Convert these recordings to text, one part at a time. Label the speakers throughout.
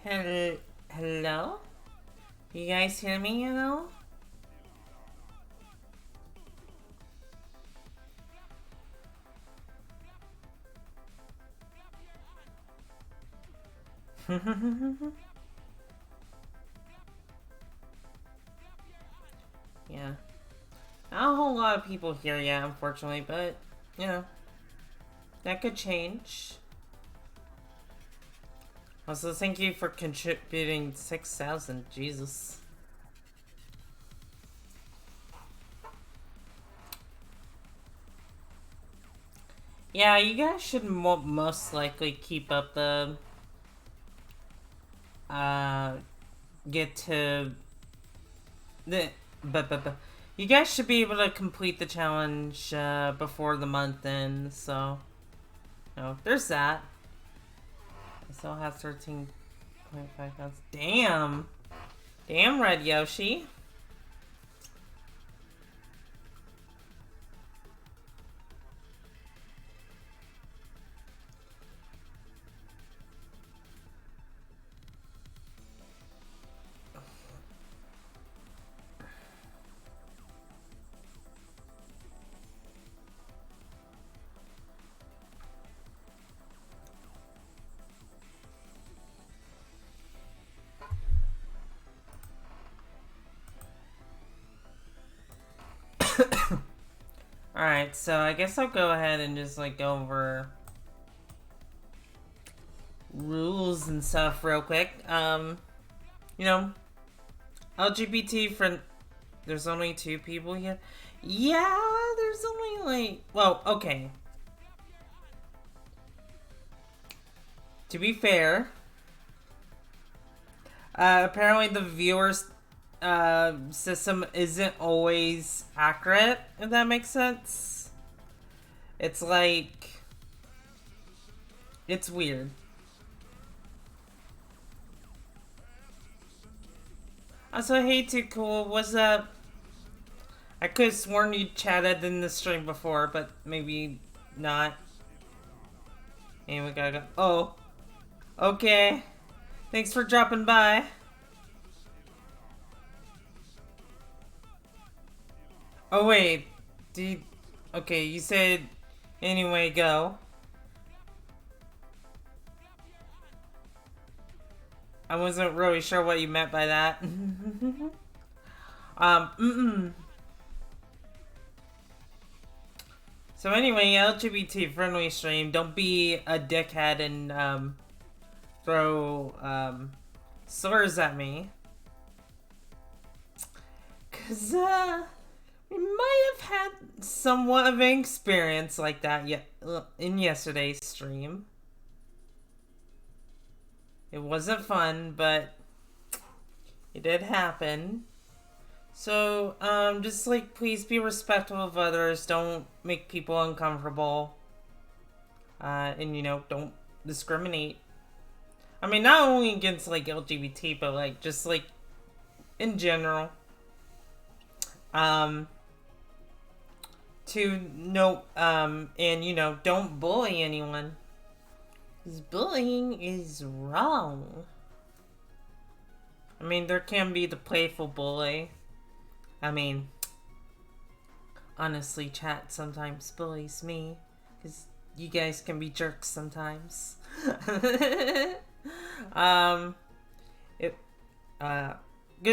Speaker 1: Hello? You guys hear me, you know? Yeah. Not a whole lot of people here yet, unfortunately, but, you know, that could change. Also, thank you for contributing 6,000. Jesus. Yeah, you guys should most likely keep up the, uh, get to the, but, you guys should be able to complete the challenge, before the month ends, so, there's that. I still have 13.5 thousand. Damn! Damn, Red Yoshi. Alright, so I guess I'll go ahead and just, like, go over rules and stuff real quick. You know, LGBT friend. There's only 2 people here. Yeah, there's only, like, well, okay. To be fair, apparently the viewers system isn't always accurate, if that makes sense. It's like, it's weird. Also, hey, Too Cool, what's up? I could have sworn you chatted in the stream before, but maybe not. And we gotta go. Oh, okay. Thanks for dropping by. Oh, wait. Did... Okay, you said... Anyway, go. I wasn't really sure what you meant by that. So anyway, LGBT friendly stream. Don't be a dickhead and, throw, slurs at me. Cause, we might have had somewhat of an experience like that in yesterday's stream. It wasn't fun, but it did happen. So, just, like, please be respectful of others. Don't make people uncomfortable. And, don't discriminate. I mean, not only against, like, LGBT, but, like, just, like, in general. And, don't bully anyone. Because bullying is wrong. I mean, there can be the playful bully. I mean, honestly, chat sometimes bullies me. Because you guys can be jerks sometimes. Gonna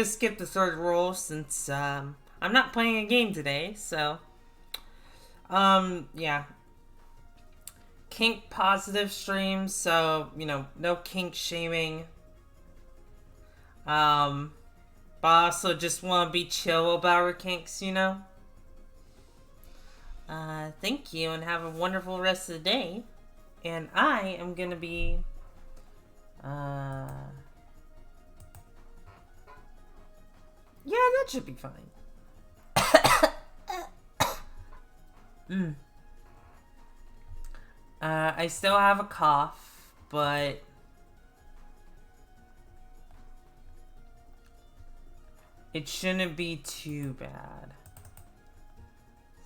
Speaker 1: skip the 3rd rule since, I'm not playing a game today, so. Yeah. Kink positive streams, so, no kink shaming. But I also just want to be chill about our kinks, Thank you and have a wonderful rest of the day. And I am gonna be, yeah, that should be fine. I still have a cough, but it shouldn't be too bad.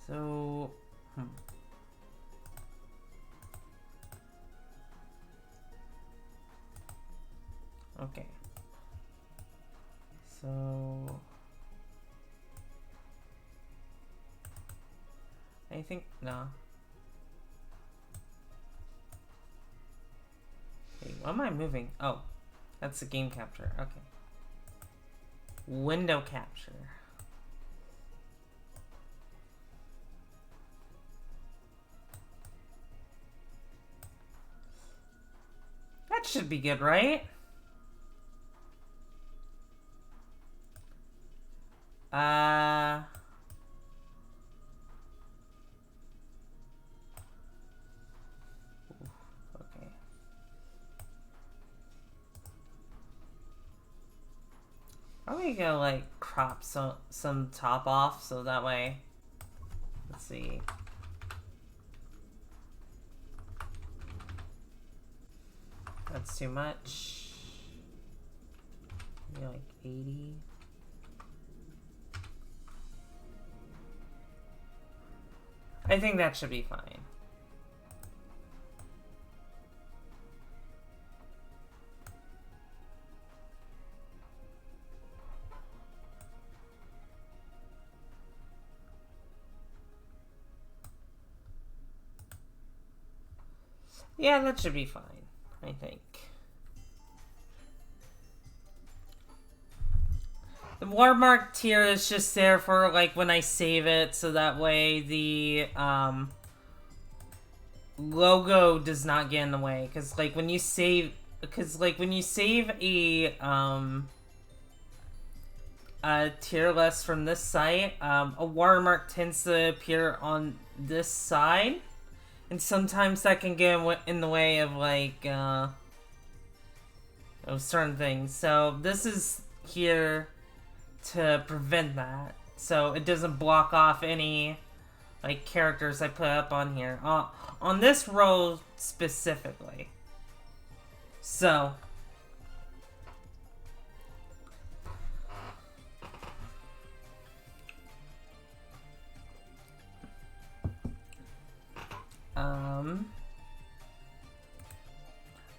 Speaker 1: So, Okay. So... I think... No. Wait, what am I moving? Oh. That's the game capture. Okay. Window capture. That should be good, right? Okay. Probably gonna like crop some top off so that way. Let's see. That's too much. Maybe like 80. I think that should be fine. Yeah, that should be fine, I think. The watermark tier is just there for like when I save it, so that way the logo does not get in the way. Cause like when you save a tier list from this site, a watermark tends to appear on this side, and sometimes that can get in the way of like of certain things. So this is here to prevent that, so it doesn't block off any like characters I put up on here on this row specifically. So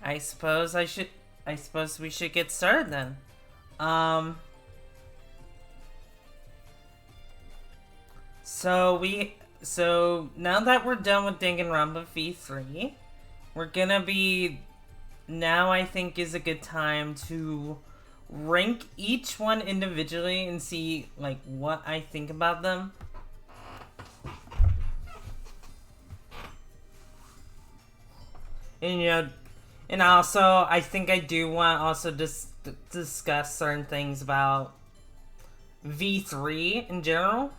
Speaker 1: I suppose we should get started then. So now that we're done with Danganronpa V3, we're gonna be... Now I think is a good time to rank each one individually and see, like, what I think about them. And, you know, and also, I think I do want to also discuss certain things about V3 in general.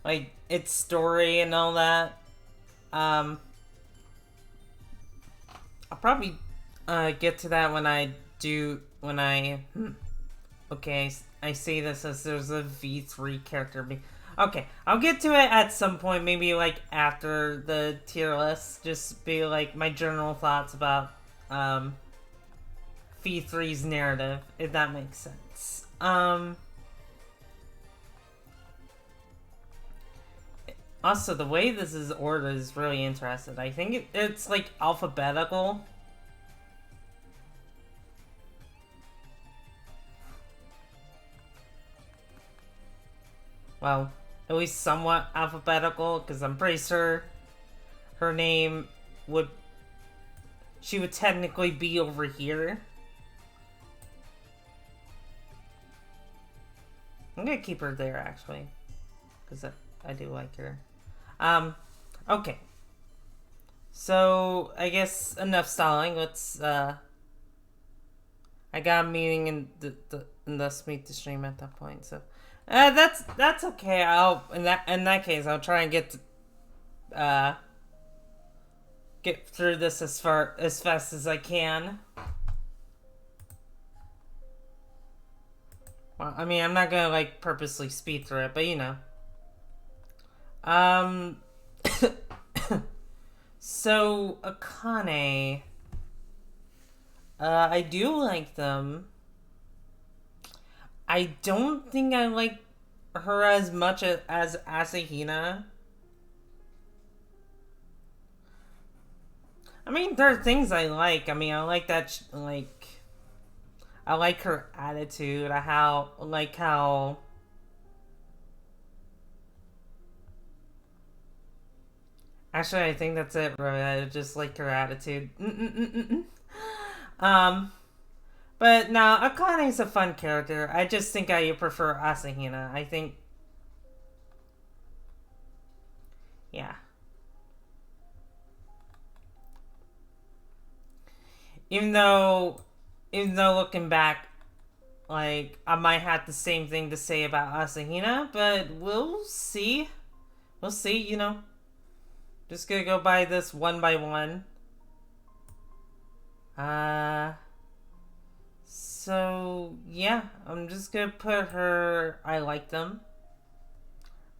Speaker 1: Like, its story and all that. I'll probably get to that when I okay, I say this as there's a V3 character. Okay, I'll get to it at some point, maybe like after the tier list. Just be like my general thoughts about V3's narrative, if that makes sense. Also, the way this is ordered is really interesting. I think it's like alphabetical. Well, at least somewhat alphabetical, because I'm pretty sure her name would... She would technically be over here. I'm gonna keep her there, actually, because I do like her. Okay. So, I guess enough stalling. Let's, I got a meeting and thus meet the stream at that point, so... that's okay. In that case, I'll try and get through this as fast as I can. Well, I mean, I'm not gonna like purposely speed through it, but you know. So Akane, I do like them. I don't think I like her as much as Asahina. I mean, there are things I like. I mean, I like that, like... I like her attitude. I like how. Actually, I think that's it, bro. I just like her attitude. Um, but no, Akane's a fun character. I just think I prefer Asahina. I think, yeah. Even though, even though looking back, like I might have the same thing to say about Asahina, but we'll see. We'll see. Just gonna go by this one by one. Uh, so yeah, I'm just gonna put her. I like them.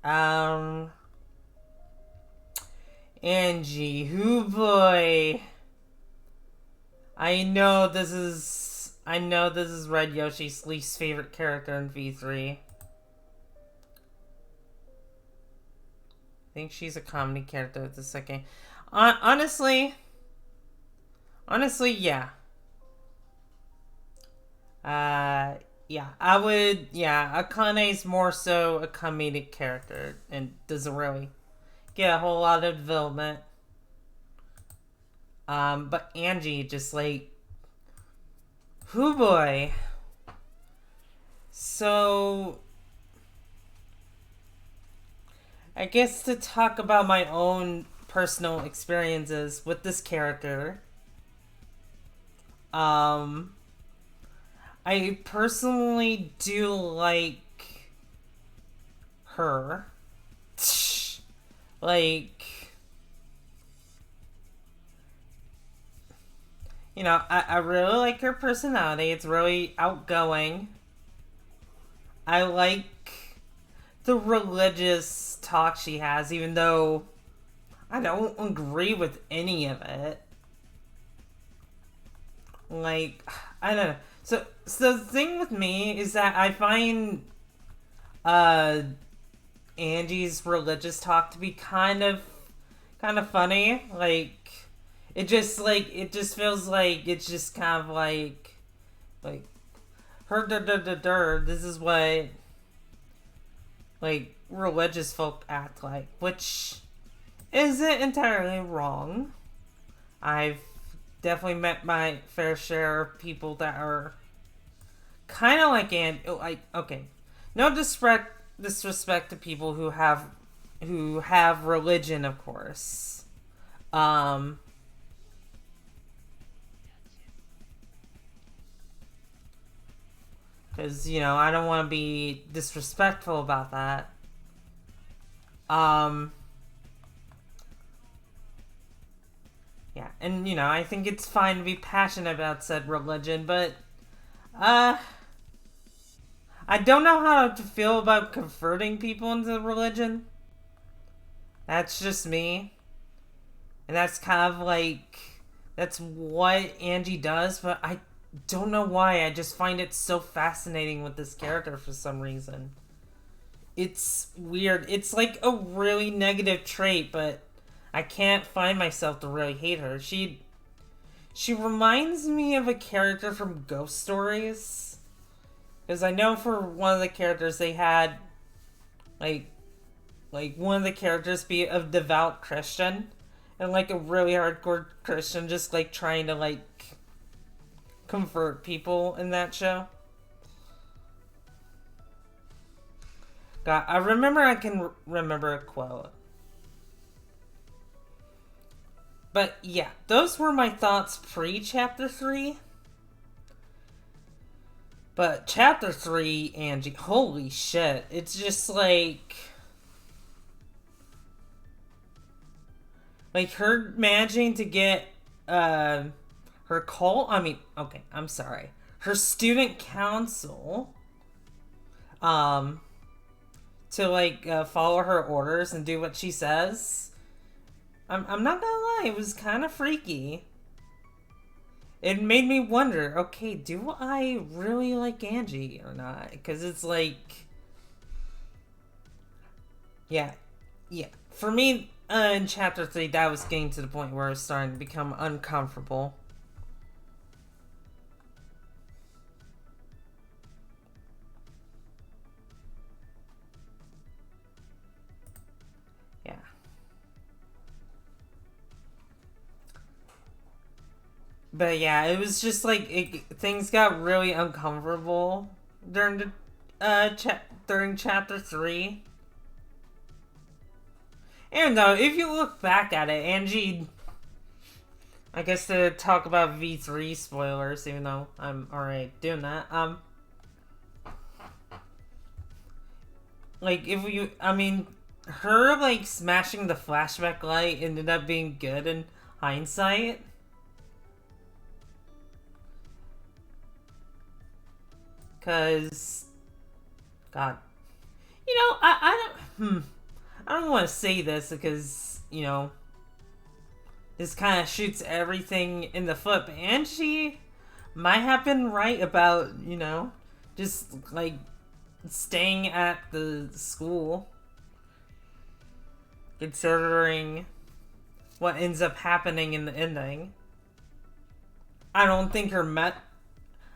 Speaker 1: Um, Angie, who boy. I know this is Red Yoshi's least favorite character in V3. I think she's a comedy character at the second. Honestly, yeah. Yeah, I would. Yeah, Akane's more so a comedic character and doesn't really get a whole lot of development. But Angie just like, whoo boy. So, I guess to talk about my own personal experiences with this character, I personally do like her. Like, I really like her personality. It's really outgoing. I like the religious talk she has, even though I don't agree with any of it. Like, I don't know. So the thing with me is that I find uh Angie's religious talk to be kind of funny. It just feels like it's just kind of like her this is what like religious folk act like, which isn't entirely wrong. I've definitely met my fair share of people that are kind of like okay, no disrespect to people who have religion, of course. Um, because I don't want to be disrespectful about that. Um, yeah, and I think it's fine to be passionate about said religion, but uh, I don't know how to feel about converting people into religion. That's just me, and that's kind of like that's what Angie does, but I don't know why. I just find it so fascinating with this character for some reason. It's weird. It's like a really negative trait, but I can't find myself to really hate her. She reminds me of a character from Ghost Stories. Because I know for one of the characters they had like one of the characters be a devout Christian and like a really hardcore Christian just like trying to like convert people in that show. God, I can remember a quote. But yeah, those were my thoughts pre-chapter 3. But chapter 3, Angie, holy shit. It's just like her managing to get her cult, okay, I'm sorry. Her student council to like follow her orders and do what she says. I'm not gonna lie, it was kind of freaky. It made me wonder, okay, do I really like Angie or not? Because it's like, yeah. For me, in chapter 3, that was getting to the point where I was starting to become uncomfortable. But yeah, it was just like things got really uncomfortable during the during chapter 3. And though, if you look back at it, Angie, I guess to talk about V3 spoilers, even though I'm already doing that, like, if you, I mean, her, like, smashing the flashback light ended up being good in hindsight. Because, God, you know, I don't want to say this because, you know, this kind of shoots everything in the foot, but Angie might have been right about, you know, just, like, staying at the school, considering what ends up happening in the ending. I don't think I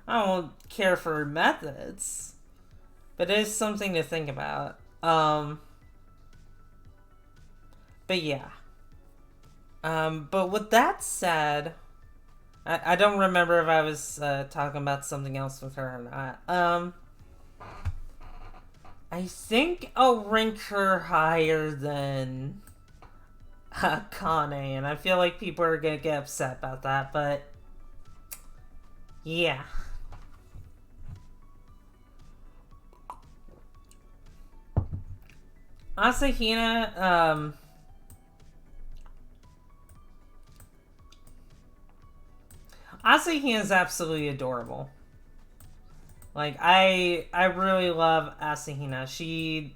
Speaker 1: don't care for her methods, but it is something to think about. But yeah. But with that said, I don't remember if I was talking about something else with her or not. I think I'll rank her higher than Kane, and I feel like people are gonna get upset about that, but yeah. Asahina, Asahina is absolutely adorable. Like, I really love Asahina. She...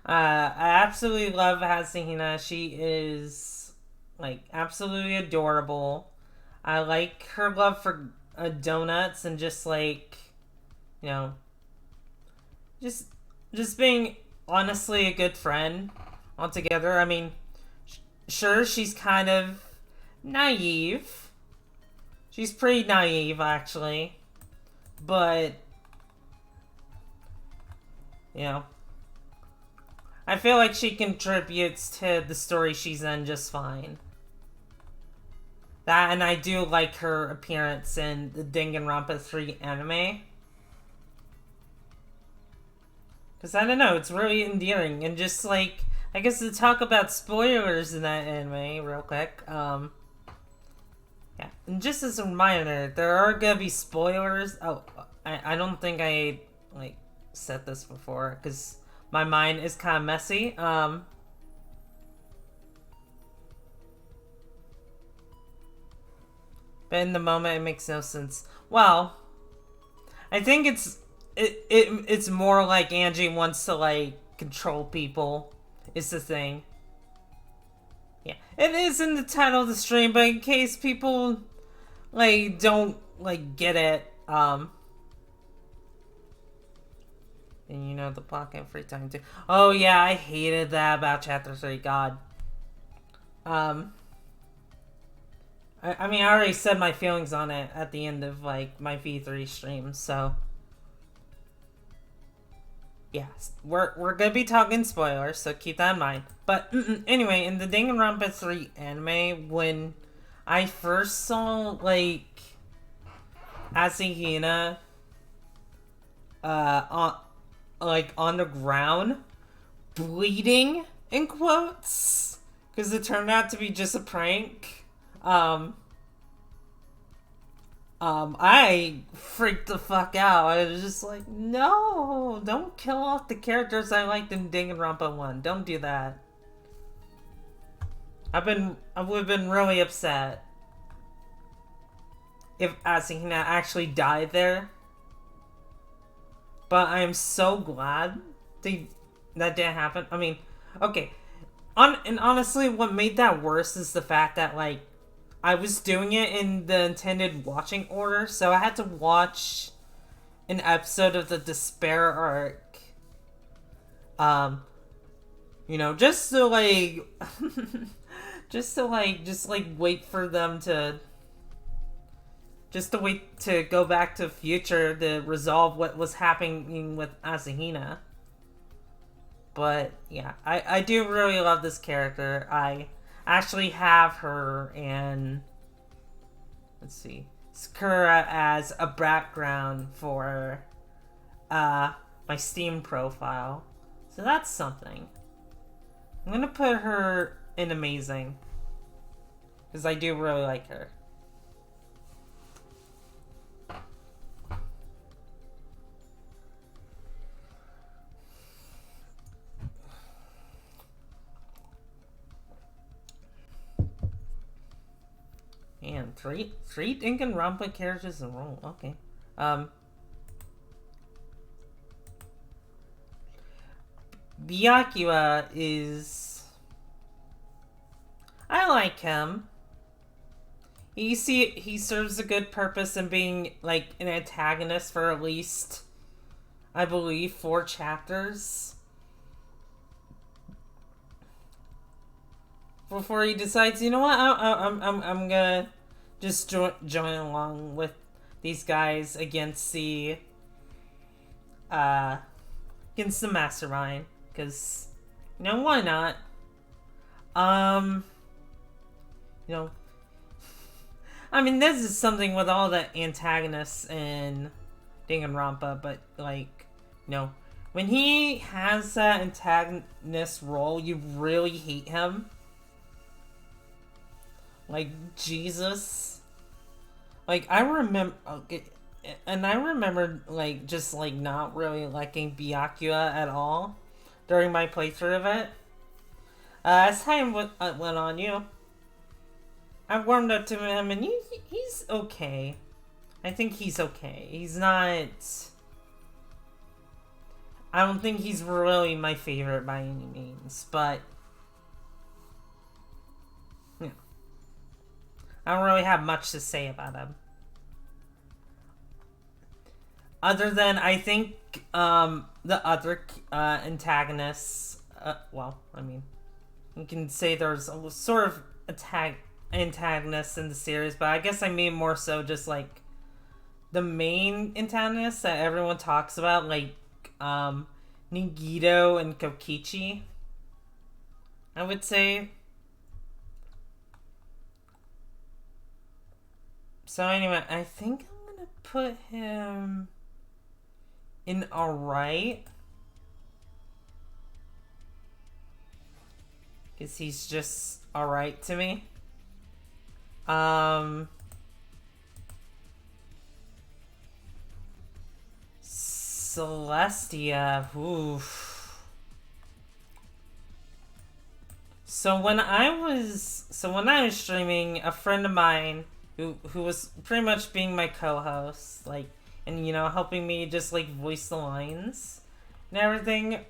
Speaker 1: I absolutely love Asahina. She is, like, absolutely adorable. I like her love for donuts and just, like, you know, just being honestly a good friend altogether. I mean, sure, she's kind of naive. She's pretty naive, actually. But, you know, I feel like she contributes to the story she's in just fine. That, and I do like her appearance in the Danganronpa 3 anime. Because, I don't know, it's really endearing. And just, like, I guess to talk about spoilers in that anime real quick, yeah. And just as a reminder, there are gonna be spoilers. Oh, I don't think I, like, said this before, because my mind is kind of messy. But in the moment, it makes no sense. Well, I think it's more like Angie wants to, like, control people. Is the thing. Yeah, it is in the title of the stream, but in case people, like, don't, like, get it, and you know, the block and free time too. Oh yeah, I hated that about chapter 3. God. I mean, I already said my feelings on it at the end of, like, my V3 stream, so yeah, we're gonna be talking spoilers, so keep that in mind. But anyway, in the Danganronpa 3 anime, when I first saw, like, Asahina on the ground bleeding in quotes, because it turned out to be just a prank. I freaked the fuck out. I was just like, no, don't kill off the characters I liked in Danganronpa 1. Don't do that. I would have been really upset if Asahina actually died there. But I am so glad that didn't happen. I mean, okay. And honestly, what made that worse is the fact that, like, I was doing it in the intended watching order, so I had to watch an episode of the Despair arc. You know, just to, like, just wait for them to, just to wait to go back to future to resolve what was happening with Asahina. But yeah, I do really love this character. I actually have her and let's see, Sakura as a background for my Steam profile. So that's something. I'm gonna put her in amazing because I do really like her. Man, three Danganronpa characters in a row. Okay. Byakuya is... I like him. You see, he serves a good purpose in being, like, an antagonist for at least, I believe, 4 chapters. Before he decides, you know what, I'm gonna just join along with these guys against the mastermind, because, you know, why not? You know, I mean, this is something with all the antagonists in Danganronpa, but, like, you know, when he has that antagonist role, you really hate him. Like, Jesus. Like, I remember... Okay, and I remember, like, just, like, not really liking Byakuya at all during my playthrough of it. As time went on, you know, I warmed up to him, and he's okay. I think he's okay. He's not... I don't think he's really my favorite by any means, but... Yeah. I don't really have much to say about him. Other than, I think, the other antagonists... well, I mean... You can say there's a sort of antagonists in the series, but I guess I mean more so just, like, the main antagonists that everyone talks about, like, Nagito and Kokichi, I would say. So anyway, I think I'm gonna put him in alright. Because he's just alright to me. Celestia, oof. So when I was streaming, a friend of mine who was pretty much being my co-host, like, and, you know, helping me just, like, voice the lines and everything,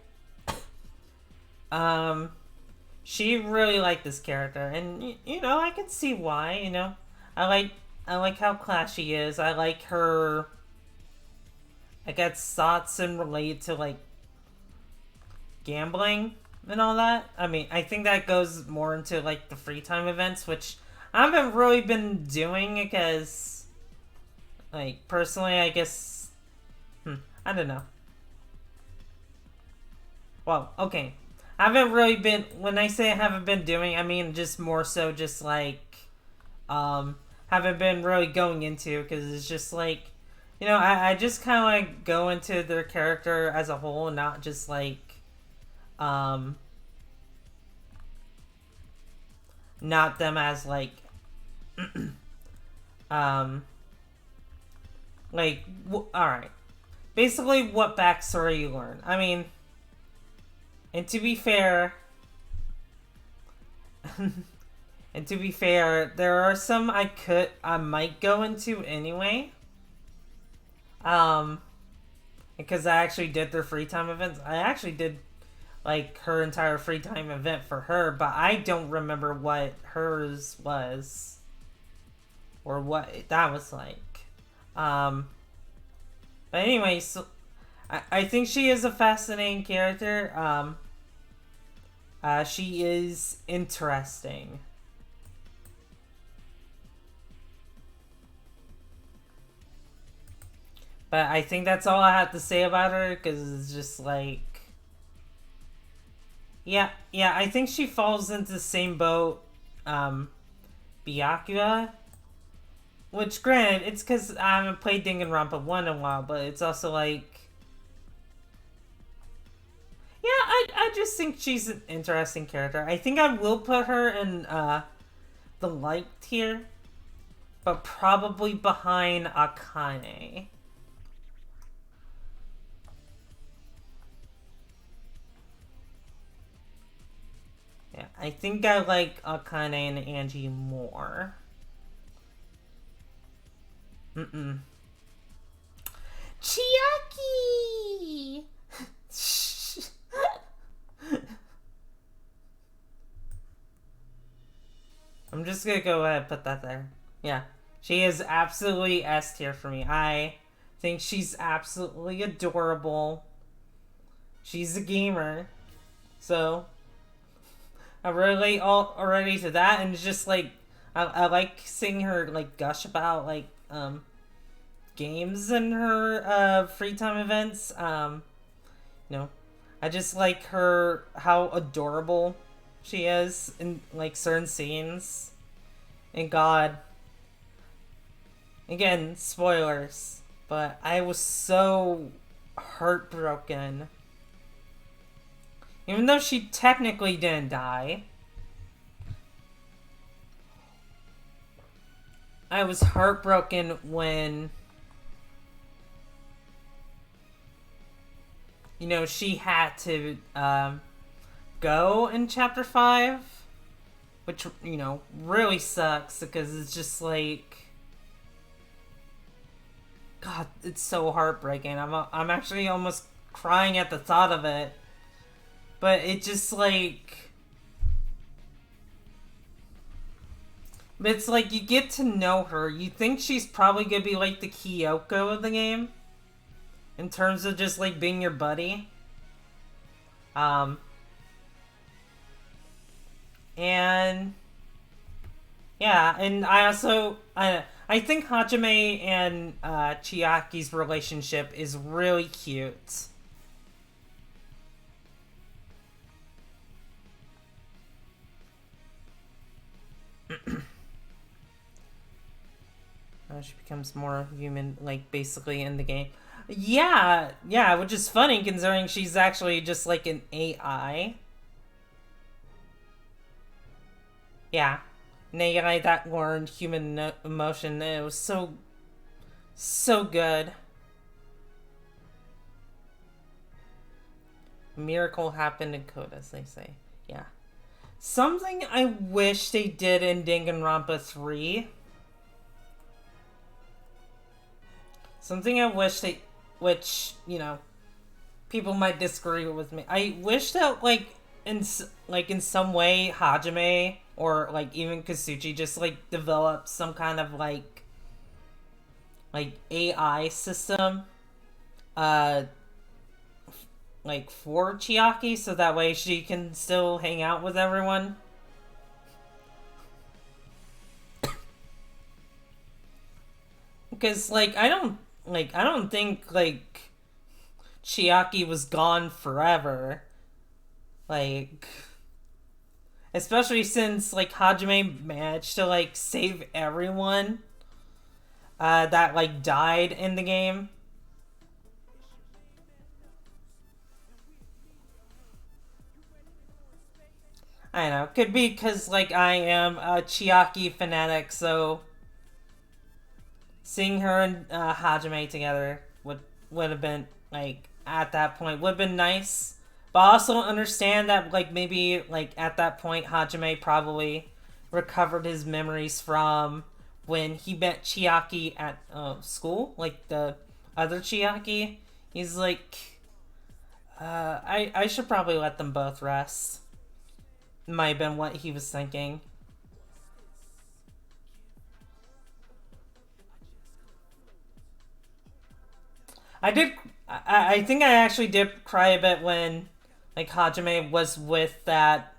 Speaker 1: she really liked this character, and, you know, I can see why. You know, I like how classy she is. I like her, I guess, thoughts and relate to, like, gambling and all that. I mean, I think that goes more into, like, the free time events, which I haven't really been doing because, like, personally, I guess, I don't know. Well, okay. I haven't really been, when I say I haven't been doing, I mean just more so just, like, haven't been really going into, because it's just, like, you know, I just kind of, like, go into their character as a whole, and not just, like, not them as, like, like, alright. Basically, what backstory you learn. I mean, and to be fair, there are some I might go into anyway. Because I actually did their free time events. I actually did, like, her entire free time event for her, but I don't remember what hers was, or what that was like. But anyway, so I think she is a fascinating character. She is interesting. But I think that's all I have to say about her, because it's just, like, Yeah, I think she falls into the same boat, Byakuya. Which, granted, it's because I haven't played Danganronpa 1 in a while, but it's also like... Yeah, I just think she's an interesting character. I think I will put her in, the light tier, but probably behind Akane. Yeah, I think I like Akane and Angie more. Mm-mm. Chiaki! I'm just gonna go ahead and put that there. Yeah. She is absolutely S tier for me. I think she's absolutely adorable. She's a gamer. So, I relate already to that, and it's just like, I like seeing her, like, gush about, like, games in her, free time events. You know, I just like her, how adorable she is in, like, certain scenes. And God, again, spoilers, but I was so heartbroken. Even though she technically didn't die, I was heartbroken when, you know, she had to go in chapter 5, which, you know, really sucks because it's just like, God, it's so heartbreaking. I'm actually almost crying at the thought of it. But it just like, it's like you get to know her. You think she's probably gonna be like the Kyoko of the game, in terms of just like being your buddy. Um, and yeah, and I think Hajime and Chiaki's relationship is really cute. She becomes more human, like, basically in the game. Yeah, which is funny considering she's actually just like an AI. Yeah, an AI that learned human emotion. It was so good. A miracle happened in code, as they say. Yeah. Something I wish they did in Danganronpa 3. Something I wish they, which, you know, people might disagree with me. I wish that, like, in some way, Hajime or like even Kasuchi just like developed some kind of like AI system, uh, like for Chiaki, so that way she can still hang out with everyone. Because I don't think like Chiaki was gone forever. Like, especially since like Hajime managed to like save everyone that like died in the game. I don't know. Could be because like I am a Chiaki fanatic, so seeing her and Hajime together would have been like at that point would have been nice. But I also understand that like maybe like at that point Hajime probably recovered his memories from when he met Chiaki at school, like the other Chiaki. He's like, I should probably let them both rest. Might have been what he was thinking. I did. I think I actually did cry a bit when, like, Hajime was with that,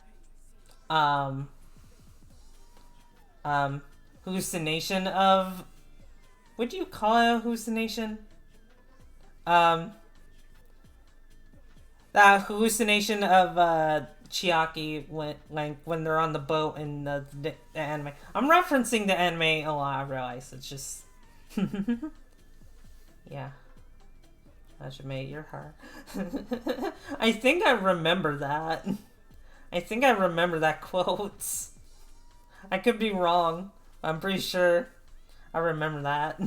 Speaker 1: um, um, hallucination of. What do you call it? A hallucination? Um, that hallucination of Chiaki when they're on the boat in the anime. I'm referencing the anime a lot. I realize it's just yeah. Hajime, you're her. I think I remember that. I think I remember that quote. I could be wrong. I'm pretty sure I remember that.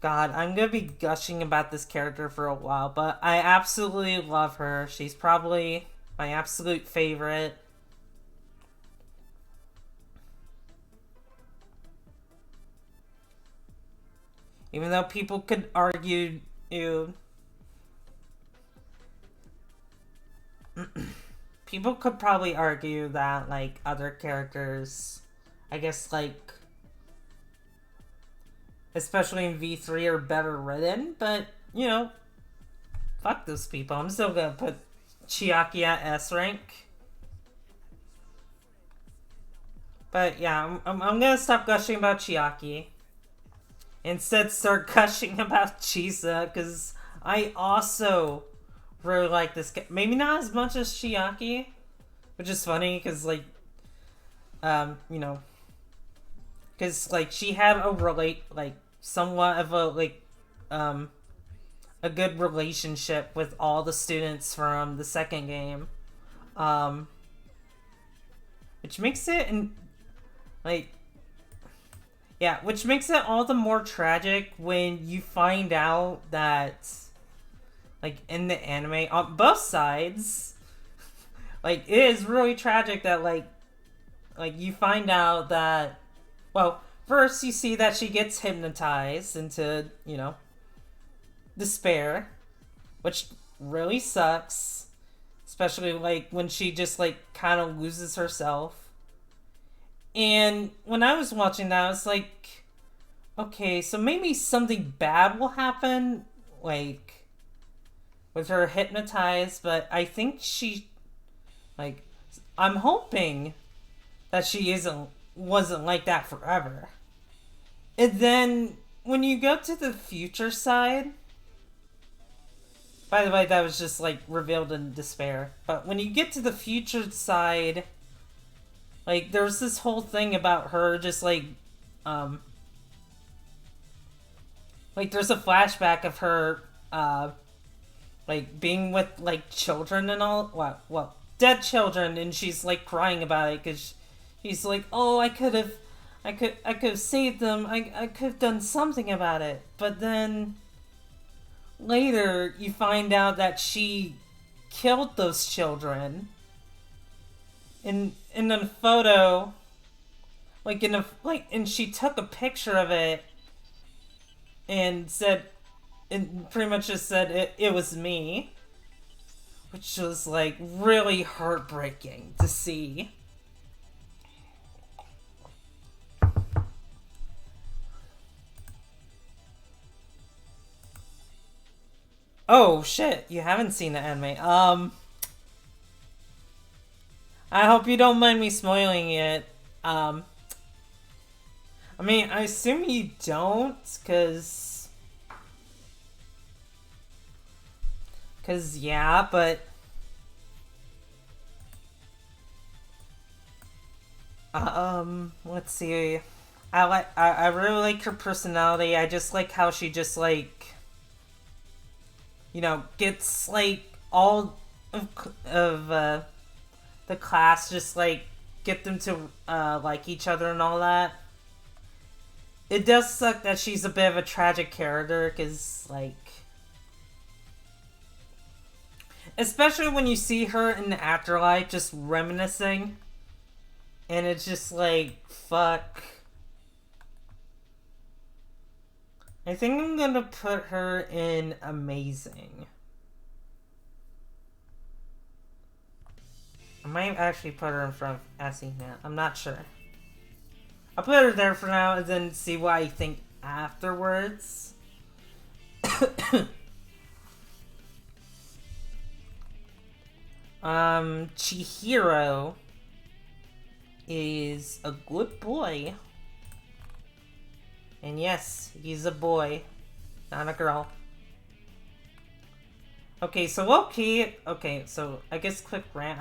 Speaker 1: God, I'm gonna be gushing about this character for a while, but I absolutely love her. She's probably my absolute favorite. Even though people could argue, people could probably argue that, like, other characters, I guess, like, especially in V3, are better written, but, you know, fuck those people. I'm still gonna put Chiaki at S rank. But yeah, I'm gonna stop gushing about Chiaki. Instead, start gushing about Chisa, because I also really like this guy. Maybe not as much as Chiaki, which is funny, because, like, you know, because, like, she had a, somewhat of a good relationship with all the students from the second game, which makes it, yeah, which makes it all the more tragic when you find out that, like, in the anime, on both sides, like, it is really tragic that, like, you find out that, well, first you see that she gets hypnotized into, you know, despair, which really sucks, especially, like, when she just, like, kind of loses herself. And when I was watching that, I was like, okay, so maybe something bad will happen, like, with her hypnotized, but I think like, I'm hoping that she wasn't like that forever. And then, when you go to the future side, by the way, that was just, like, revealed in despair, but when you get to the future side, like, there's this whole thing about her just, like, there's a flashback of her, like, being with, like, children and all, well, dead children, and she's, like, crying about it, because she's like, oh, I could have saved them, I could have done something about it, but then, later, you find out that she killed those children, in a photo, and she took a picture of it and said, and pretty much just said it was me, which was, like, really heartbreaking to see. Oh shit, you haven't seen the anime. I hope you don't mind me spoiling it. I mean, I assume you don't, cause yeah, but let's see. I really like her personality. I just like how she just, like, you know, gets, like, all of the class, just, like, get them to like each other and all that. It does suck that she's a bit of a tragic character, because, like, especially when you see her in the afterlife just reminiscing, and it's just like, fuck. I think I'm gonna put her in amazing. I might actually put her in front of Athena. I'm not sure. I'll put her there for now and then see what I think afterwards. Chihiro is a good boy. And yes, he's a boy, not a girl. Okay, so low-key, okay, so I guess quick rant,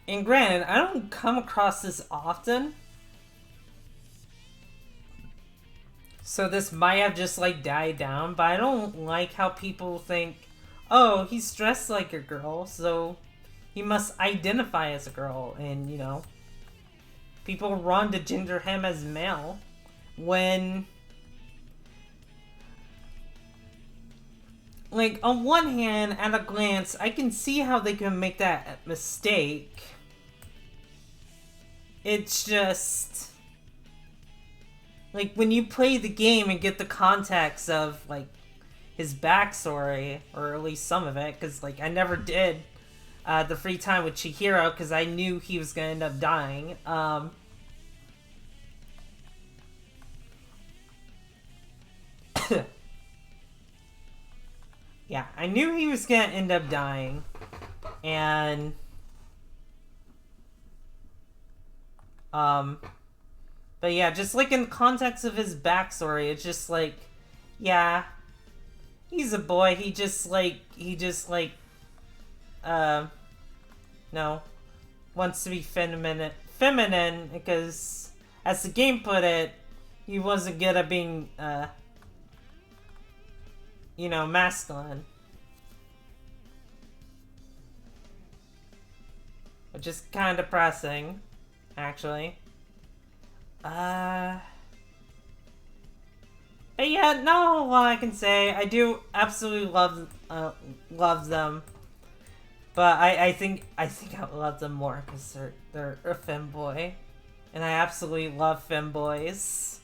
Speaker 1: and granted, I don't come across this often, so this might have just, like, died down, but I don't like how people think, oh, he's dressed like a girl, so he must identify as a girl, and, you know, people run to gender him as male, when, like, on one hand, at a glance, I can see how they can make that mistake. It's just, like, when you play the game and get the context of, like, his backstory, or at least some of it, because, like, I never did the free time with Chihiro, because I knew he was going to end up dying. Yeah, I knew he was going to end up dying, and, but yeah, just, like, in context of his backstory, it's just, like, yeah, he's a boy, no, wants to be feminine, because, as the game put it, he wasn't good at being, you know, masculine. Which is kind of depressing, actually. But yeah, not a lot I can say. I do absolutely love them. But I think I love them more because they're a femboy, and I absolutely love femboys.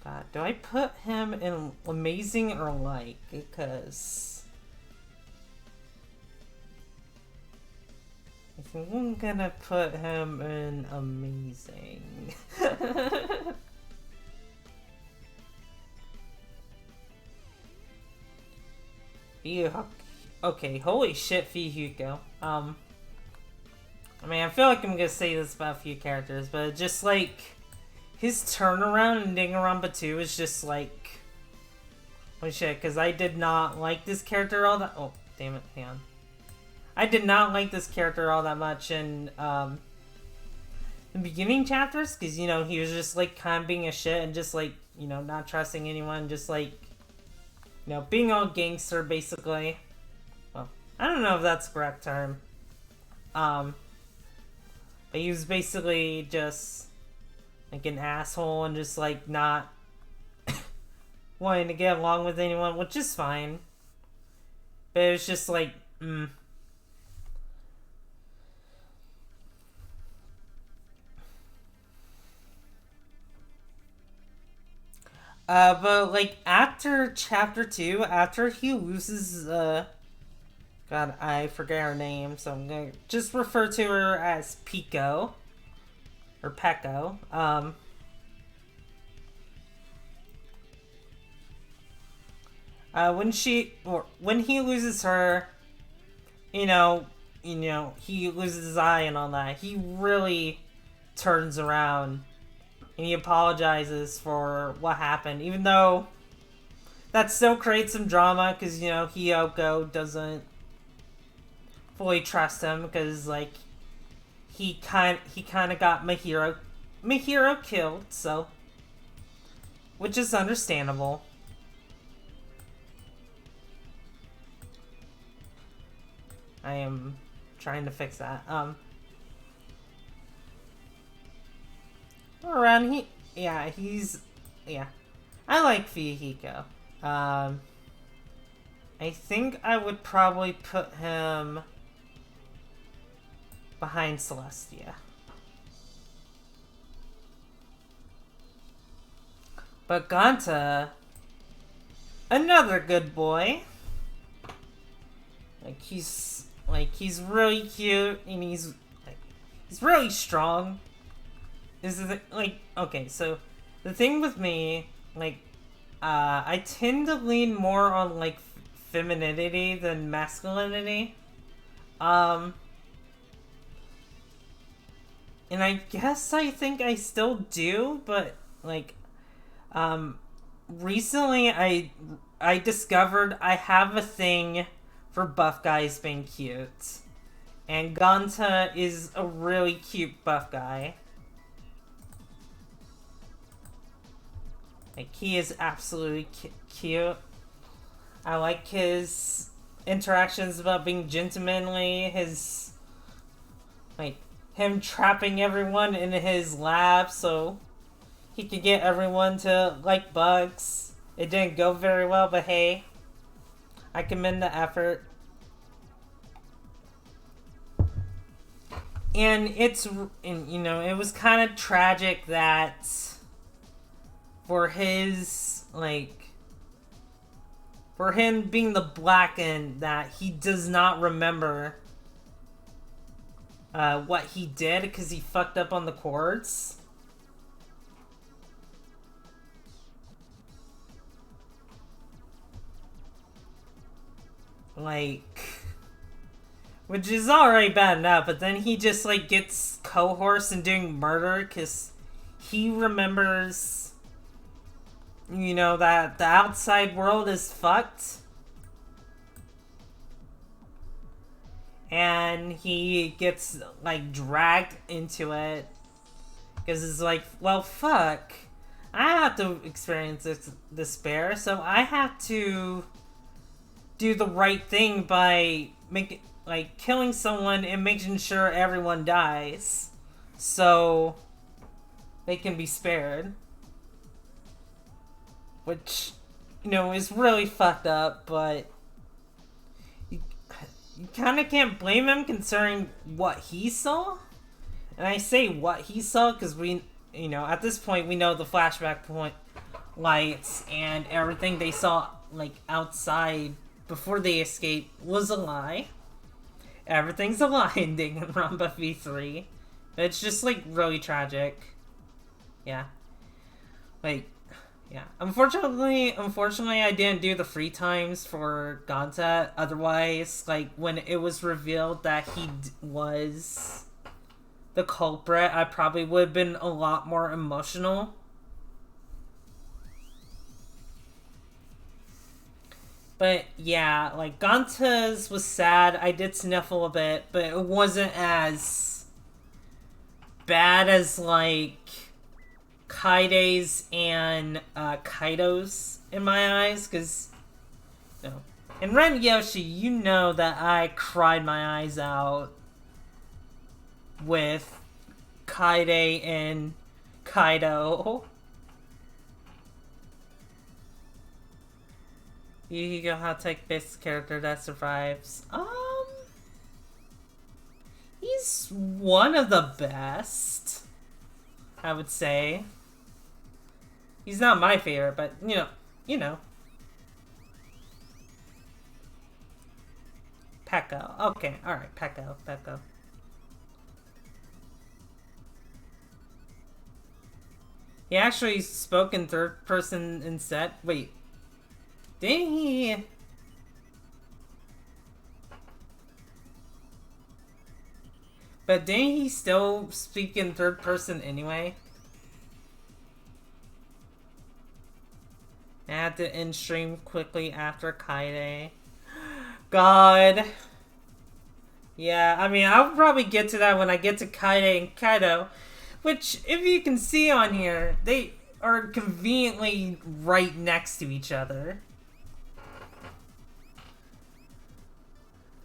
Speaker 1: God, do I put him in amazing or like? Because I think I'm gonna put him in amazing. Okay, holy shit, Fihiko. I mean, I feel like I'm gonna say this about a few characters, but just like his turnaround in Danganronpa 2 is just like, holy shit, because I did not like this character all that. Oh, damn it, hang on. I did not like this character all that much in the beginning chapters, because, you know, he was just like kind of being a shit and just like, you know, not trusting anyone, just like, you know, being all gangster, basically. Well, I don't know if that's the correct term. But he was basically just, like, an asshole and just, like, not wanting to get along with anyone, which is fine. But it was just, like, but, like, after Chapter 2, after he loses, God, I forget her name, so I'm gonna just refer to her as Pico. Or Peko. When he loses her, you know, he loses his eye and all that, he really turns around and he apologizes for what happened, even though that still creates some drama because, you know, Hiyoko doesn't fully trust him because, like, he kind of got Mahiro killed, so, which is understandable. I am trying to fix that. Around yeah. I like Fihiko. I think I would probably put him behind Celestia. But Ganta, another good boy. He's really cute and he's really strong. Okay, so the thing with me, I tend to lean more on, like, femininity than masculinity. And I guess I think I still do, but, like, um, recently I discovered I have a thing for buff guys being cute. And Ganta is a really cute buff guy. Like, he is absolutely cute. I like his interactions about being gentlemanly, his, like, him trapping everyone in his lab so he could get everyone to like bugs. It didn't go very well, but hey, I commend the effort. And you know, it was kind of tragic that for his, like, for him being the Blackened, that he does not remember what he did because he fucked up on the chords. Like, which is already bad enough, but then he just, like, gets coerced in doing murder because he remembers, you know, that the outside world is fucked. And he gets, like, dragged into it because it's like, well, fuck. I have to experience this despair, so I have to do the right thing by making, like, killing someone and making sure everyone dies so they can be spared. Which, you know, is really fucked up, but you kind of can't blame him considering what he saw. And I say what he saw because we, you know, at this point we know the flashback point lights and everything they saw, like, outside before they escaped was a lie. Everything's a lie in Danganronpa V3. It's just, like, really tragic. Yeah. Like, yeah. Unfortunately, I didn't do the free times for Ganta. Otherwise, like, when it was revealed that he was the culprit, I probably would have been a lot more emotional. But yeah, like, Ganta's was sad. I did sniffle a bit, but it wasn't as bad as, like, Kaide's and Kaido's in my eyes, because, you know, in Ren Yoshi, you know that I cried my eyes out with Kaide and Kaido. Yuhiko hot take based character that survives. He's one of the best, I would say. He's not my favorite, but you know. Pekko. Okay, alright, Pekko. He actually spoke in third person instead. Wait. Didn't he? But didn't he still speak in third person anyway? I had to end stream quickly after Kaide. God. Yeah, I mean, I'll probably get to that when I get to Kaide and Kaido. Which, if you can see on here, they are conveniently right next to each other.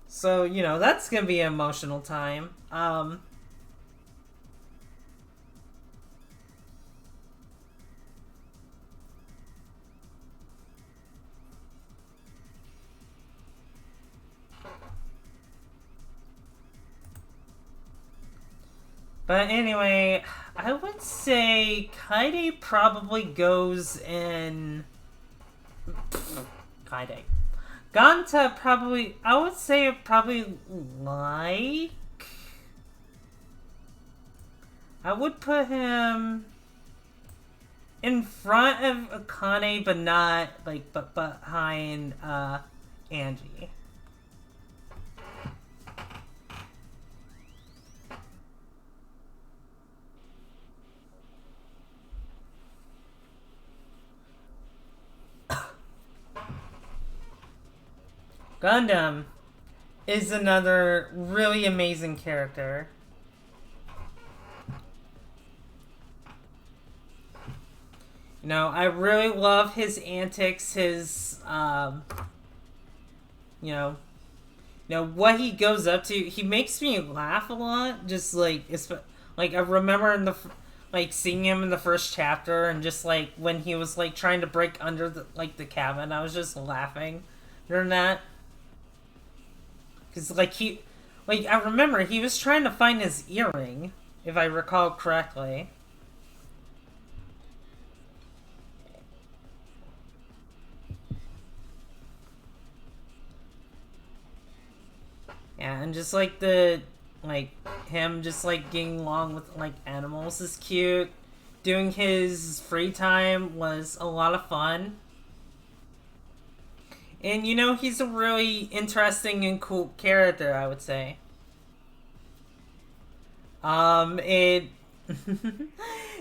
Speaker 1: So, you know, that's gonna be an emotional time. But anyway, I would say Kaide probably goes in... Kaide. Ganta probably... I would say probably like... I would put him in front of Akane, but not, like, but behind, Angie. Gundam is another really amazing character. You know, I really love his antics, his, you know, what he goes up to. He makes me laugh a lot. Just like, I remember like seeing him in the first chapter, and just like when he was like trying to break under the cabin, I was just laughing during that. Cause like I remember he was trying to find his earring, if I recall correctly. Yeah, and just like him just like getting along with like animals is cute. Doing his free time was a lot of fun. And you know, he's a really interesting and cool character, I would say. It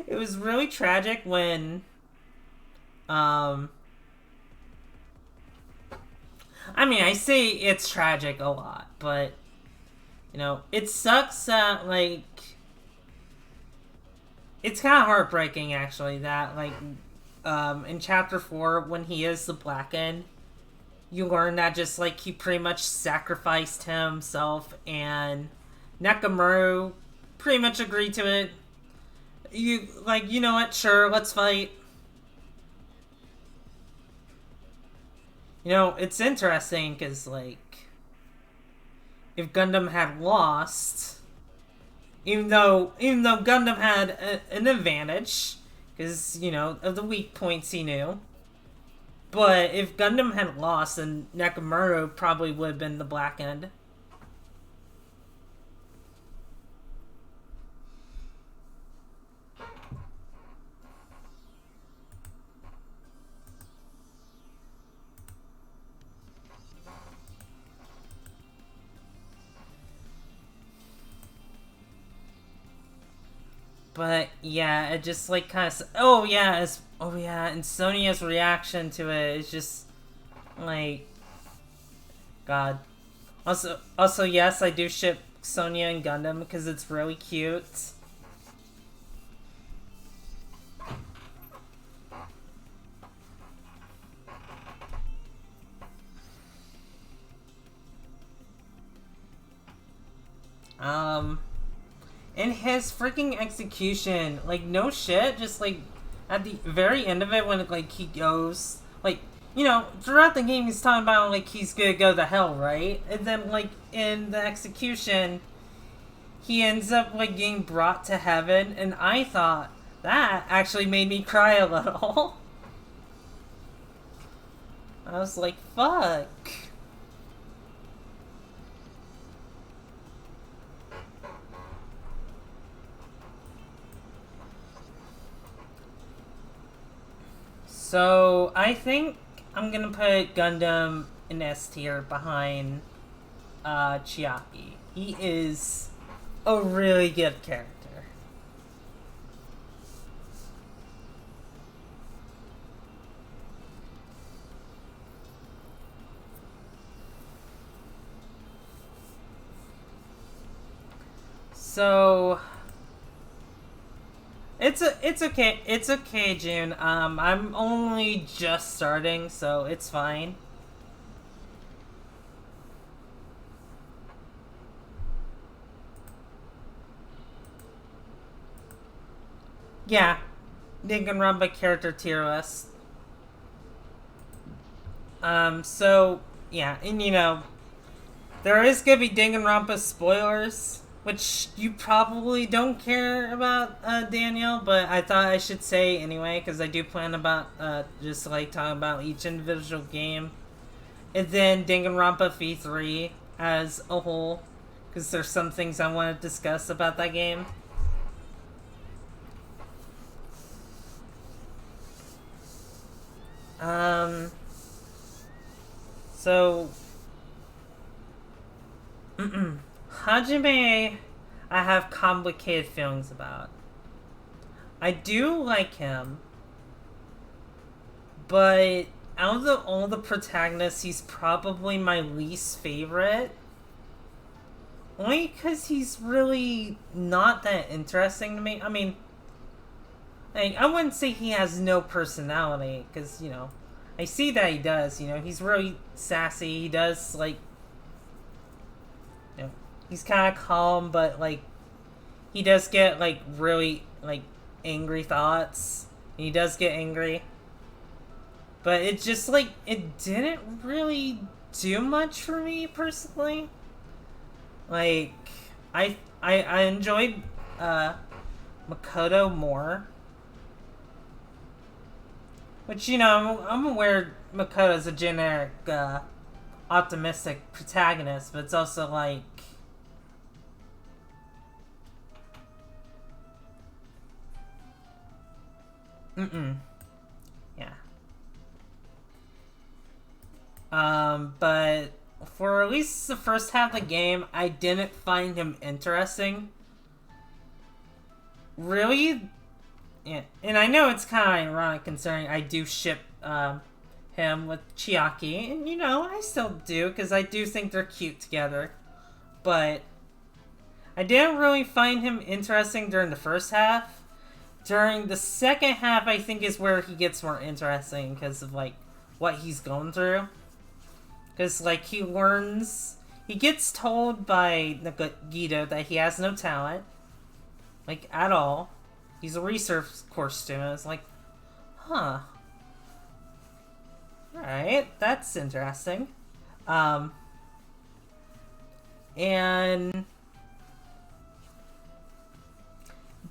Speaker 1: it was really tragic when I mean, I say it's tragic a lot, but you know, it sucks that like it's kind of heartbreaking actually that like in chapter 4 when he is the Blackened, you learn that just like he pretty much sacrificed himself and Nekomaru pretty much agreed to it. You know what, sure, let's fight. You know, it's interesting because, like, if Gundam had lost, even though Gundam had an advantage, because, you know, of the weak points he knew, but if Gundam had lost, then Nekomaru probably would have been the Blackened. But yeah, it just like kind of and Sonia's reaction to it is just like God. Also yes, I do ship Sonia and Gundam because it's really cute. And his freaking execution, like, no shit, just, like, at the very end of it, when, like, he goes, like, you know, throughout the game, he's talking about, like, he's gonna go to hell, right? And then, like, in the execution, he ends up, like, getting brought to heaven, and I thought that actually made me cry a little. I was like, fuck. So, I think I'm gonna put Gundam in S tier behind Chiaki. He is a really good character. So it's okay. It's okay, June. I'm only just starting, so it's fine. Yeah, Danganronpa character tier list. So yeah, and you know, there is gonna be Danganronpa spoilers, which you probably don't care about, Daniel, but I thought I should say anyway, because I do plan about, just like talking about each individual game. And then Danganronpa V3 as a whole, because there's some things I want to discuss about that game. So Hajime, I have complicated feelings about. I do like him, but out of all the protagonists, he's probably my least favorite. Only because he's really not that interesting to me. I mean, like, I wouldn't say he has no personality, because, you know, I see that he does, you know, he's really sassy, he does, like, you know, he's kind of calm, but, like, he does get, like, really, like, angry thoughts. He does get angry. But it just, like, it didn't really do much for me, personally. Like, I enjoyed, Makoto more. Which, you know, I'm aware Makoto's a generic, optimistic protagonist, but it's also, like... Yeah. But for at least the first half of the game, I didn't find him interesting. Really? Yeah. And I know it's kind of ironic considering I do ship, him with Chiaki, and you know, I still do, because I do think they're cute together. But I didn't really find him interesting during the first half. During the second half, I think is where he gets more interesting because of, like, what he's going through. Because, like, he gets told by Nagito that he has no talent. Like, at all. He's a research corps student. It's like, huh. Alright, that's interesting. And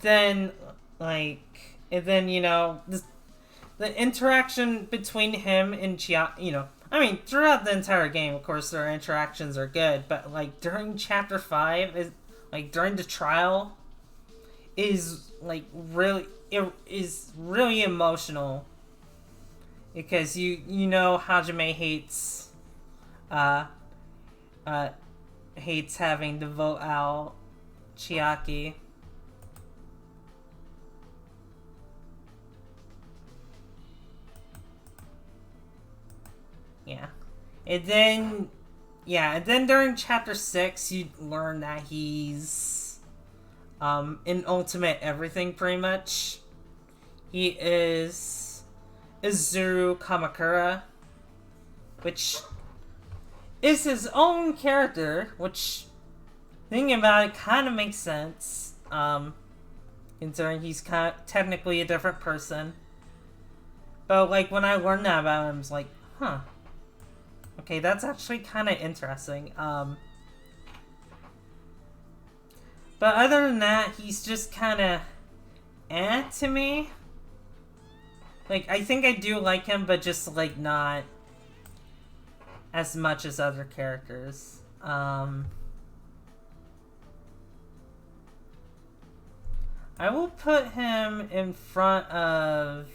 Speaker 1: then, like, and then, you know, the interaction between him and Chiaki, you know, I mean, throughout the entire game, of course, their interactions are good, but, like, during Chapter 5, like, during the trial, is, like, really, it is really emotional. Because you know Hajime hates, hates having to vote out Chiaki. Yeah. And then during Chapter 6, you learn that he's, in Ultimate Everything, pretty much. He is Izuru Kamakura, which is his own character, which, thinking about it, kind of makes sense, considering he's kind of technically a different person. But, like, when I learned that about him, I was like, huh. Okay, that's actually kind of interesting. But other than that, he's just kind of to me. Like, I think I do like him, but just, like, not as much as other characters. I will put him in front of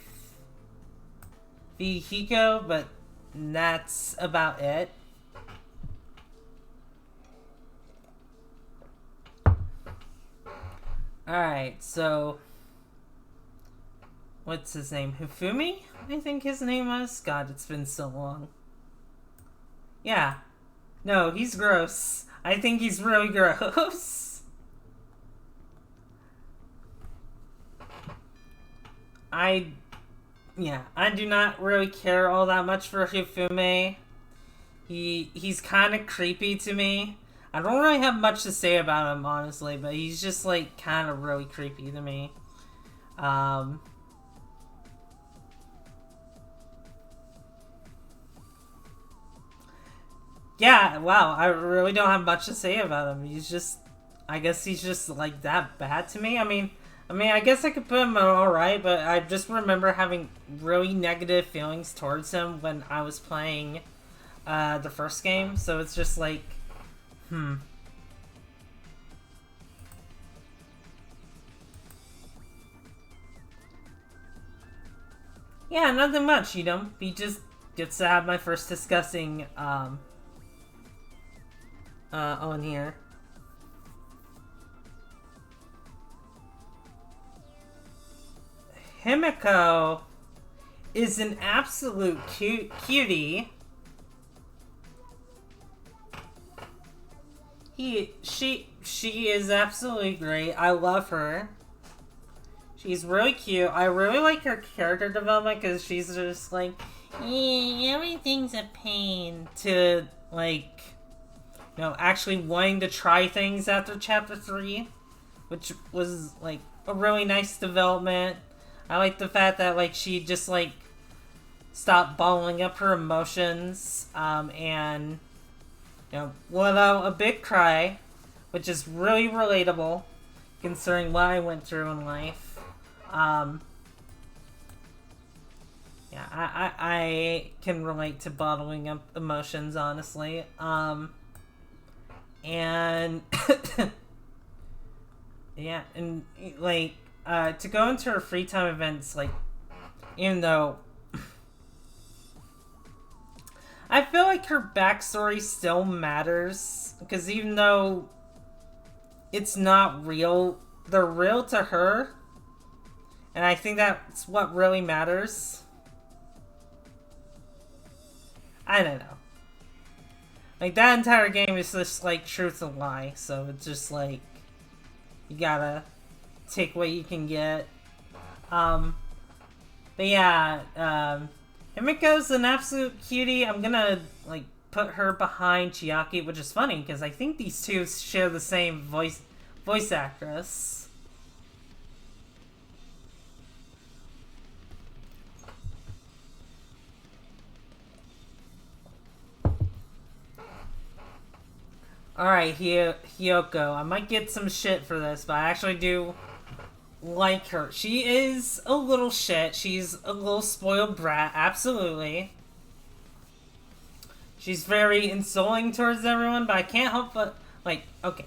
Speaker 1: Vihiko, but that's about it. Alright, so... what's his name? Hifumi? I think his name was? God, it's been so long. Yeah. No, he's gross. I think he's really gross. I do not really care all that much for Hifumi. He's kind of creepy to me. I don't really have much to say about him, honestly, but he's just, like, kind of really creepy to me. Yeah, wow, I really don't have much to say about him. He's just, I guess he's just, like, that bad to me. I mean, I guess I could put him alright, but I just remember having really negative feelings towards him when I was playing the first game, so it's just like, Yeah, nothing much, you know? He just gets to have my first discussing, on here. Himiko is an absolute cutie. She is absolutely great. I love her. She's really cute. I really like her character development because she's just like, yeah, everything's a pain. To, like, actually wanting to try things after chapter 3, which was, like, a really nice development. I like the fact that, like, she just, like, stopped bottling up her emotions, and, let out a big cry, which is really relatable, considering what I went through in life. Yeah, I can relate to bottling up emotions, honestly. And yeah, and like to go into her free time events, like, even though I feel like her backstory still matters, because even though it's not real, they're real to her, and I think that's what really matters. I don't know. Like, that entire game is just, like, truth and lie, so it's just, like, you gotta take what you can get. But yeah, Himiko's an absolute cutie. I'm gonna, like, put her behind Chiaki, which is funny, because I think these two share the same voice actress. Alright, Hiyoko. I might get some shit for this, but I actually do like her. She is a little shit. She's a little spoiled brat, absolutely. She's very insulting towards everyone, but I can't help but, like, okay.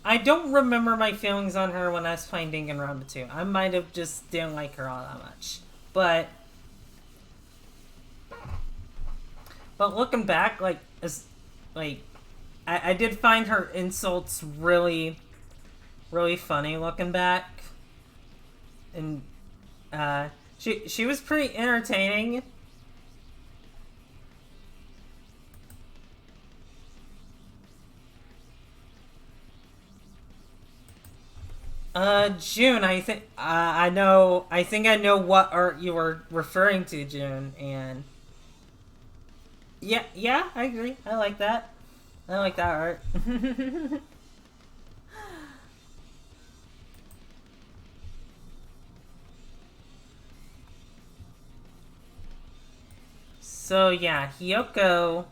Speaker 1: I don't remember my feelings on her when I was playing Danganronpa 2. I might have just didn't like her all that much. But looking back, like, I did find her insults really, really funny looking back. And, she was pretty entertaining. June, I think I know what art you were referring to, June, and yeah, I agree. I like that. I like that art. So yeah, Hiyoko,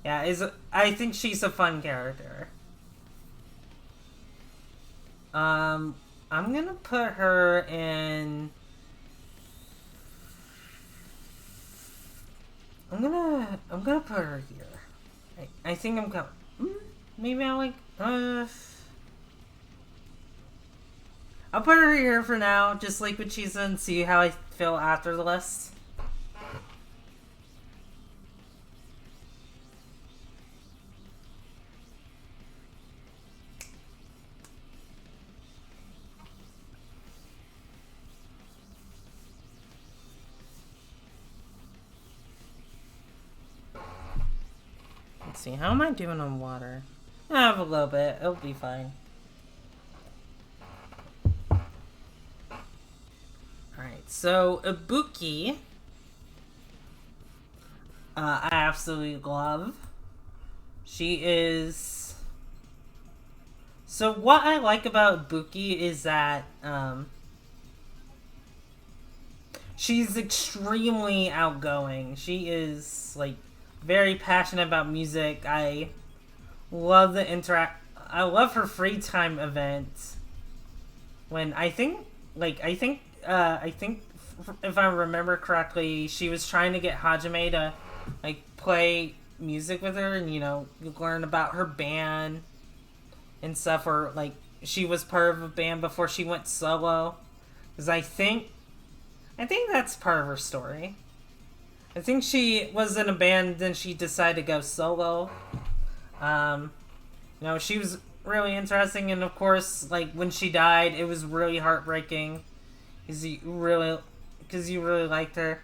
Speaker 1: yeah, I think she's a fun character. I'm gonna put her in. I'm gonna put her here. I think I'm gonna. Maybe I'll like. I'll put her here for now, just like with Chiza, and see how I feel after the list. Let's see, how am I doing on water? I have a little bit, it'll be fine. Alright, so Ibuki, I absolutely love. She is... So what I like about Ibuki is that, she's extremely outgoing. She is, like, very passionate about music. I love I love her free time event. When I think if I remember correctly, she was trying to get Hajime to, like, play music with her, and learn about her band and stuff. Or, like, she was part of a band before she went solo. Because I think that's part of her story. I think she was in a band, then she decided to go solo. She was really interesting. And of course, like when she died, it was really heartbreaking because you really liked her.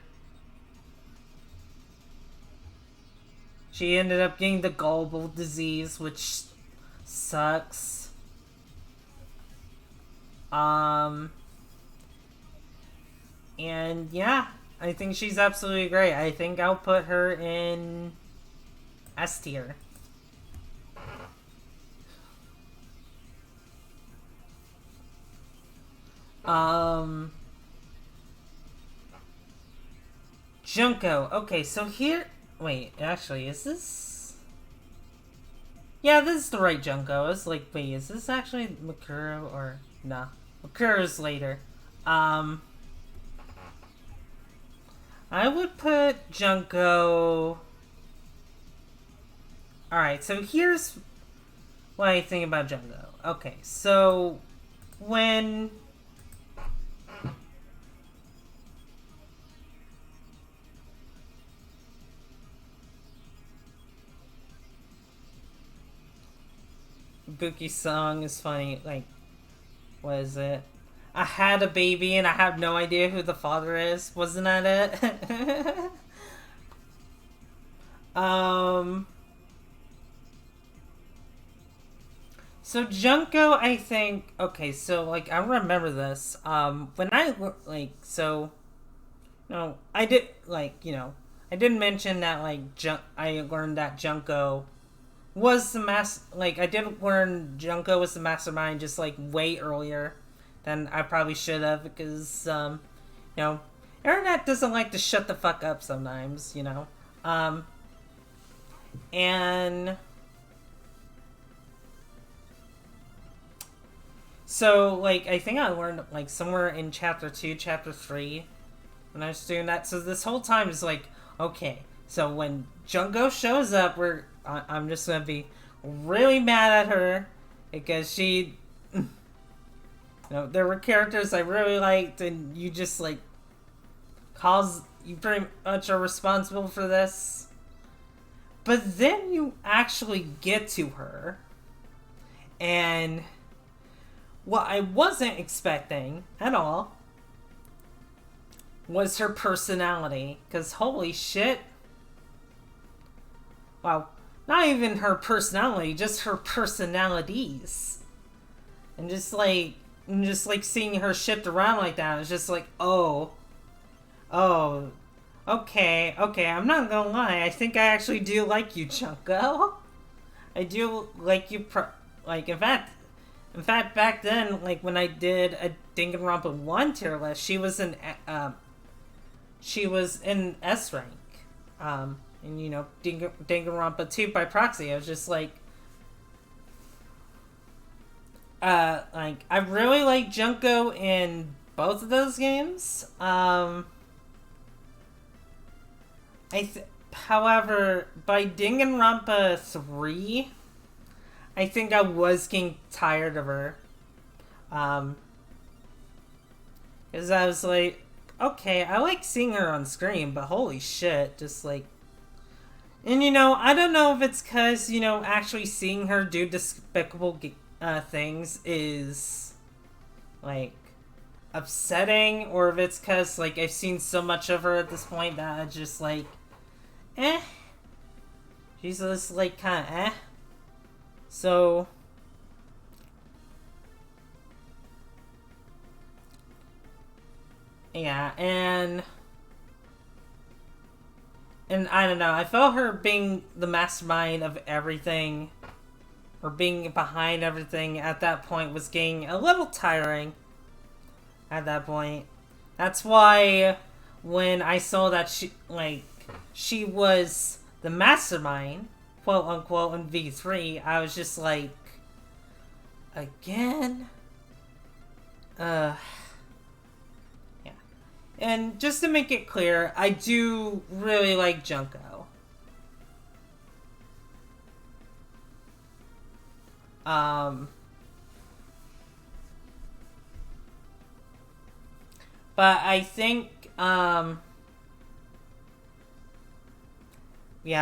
Speaker 1: She ended up getting the gullible disease, which sucks. Um, and yeah, I think she's absolutely great. I think I'll put her in S tier. Um, Junko. Okay, so here. Wait, actually, is this? Yeah, this is the right Junko. It's like, wait, is this actually Makuro or nah? Makuro's later. Um, I would put Junko. Alright, so here's what I think about Junko. Okay, so when Buki's song is funny, like, what is it? I had a baby and I have no idea who the father is. Wasn't that it? um. So Junko, I think. Okay, so like I remember this. When I no, I did I did mention that I learned that Junko was the I did learn Junko was the mastermind just like way earlier than I probably should have because you know, internet doesn't like to shut the fuck up sometimes, you know. And so like I think I learned like somewhere in chapter 2, chapter 3 when I was doing that. So this whole time is like, okay, so when Junko shows up, I'm just gonna be really mad at her because she, you know, there were characters I really liked, and you just like you pretty much are responsible for this. But then you actually get to her, and what I wasn't expecting at all was her personality. Because holy shit. Wow. Not even her personality, just her personalities. And just like seeing her shift around like that, it's just like, oh, okay, I'm not gonna lie, I think I actually do like you, Junko. I do like you, in fact, back then, like when I did a Danganronpa 1 tier list, she was in S rank. And you know, Danganronpa 2 by proxy, I was just like I really like Junko in both of those games. However, by Danganronpa 3, I think I was getting tired of her. Because I was like, okay, I like seeing her on screen, but holy shit, just like. And you know, I don't know if it's because, you know, actually seeing her do despicable things is, like, upsetting, or if it's because, like, I've seen so much of her at this point that I just, like, she's just, like, kind of So, yeah, and I don't know, I felt her being the mastermind of everything, or being behind everything at that point was getting a little tiring at that point. That's why when I saw that she was the mastermind, quote unquote, in V3, I was just like, again? Yeah. And just to make it clear, I do really like Junko. But I think, yeah,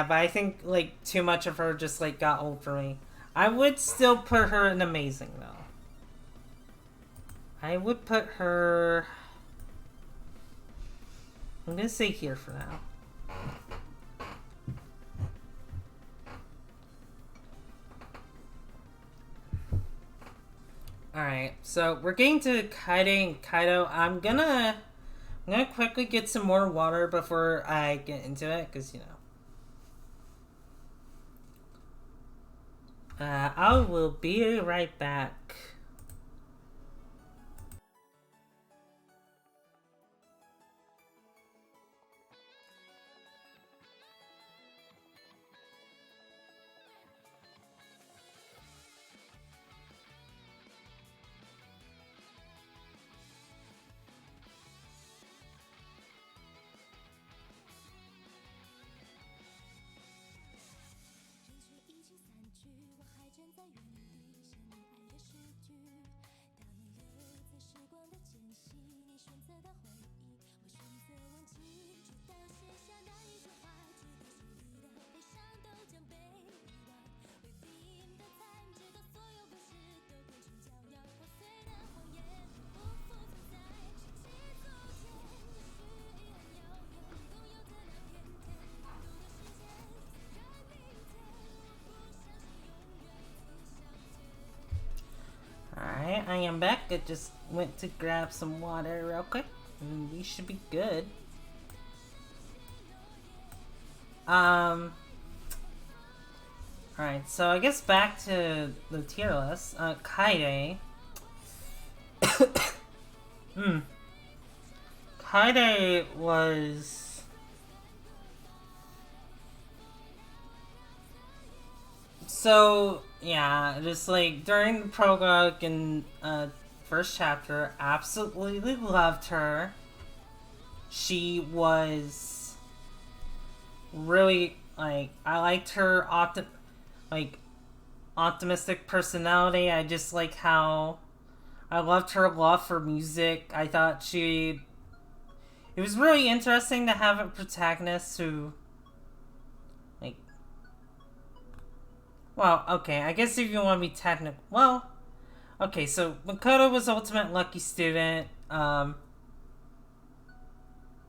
Speaker 1: but I think, like, too much of her just, like, got old for me. I would still put her in amazing, though. I would put her... I'm gonna say here for now. Alright, so we're getting to Kaide and Kaido. I'm gonna quickly get some more water before I get into it, because, you know. I will be right back. Alright, I am back. I just went to grab some water real quick, and we should be good. Alright, so I guess back to the tier list. Kaide. Kaide was... So, yeah, just like during the prologue and first chapter, absolutely loved her. She was really, like, I liked her optimistic personality. I just like how I loved her love for music. I thought it was really interesting to have a protagonist who, like, well, okay, I guess if you want to be technical, well, okay, so Makoto was Ultimate Lucky Student,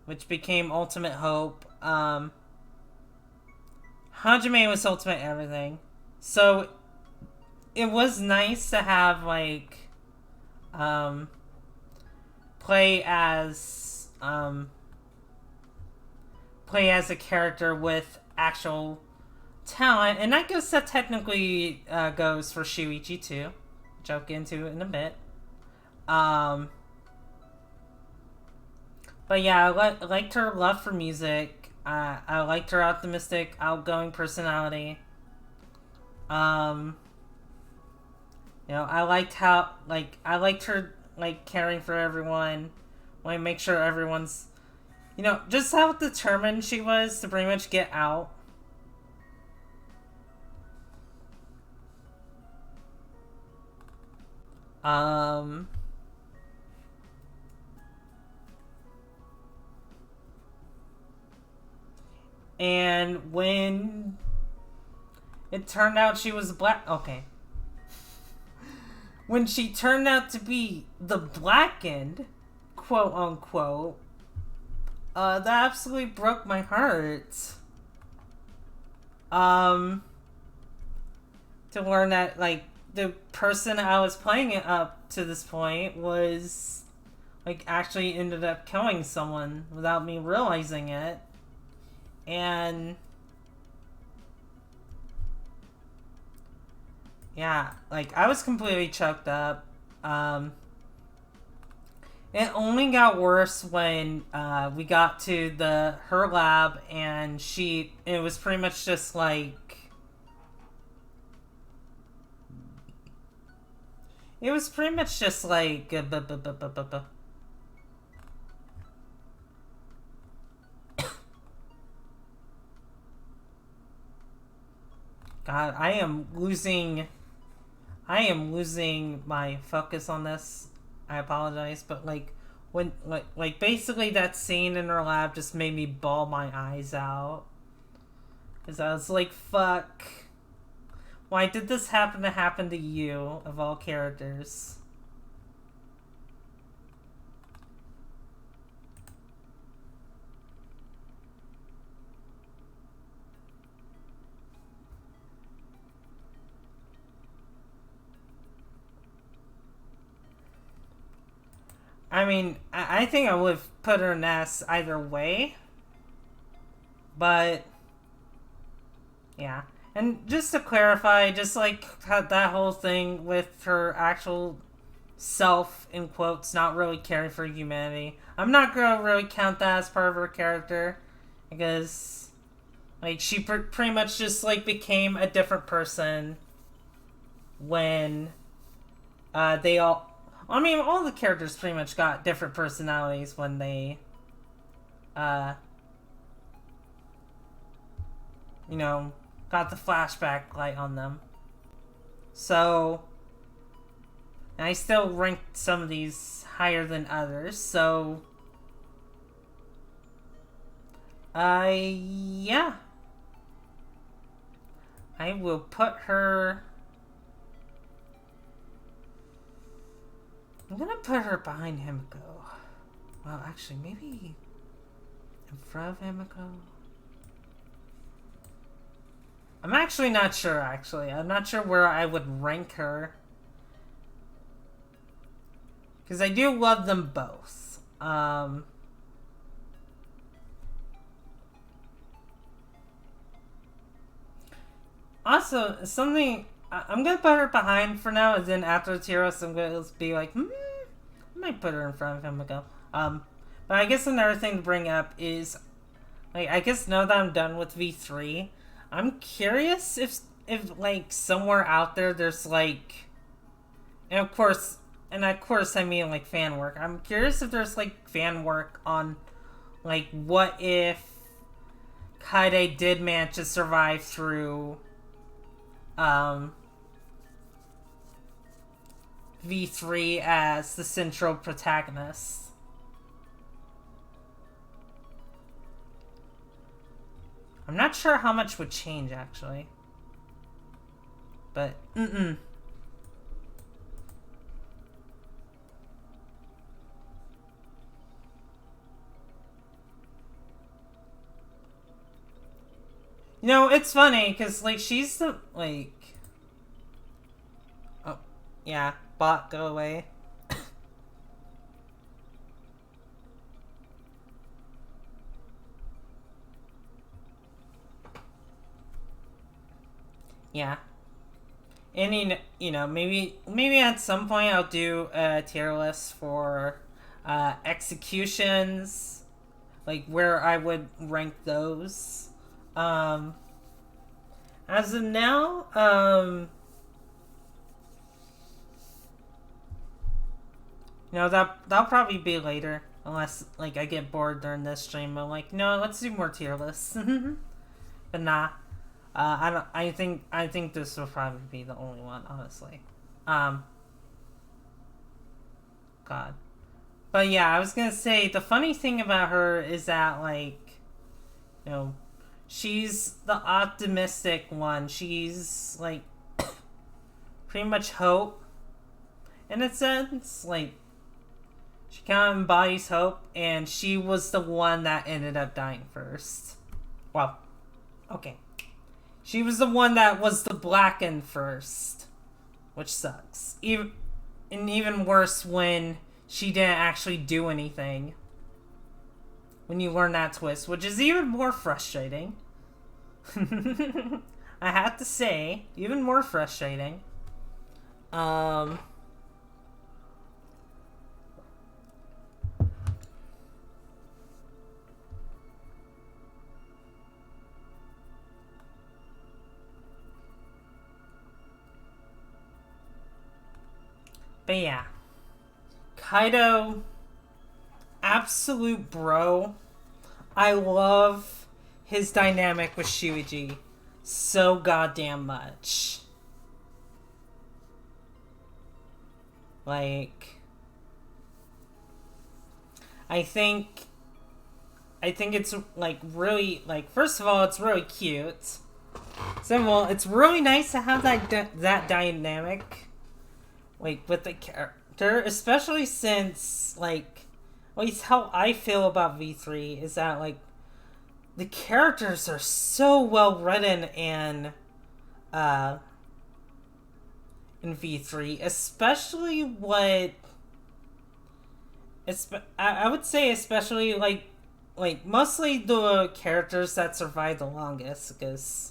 Speaker 1: which became Ultimate Hope. Hajime was Ultimate Everything. So, it was nice to have, like, play as a character with actual talent, and I guess that technically goes for Shuichi too, which I'll get into in a bit. But yeah, I liked her love for music. I liked her optimistic, outgoing personality. You know, I liked how, like, I liked her, like, caring for everyone. Want to make sure everyone's, you know, just how determined she was to pretty much get out. And when it turned out she was black, okay. When she turned out to be the blackened, quote unquote, that absolutely broke my heart. To learn that, like, the person I was playing it up to this point was, like, actually ended up killing someone without me realizing it. And yeah, like, I was completely choked up. It only got worse when we got to her lab, and it was pretty much just like, God, I am losing my focus on this. I apologize, but like, when like basically that scene in her lab just made me bawl my eyes out, because I was like, fuck, Why did this happen to you, of all characters? I mean, I think I would have put her in S either way. But, yeah. And just to clarify, just like that whole thing with her actual self, in quotes, not really caring for humanity, I'm not going to really count that as part of her character. Because, like, she pretty much just, like, became a different person when they all... I mean, all the characters pretty much got different personalities when they, you know, got the flashback light on them. So, and I still ranked some of these higher than others, so, yeah. I will put her... I'm gonna put her behind Himiko. Well, actually, maybe in front of Himiko? I'm actually not sure, actually. I'm not sure where I would rank her. Because I do love them both. Also, something... I'm gonna put her behind for now, and then after the tier list, I'm gonna be like, I might put her in front of Himiko. But I guess another thing to bring up is, like, I guess now that I'm done with V3, I'm curious if like, somewhere out there's, like, and of course I mean, like, fan work. I'm curious if there's, like, fan work on, like, what if Kaede did manage to survive through, V3 as the central protagonist. I'm not sure how much would change, actually. But, You know, it's funny, because, like, she's the, like... Oh, yeah. Bot, go away. Yeah. And, you know, maybe at some point I'll do a tier list for executions, like, where I would rank those. As of now, you know, that'll probably be later. Unless, like, I get bored during this stream. I'm like, no, let's do more tier lists. But nah. I think this will probably be the only one, honestly. God. But yeah, I was gonna say, the funny thing about her is that, like, you know, she's the optimistic one. She's, like, pretty much hope, in a sense. Like, she kind of embodies hope, and she was the one that ended up dying first. Well, okay. She was the one that was the blackened first, which sucks. Even worse when she didn't actually do anything. When you learn that twist, which is even more frustrating. I have to say, even more frustrating. But yeah. Kaido, absolute bro. I love his dynamic with Shuichi so goddamn much. Like, I think it's, like, really, like, first of all, it's really cute. So, well, it's really nice to have that dynamic, like, with the character, especially since, like, at least how I feel about V3 is that, like, the characters are so well written uh, in V3, especially I would say especially, like, mostly the characters that survive the longest, because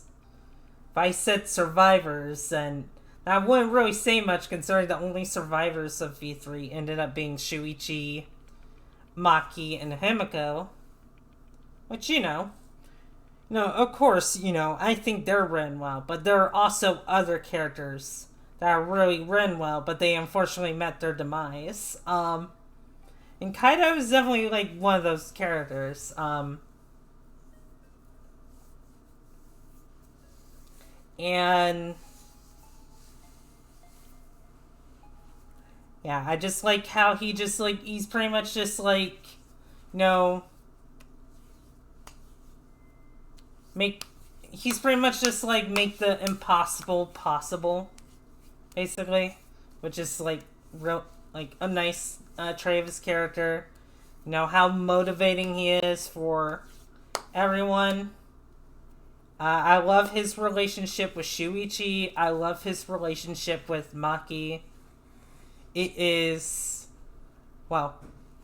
Speaker 1: if I said survivors, then that wouldn't really say much considering the only survivors of V3 ended up being Shuichi, Maki, and Himiko. Which, of course, I think they're written well, but there are also other characters that are really written well, but they unfortunately met their demise. And Kaido is definitely, like, one of those characters. And yeah, I just like how he just, like, he's pretty much just, like, he's pretty much just, like, make the impossible possible, basically, which is, like, real, like, a nice trait of his character. How motivating he is for everyone. I love his relationship with Shuichi. I love his relationship with Maki. It is... Well,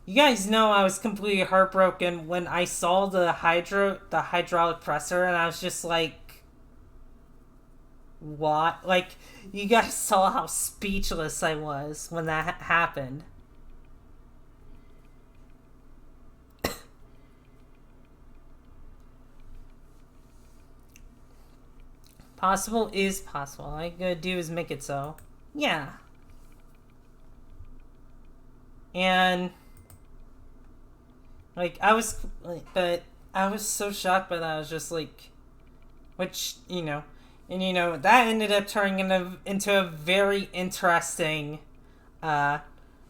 Speaker 1: you guys know I was completely heartbroken when I saw the hydraulic presser, and I was just like... What? Like, you guys saw how speechless I was when that happened. Possible is possible. All I gotta do is make it so. Yeah. And like I was so shocked by that. I was just like, which and that ended up turning into a very interesting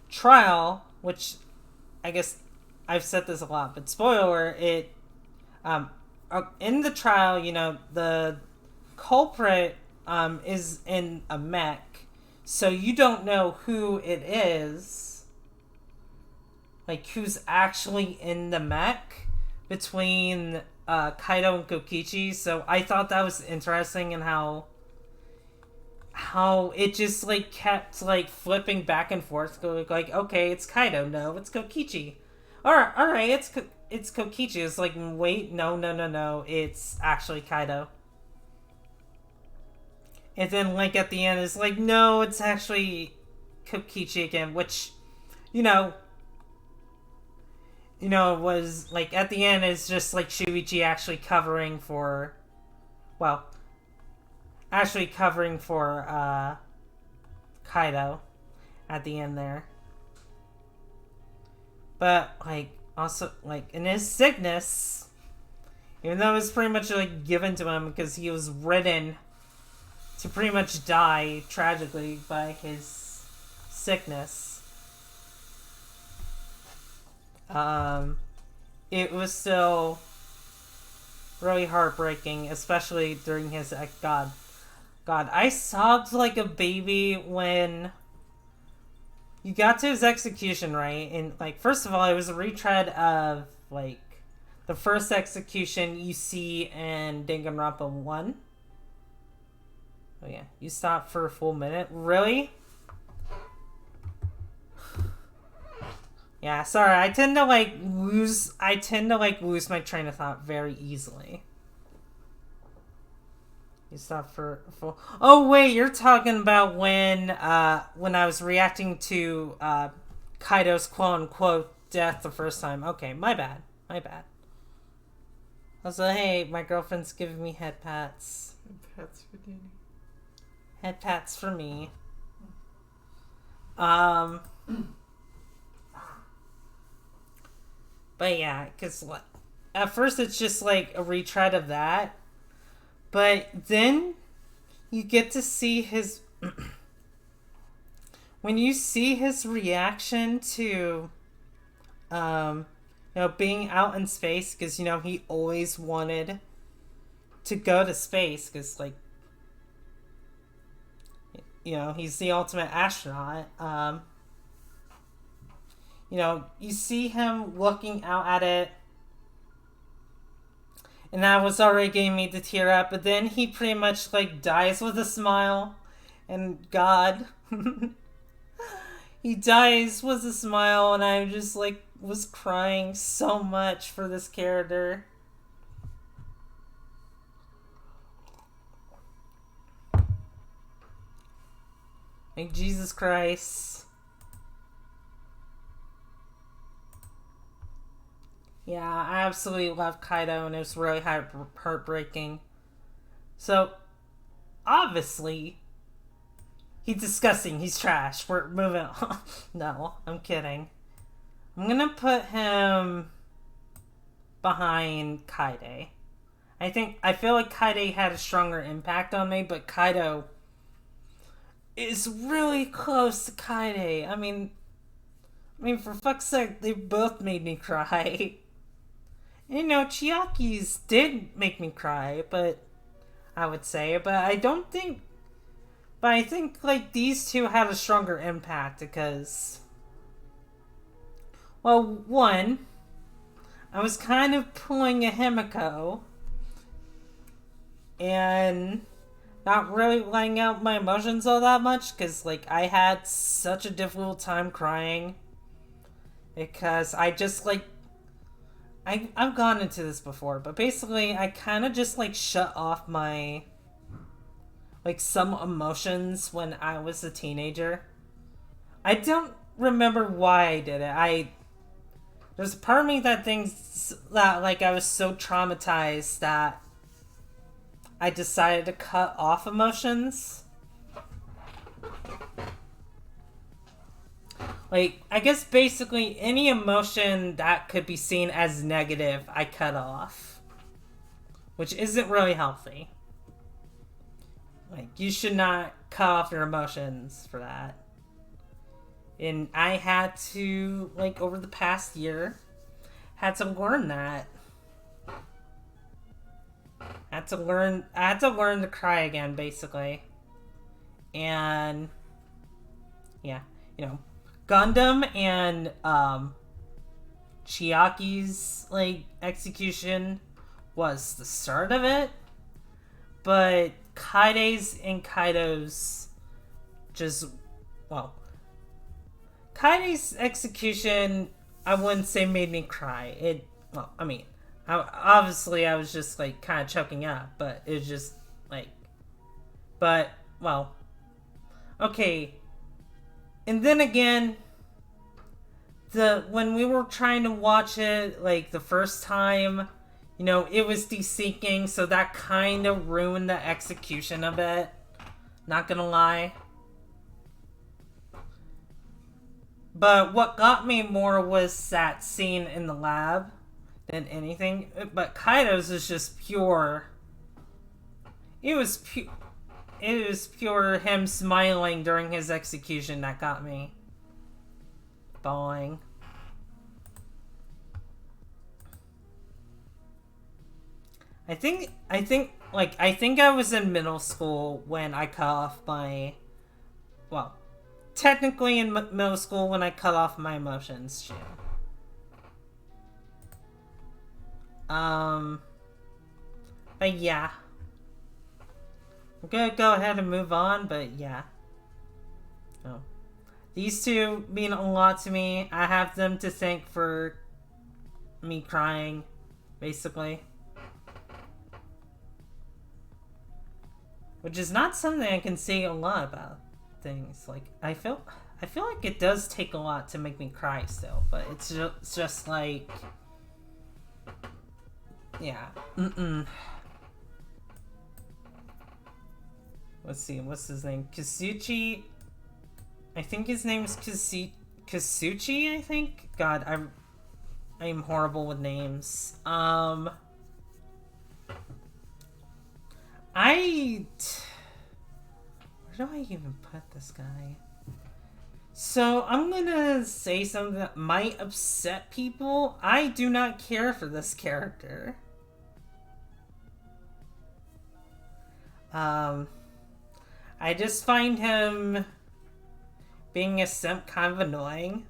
Speaker 1: trial, which I guess I've said this a lot, but spoiler, in the trial, the culprit is in a mech, so you don't know who it is, like who's actually in the mech between Kaido and Kokichi. So I thought that was interesting, and how it just like kept like flipping back and forth, going like, okay, it's Kaido, no, it's Kokichi, all right, it's Kokichi. It's like, wait, no, it's actually Kaido. And then, like, at the end, it's like, no, it's actually Kokichi again, which, was, like, at the end, it's just, like, Shuichi actually covering for, Kaido at the end there. But, like, also, like, in his sickness, even though it was pretty much, like, given to him because he was ridden to pretty much die tragically by his sickness, it was still really heartbreaking, especially during his God, I sobbed like a baby when you got to his execution, right? And like, first of all, it was a retread of like the first execution you see in Danganronpa 1. Oh yeah, you stopped for a full minute? Really? Yeah, sorry, I tend to lose my train of thought very easily. You stopped for a full... Oh wait, you're talking about when I was reacting to Kaido's quote-unquote death the first time. Okay, my bad. I was like, hey, my girlfriend's giving me head pats.
Speaker 2: Head pats for Danny.
Speaker 1: Head pats for me. But yeah, because at first it's just like a retread of that. But then you get to see his... when you see his reaction to, being out in space, because, he always wanted to go to space, because, like, he's the ultimate astronaut. You see him looking out at it, and that was already getting me to tear up, but then he pretty much, like, dies with a smile, and God, he dies with a smile, and I just, like, was crying so much for this character. Like, Jesus Christ. Yeah, I absolutely love Kaido, and it was really heartbreaking. So, obviously, he's disgusting. He's trash. We're moving on. No, I'm kidding. I'm gonna put him behind Kaide. I feel like Kaide had a stronger impact on me, but Kaido is really close to Kaide. I mean, for fuck's sake, they both made me cry. Chiaki's did make me cry, but I think, like, these two had a stronger impact because, well, one, I was kind of pulling a Himiko and not really letting out my emotions all that much because, like, I had such a difficult time crying because I just, like, I've gone into this before, but basically I kind of just, like, shut off my, like, some emotions when I was a teenager. I don't remember why I did it. There's a part of me that thinks that, like, I was so traumatized that I decided to cut off emotions. Like, I guess basically any emotion that could be seen as negative, I cut off. Which isn't really healthy. Like, you should not cut off your emotions for that. And I had to, like, over the past year, had to learn that. I had to learn to cry again, basically. And, yeah, Gundam and Chiaki's, like, execution was the start of it, but Kaide's and Kaido's Kaide's execution, I wouldn't say made me cry. Obviously I was just, like, kind of choking up, but it was just, like, okay. And then again, when we were trying to watch it, like, the first time, it was desyncing, so that kind of ruined the execution a bit. Not gonna lie. But what got me more was that scene in the lab than anything. But Kaido's is just pure. It was pure him smiling during his execution that got me bawling. I think I was in middle school when I cut off my, technically in middle school when I cut off my emotions too. But yeah. I'm gonna go ahead and move on, but yeah. Oh. These two mean a lot to me. I have them to thank for me crying, basically. Which is not something I can say a lot about things. Like, I feel like it does take a lot to make me cry still, but it's just like, yeah. Let's see, what's his name? Kasuchi? I think his name is Kasuchi, I think? God, I'm horrible with names. Where do I even put this guy? So, I'm gonna say something that might upset people. I do not care for this character. I just find him being a simp kind of annoying.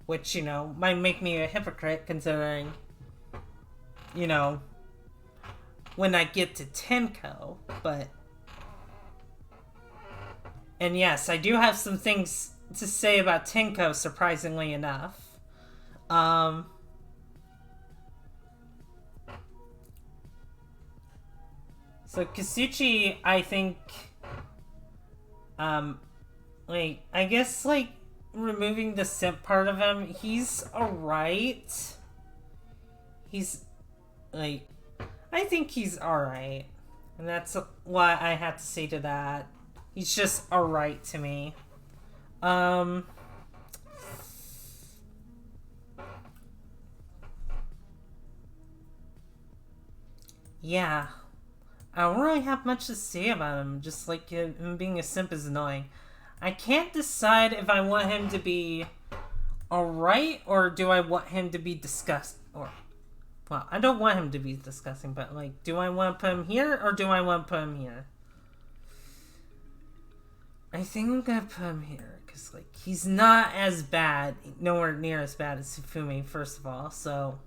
Speaker 1: Which, you know, might make me a hypocrite considering, you know, when I get to Tenko, but... And yes, I do have some things to say about Tenko, surprisingly enough. So Kasuchi, I think, like, I guess, like, removing the simp part of him, he's alright. He's, like, I think he's alright. And that's what I have to say to that. He's just alright to me. Yeah. I don't really have much to say about him. Just like him being a simp is annoying. I can't decide if I want him to be alright or do I want him to be disgusting. Or, well, I don't want him to be disgusting, but like, do I want to put him here or do I want to put him here? I think I'm gonna put him here because like he's not as bad, nowhere near as bad as Sufumi, first of all. So.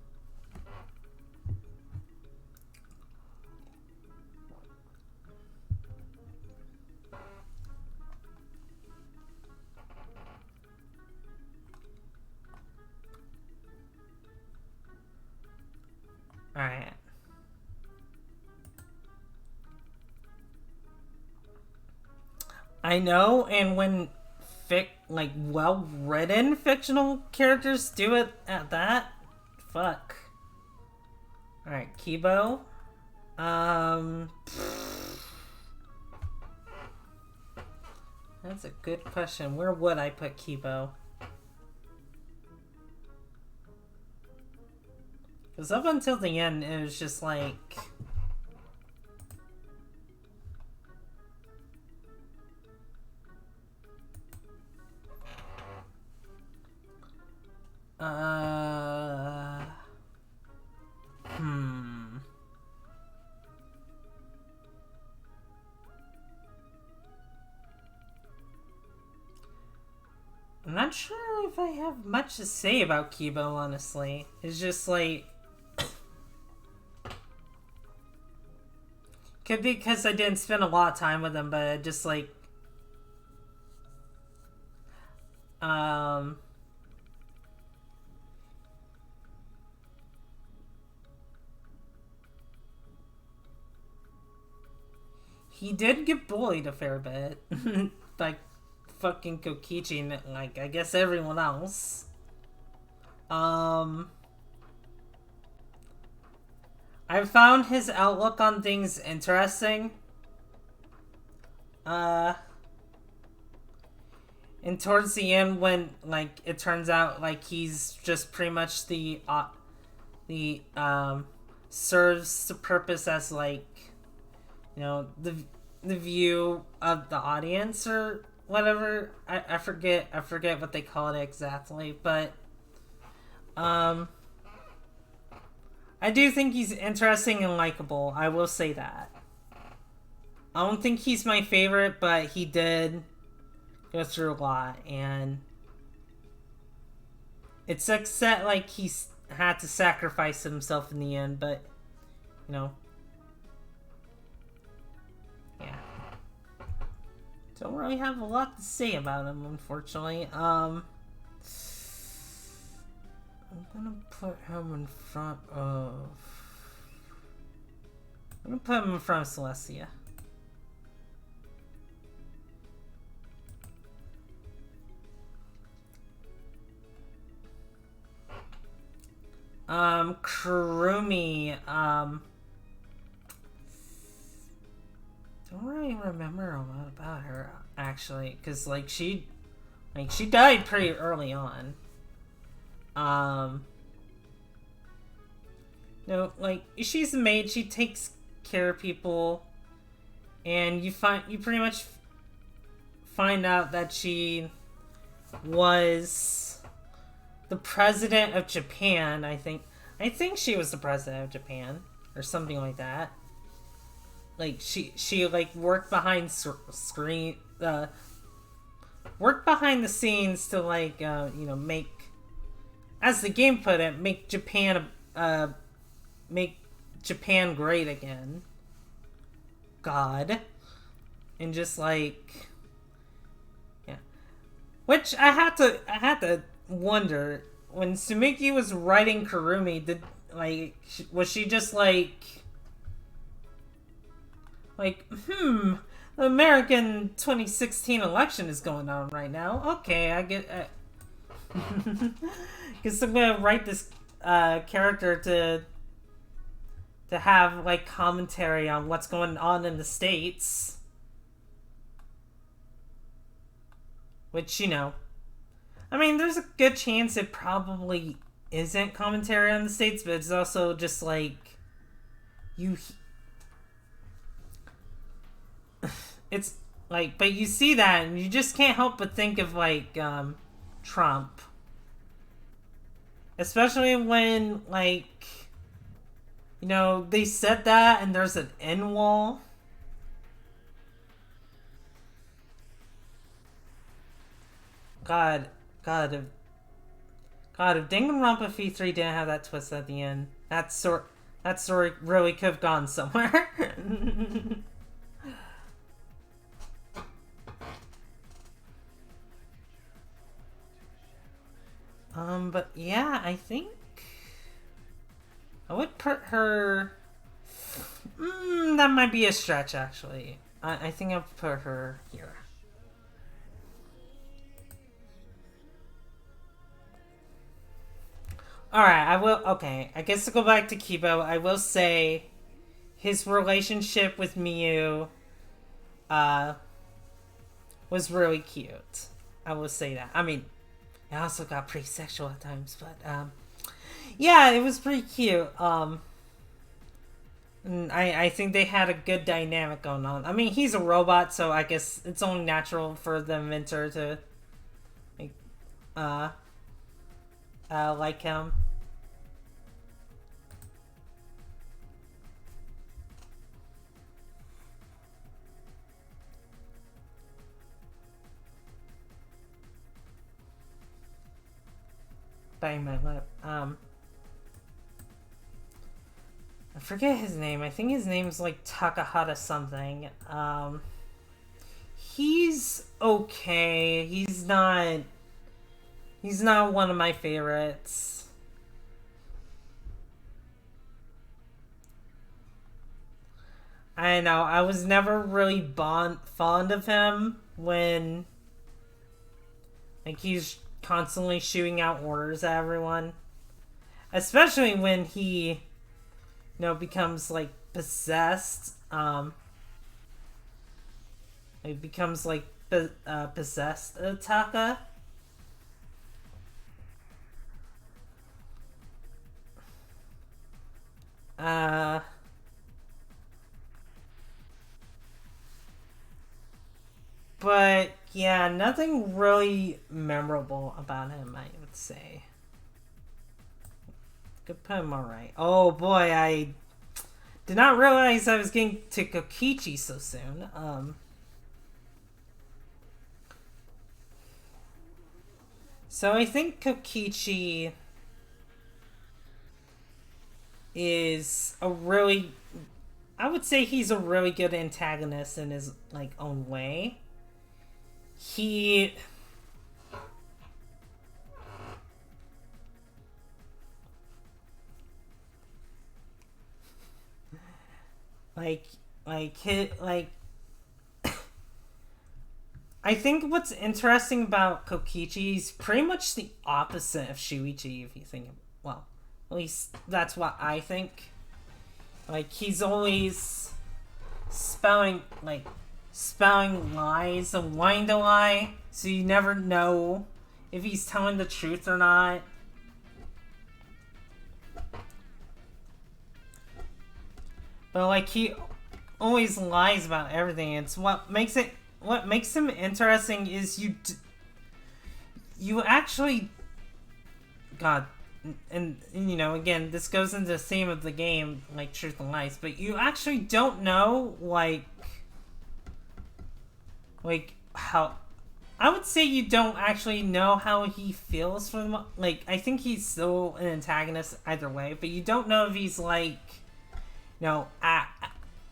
Speaker 1: Alright. I know, and when like well-written fictional characters do it at that, fuck. Alright, Kibo. That's a good question. Where would I put Kibo? Because up until the end, it was just like... I'm not sure if I have much to say about Kibo, honestly. It's just like... Could be because I didn't spend a lot of time with him, but I just like... He did get bullied a fair bit. Like, fucking Kokichi and, like, I guess everyone else. I found his outlook on things interesting. And towards the end when, like, it turns out, like, he's just pretty much serves the purpose as, like, you know, the view of the audience or whatever. I forget what they call it exactly, but I do think he's interesting and likable. I will say that. I don't think he's my favorite, but he did go through a lot, and it's upset like he's had to sacrifice himself in the end, but you know. Yeah. Don't really have a lot to say about him, unfortunately. I'm gonna put him in front of... I'm gonna put him in front of Celestia. Kurumi, don't really remember a lot about her, actually, because, like, she died pretty early on. No, like, she's a maid, she takes care of people, and you pretty much find out that she was the president of Japan, I think she was the president of Japan, or something like that. Like she like worked behind screen worked behind the scenes to like make, as the game put it, make Japan great again. God. And just like, yeah. Which I had to wonder, when Sumiki was writing Kurumi, was she just like the American 2016 election is going on right now. Okay, I get guess I'm gonna write this character to have like commentary on what's going on in the States. Which, I mean, there's a good chance it probably isn't commentary on the States, but it's also just like it's like, but you see that and you just can't help but think of like Trump. Especially when like, they said that and there's an N wall. God, if Danganronpa V3 didn't have that twist at the end, that story really could have gone somewhere. But yeah, I think I would put her. That might be a stretch, actually. I think I'll put her here. Alright, I will. Okay, I guess to go back to Kibo, I will say his relationship with Miyu was really cute. I will say that. I mean, it also got pretty sexual at times, but yeah, it was pretty cute. And I think they had a good dynamic going on. I mean, he's a robot, so I guess it's only natural for the inventor to like him. Bang my lip. I forget his name. I think his name's like Takahata something. He's okay. He's not one of my favorites. I know, I was never really fond of him when like he's constantly shooting out orders at everyone. Especially when he becomes like possessed. It becomes like possessed Taka. But yeah, nothing really memorable about him, I would say. Could put him alright. Oh boy, I did not realize I was getting to Kokichi so soon. So I think Kokichi is I would say he's a really good antagonist in his like own way. He I think what's interesting about Kokichi is pretty much the opposite of Shuichi, if you think well, at least that's what I think. Like, he's always spouting lies and wanting to lie, so you never know if he's telling the truth or not. But like, he always lies about everything. It's what makes him interesting is you actually, God, and you know, again, this goes into the theme of the game, like Truth and Lies, but you actually don't know, like how. I would say you don't actually know how he feels for the like. I think he's still an antagonist either way, but you don't know if he's like, you know,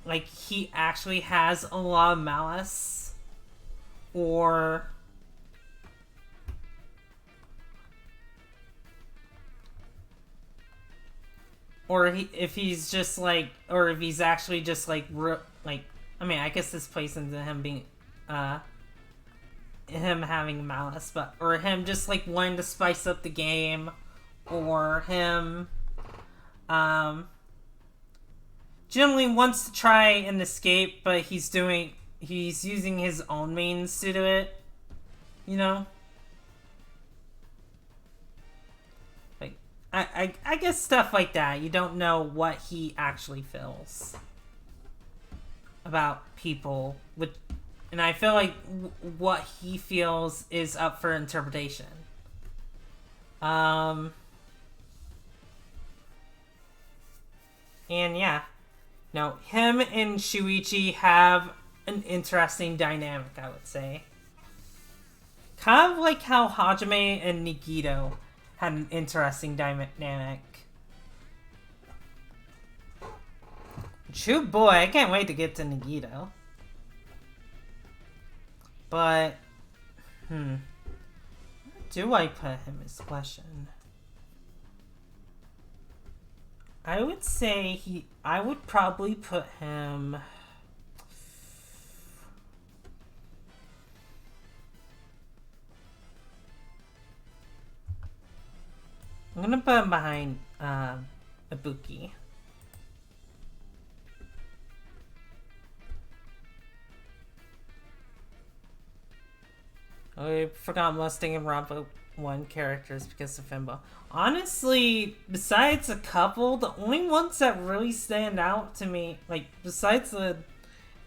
Speaker 1: like he actually has a lot of malice, or if he's just like, or if he's actually just like, like. I mean, I guess this plays into him being, him having malice, but or him just like wanting to spice up the game, or him generally wants to try and escape, but he's using his own means to do it, you know. Like I guess stuff like that. You don't know what he actually feels about people, which, and I feel like what he feels is up for interpretation. And yeah, no, him and Shuichi have an interesting dynamic, I would say. Kind of like how Hajime and Nagito had an interesting dynamic. Shoot, boy, I can't wait to get to Nagito. But, where do I put him is the question. I would say I would probably put him... I'm gonna put him behind, Ibuki. I forgot most Danganronpa 1 characters because of Fimbo. Honestly, besides a couple, the only ones that really stand out to me, like, besides the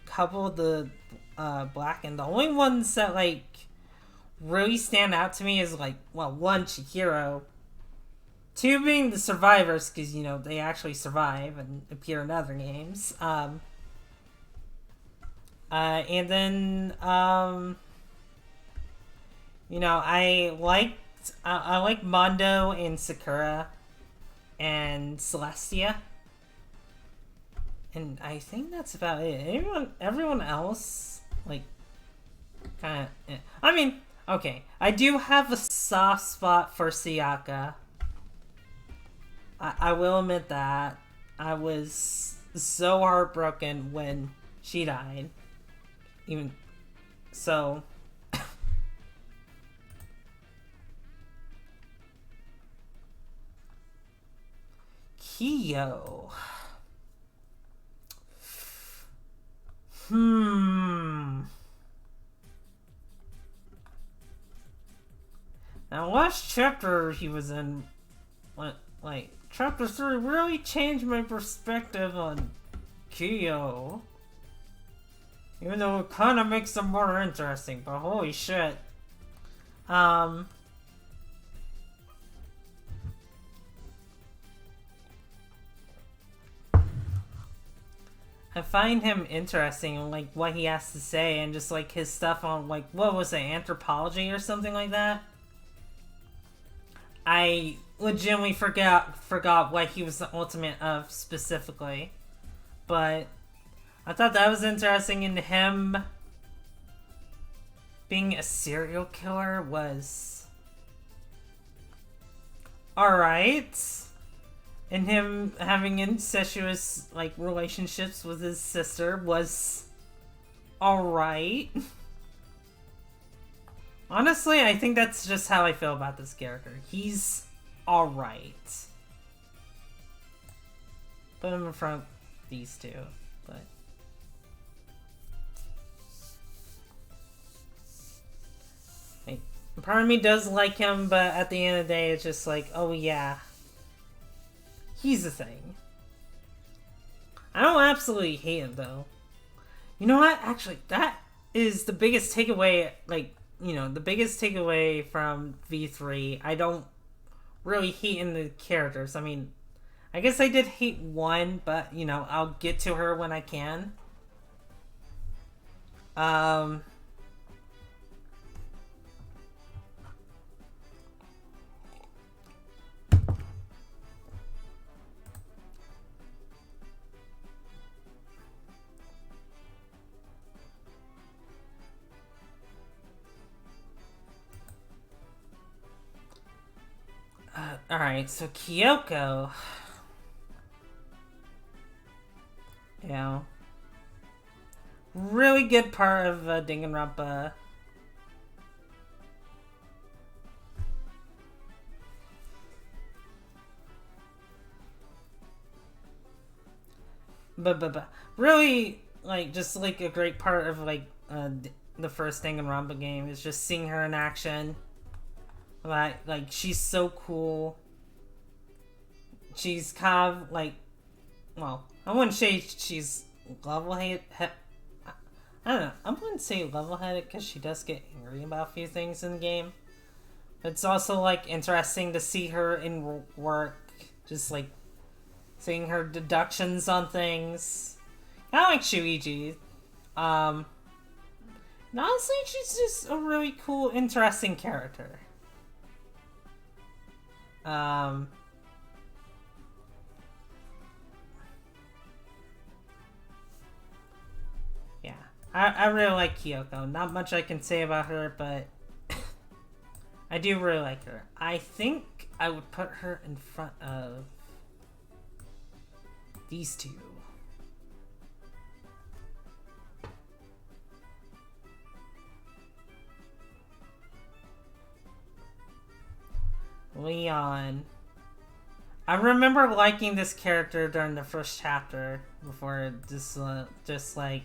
Speaker 1: couple of the Black, and the only ones that, like, really stand out to me is, like, well, one, Chihiro. Two being the survivors, because, you know, they actually survive and appear in other games. And then, you know, I like Mondo and Sakura and Celestia. And I think that's about it. Everyone else, like, kind of... I mean, okay. I do have a soft spot for Sayaka. I will admit that. I was so heartbroken when she died. Even... So... Kyo. Now, last chapter he was in, like, chapter 3 really changed my perspective on Kyo. Even though it kind of makes them more interesting, but holy shit. I find him interesting in, like, what he has to say, and just, like, his stuff on, like, what was it, anthropology or something like that? I legitimately forgot what he was the ultimate of specifically. But I thought that was interesting, and him being a serial killer was alright. And him having incestuous, like, relationships with his sister was alright. Honestly, I think that's just how I feel about this character. He's alright. Put him in front of these two, but... Like, part of me does like him, but at the end of the day, it's just like, oh yeah. He's the thing. I don't absolutely hate him, though. You know what? Actually, that is the biggest takeaway, like, you know, the biggest takeaway from V3. I don't really hating the characters. I mean, I guess I did hate one, but I'll get to her when I can. Um, all right, so Kyoko, you really good part of Danganronpa. But really, like, just like a great part of like the first Danganronpa game is just seeing her in action. Like she's so cool. She's kind of like, well, I wouldn't say she's level-headed. I don't know. I wouldn't say level-headed because she does get angry about a few things in the game. But it's also like interesting to see her in work, just like seeing her deductions on things. I like Shuichi. And honestly, she's just a really cool, interesting character. Yeah. I really like Kyoko. Not much I can say about her, but I do really like her. I think I would put her in front of these two. Leon. I remember liking this character during the first chapter before just like,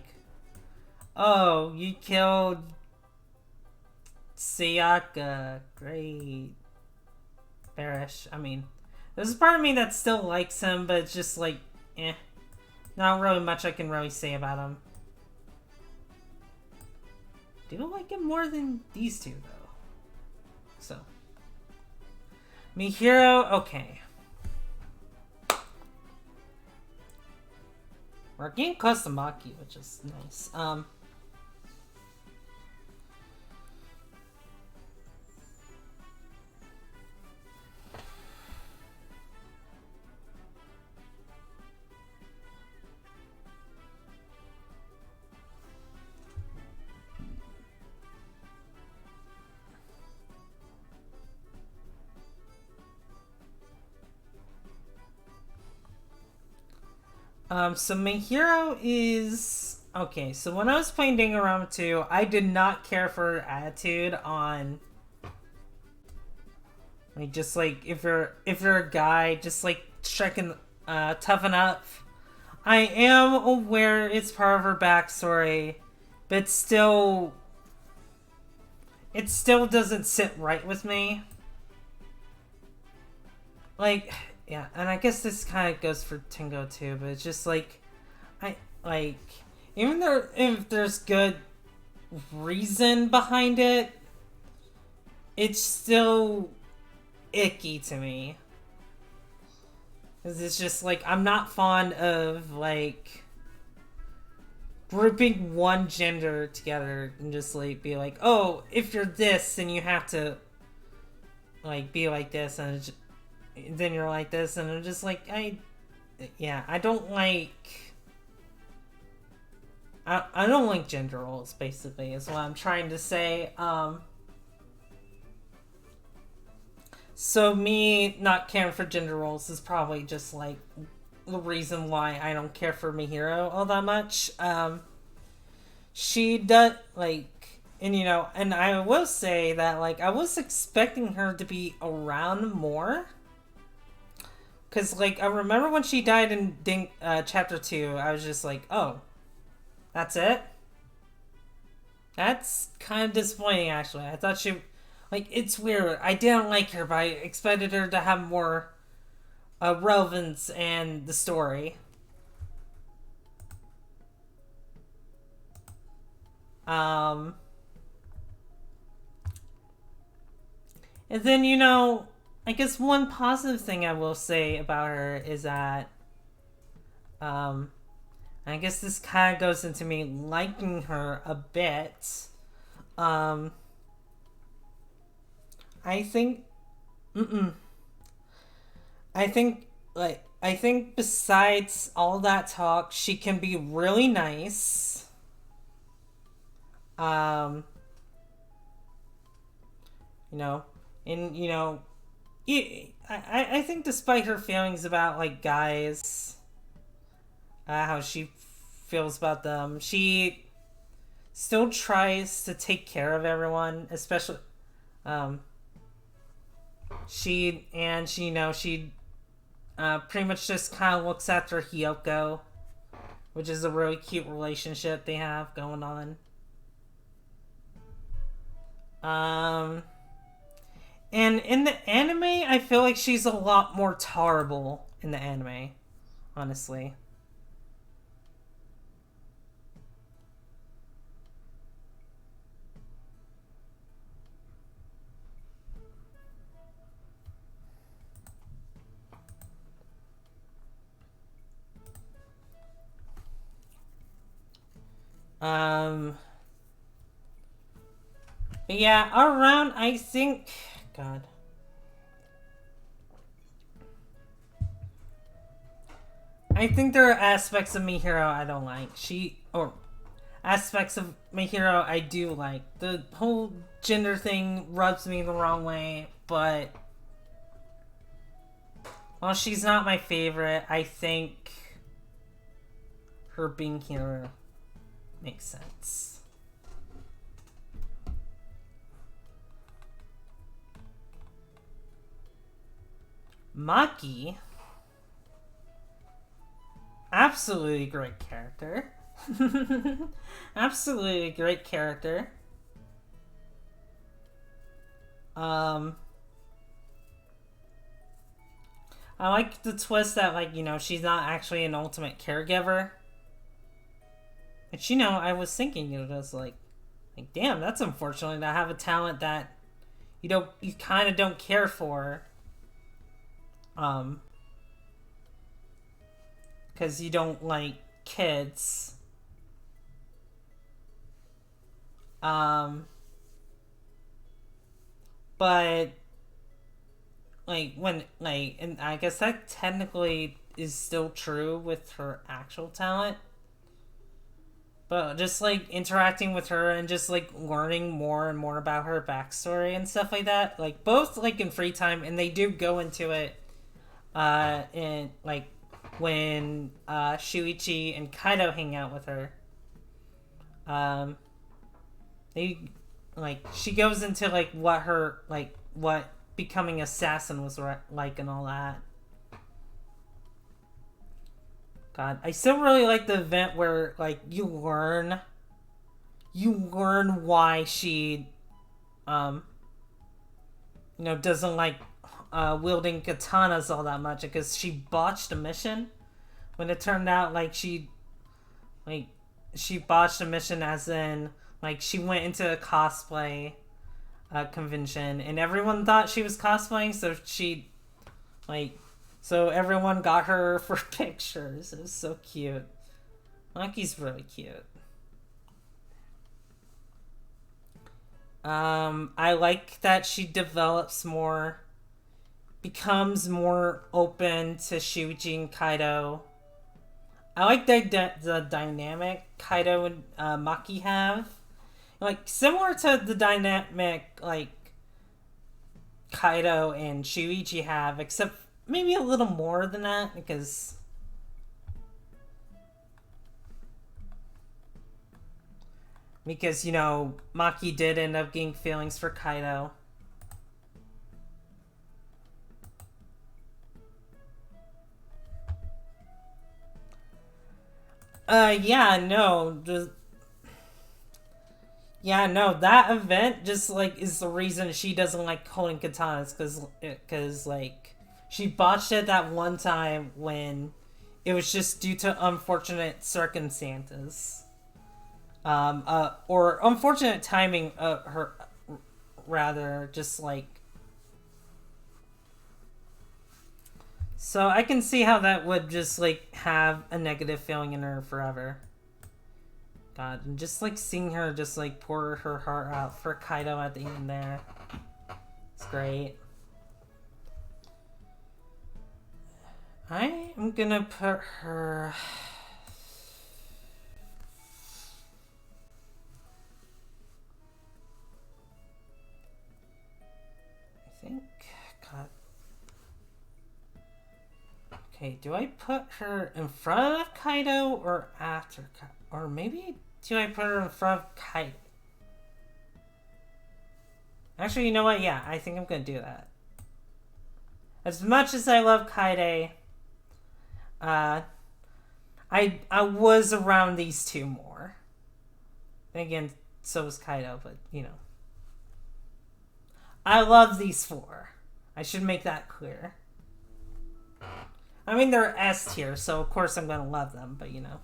Speaker 1: oh, you killed Sayaka. Great. Barish. I mean, there's a part of me that still likes him, but it's just like, not really much I can really say about him. Do you like him more than these two, though? So. Mihiro, okay. We're getting close to Maki, which is nice. So my hero is... Okay, so when I was playing Danganronpa 2, I did not care for her attitude on... Like, just like, if you're a guy, just like, checking, toughen up. I am aware it's part of her backstory, but it still doesn't sit right with me. Like... Yeah, and I guess this kind of goes for Tingo too, but it's just like, even though if there's good reason behind it, it's still icky to me. Because it's just like, I'm not fond of like grouping one gender together and just like be like, oh, if you're this, then you have to like be like this, and it's just, then you're like this, and I'm just like, I don't like... I don't like gender roles, basically, is what I'm trying to say. So me not caring for gender roles is probably just, like, the reason why I don't care for Mihiro all that much. She does, like... And I will say that, like, I was expecting her to be around more. Because, like, I remember when she died in Chapter 2, I was just like, oh, that's it? That's kind of disappointing, actually. I thought she... Like, it's weird. I didn't like her, but I expected her to have more relevance and the story. And then, I guess one positive thing I will say about her is that, I guess this kind of goes into me liking her a bit. Um, I think, I think, I think besides all that talk, she can be really nice. Um, you know, and I think despite her feelings about like guys, how she feels about them, she still tries to take care of everyone, especially um, she pretty much just kind of looks after Hiyoko, which is a really cute relationship they have going on. Um, and in the anime, I feel like she's a lot more tolerable in the anime, honestly. Um, but yeah, around I think, God, I think there are aspects of Mihiro I don't like. Or aspects of Mihiro I do like. The whole gender thing rubs me the wrong way, but while she's not my favorite, I think her being here makes sense. Maki, absolutely great character. Absolutely great character. Um, I like the twist that, like, she's not actually an ultimate caregiver. Which, I was thinking, just like, damn, that's unfortunate to have a talent that you kind of don't care for. Because you don't like kids. Um, but and I guess that technically is still true with her actual talent. But just like interacting with her and just like learning more and more about her backstory and stuff like that, like both like in free time, and they do go into it in like when Shuichi and Kaido hang out with her. Um, they she goes into like what becoming assassin was like and all that. God, I still really like the event where like you learn why she doesn't like wielding katanas all that much, because she botched a mission when it turned out like she botched a mission, as in like she went into a cosplay convention and everyone thought she was cosplaying, so so everyone got her for pictures. It was so cute. Maki's really cute. I like that she develops more, becomes more open to Shuji and Kaido. I like the dynamic Kaido and Maki have. Like, similar to the dynamic, like, Kaido and Shuichi have, except maybe a little more than that, because Maki did end up getting feelings for Kaido. Yeah, no, that event just like is the reason she doesn't like holding katanas, because like she botched it that one time when it was just due to unfortunate circumstances, or unfortunate timing of her, rather, just like So I can see how that would just, like, have a negative feeling in her forever. God, and just, like, seeing her just, like, pour her heart out for Kaido at the end there. It's great. I am gonna put her... I think... God... Okay, do I put her in front of Kaido or after Kaido? Or maybe do I put her in front of Kaido? Actually, you know what? Yeah, I think I'm gonna do that. As much as I love Kaido, I was around these two more. And again, so was Kaido, but you know. I love these four. I should make that clear. I mean, they're S tier, so of course I'm gonna love them, but you know.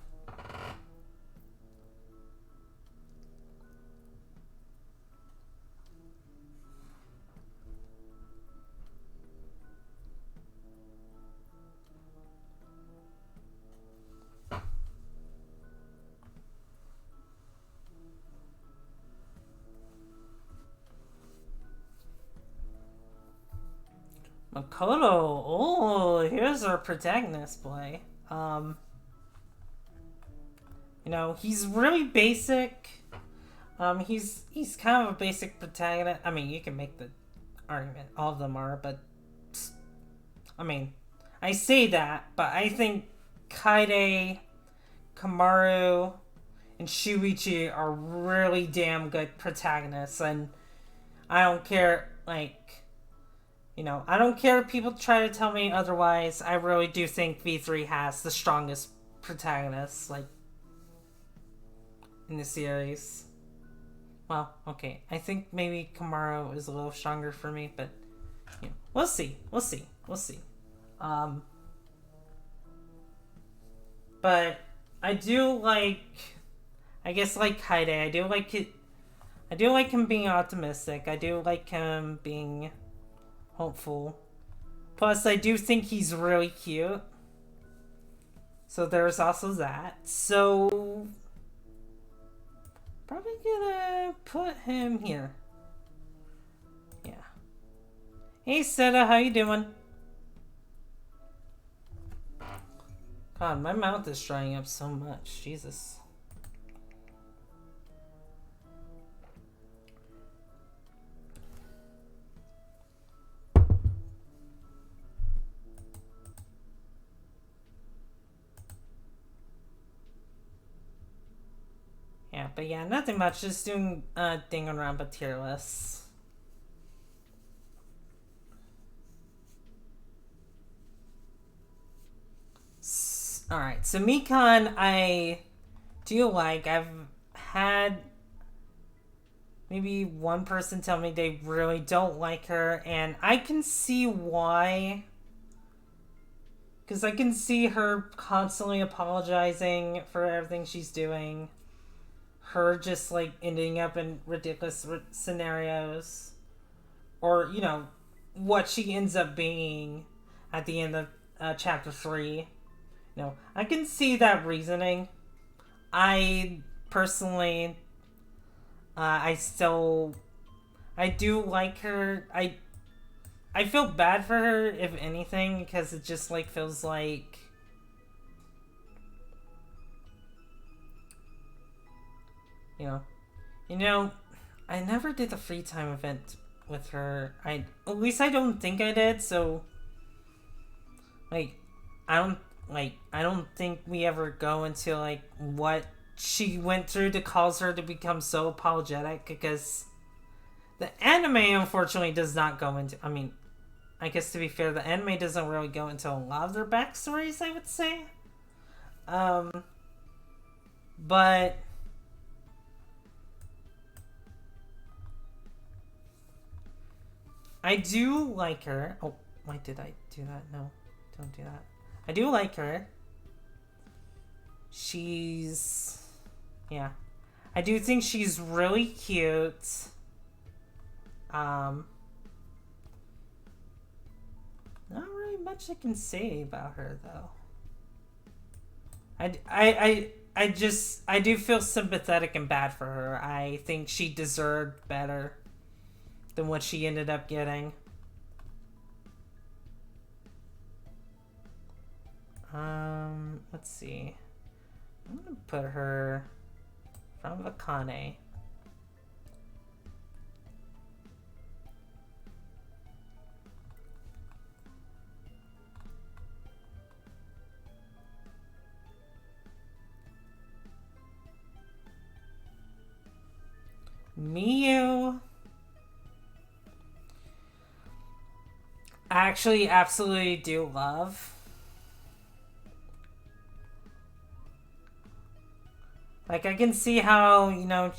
Speaker 1: Makoto, oh, here's our protagonist boy. You know, he's really basic. He's kind of a basic protagonist. I mean, you can make the argument all of them are, but I mean, I say that, but I think Kaide, Kamaru, and Shuichi are really damn good protagonists, and I don't care, like, you know, I don't care if people try to tell me otherwise. I really do think V3 has the strongest protagonists, like, in the series. Well, okay, I think maybe Kamaru is a little stronger for me, but, you know, we'll see. But I do like, I guess, like Kaide. I do like him being optimistic. I do like him being hopeful. Plus, I do think he's really cute. So there's also that. So probably gonna put him here. Yeah. Hey, Seta, how you doing? God, my mouth is drying up so much. Jesus. Yeah, but yeah, nothing much. Just doing Danganronpa tier lists. Alright, so Mikan, I do like. I've had maybe one person tell me they really don't like her, and I can see why. Because I can see her constantly apologizing for everything she's doing. Her just, like, ending up in ridiculous scenarios. Or, you know, what she ends up being at the end of chapter 3. No, I can see that reasoning. I personally, I do like her. I feel bad for her, if anything, because it just, like, feels like, you know, I never did the free time event with her. At least I don't think I did, so, like, I don't think we ever go into, like, what she went through to cause her to become so apologetic, because the anime, unfortunately, does not go into, I mean, I guess to be fair, the anime doesn't really go into a lot of their backstories, I would say. But I do like her. Oh, why did I do that? No, don't do that. I do like her. She's... yeah. I do think she's really cute. Not really much I can say about her, though. I do feel sympathetic and bad for her. I think she deserved better than what she ended up getting. Let's see. I'm gonna put her from Akane. Miyu, I actually absolutely do love. Like, I can see how, you know,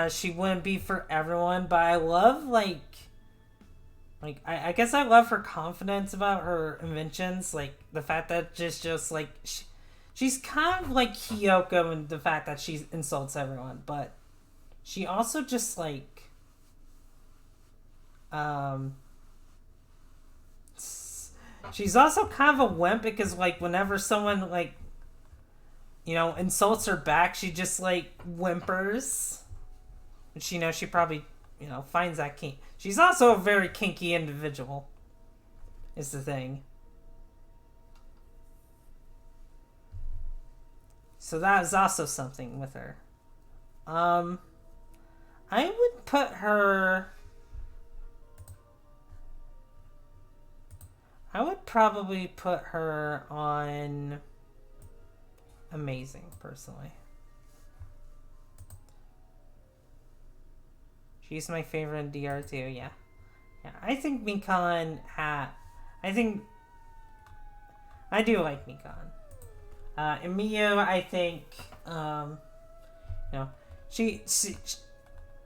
Speaker 1: she wouldn't be for everyone, but I love, I guess I love her confidence about her inventions. Like, the fact that just like, she's kind of like Kyoko in the fact that she insults everyone, but she also just, like, she's also kind of a wimp because, like, whenever someone, like, you know, insults her back, she just, like, whimpers. Which, you know, she probably, you know, finds that kink. She's also a very kinky individual, is the thing. So that is also something with her. I would put her... I would probably put her on Amazing, personally. She's my favorite in DR too, yeah. Yeah, I think Mikan I do like Mikan. And Miyu, I think, you know, she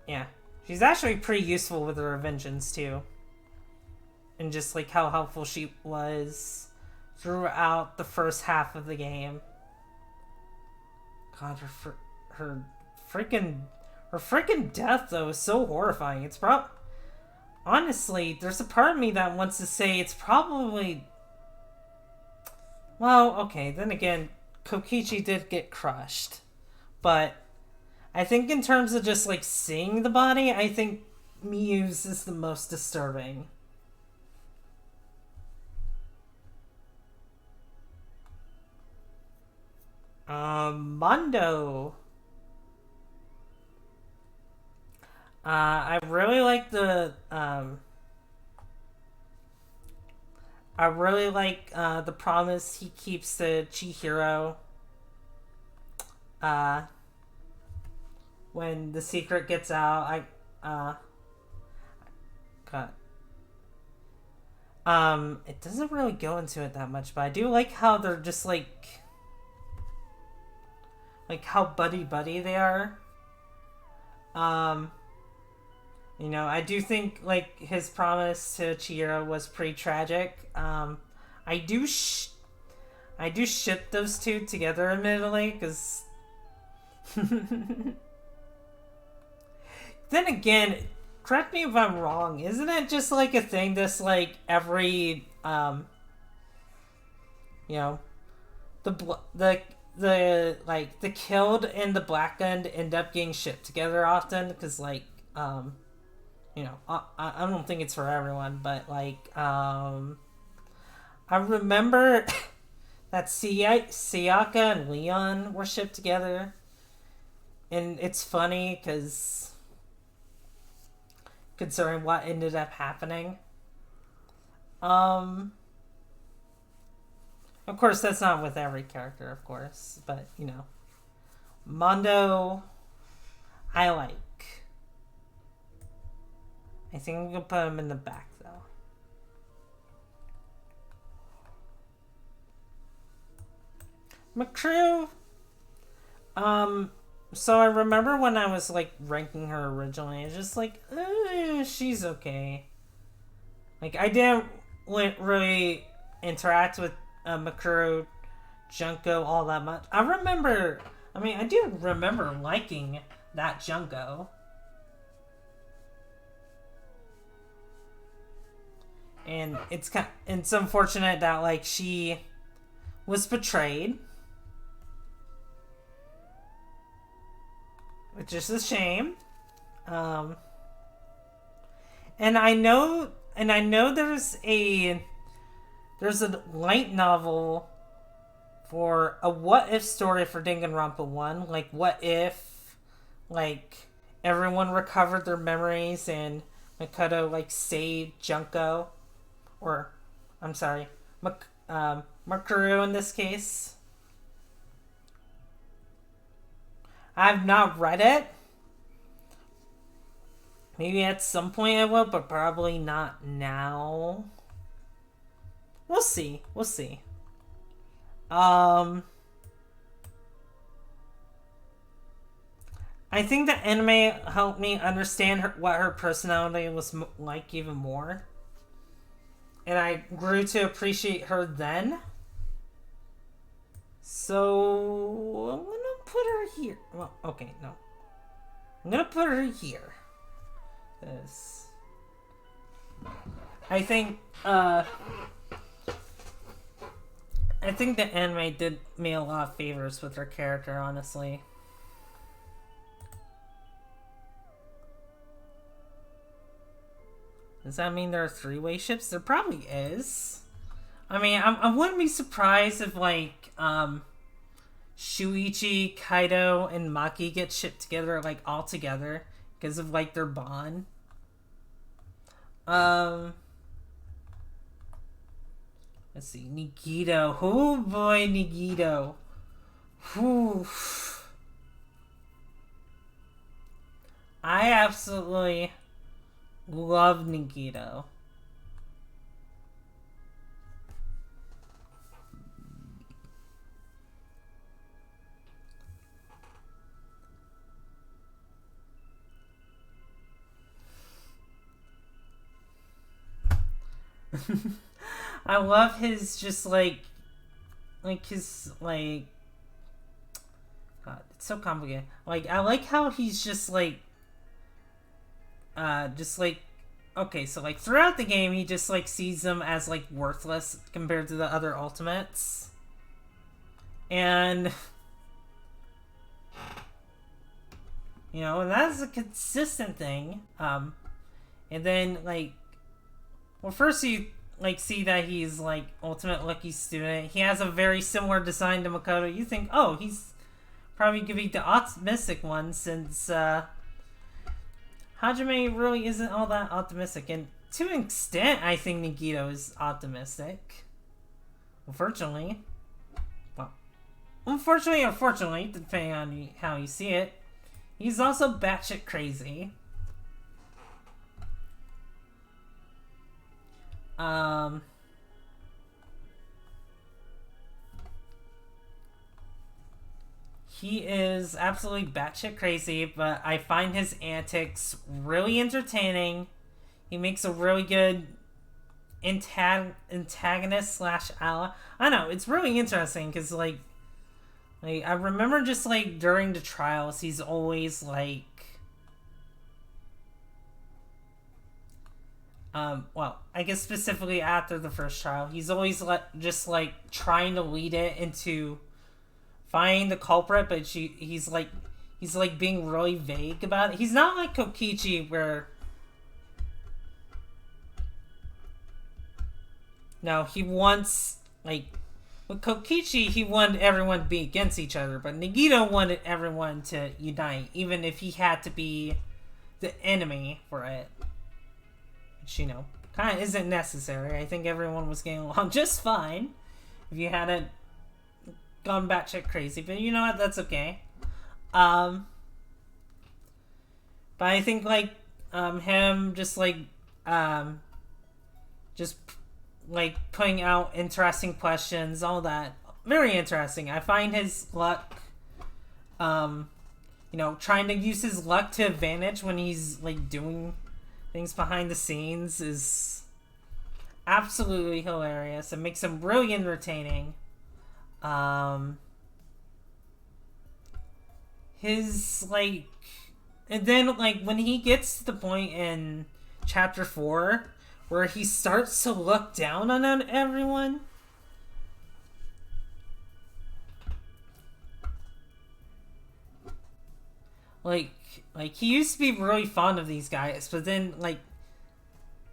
Speaker 1: yeah. She's actually pretty useful with her vengeance too. And just like how helpful she was throughout the first half of the game. God, her freaking death though is so horrifying. It's honestly, there's a part of me that wants to say it's probably, well, okay, then again, Kokichi did get crushed, but I think in terms of just like seeing the body, I think Miyu's is the most disturbing. Mondo. I really like the the promise he keeps to Chihiro. When the secret gets out, it doesn't really go into it that much, but I do like how they're just like how buddy they are. You know, I do think like his promise to Chihiro was pretty tragic. I do ship those two together, admittedly, because then again, correct me if I'm wrong, isn't it just like a thing that's like every you know, the killed and the black gun end up getting shipped together often because like you know, I don't think it's for everyone, but like I remember that Sayaka and Leon were shipped together, and it's funny because considering what ended up happening. Of course, that's not with every character, of course, but you know, Mondo, I like. I think I'm gonna put him in the back though. McCrew, so I remember when I was like ranking her originally, I was just like, she's okay. Like I didn't really interact with Makuru, Junko all that much. I do remember liking that Junko. And it's unfortunate that like she was betrayed, which is a shame. And I know there's a light novel for a what if story for Danganronpa 1. Like, what if, like, everyone recovered their memories and Makoto, like, saved Junko? Or, I'm sorry, Makuru in this case. I've not read it. Maybe at some point I will, but probably not now. We'll see. I think the anime helped me understand what her personality was like even more. And I grew to appreciate her then. So, I'm gonna put her here. Well, okay, no. I'm gonna put her here. This. I think the anime did me a lot of favors with her character, honestly. Does that mean there are three-way ships? There probably is. I mean, I wouldn't be surprised if, like, Shuichi, Kaido, and Maki get shipped together, like, all together. Because of, like, their bond. Let's see. Nagito. Oh, boy, Nagito. Whew. I absolutely love Nagito. I love his just like his like God, it's so complicated. Like I like how he's just like okay, so like throughout the game he just like sees them as like worthless compared to the other ultimates. And you know, and that's a consistent thing. And then like well first you like see that he's like ultimate lucky student. He has a very similar design to Makoto. You think, oh, he's probably gonna be the optimistic one since Hajime really isn't all that optimistic. And to an extent, I think Nagito is optimistic. Unfortunately. Well, unfortunately or fortunately, depending on how you see it, he's also batshit crazy. He is absolutely batshit crazy, but I find his antics really entertaining. He makes a really good antagonist slash ally. I don't know, it's really interesting because like I remember just like during the trials, he's always like well, I guess specifically after the first trial, he's always just like trying to lead it into finding the culprit, but he's like being really vague about it. He's not like Kokichi where no, he wants like with Kokichi he wanted everyone to be against each other, but Nagito wanted everyone to unite, even if he had to be the enemy for it. Which, you know, kind of isn't necessary. I think everyone was getting along just fine if you hadn't gone batshit crazy. But you know what? That's okay. But I think, like, him just, like, just, like, putting out interesting questions, all that. Very interesting. I find his luck, you know, trying to use his luck to advantage when he's, like, doing things behind the scenes is absolutely hilarious. It makes him really entertaining. His, like... And then, like, when he gets to the point in Chapter 4 where he starts to look down on everyone. Like he used to be really fond of these guys, but then like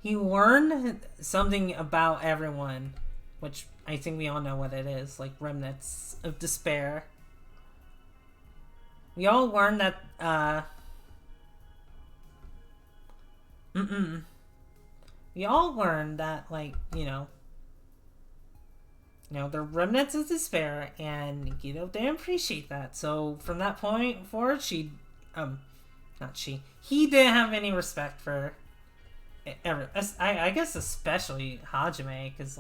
Speaker 1: he learned something about everyone, which I think we all know what it is, like remnants of despair. We all learned that we all learned that, like, they're remnants of despair, and didn't appreciate that. So from that point forward, he didn't have any respect for ever. I guess especially Hajime, because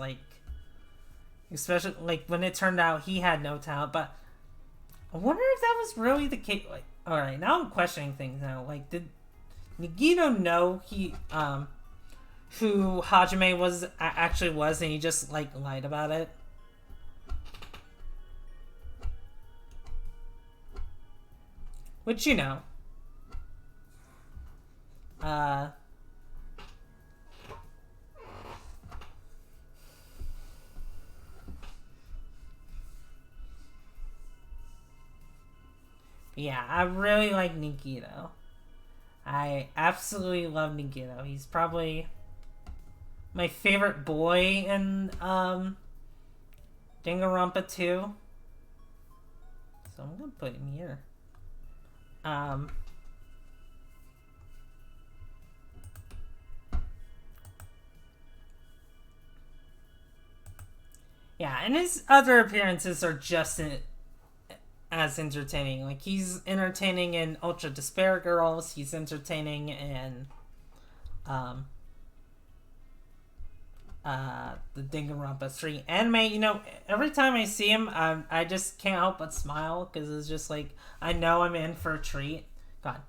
Speaker 1: especially like when it turned out he had no talent. But I wonder if that was really the case. Like, all right, now I'm questioning things now. Like, did Nagito know who Hajime actually was, and he just like lied about it? Which, yeah, I really like Nagito. I absolutely love Nagito. He's probably my favorite boy in Danganronpa 2. So I'm gonna put him here. Yeah, and his other appearances are just as entertaining. Like, he's entertaining in Ultra Despair Girls. He's entertaining in the Danganronpa 3 anime. Every time I see him, I just can't help but smile, because it's just like, I know I'm in for a treat. God.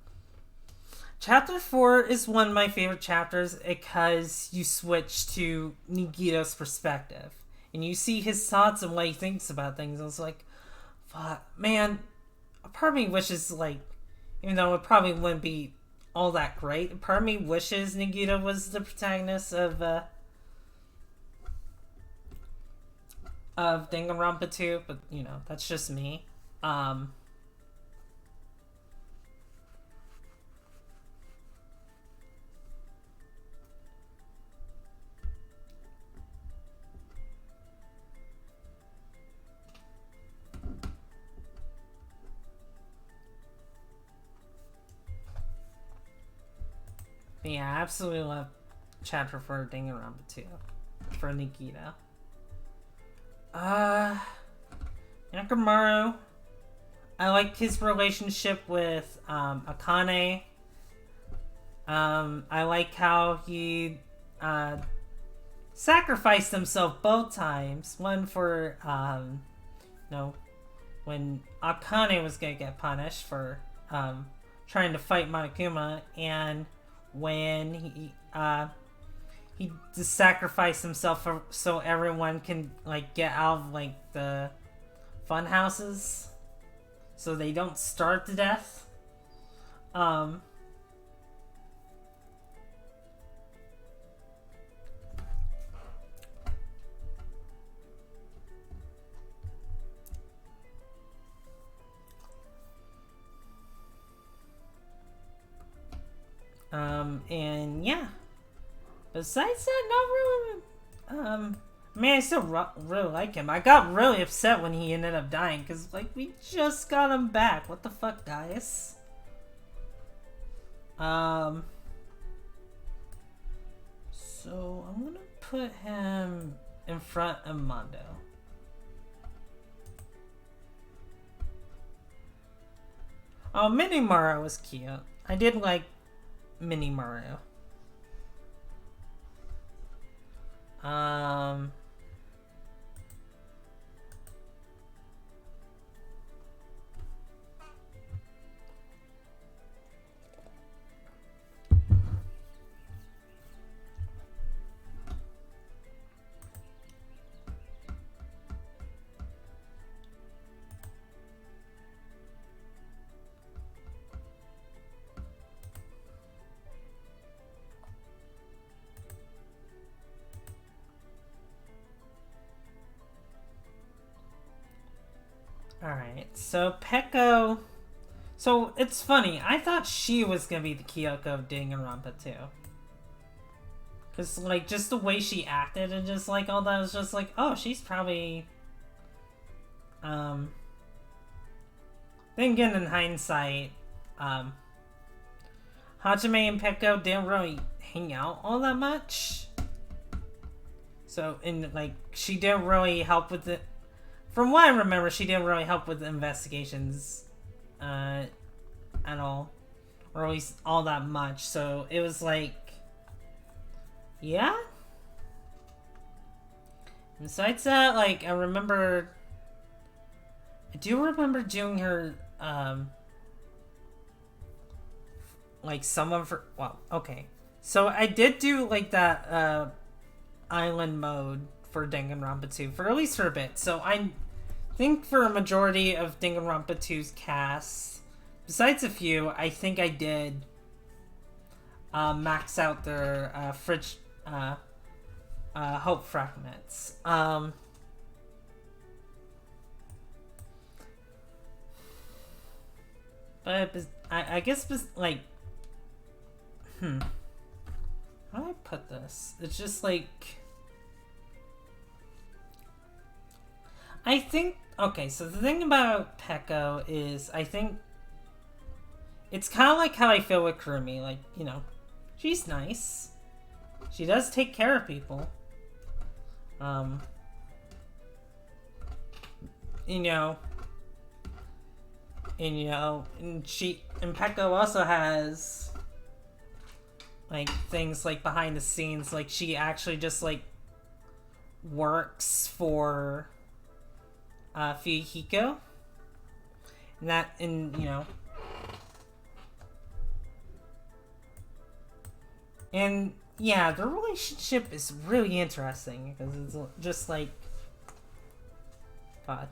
Speaker 1: Chapter 4 is one of my favorite chapters because you switch to Nagito's perspective. And you see his thoughts and what he thinks about things. And it's like, fuck, man, a part of me wishes, like, even though it probably wouldn't be all that great, a part of me wishes Nagito was the protagonist of Danganronpa 2, but, that's just me. But yeah, I absolutely love chapter 4 of Danganronpa 2 for Nagito. Yakamaru. I like his relationship with Akane. I like how he sacrificed himself both times. One for when Akane was gonna get punished for trying to fight Monokuma, and when he just sacrificed himself so everyone can like get out of like the fun houses, so they don't starve to death. And yeah. Besides that, not really. I still really like him. I got really upset when he ended up dying, because, like, we just got him back. What the fuck, guys? So, I'm gonna put him in front of Mondo. Oh, Mini Mario was cute. I did like Mini Mario. Alright, so Peko. So it's funny, I thought she was gonna be the Kyoko of Danganronpa too. Cause like just the way she acted and just like all that was just like, oh, she's probably then again in hindsight, Hajime and Peko didn't really hang out all that much. So and like she didn't really help with it. From what I remember, she didn't really help with the investigations at all. Or at least all that much. So it was like, yeah? Besides that, like, I do remember doing her, like, some of her, well, okay. So I did do, like, that, island mode for Danganronpa 2, for at least for a bit. So I think for a majority of Danganronpa 2's cast, besides a few, I think I did max out their hope fragments. But I guess like, how do I put this? It's just like, I think, okay, so the thing about Peko is, I think, it's kind of like how I feel with Kurumi, like, you know, she's nice. She does take care of people. You know, and Peko also has, like, things, like, behind the scenes, like, she actually just, like, works for Fuyuhiko, and you know, and yeah, their relationship is really interesting because it's just like, God,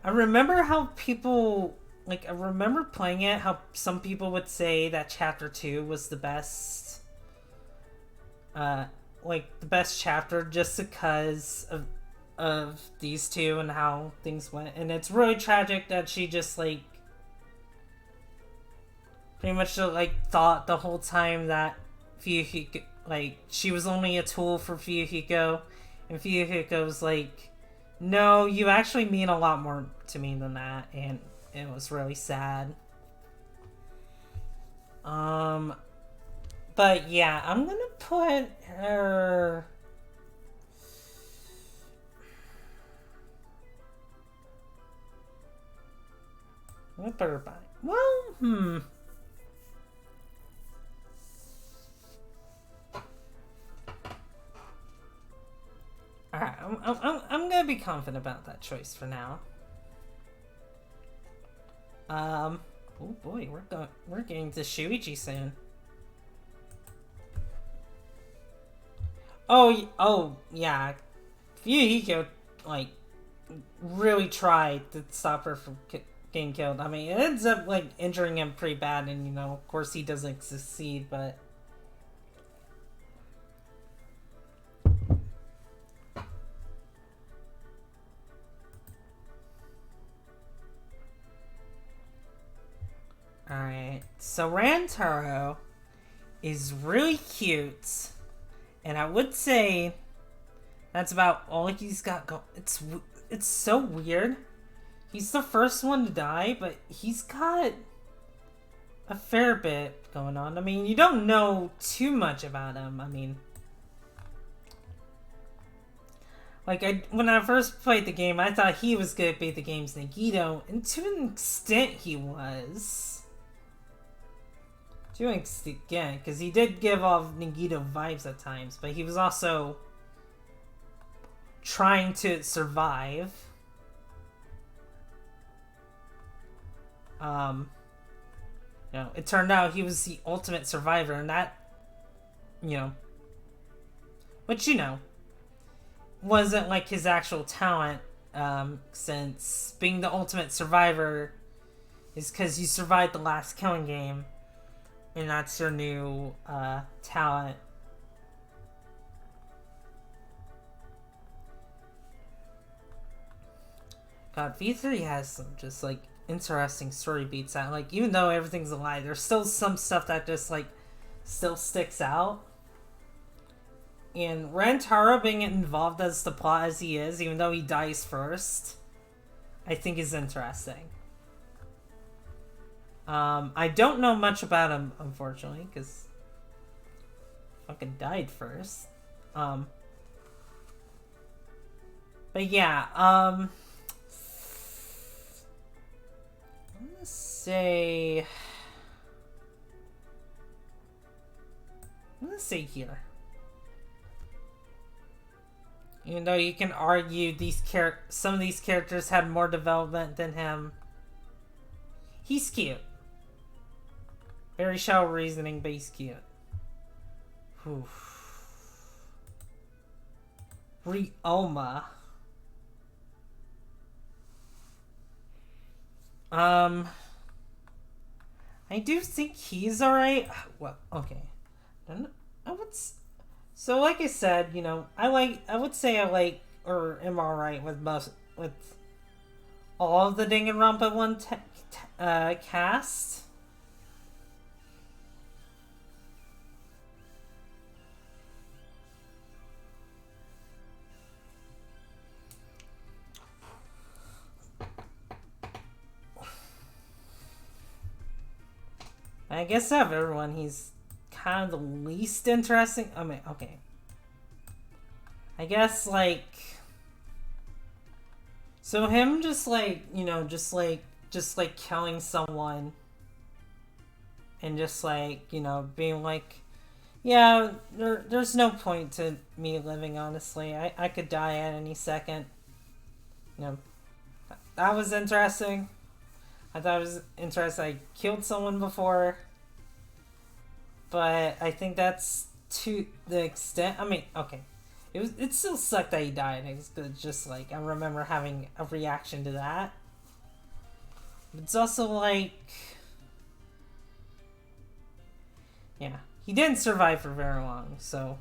Speaker 1: I remember how people, like, I remember playing it, how some people would say that chapter 2 was the best, like, the best chapter just because of these two and how things went. And it's really tragic that she just, like, pretty much, like, thought the whole time that Fuyuhiko, like, she was only a tool for Fuyuhiko, and Fuyuhiko was like, no, you actually mean a lot more to me than that, and it was really sad. But yeah, I'm gonna put her, what put her by? Well, Alright, I'm gonna be confident about that choice for now. Oh boy, we're getting to Shuichi soon. Oh yeah, Fuyuhiko, like, really tried to stop her from getting killed. I mean, it ends up, like, injuring him pretty bad, and, you know, of course he doesn't succeed, but alright, so Rantaro is really cute, and I would say that's about all he's got going. It's so weird. He's the first one to die, but he's got a fair bit going on. I mean, you don't know too much about him. I mean, like, when I first played the game, I thought he was going to be the game's Nagito, and to an extent he was. To an extent, yeah, because he did give off Nagito vibes at times, but he was also trying to survive. You know, it turned out he was the ultimate survivor, and that, you know, which, you know, wasn't like his actual talent, since being the ultimate survivor is because you survived the last killing game, and that's your new talent. God, V3 has some just like interesting story beats that, like, even though everything's a lie, there's still some stuff that just like still sticks out. And Rantaro being involved as the plot as he is, even though he dies first, I think is interesting. I don't know much about him, unfortunately, because fucking died first. But yeah, I'm gonna say here. Even though you can argue some of these characters had more development than him, he's cute. Very shallow reasoning, but he's cute. Whew. Ryoma. I do think he's alright. Well, okay. So like I said, you know, I would say I like, or am alright with all of the Danganronpa 1 cast. I guess out of everyone, he's kind of the least interesting. I mean, okay. I guess, like... So him just, like, you know, just killing someone. And just, like, you know, being like... Yeah, there's no point to me living, honestly. I could die at any second. You know, that was interesting. I thought it was interesting. I killed someone before. But I think that's to the extent... I mean, okay. It still sucked that he died. It's just like, I remember having a reaction to that. It's also like... Yeah. He didn't survive for very long, so...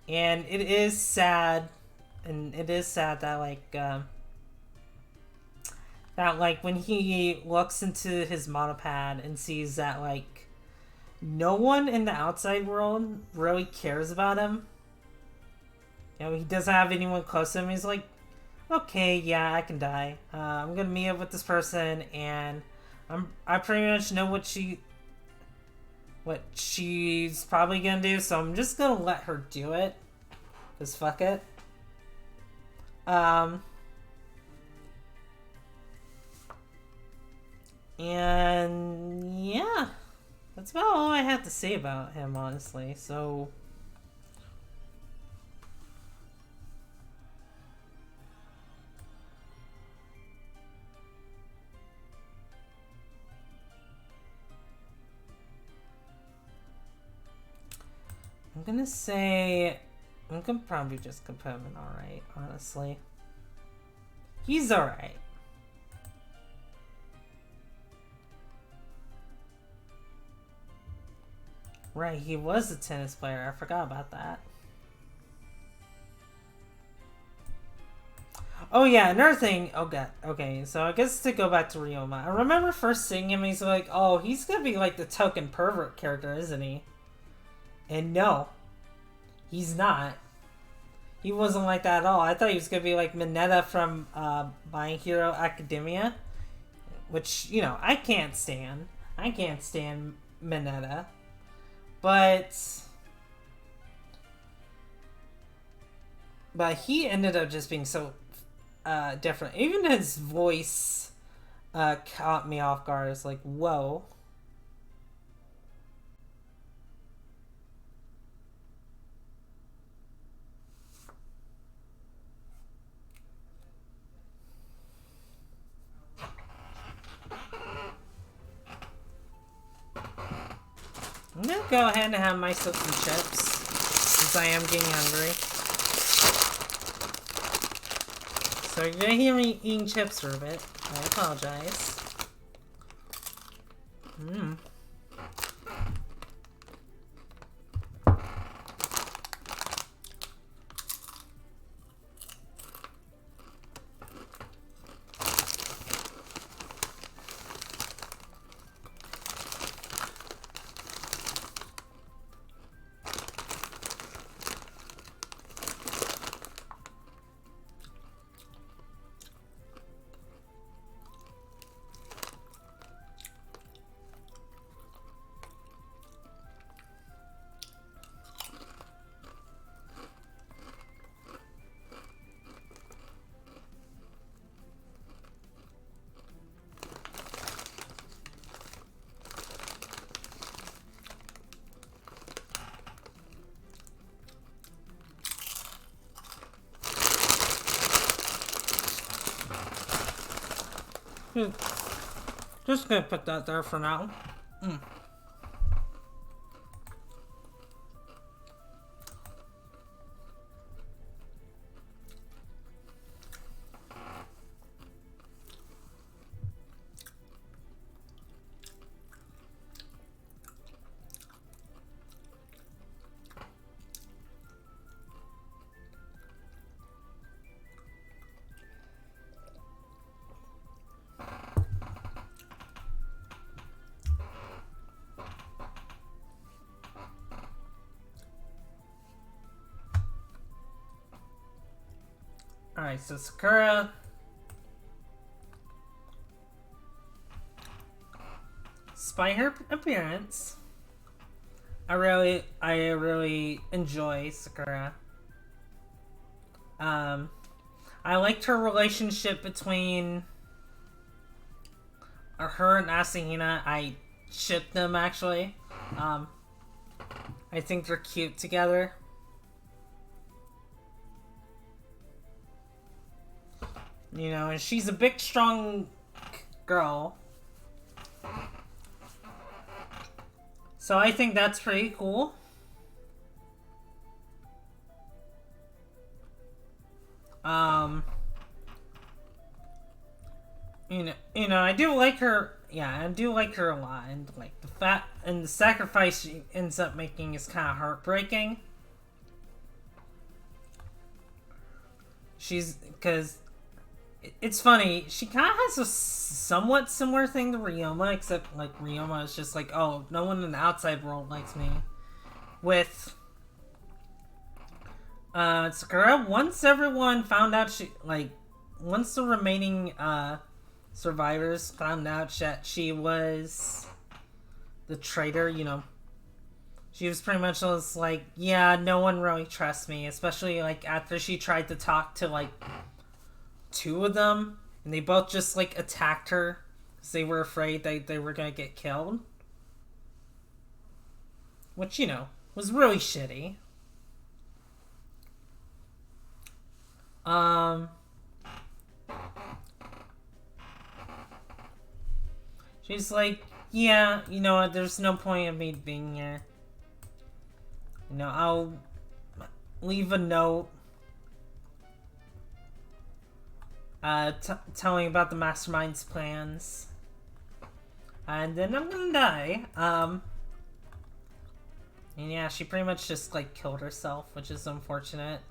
Speaker 1: And it is sad. And it is sad that, like... that, like, when he looks into his monopad and sees that, like... No one in the outside world really cares about him. You know, he doesn't have anyone close to him. He's like, okay, yeah, I can die. I'm gonna meet up with this person, and I pretty much know what she's probably gonna do, so I'm just gonna let her do it. Cause fuck it. And yeah. That's about all I have to say about him, honestly, so... I'm gonna say... I'm gonna probably just put him in alright, honestly. He's alright. Right, he was a tennis player. I forgot about that. Oh yeah, another thing. Oh god. Okay, so I guess to go back to Ryoma. I remember first seeing him, he's like, oh, he's gonna be like the token pervert character, isn't he? And no. He's not. He wasn't like that at all. I thought he was gonna be like Mineta from My Hero Academia. Which, you know, I can't stand. I can't stand Mineta. But he ended up just being so different. Even his voice caught me off guard. It's like, whoa. I'm gonna go ahead and have myself some chips, since I am getting hungry. So you're gonna hear me eating chips for a bit. I apologize. Just gonna put that there for now. Alright, so Sakura. Despite her appearance, I really enjoy Sakura. I liked her relationship between her and Asahina. I ship them, actually. I think they're cute together. You know, and she's a big, strong girl. So I think that's pretty cool. You know, I do like her. Yeah, I do like her a lot, and like the sacrifice she ends up making is kind of heartbreaking. Because it's funny, she kind of has a somewhat similar thing to Ryoma, except like Ryoma is just like, oh, no one in the outside world likes me. With Sakura, once everyone found out once the remaining survivors found out that she was the traitor, you know, she was pretty much just like, yeah, no one really trusts me, especially like after she tried to talk to like 2 of them, and they both just like attacked her because they were afraid they were gonna get killed, which, you know, was really shitty. She's like, yeah, you know what, there's no point of me being here. You know, I'll leave a note telling about the mastermind's plans, and then I'm gonna die. And yeah, she pretty much just like killed herself, which is unfortunate.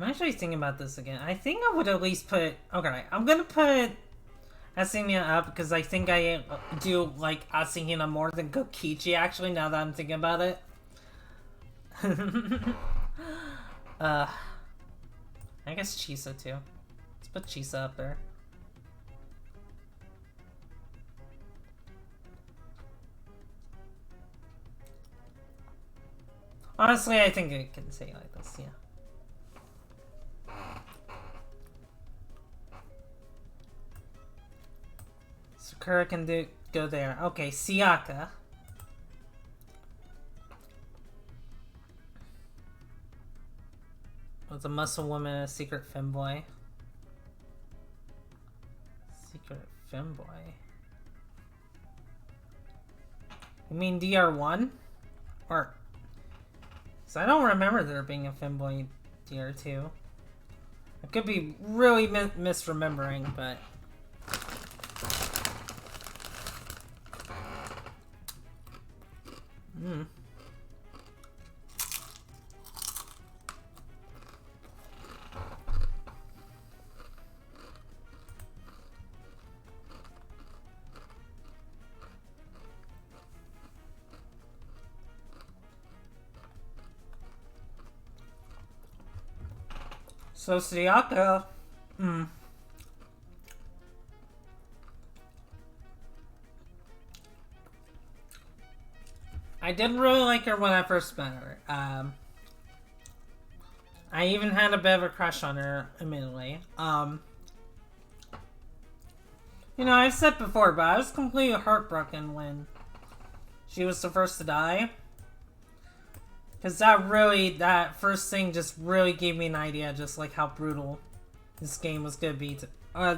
Speaker 1: I'm actually thinking about this again. I think I would at least put... Okay, I'm gonna put Asahina up because I think I do like Asahina more than Kokichi, actually, now that I'm thinking about it. I guess Chisa too. Let's put Chisa up there. Honestly, I think I can say it like this, yeah. Sakura can go there. Okay, Sayaka. Was a muscle woman and a secret femboy. Secret femboy? You mean DR1? Or... So I don't remember there being a femboy DR2. I could be really misremembering, but... So Sayaka, I didn't really like her when I first met her. I even had a bit of a crush on her, admittedly. You know, I've said before, but I was completely heartbroken when she was the first to die. Because that first thing just really gave me an idea just like how brutal this game was gonna be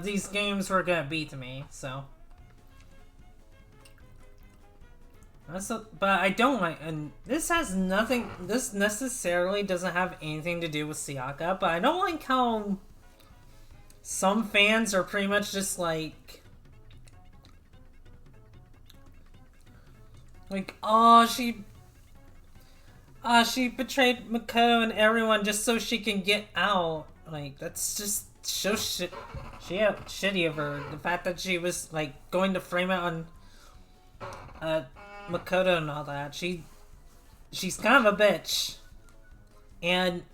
Speaker 1: these games were gonna be to me, so. But I don't like, and this has nothing, this necessarily doesn't have anything to do with Sayaka, but I don't like how some fans are pretty much just like, oh, she betrayed Makoto and everyone just so she can get out. Like, that's just so shitty of her. The fact that she was, like, going to frame it on, Makoto and all that. She's kind of a bitch. And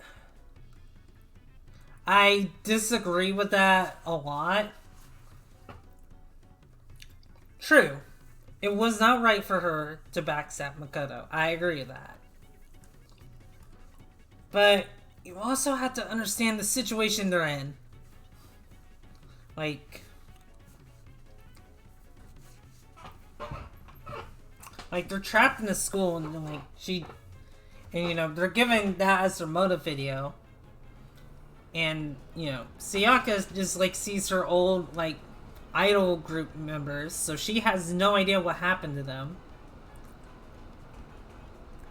Speaker 1: I disagree with that a lot. True. It was not right for her to backstab Makoto. I agree with that. But you also have to understand the situation they're in. Like, they're trapped in a school, and like and you know, they're giving that as their motive video. And you know, Sayaka just like sees her old like idol group members, so she has no idea what happened to them.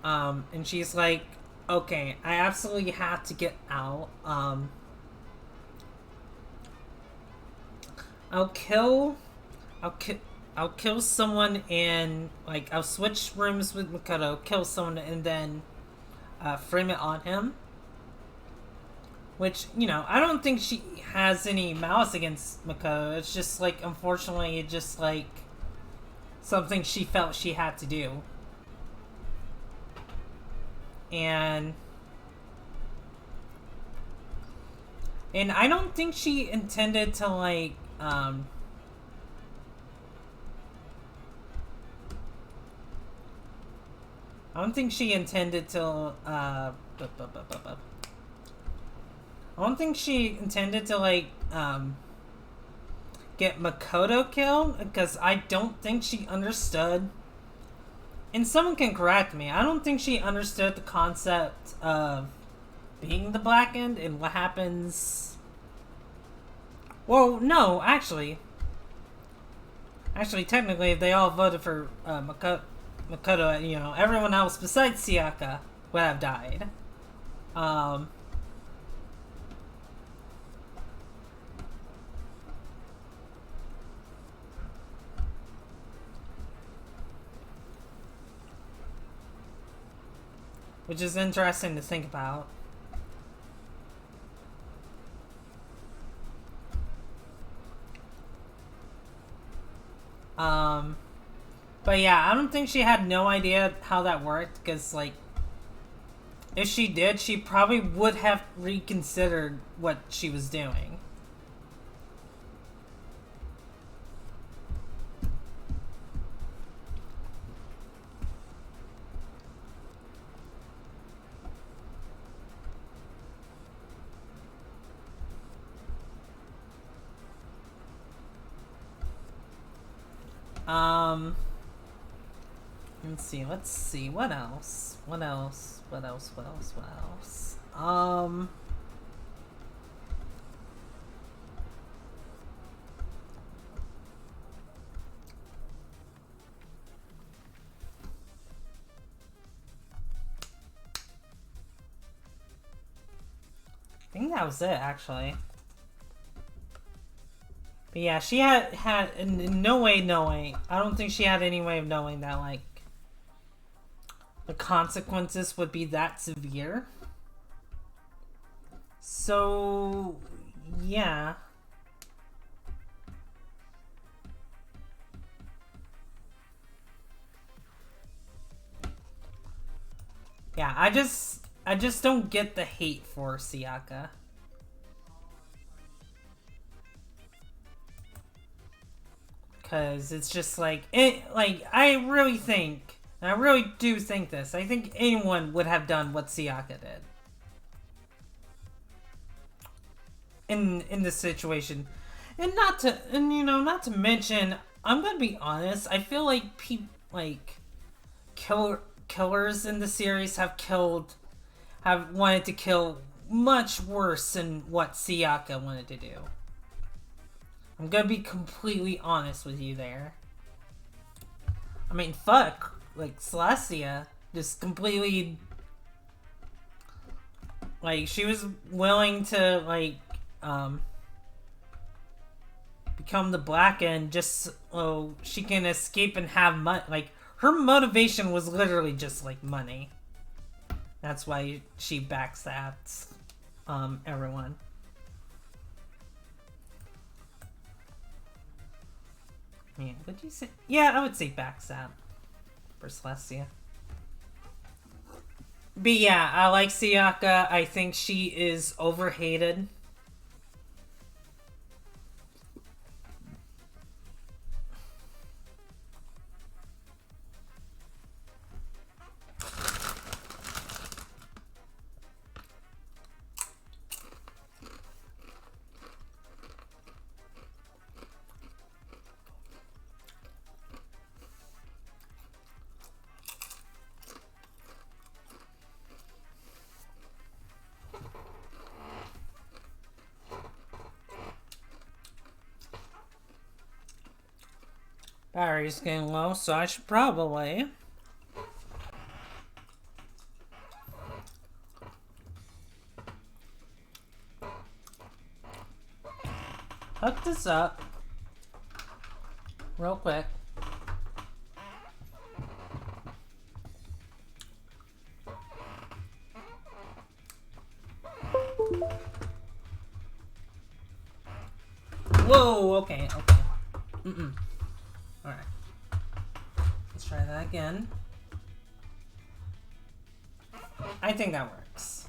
Speaker 1: And she's like, okay, I absolutely have to get out. I'll kill someone and, like, I'll switch rooms with Makoto, kill someone, and then frame it on him. Which, you know, I don't think she has any malice against Makoto. It's just, like, unfortunately, it's just, like, something she felt she had to do. And I don't think she intended to, like, I don't think she intended to, I don't think she intended to, like, get Makoto killed, because I don't think she understood, and someone can correct me, I don't think she understood the concept of being the Blackened and what happens. Well, no, actually, technically, if they all voted for Makoto, you know, everyone else besides Sayaka would have died. Which is interesting to think about. But yeah, I don't think she had no idea how that worked, because, like, if she did, she probably would have reconsidered what she was doing. Let's see, what else? I think that was it, actually. But yeah, she had in no way knowing. I don't think she had any way of knowing that, like, the consequences would be that severe. So, yeah. Yeah, I just don't get the hate for Sayaka. Cause it's just like I really think, and I really do think this, I think anyone would have done what Sayaka did in this situation. And not to mention, I'm gonna be honest, I feel like people like killers in the series have wanted to kill much worse than what Sayaka wanted to do. I'm gonna be completely honest with you there. I mean, fuck, like, Celestia just completely, like, she was willing to, like, become the Black End just so she can escape and have money. Like, her motivation was literally just, like, money. That's why she backstabs, everyone. Yeah, would you say? Yeah, I would say backstab for Celestia. But yeah, I like Sayaka. I think she is overhated. Battery's getting low, so I should probably hook this up real quick. Whoa, okay. Alright. Let's try that again. I think that works.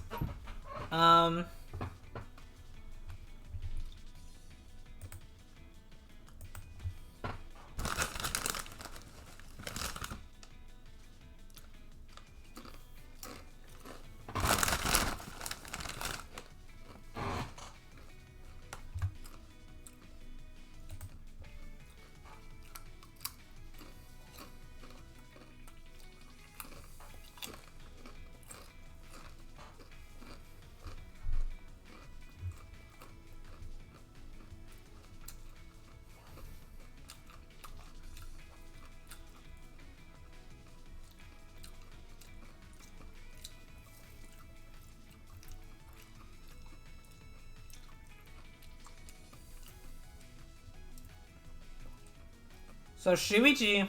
Speaker 1: So Shuichi,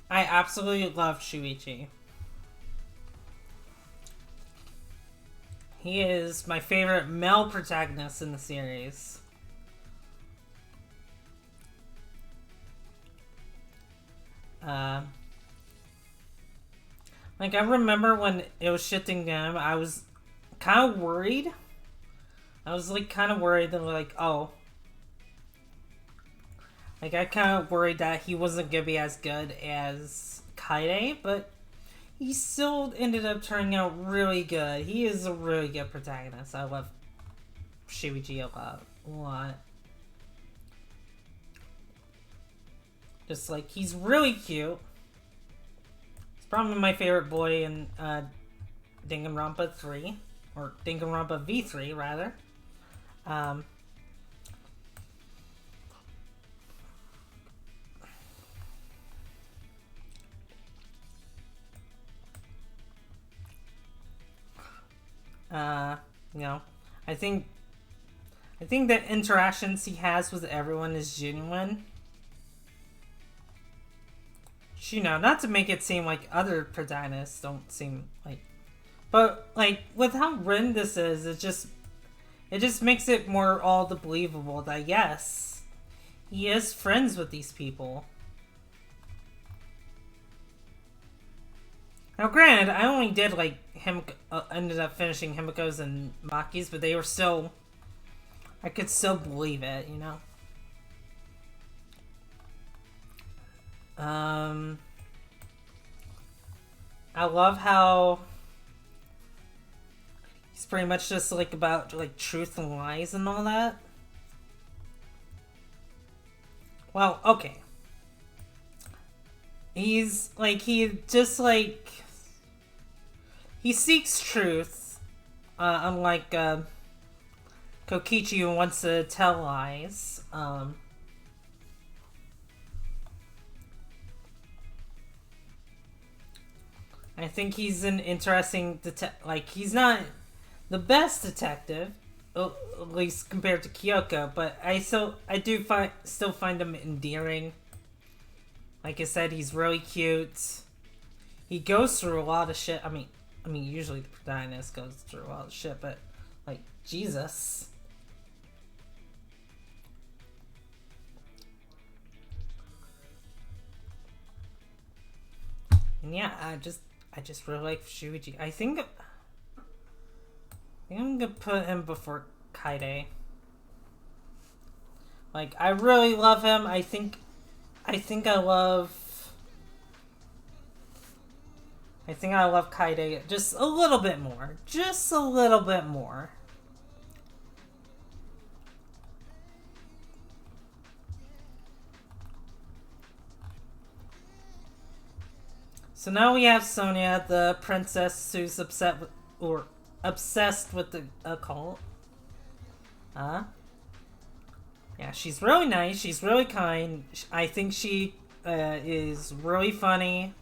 Speaker 1: I absolutely love Shuichi. He is my favorite male protagonist in the series. Like, I remember when it was shifting down, I was kind of worried. I was, like, kind of worried that, like, oh. Like, I kind of worried that he wasn't going to be as good as Kaede, but he still ended up turning out really good. He is a really good protagonist. I love Shuichi a lot. Just, like, he's really cute. He's probably my favorite boy in Danganronpa 3. Or Danganronpa V3, rather. You know, I think the interactions he has with everyone is genuine. You know, not to make it seem like other protagonists don't seem like, but like with how written this is, it just makes it more all the believable that yes, he is friends with these people. Now, granted, I only did like ended up finishing Himiko's and Maki's, but they were still, I could still believe it, you know. I love how he's pretty much just like about like truth and lies and all that. Well, okay. He's like, he just like, he seeks truth, unlike Kokichi, who wants to tell lies. I think he's an interesting like, he's not the best detective, at least compared to Kyoko, but I still find him endearing. Like I said, he's really cute. He goes through a lot of shit. I mean, usually the protagonist goes through a lot of shit, but like, Jesus. And yeah, I just really like Shuichi. I think I'm gonna put him before Kaide. Like, I really love him. I think I love Kaide just a little bit more. Just a little bit more. So now we have Sonia, the princess who's obsessed with the occult. Yeah, she's really nice. She's really kind. I think she is really funny.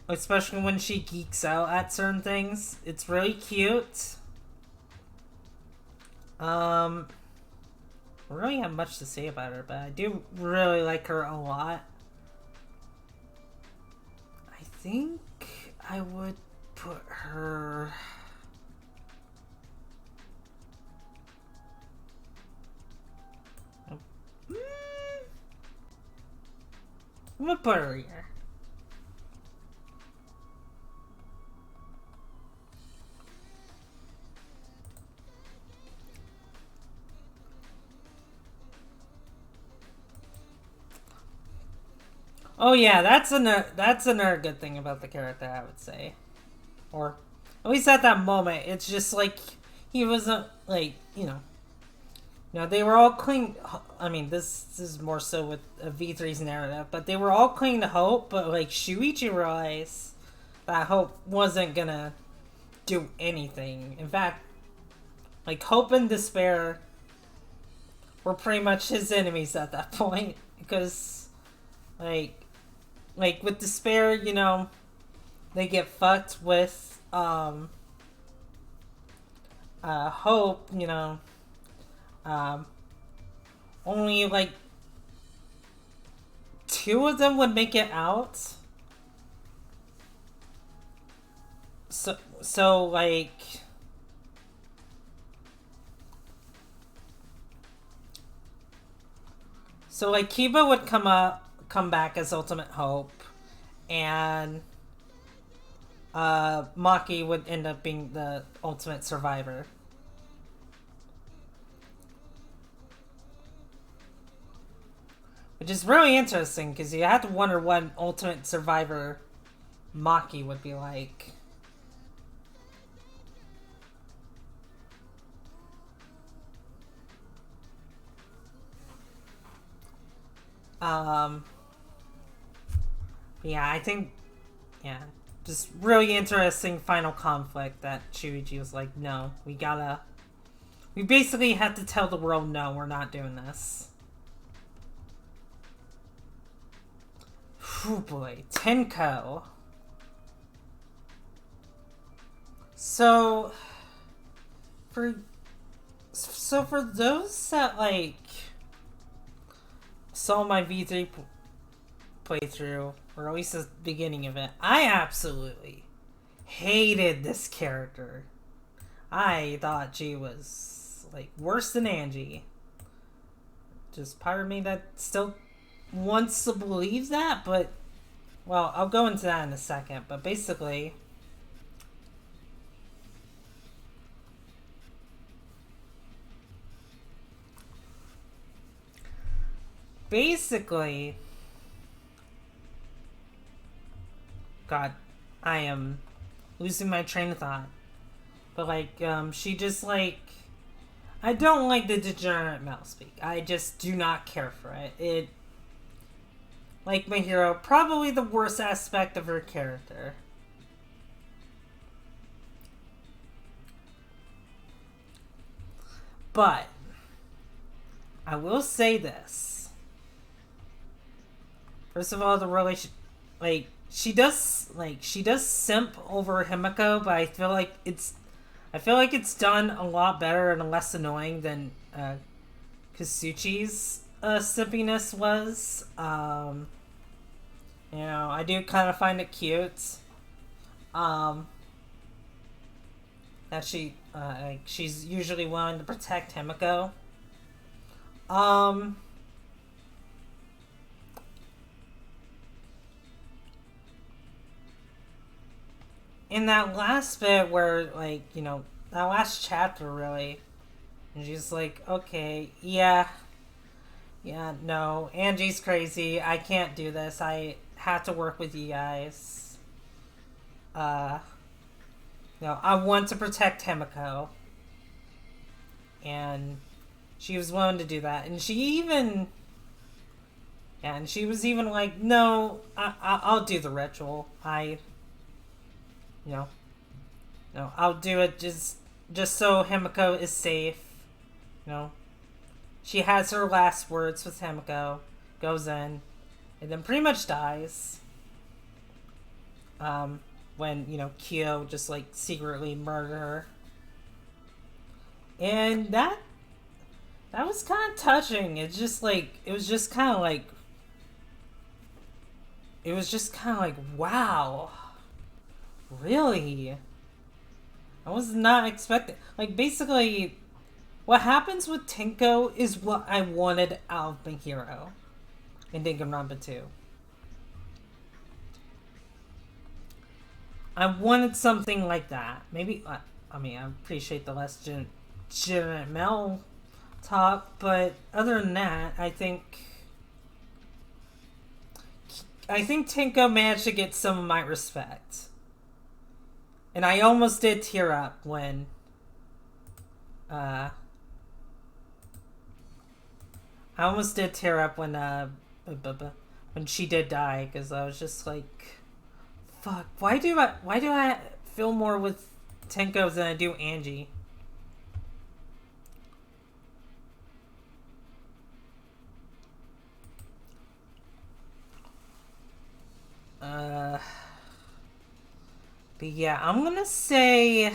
Speaker 1: Especially when she geeks out at certain things. It's really cute. I don't really have much to say about her, but I do really like her a lot. I think I would put her... I'm gonna put her here. Oh yeah, that's another good thing about the character, I would say. Or at least at that moment, it's just like he wasn't like, they were all clinging. I mean, this is more so with V3's narrative, but they were all clinging to hope. But like, Shuichi realized that hope wasn't gonna do anything. In fact, like, hope and despair were pretty much his enemies at that point, because like with despair, they get fucked with hope, only like 2 of them would make it out. So like, Kiba would come back as Ultimate Hope, and Maki would end up being the Ultimate Survivor. Which is really interesting, because you have to wonder what an Ultimate Survivor Maki would be like. Yeah, I think, just really interesting final conflict that Shuichi was like, no, we basically have to tell the world, no, we're not doing this. Oh boy, Tenko. So for those that like saw my V3 playthrough, or at least the beginning of it, I absolutely hated this character. I thought she was like worse than Angie. Just part of me that still wants to believe that, but well, I'll go into that in a second. But basically, God, I am losing my train of thought. But like, she just like, I don't like the degenerate mouse speak. I just do not care for it. like my hero, probably the worst aspect of her character. But I will say this. First of all, the relation, like she does simp over Himiko, but I feel like it's done a lot better and less annoying than Kasuchi's simpiness was. I do kind of find it cute. That she's usually willing to protect Himiko. In that last bit where, that last chapter, really, and she's like, okay, yeah, no, Angie's crazy, I can't do this, I have to work with you guys. I want to protect Himiko. And she was willing to do that. And she was even like, no, I'll do the ritual. No, I'll do it just so Himiko is safe. She has her last words with Himiko, goes in, and then pretty much dies. When, Kyo just, secretly murdered her. And that was kind of touching. It was just kind of like, wow. Really? I was not expecting. Basically, what happens with Tenko is what I wanted out of my hero in Danganronpa 2. I wanted something like that. Maybe, I appreciate the less legitimate male talk, but other than that, I think Tenko managed to get some of my respect. And I almost did tear up when, when she did die, because I was just like, fuck, why do I feel more with Tenko than I do Angie? But yeah, I'm gonna say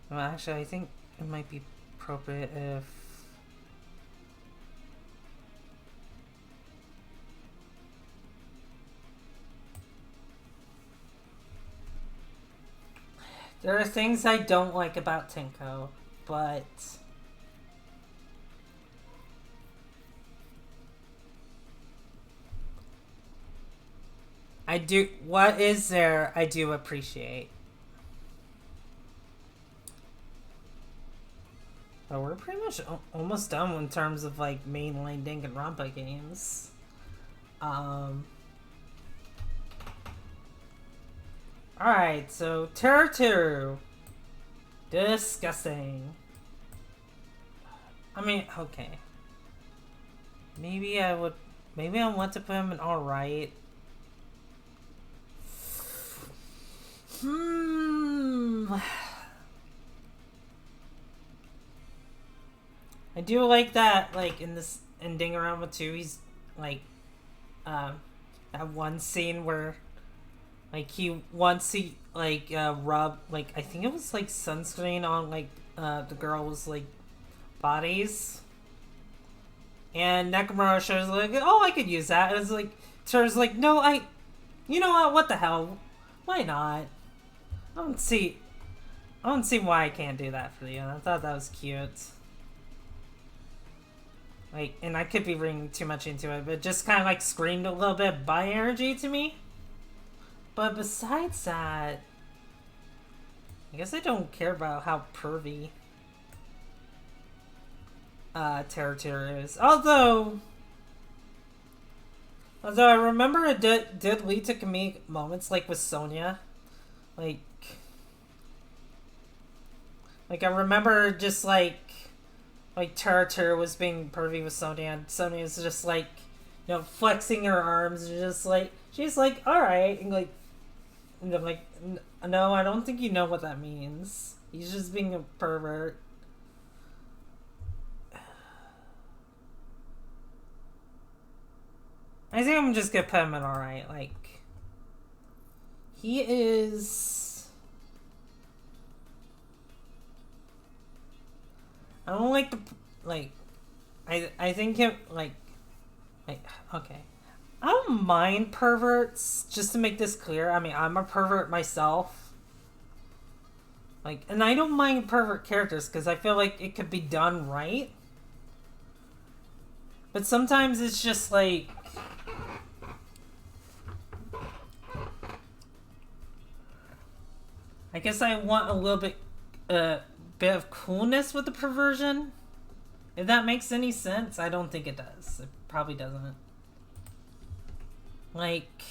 Speaker 1: well, actually, I think it might be appropriate if there are things I don't like about Tenko, but I do appreciate. But we're pretty much almost done in terms of mainline Danganronpa games. Alright, so Teru. Disgusting. Okay. Maybe I want to put him in alright. I do like that, in Danganronpa 2, he's, that one scene where, he wants to, rub, I think it was, sunscreen on, the girls', bodies. And Nakamura shows, oh, I could use that. And it's Teru's no, you know what the hell? Why not? I don't see why I can't do that for you. I thought that was cute. And I could be reading too much into it, but it just kind of screamed a little bit bi energy to me. But besides that, I guess I don't care about how pervy Teru is. Although Although I remember it did lead to comedic moments, like with Sonya. Like, I remember just like Tara was being pervy with Sonya, and Sonya's just like, flexing her arms, and just like she's like, all right, and I'm like, no, I don't think you know what that means. He's just being a pervert. I think I'm just gonna put him in alright. Like, he is. I don't like the like. I think him like okay. I don't mind perverts. Just to make this clear, I mean I'm a pervert myself. Like, and I don't mind pervert characters because I feel like it could be done right. But sometimes it's just like. I guess I want a little bit of coolness with the perversion. If that makes any sense. I don't think it does. It probably doesn't. Like,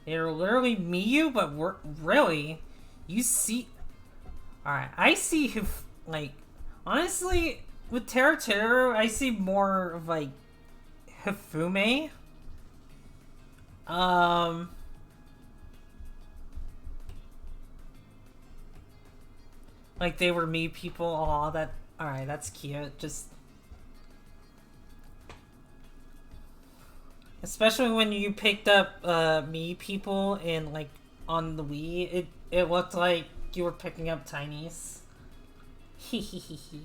Speaker 1: they're literally Miyu, but really, you see. Alright, I see who, like, honestly, with Teru, I see more of, like, Hifume. Like they were me people. Aw, that. Alright, that's cute. Just. Especially when you picked up me people in like on the Wii, it looked like you were picking up tinies. Hehehe.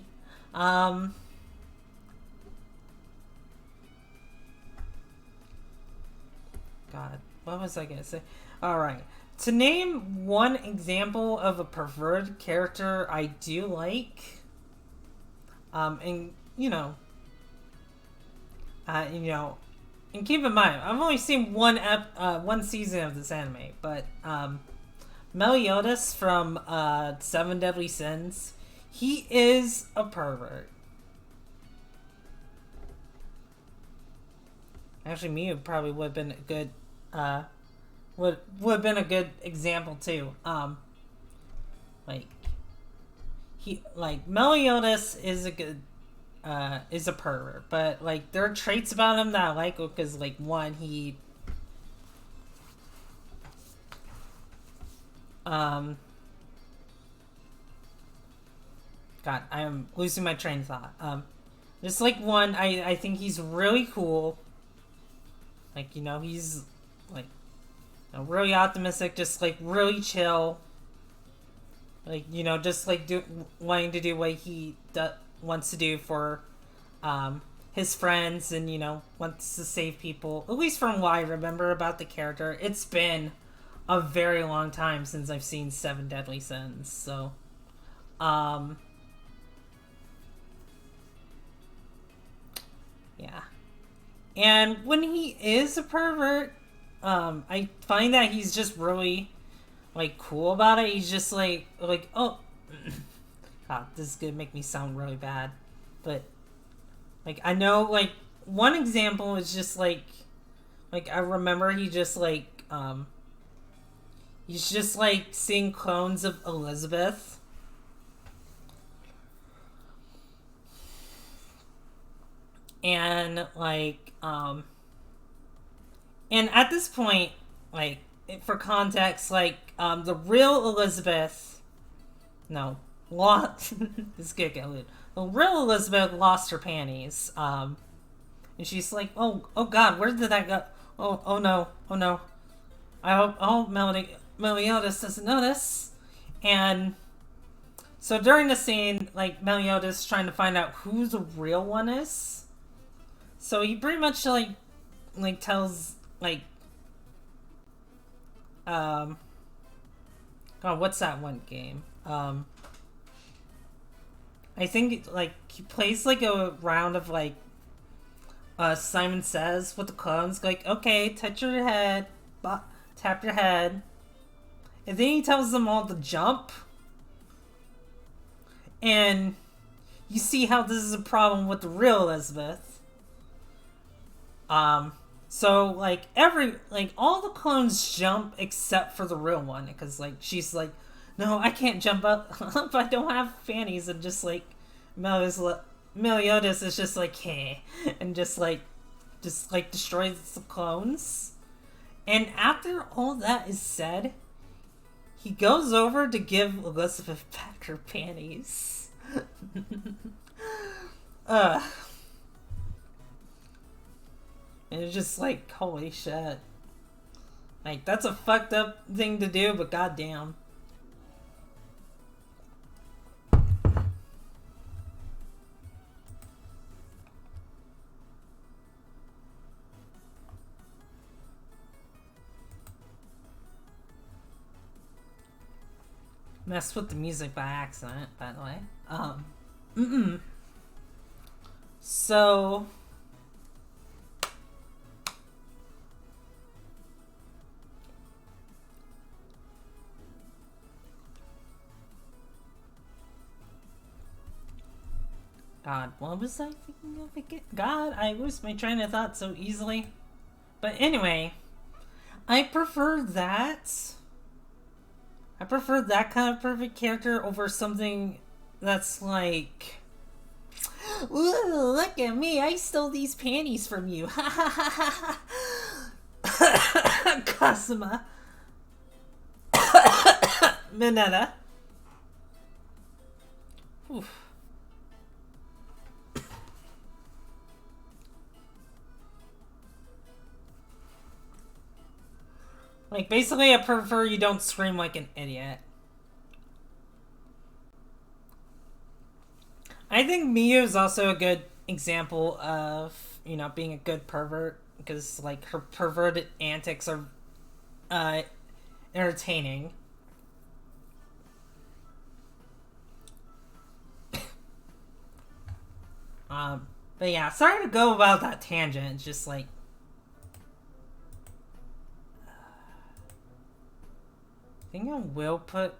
Speaker 1: God, what was I gonna say? Alright. To name one example of a perverted character I do like, and and keep in mind, I've only seen one season of this anime, but Meliodas from Seven Deadly Sins, he is a pervert. Actually, Miyu probably would have been a good, would have been a good example too. Meliodas is a good, is a pervert, but like there are traits about him that I like because like one God, I am losing my train of thought. Just like one, I think he's really cool. Like, he's like really optimistic, just like really chill. Like, just like wanting to do what he wants to do for his friends, and wants to save people. At least from what I remember about the character, it's been a very long time since I've seen Seven Deadly Sins. So, yeah. And when he is a pervert, I find that he's just really, like, cool about it. He's just like, oh, God, this is gonna make me sound really bad. But, like, I know, like, one example is just, like, I remember he's just, like, seeing clones of Elizabeth. And, and at this point, like, for context, like, the real Elizabeth, no, this is gonna get lewd. The real Elizabeth lost her panties, and she's like, oh God, where did that go? Oh no, I hope Meliodas doesn't notice. And so during the scene, like, Meliodas is trying to find out who the real one is. So he pretty much like tells God, what's that one game? I think like he plays like a round of like Simon Says with the clones, like, okay, touch your head, tap your head, and then he tells them all to jump, and you see how this is a problem with the real Elizabeth. So like all the clones jump except for the real one, because like she's like, no, I can't jump up if I don't have fannies, and just like Meliodas is just like, hey, and just destroys the clones. And after all that is said, he goes over to give Elizabeth back her panties. And it's just like, holy shit. Like, that's a fucked up thing to do, but goddamn. Messed with the music by accident, by the way. So God, what was I thinking of again? God, I lose my train of thought so easily. But anyway, I prefer that. I prefer that kind of perfect character over something that's like, ooh, look at me, I stole these panties from you. Ha ha ha ha. Cosima. Minetta. Oof. Like, basically, I prefer you don't scream like an idiot. I think Mia is also a good example of, you know, being a good pervert, because, like, her perverted antics are entertaining. But yeah, sorry to go about that tangent. It's just like, I think I will put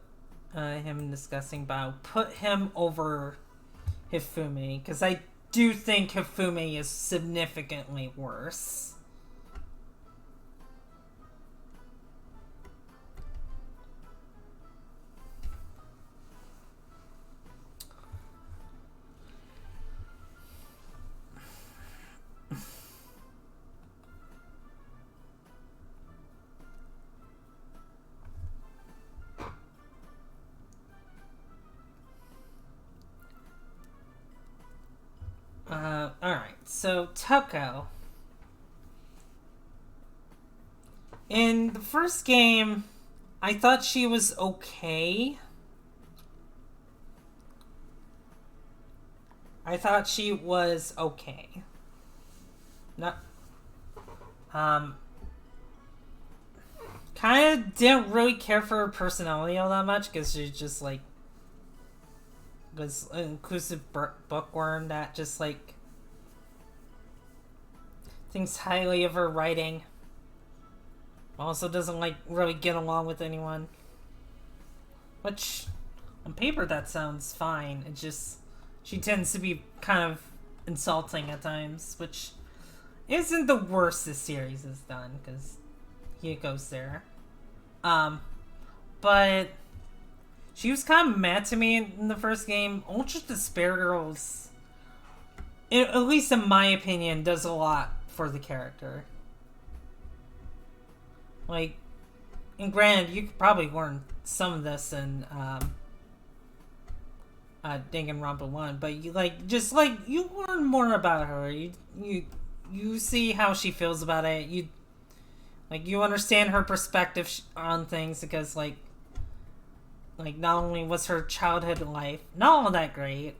Speaker 1: him discussing, but I'll put him over Hifumi, because I do think Hifumi is significantly worse. Alright, so Toko. In the first game, I thought she was okay. Not, kind of didn't really care for her personality all that much, because she's just like, was an inclusive bookworm that just like thinks highly of her writing, also doesn't like really get along with anyone, which on paper that sounds fine. It just, she tends to be kind of insulting at times, which isn't the worst this series has done, because he goes there. But she was kind of mad to me in the first game. Ultra Despair Girls, at least in my opinion, does a lot for the character. Like, and granted, you could probably learn some of this in Danganronpa 1, but you you learn more about her. You see how she feels about it. You understand her perspective on things, because like not only was her childhood life not all that great,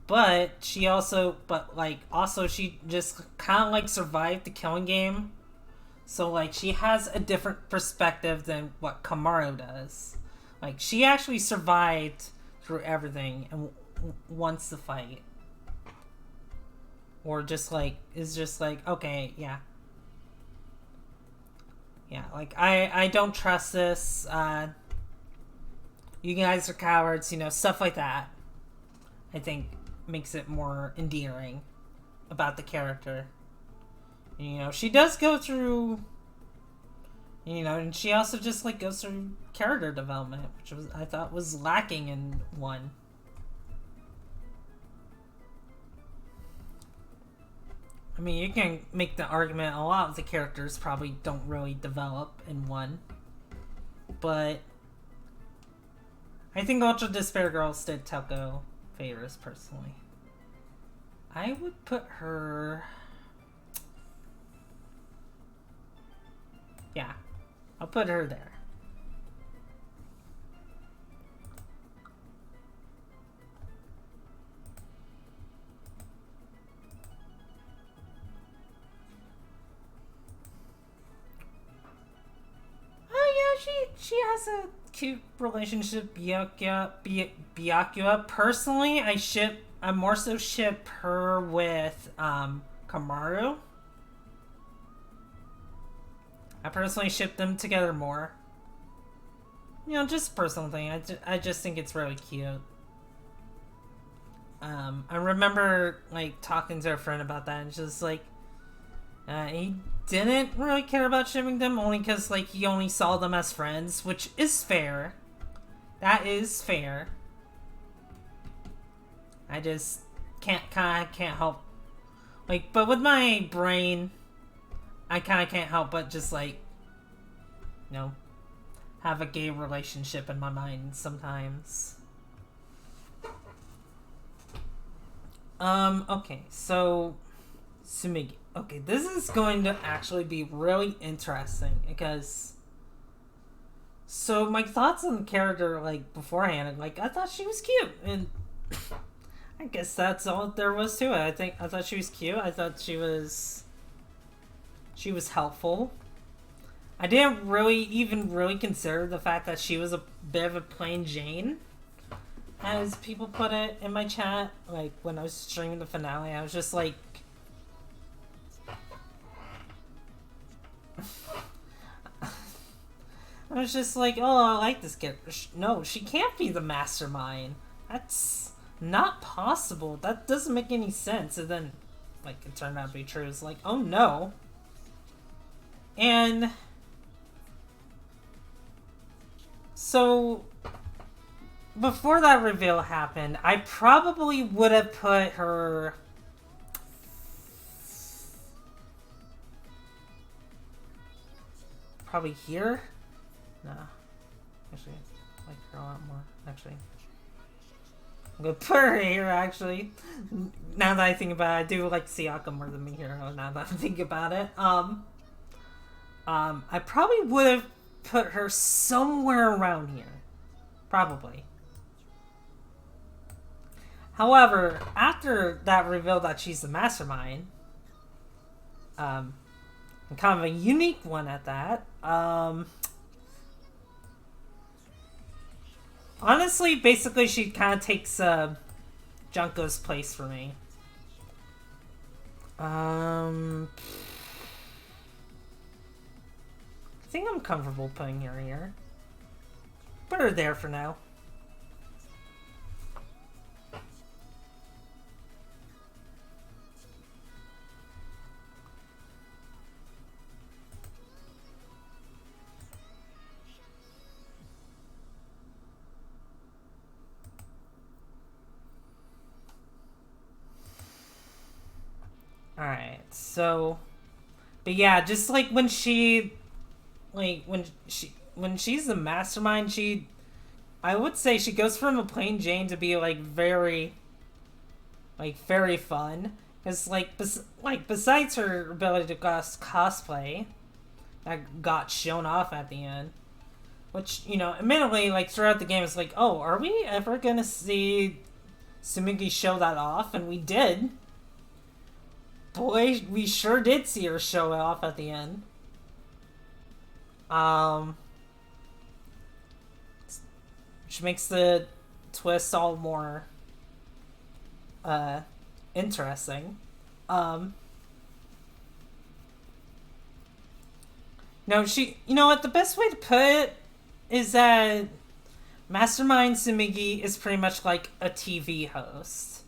Speaker 1: but she also she just kind of like survived the killing game, so like she has a different perspective than what Kamaru does. Like, she actually survived through everything and wants to fight, or just like is just like, okay, yeah, like I don't trust this. you guys are cowards, you know, stuff like that. I think makes it more endearing about the character. You know, she does go through, you know, and she also just like goes through character development, which was I thought was lacking in one. I mean, you can make the argument a lot of the characters probably don't really develop in one, but I think Ultra Despair Girls did Telco favors personally. I would put her. Yeah, I'll put her there. Oh yeah, she has a cute relationship. Byakuya. Personally, I more so ship her with Kamaru. I personally ship them together more. You know, just a personal thing. I just think it's really cute. I remember like talking to a friend about that, and just like he didn't really care about shipping them only because like he only saw them as friends, which is fair. That is fair. I just can't help like, but with my brain, I kind of can't help but just like, you know, have a gay relationship in my mind sometimes. Okay, so Sumigi. Okay, this is going to actually be really interesting because so my thoughts on the character like beforehand, like I thought she was cute, and I guess that's all there was to it. I thought she was cute. I thought she was helpful. I didn't really consider the fact that she was a bit of a plain Jane, as people put it in my chat. Like when I was streaming the finale, I was just like, oh, I like this character. No, she can't be the mastermind. That's not possible. That doesn't make any sense. And then, like, it turned out to be true. It's like, oh no. And so before that reveal happened, I probably would have put her probably here. No, actually, I like her a lot more. Actually, I'm gonna put her here. Actually, now that I think about it, I do like Sayaka more than Mihiro. Now that I think about it, I probably would have put her somewhere around here. Probably. However, after that reveal that she's the mastermind, and kind of a unique one at that, honestly, basically she kind of takes Junko's place for me. I think I'm comfortable putting her here. Put her there for now. Alright, so but yeah, just like when she like when she's the mastermind, I would say she goes from a plain Jane to be like very fun, because besides her ability to cosplay that got shown off at the end, which, you know, admittedly, like throughout the game it's like, oh, are we ever gonna see Sumigi show that off? And we did. Boy, we sure did see her show it off at the end. Which makes the twist all more interesting. No, you know what, the best way to put it is that Mastermind Sumigi is pretty much like a TV host.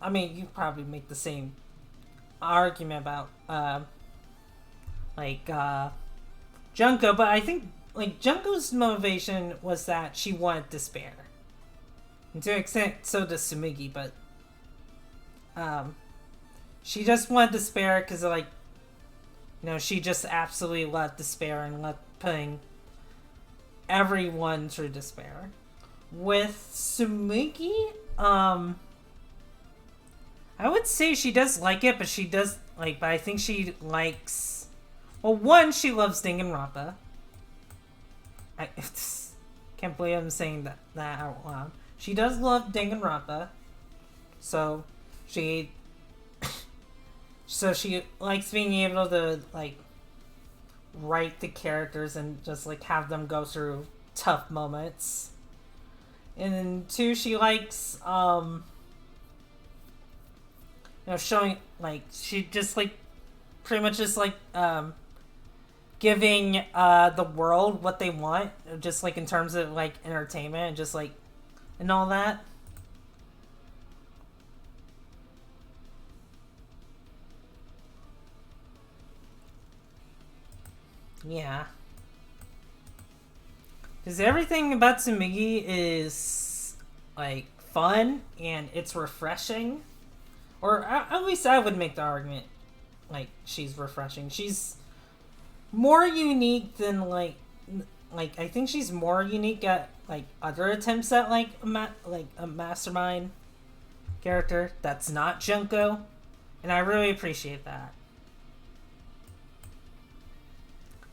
Speaker 1: I mean, you probably make the same argument about Junko, but I think like Junko's motivation was that she wanted despair. And to an extent, so does Sumigi, but she just wanted despair because like, you know, she just absolutely loved despair and loved putting everyone through despair. With Sumigi, I would say she does like it, but she does like. But I think she likes. Well, one, she loves Danganronpa. I can't believe I'm saying that out loud. She does love Danganronpa, so she likes being able to like write the characters and just like have them go through tough moments. And then two, she likes showing like she just like pretty much just like giving the world what they want, just like in terms of like entertainment and just like and all that. Yeah. Because everything about Tsumigi is like fun and it's refreshing. Or at least I would make the argument like she's refreshing. She's more unique than like I think she's more unique at like other attempts at like a mastermind character that's not Junko, and I really appreciate that.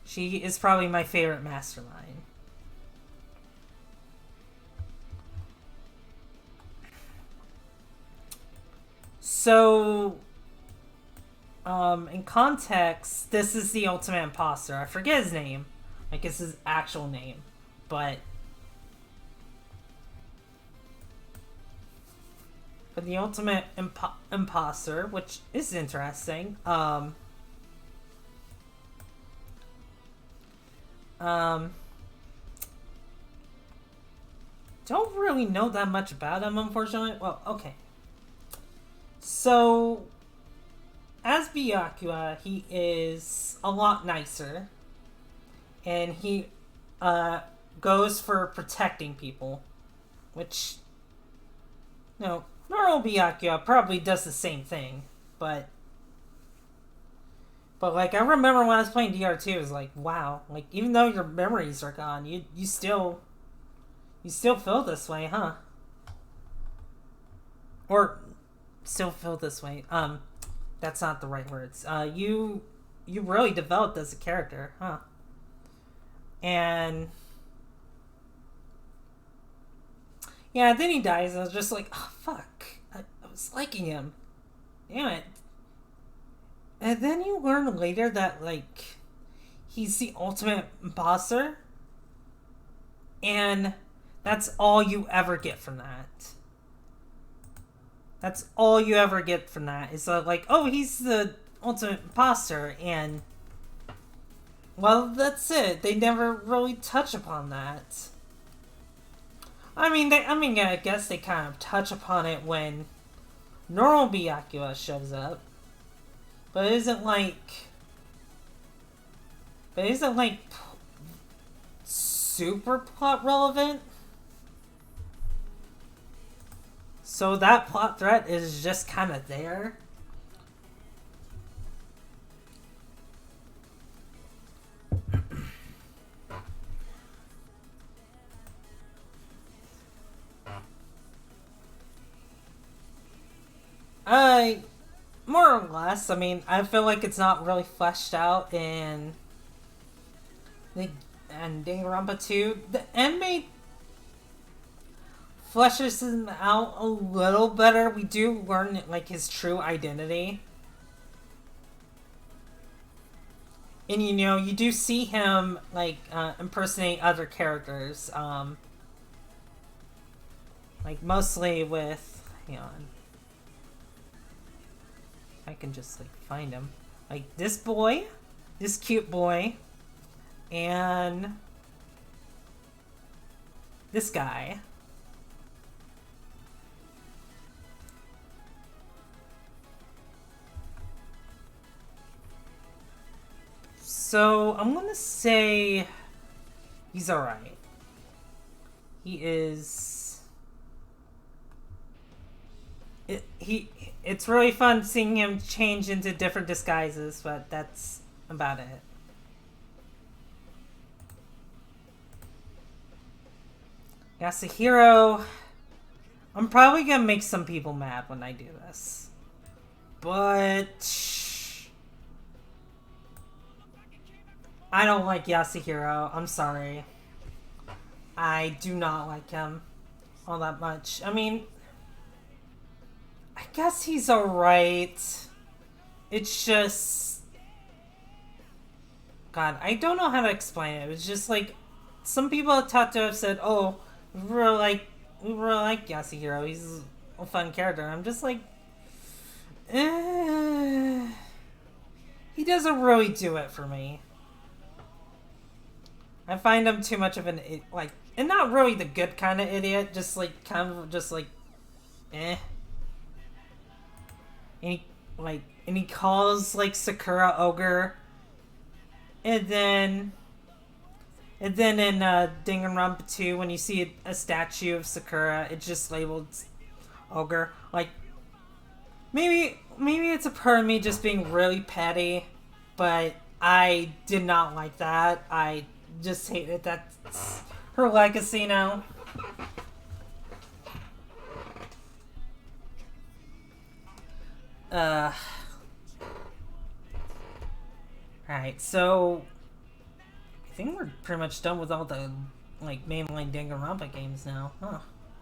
Speaker 1: She is probably my favorite mastermind. So, in context, this is the ultimate imposter. I forget his name. Like, it's his actual name. But the ultimate imposter, which is interesting, don't really know that much about him, unfortunately. Well, okay. So, as Byakuya, he is a lot nicer. And he goes for protecting people. Which, you know, normal Byakuya probably does the same thing. But like, I remember when I was playing DR2, it was like, wow. Like, even though your memories are gone, you still feel this way, huh? Or still feel this way. That's not the right words. You really developed as a character, huh? And yeah, then he dies. And I was just like, oh fuck, I was liking him. Damn it. And then you learn later that like he's the ultimate imposter, and that's all you ever get from that. That's all you ever get from that. Is like, oh, he's the ultimate imposter, and well, that's it. They never really touch upon that. I guess they kind of touch upon it when normal Byakuya shows up, but it isn't like super plot relevant. So that plot thread is just kind of there. More or less. I mean, I feel like it's not really fleshed out in Danganronpa 2. The anime fleshes him out a little better. We do learn like his true identity, and you know you do see him like impersonate other characters. Like mostly with, hang on, I can just like find him. Like this boy, this cute boy, and this guy. So I'm gonna say he's alright. He is. It's really fun seeing him change into different disguises, but that's about it. Yasuhiro. I'm probably gonna make some people mad when I do this. But I don't like Yasuhiro. I'm sorry. I do not like him all that much. I mean, I guess he's alright. It's just... God, I don't know how to explain it. It's just like, some people at Tato have said, oh, we really like Yasuhiro. He's a fun character. I'm just like, he doesn't really do it for me. I find him too much of an, like, and not really the good kind of idiot, just like, kind of, just like, And he calls, like, Sakura ogre. And then in Danganronpa 2, when you see a statue of Sakura, it's just labeled ogre. Like, maybe it's a part of me just being really petty, but I did not like that. I just hate it. That's her legacy now. Alright, so I think we're pretty much done with all the, like, mainline Danganronpa games now. Huh.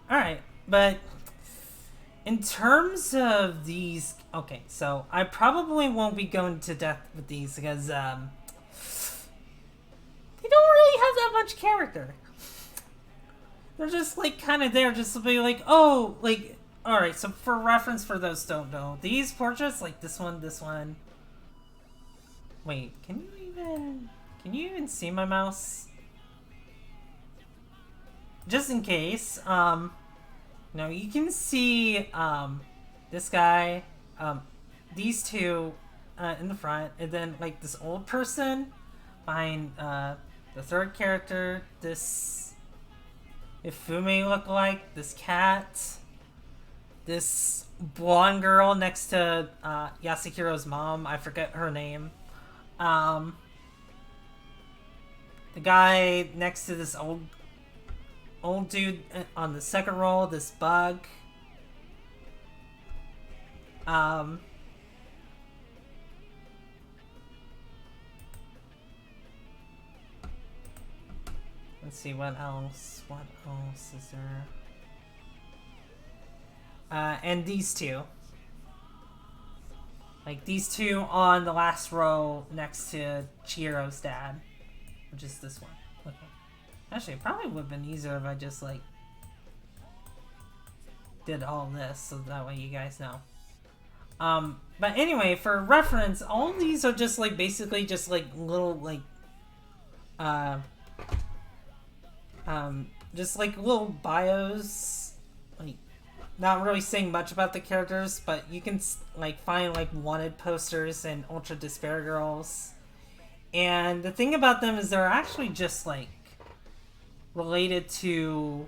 Speaker 1: Alright, but in terms of these... Okay, so I probably won't be going to death with these because, they don't really have that much character. They're just, like, kind of there just to be like, oh, like... Alright, so for reference for those who don't know, these portraits, like this one... Wait, can you even see my mouse? Just in case, no, you can see, this guy, these two, in the front, and then, like, this old person behind, the third character, this Ifume lookalike, this cat, this blonde girl next to, Yasuhiro's mom, I forget her name. The guy next to this old dude on the second row, this bug. Let's see, what else? What else is there? And these two. Like, these two on the last row next to Chihiro's dad. Which is this one. Okay. Actually, it probably would have been easier if I just, like, did all this, so that way you guys know. But anyway, for reference, all of these are just, like, basically just, like, little, like, just, like, little bios. Like, not really saying much about the characters, but you can, like, find, like, wanted posters and Ultra Despair Girls. And the thing about them is they're actually just, like, related to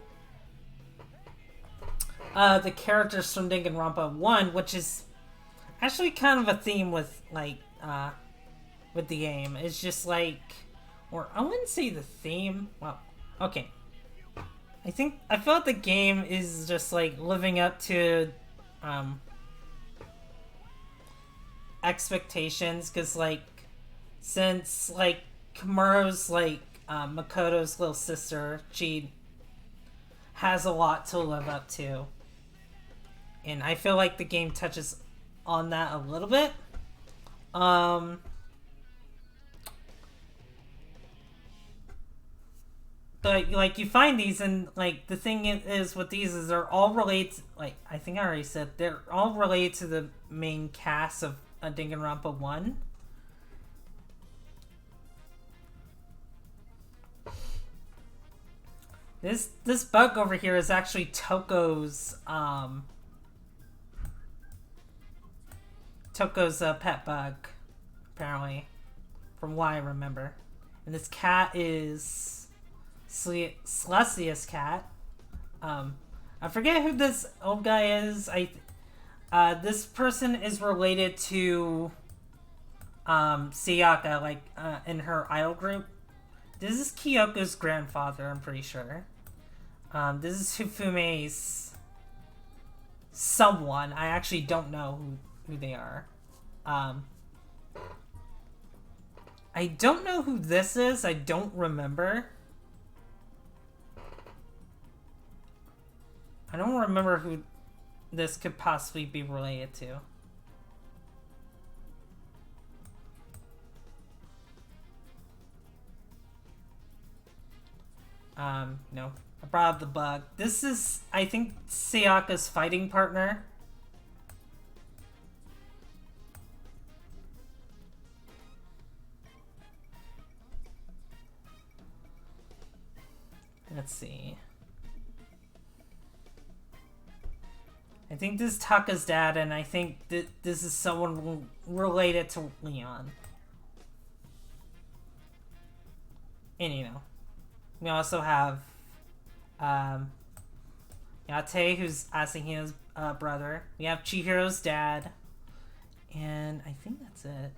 Speaker 1: the characters from Danganronpa 1, which is actually kind of a theme with, like, with the game. It's just, like, or I wouldn't say the theme. Well, okay. I feel like the game is just, like, living up to expectations, because, like, since, like, Kamuro's, like, Makoto's little sister, she has a lot to live up to. And I feel like the game touches on that a little bit. But, like, you find these, and, like, the thing is with these is they're all related, like, I think I already said, they're all related to the main cast of Danganronpa 1. This bug over here is actually Toko's pet bug, apparently, from what I remember. And this cat is Celestia's cat. I forget who this old guy is. This person is related to Sayaka, like in her idol group. This is Kyoko's grandfather, I'm pretty sure. This is Hifume's someone. I actually don't know who they are. I don't know who this is. I don't remember. I don't remember who this could possibly be related to. No. I brought up the bug. This is, I think, Sayaka's fighting partner. Let's see. I think this is Taka's dad, and I think this is someone related to Leon. And you know, we also have Yate, who's Asahina's brother. We have Chihiro's dad, and I think that's it.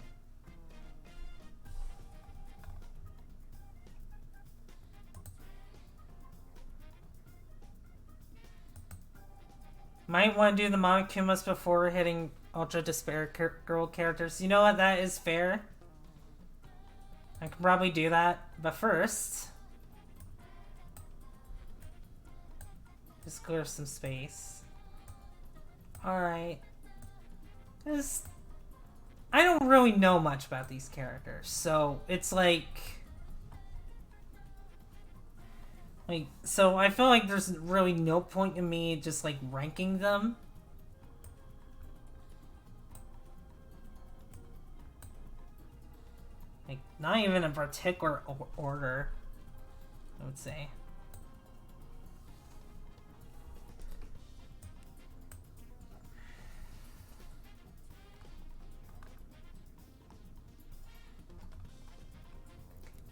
Speaker 1: Might want to do the Monokumas before hitting Ultra Despair Girl characters. You know what? That is fair. I can probably do that. But first, just clear some space. Alright. I don't really know much about these characters. So, it's so I feel like there's really no point in me just, ranking them. Not even in particular order, I would say.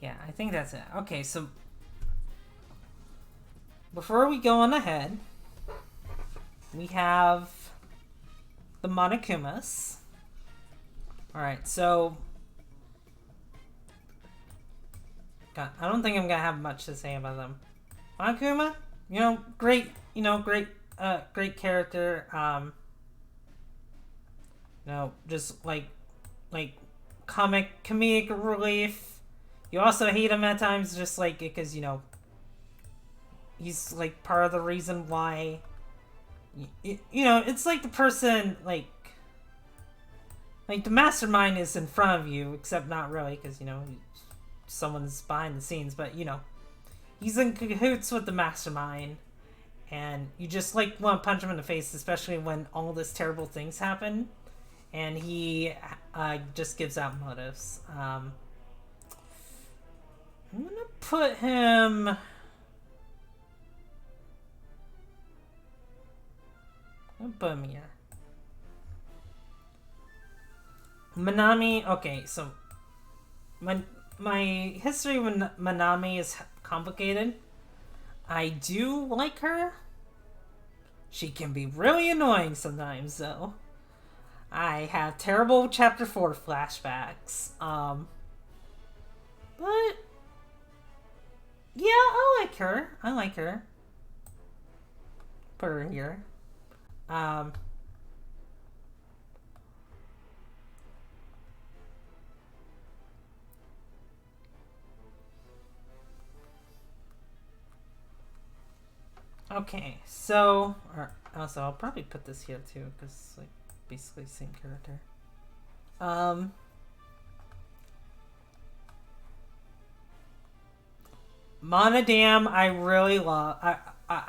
Speaker 1: Yeah, I think that's it. Okay, so before we go on ahead, we have the Monokumas. Alright, so God, I don't think I'm gonna have much to say about them. Monokuma, great character. Just comedic relief. You also hate him at times, just because he's part of the reason why. It's the person the mastermind is in front of you, except not really, because someone's behind the scenes, but he's in cahoots with the mastermind, and you just want to punch him in the face, especially when all this terrible things happen, and he just gives out motives. I'm gonna put him. I'll put him here. Manami. Okay, so my history with Manami is complicated. I do like her. She can be really annoying sometimes, though. I have terrible Chapter 4 flashbacks. But yeah, I like her. Put her here. Okay, so also I'll probably put this here too, because it's basically the same character. Monodam, I really love. I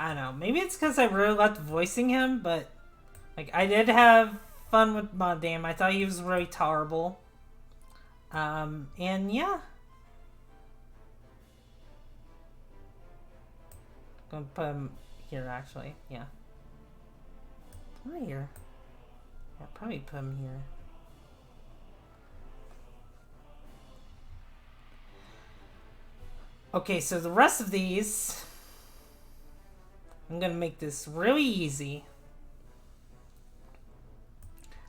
Speaker 1: don't know. Maybe it's because I really loved voicing him, but I did have fun with Monodam. I thought he was really tolerable. And yeah. gonna put him here, actually. Yeah. Right here. Yeah, probably put him here. Okay, so the rest of these, I'm gonna make this really easy.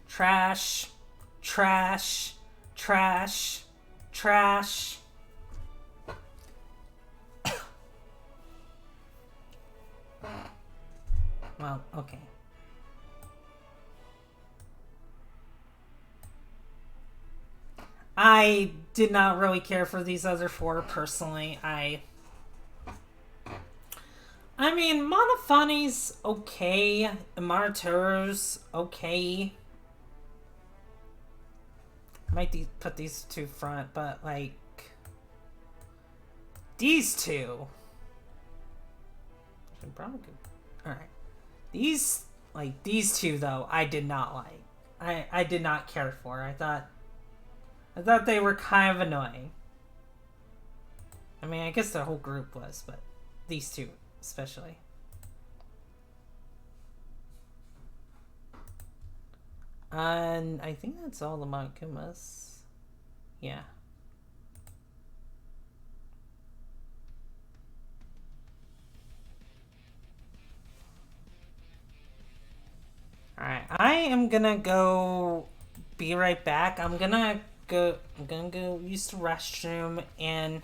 Speaker 1: Trash, trash, trash, trash. Well, okay. I did not really care for these other four personally. I mean, Monophony's okay. Monotoro's okay. Might put these two front, but like these two. Should probably go. All right. These two though, I did not like. I did not care for. I thought they were kind of annoying. I mean, I guess the whole group was, but these two especially. And I think that's all the Monkumas. Yeah. Alright, I am gonna go be right back. I'm gonna go use the restroom, and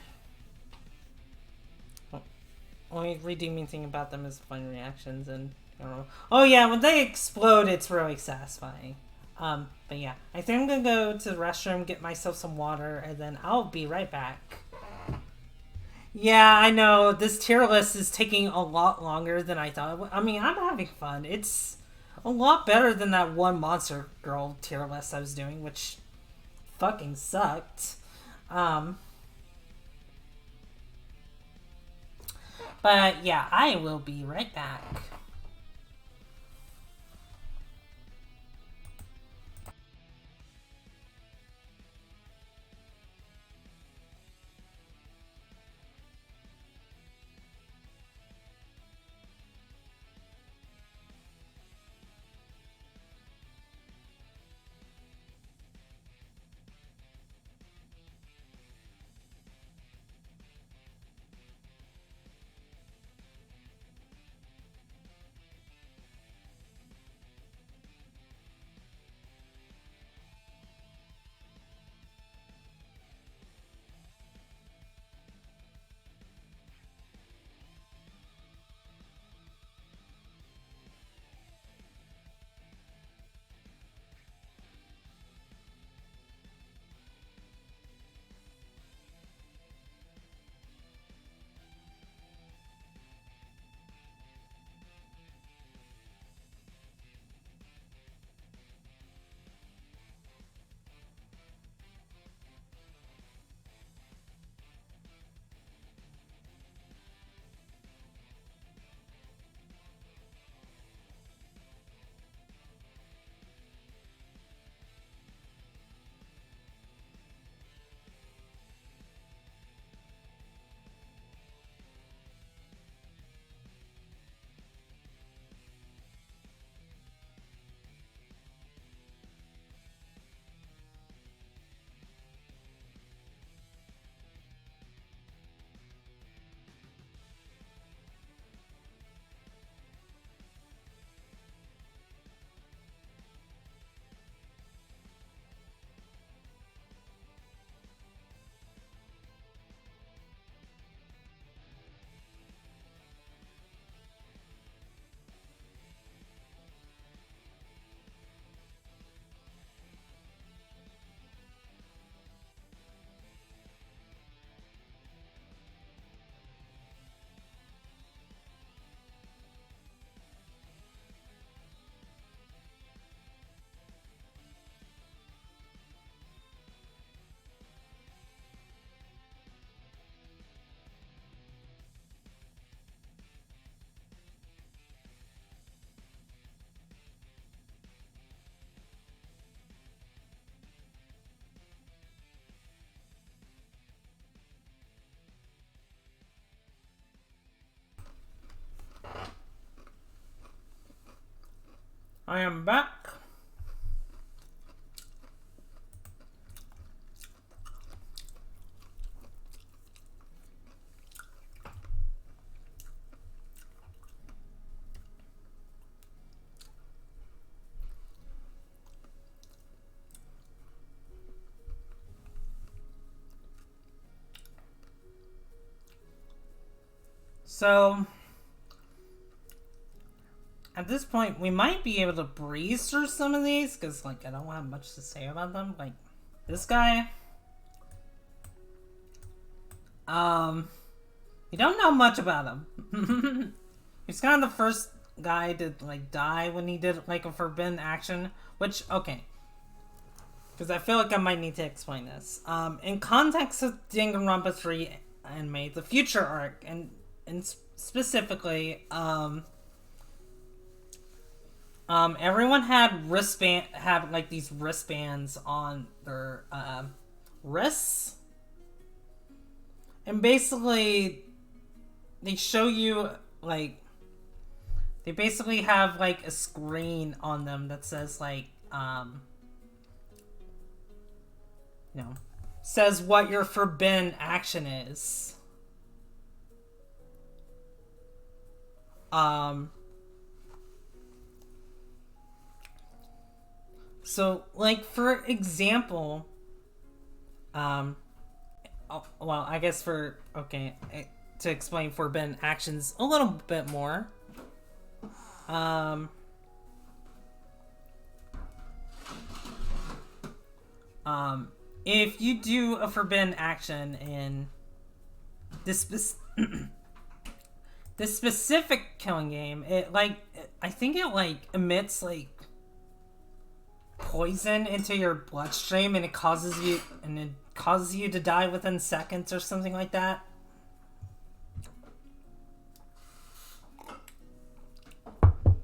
Speaker 1: only redeeming thing about them is fun reactions, and I don't know. Oh yeah, when they explode, it's really satisfying. But yeah, I think I'm gonna go to the restroom, get myself some water, and then I'll be right back. Yeah, I know, this tier list is taking a lot longer than I thought. I mean, I'm having fun. It's a lot better than that one Monster Girl tier list I was doing, which fucking sucked. But yeah, I will be right back. am back. So, at this point, we might be able to breeze through some of these, because, like, I don't have much to say about them. Like, this guy, you don't know much about him. He's kind of the first guy to, like, die when he did, like, a forbidden action, which, okay. Because I feel like I might need to explain this. In context of Danganronpa 3 anime, the future arc, and specifically, everyone had like these wristbands on their wrists, and basically they show you, like, they basically have like a screen on them that says, like, you know, says what your forbidden action is. So, like, for example, well, I guess to explain forbidden actions a little bit more, if you do a forbidden action in this this specific killing game, I think it, like, emits, like, poison into your bloodstream, and it causes you to die within seconds or something like that.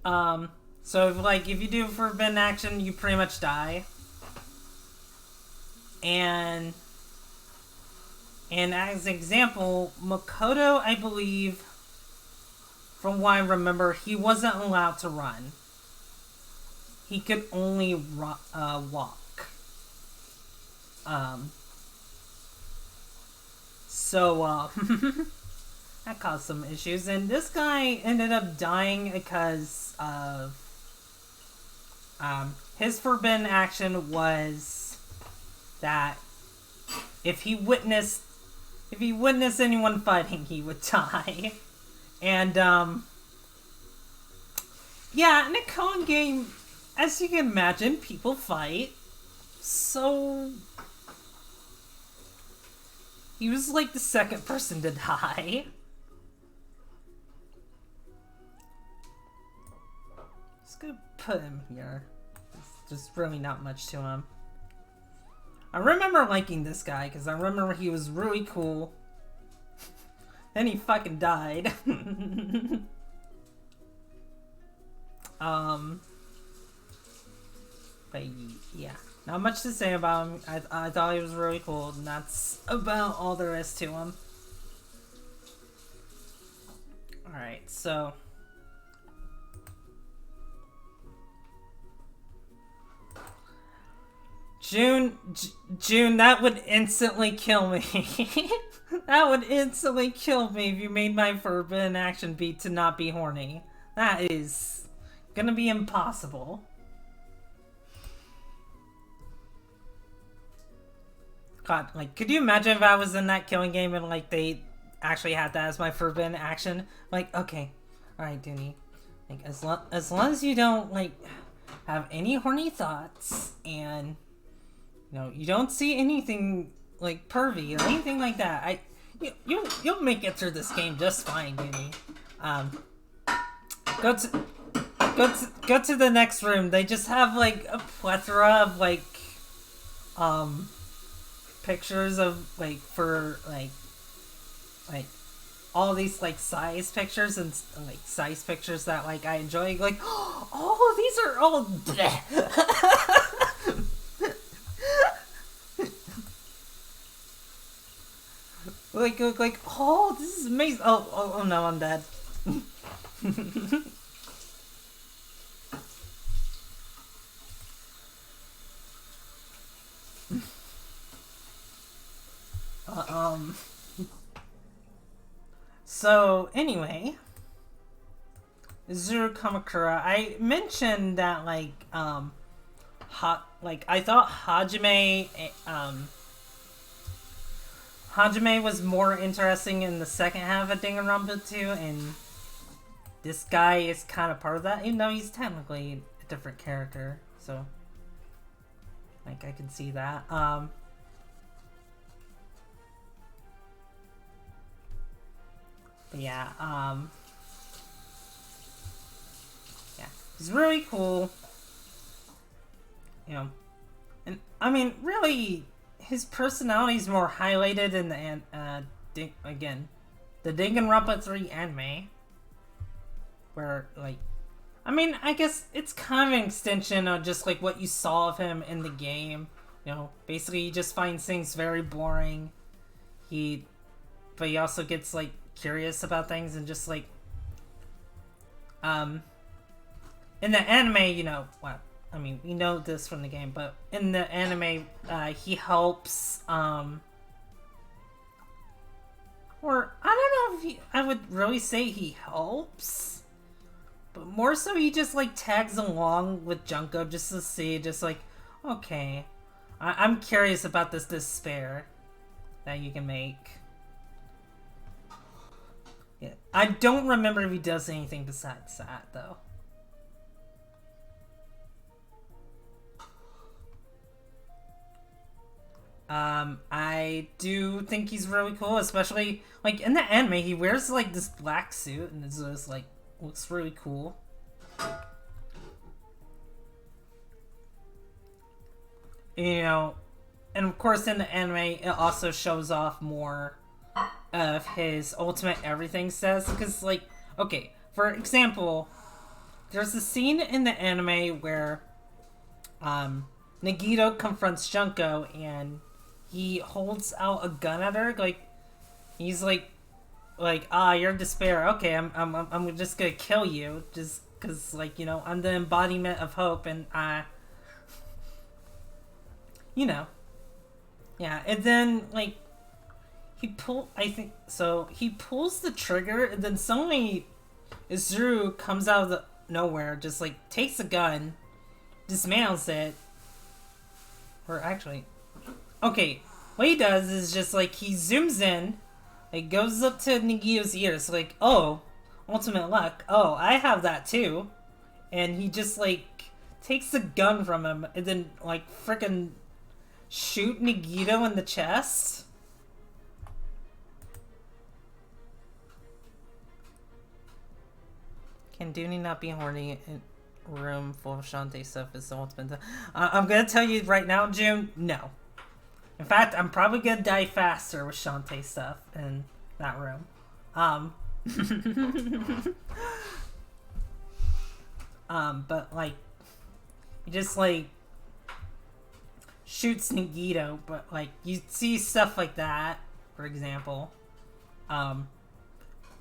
Speaker 1: So if you do a forbidden action, you pretty much die. And as an example, Makoto, I believe, from what I remember, he wasn't allowed to run. He could only walk. So that caused some issues. And this guy ended up dying because of his forbidden action was that if he witnessed anyone fighting, he would die. And yeah, in a Cohen game, as you can imagine, people fight. So he was like the second person to die. Just gonna put him here. There's just really not much to him. I remember liking this guy because I remember he was really cool. Then he fucking died. But yeah, not much to say about him. I thought he was really cool, and that's about all there is to him. Alright, so June, that would instantly kill me. That would instantly kill me if you made my forbidden action be to not be horny. That is gonna be impossible. God, like, could you imagine if I was in that killing game and, like, they actually had that as my forbidden action? Like, okay, alright, Dooney. Like, as long as you don't, like, have any horny thoughts, and, you know, you don't see anything, like, pervy or anything like that, you'll make it through this game just fine, Dooney. Go to the next room. They just have, like, a plethora of, like, pictures of, like, for, like all these, like, size pictures and, like, size pictures that, like, I enjoy. Like, oh, these are all like, oh, this is amazing. Oh no, I'm dead. So anyway, Zuru Kamakura. I mentioned that like I thought Hajime was more interesting in the second half of Danganronpa 2, and this guy is kind of part of that, even though he's technically a different character. So, like, I can see that. But yeah, yeah, he's really cool. You know, and I mean, really, his personality is more highlighted in the the Danganronpa 3 anime, where like, I mean, I guess it's kind of an extension of just like what you saw of him in the game. You know, basically he just finds things very boring. But he also gets like curious about things and just like, in the anime, you know, well, I mean, we know this from the game, but in the anime, he helps, or I don't know if I would really say he helps, but more so he just, like, tags along with Junko just to see, just like, okay, I'm curious about this despair that you can make. Yeah, I don't remember if he does anything besides that, though. I do think he's really cool, especially, like, in the anime, he wears, like, this black suit, and it's just, like, looks really cool. You know, and of course in the anime, it also shows off more of his ultimate everything says, because, like, okay, for example, there's a scene in the anime where, Nagito confronts Junko, and he holds out a gun at her, like, he's like, you're despair, okay, I'm just gonna kill you, just because, like, you know, I'm the embodiment of hope, and you know, yeah, and then, like, he pulls the trigger, and then suddenly Izuru comes out of the nowhere, just, like, takes a gun, dismantles it, or actually, okay, what he does is just, like, he zooms in, it goes up to Nagito's ears, like, oh, ultimate luck, oh, I have that too, and he just, like, takes the gun from him, and then, like, frickin' shoot Nagito in the chest. Can Dooney not be horny in a room full of Shantae stuff is the ultimate? I'm gonna tell you right now, June, no. In fact, I'm probably gonna die faster with Shantae stuff in that room. But, like, he just, like, shoots Nagito, but, like, you see stuff like that, for example. And,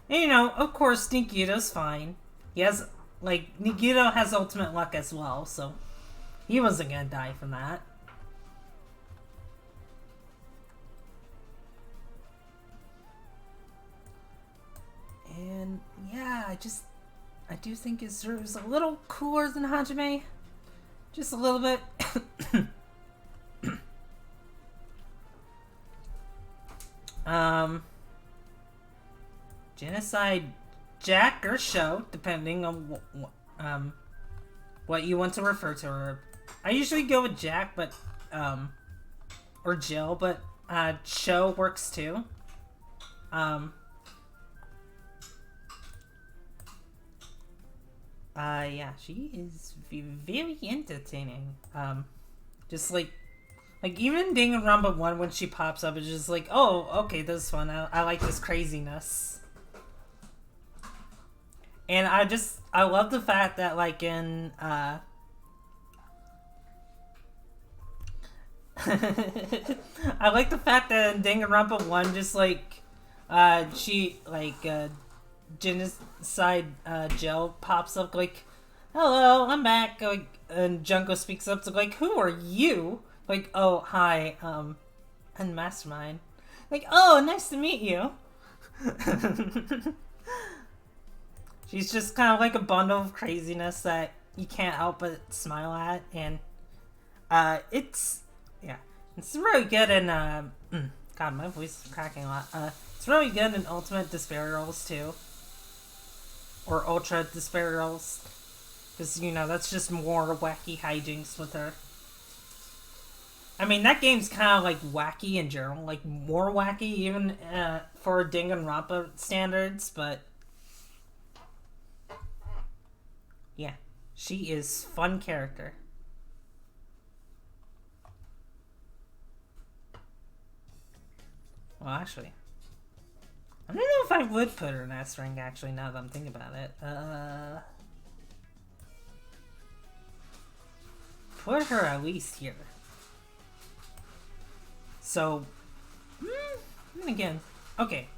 Speaker 1: you know, of course, Nagito's fine. He has, like, Nagito has ultimate luck as well, so he wasn't gonna die from that. And, yeah, I do think Izuru's a little cooler than Hajime. Just a little bit. Genocide Jack or Show, depending on what you want to refer to her. I usually go with Jack, but or Jill, but Show works too. Yeah, she is very entertaining. Just like even Danganronpa 1, when she pops up, it's just like, oh, okay, this is fun. I like this craziness. And I love the fact that, like, in, I like the fact that in Danganronpa 1, just, like, she, like, Genocide, Jill pops up, like, hello, I'm back, like, and Junko speaks up to, like, who are you? Like, oh, hi, I'm Mastermind. Like, oh, nice to meet you. She's just kind of like a bundle of craziness that you can't help but smile at, and it's really good in God, my voice is cracking a lot. It's really good in Ultimate Despair Girls too, or Ultra Despair Girls, because that's just more wacky hijinks with her. I mean, that game's kind of like wacky in general, like more wacky even for Danganronpa standards, but yeah, she is fun character. Well, actually, I don't know if I would put her in S rank, actually, now that I'm thinking about it. Put her at least here. So, again, okay.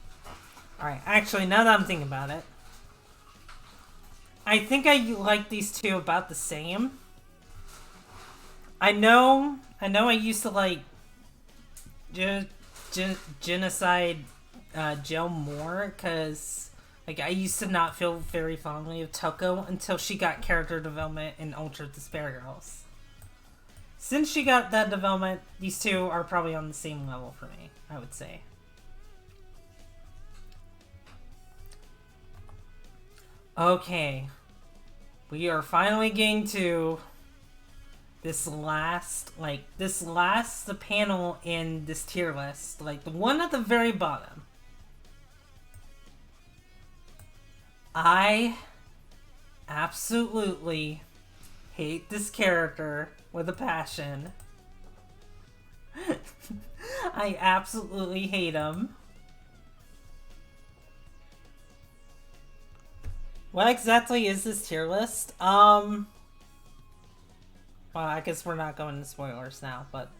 Speaker 1: Alright, actually, now that I'm thinking about it, I think I like these two about the same. I know I used to like Genocide Jill more, because like I used to not feel very fondly of Toko until she got character development in Ultra Despair Girls. Since she got that development, these two are probably on the same level for me, I would say. Okay. We are finally getting to this last panel in this tier list. Like, the one at the very bottom. I absolutely hate this character with a passion. I absolutely hate him. What exactly is this tier list? Well, I guess we're not going into spoilers now, but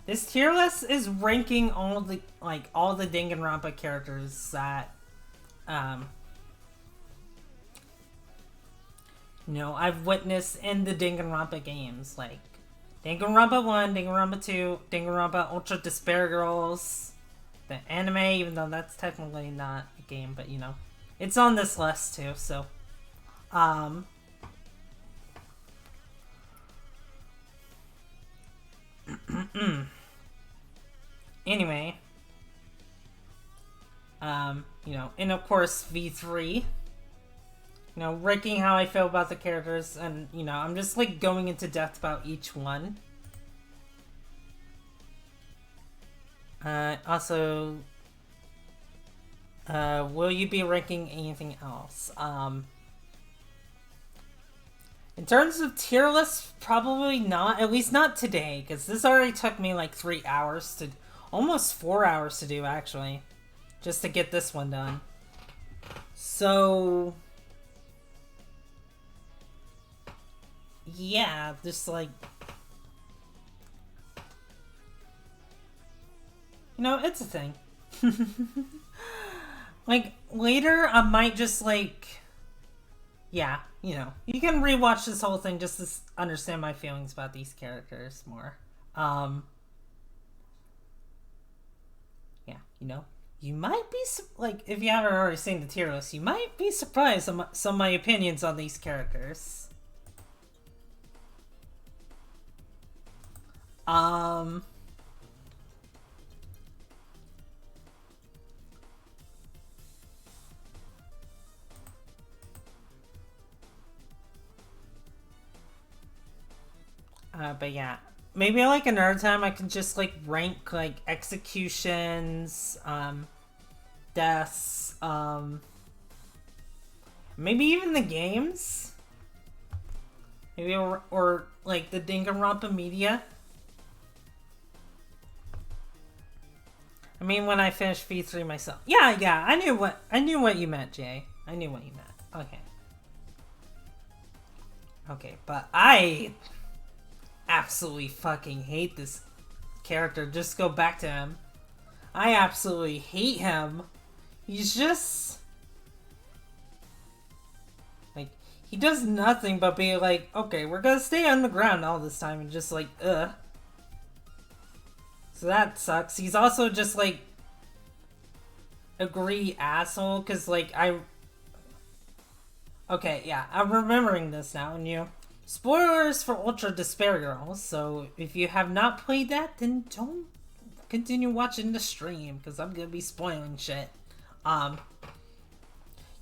Speaker 1: this tier list is ranking all the Danganronpa characters that I've witnessed in the Danganronpa games, like Danganronpa 1, Danganronpa 2, Danganronpa Ultra Despair Girls, the anime, even though that's technically not a game, but it's on this list too, so anyway, and of course V3, ranking how I feel about the characters, and I'm just like going into depth about each one. Also, will you be ranking anything else? In terms of tier lists, probably not. At least not today, because this already took me like 3 hours to... almost 4 hours to do, actually. Just to get this one done. So... yeah, just like... it's a thing. Like, later, I might just, like... yeah, you can rewatch this whole thing just to understand my feelings about these characters more. Yeah, you might be, like, if you haven't already seen the tier list, you might be surprised at some of my opinions on these characters. But yeah, maybe like another time I can just like rank like executions, deaths, maybe even the games, maybe or like the Danganronpa media. I mean, when I finished V3 myself. Yeah, I knew what you meant, Jay. I knew what you meant. Okay, but I absolutely fucking hate this character. Just go back to him. I absolutely hate him. He's just... like, he does nothing but be like, okay, we're gonna stay on the ground all this time, and just like, ugh. So that sucks. He's also just like a greedy asshole, because, like, Okay, yeah, I'm remembering this now, and spoilers for Ultra Despair Girls, so if you have not played that, then don't continue watching the stream, because I'm gonna be spoiling shit.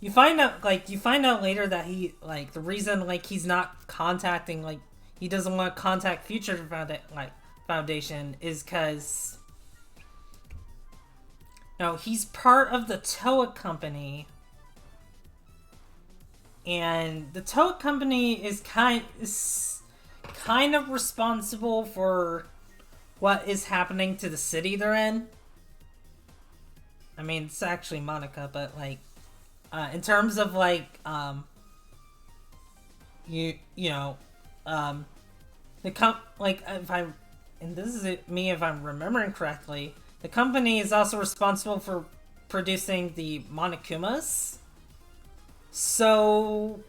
Speaker 1: You find out later that he, like, the reason, like, he's not contacting, like, he doesn't want to contact Future Foundation is because, no, he's part of the Toa Company, and the Toa Company is kind of responsible for what is happening to the city they're in. I mean, it's actually Monica, but, like, in terms of, like, if I'm, and this is me if I'm remembering correctly, the company is also responsible for producing the Monokumas. So,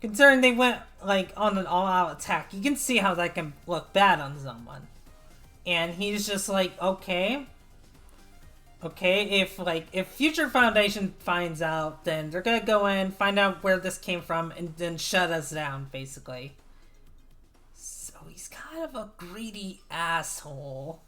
Speaker 1: considering they went, like, on an all-out attack, you can see how that can look bad on someone. And he's just like, okay, if Future Foundation finds out, then they're gonna go in, find out where this came from, and then shut us down, basically. So he's kind of a greedy asshole.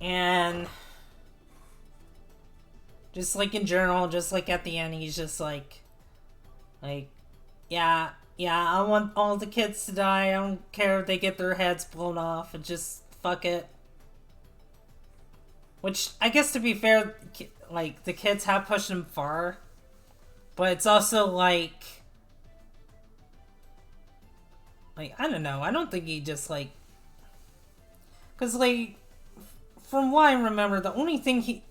Speaker 1: And just, like, in general, just, like, at the end, he's just like, yeah, I want all the kids to die. I don't care if they get their heads blown off, and just fuck it. Which, I guess, to be fair, like, the kids have pushed him far, but it's also like, I don't know, I don't think he just, like, because, like, from what I remember, the only thing he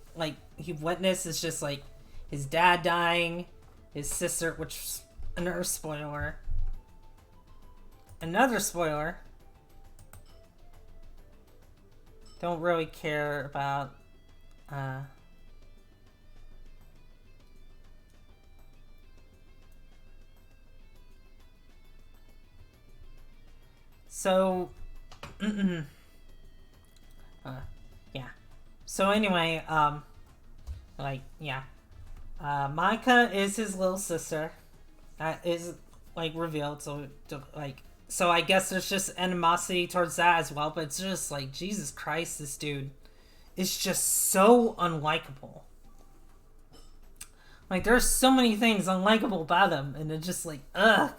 Speaker 1: witnessed is just, like, his dad dying, his sister, which is another spoiler. Another spoiler. Don't really care about, So, yeah. So anyway, Monica is his little sister. That is, like, revealed, so, like, so I guess there's just animosity towards that as well, but it's just, like, Jesus Christ, this dude is just so unlikable. Like, there's so many things unlikable about him, and it's just like, ugh.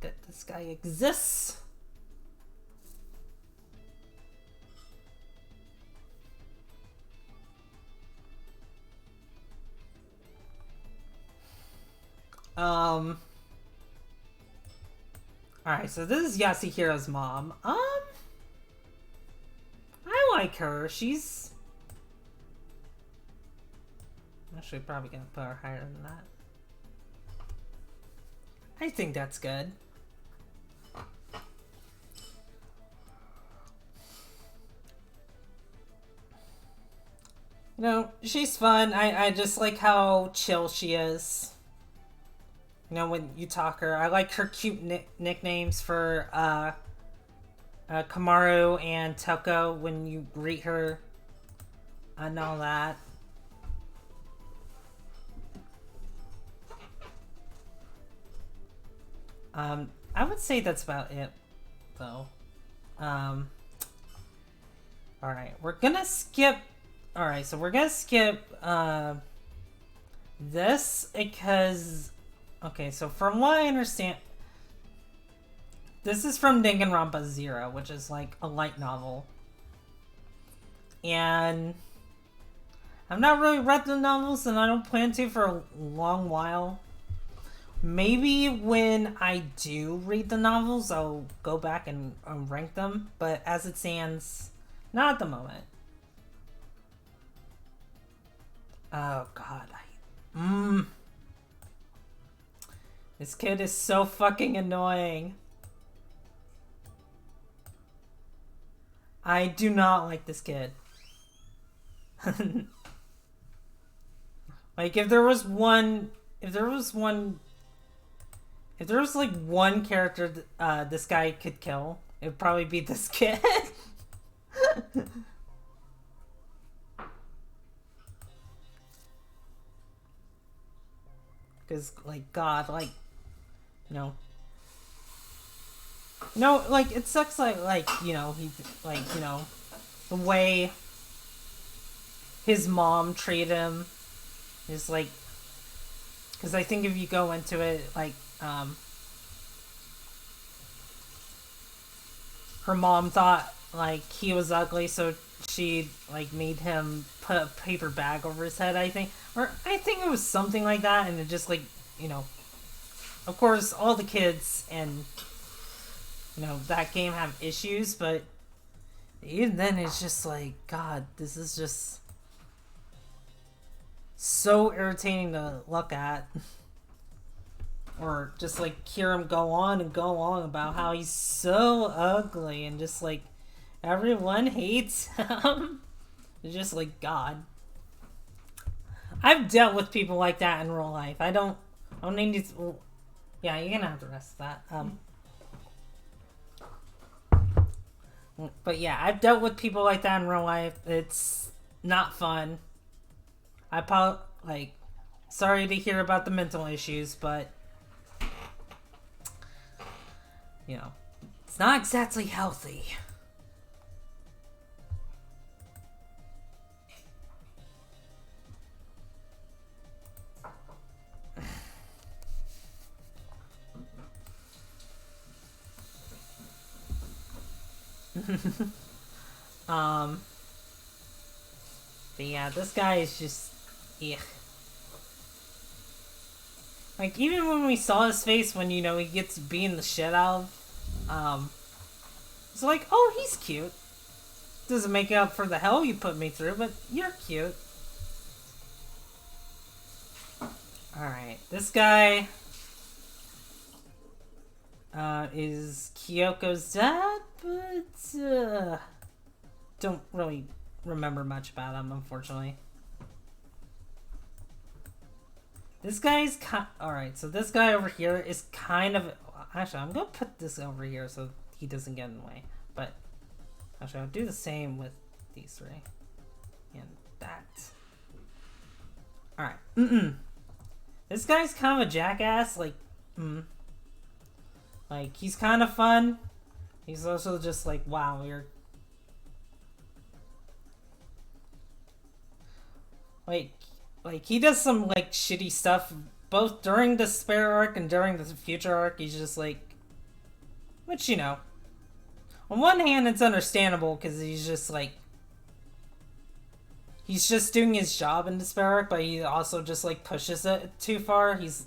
Speaker 1: That this guy exists. Alright, so this is Yasuhiro's mom. I like her. She's... Actually, probably gonna put her higher than that. I think that's good. You know, she's fun. I just like how chill she is. You know, when you talk her, I like her cute nicknames for Kamaru and Toko when you greet her and all that. I would say that's about it, though. Alright, we're gonna skip... Alright, so we're gonna skip, this, because... Okay, so from what I understand... This is from Danganronpa 0, which is, like, a light novel. And... I've not really read the novels, and I don't plan to for a long while. Maybe when I do read the novels, I'll go back and rank them. But as it stands, not at the moment. Oh, God. This kid is so fucking annoying. I do not like this kid. Like, if there was like one character this guy could kill, it would probably be this kid. Because, like, God, like, you know, like, it sucks, like, you know, he, like, you know, the way his mom treated him is, like, because I think if you go into it, like, her mom thought, like, he was ugly, so she, like, made him put a paper bag over his head, I think. Or I think it was something like that, and it just, like, you know, of course, all the kids and, you know, that game have issues, but even then, it's just like, God, this is just so irritating to look at. Or just, like, hear him go on and go on about how he's so ugly and just, like, everyone hates him. It's just like, God. I've dealt with people like that in real life. I don't need to... Yeah, you're gonna have to rest that. But yeah, I've dealt with people like that in real life. It's not fun. Sorry to hear about the mental issues, but... You know, it's not exactly healthy. But yeah, this guy is just, yeah. Like, even when we saw his face when, you know, he gets beaten the shit out of, it's like, oh, he's cute. Doesn't make up for the hell you put me through, but you're cute. Alright, this guy, is Kyoko's dad, but, don't really remember much about him, unfortunately. This guy's alright, so this guy over here is kind of... Actually, I'm gonna put this over here so he doesn't get in the way. But, actually, I'll do the same with these three. And that. Alright. This guy's kind of a jackass, like, Like, he's kind of fun. He's also just like, wow, you're... Like, he does some, like, shitty stuff, both during the spare arc and during the future arc. He's just, like... Which, you know... On one hand, it's understandable, because he's just, like... He's just doing his job in the spare arc, but he also just, like, pushes it too far. He's...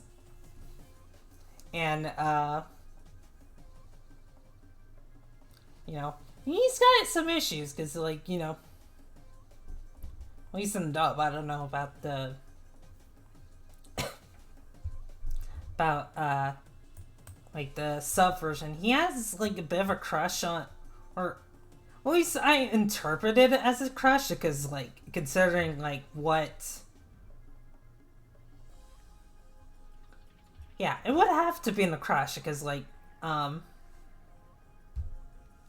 Speaker 1: And, you know... He's got some issues, because, like, you know... At least in dub, I don't know about the... like, the sub version. He has, like, a bit of a crush on... Or... At least I interpret it as a crush, because, like, considering, like, what... Yeah, it would have to be in the crush, because, like,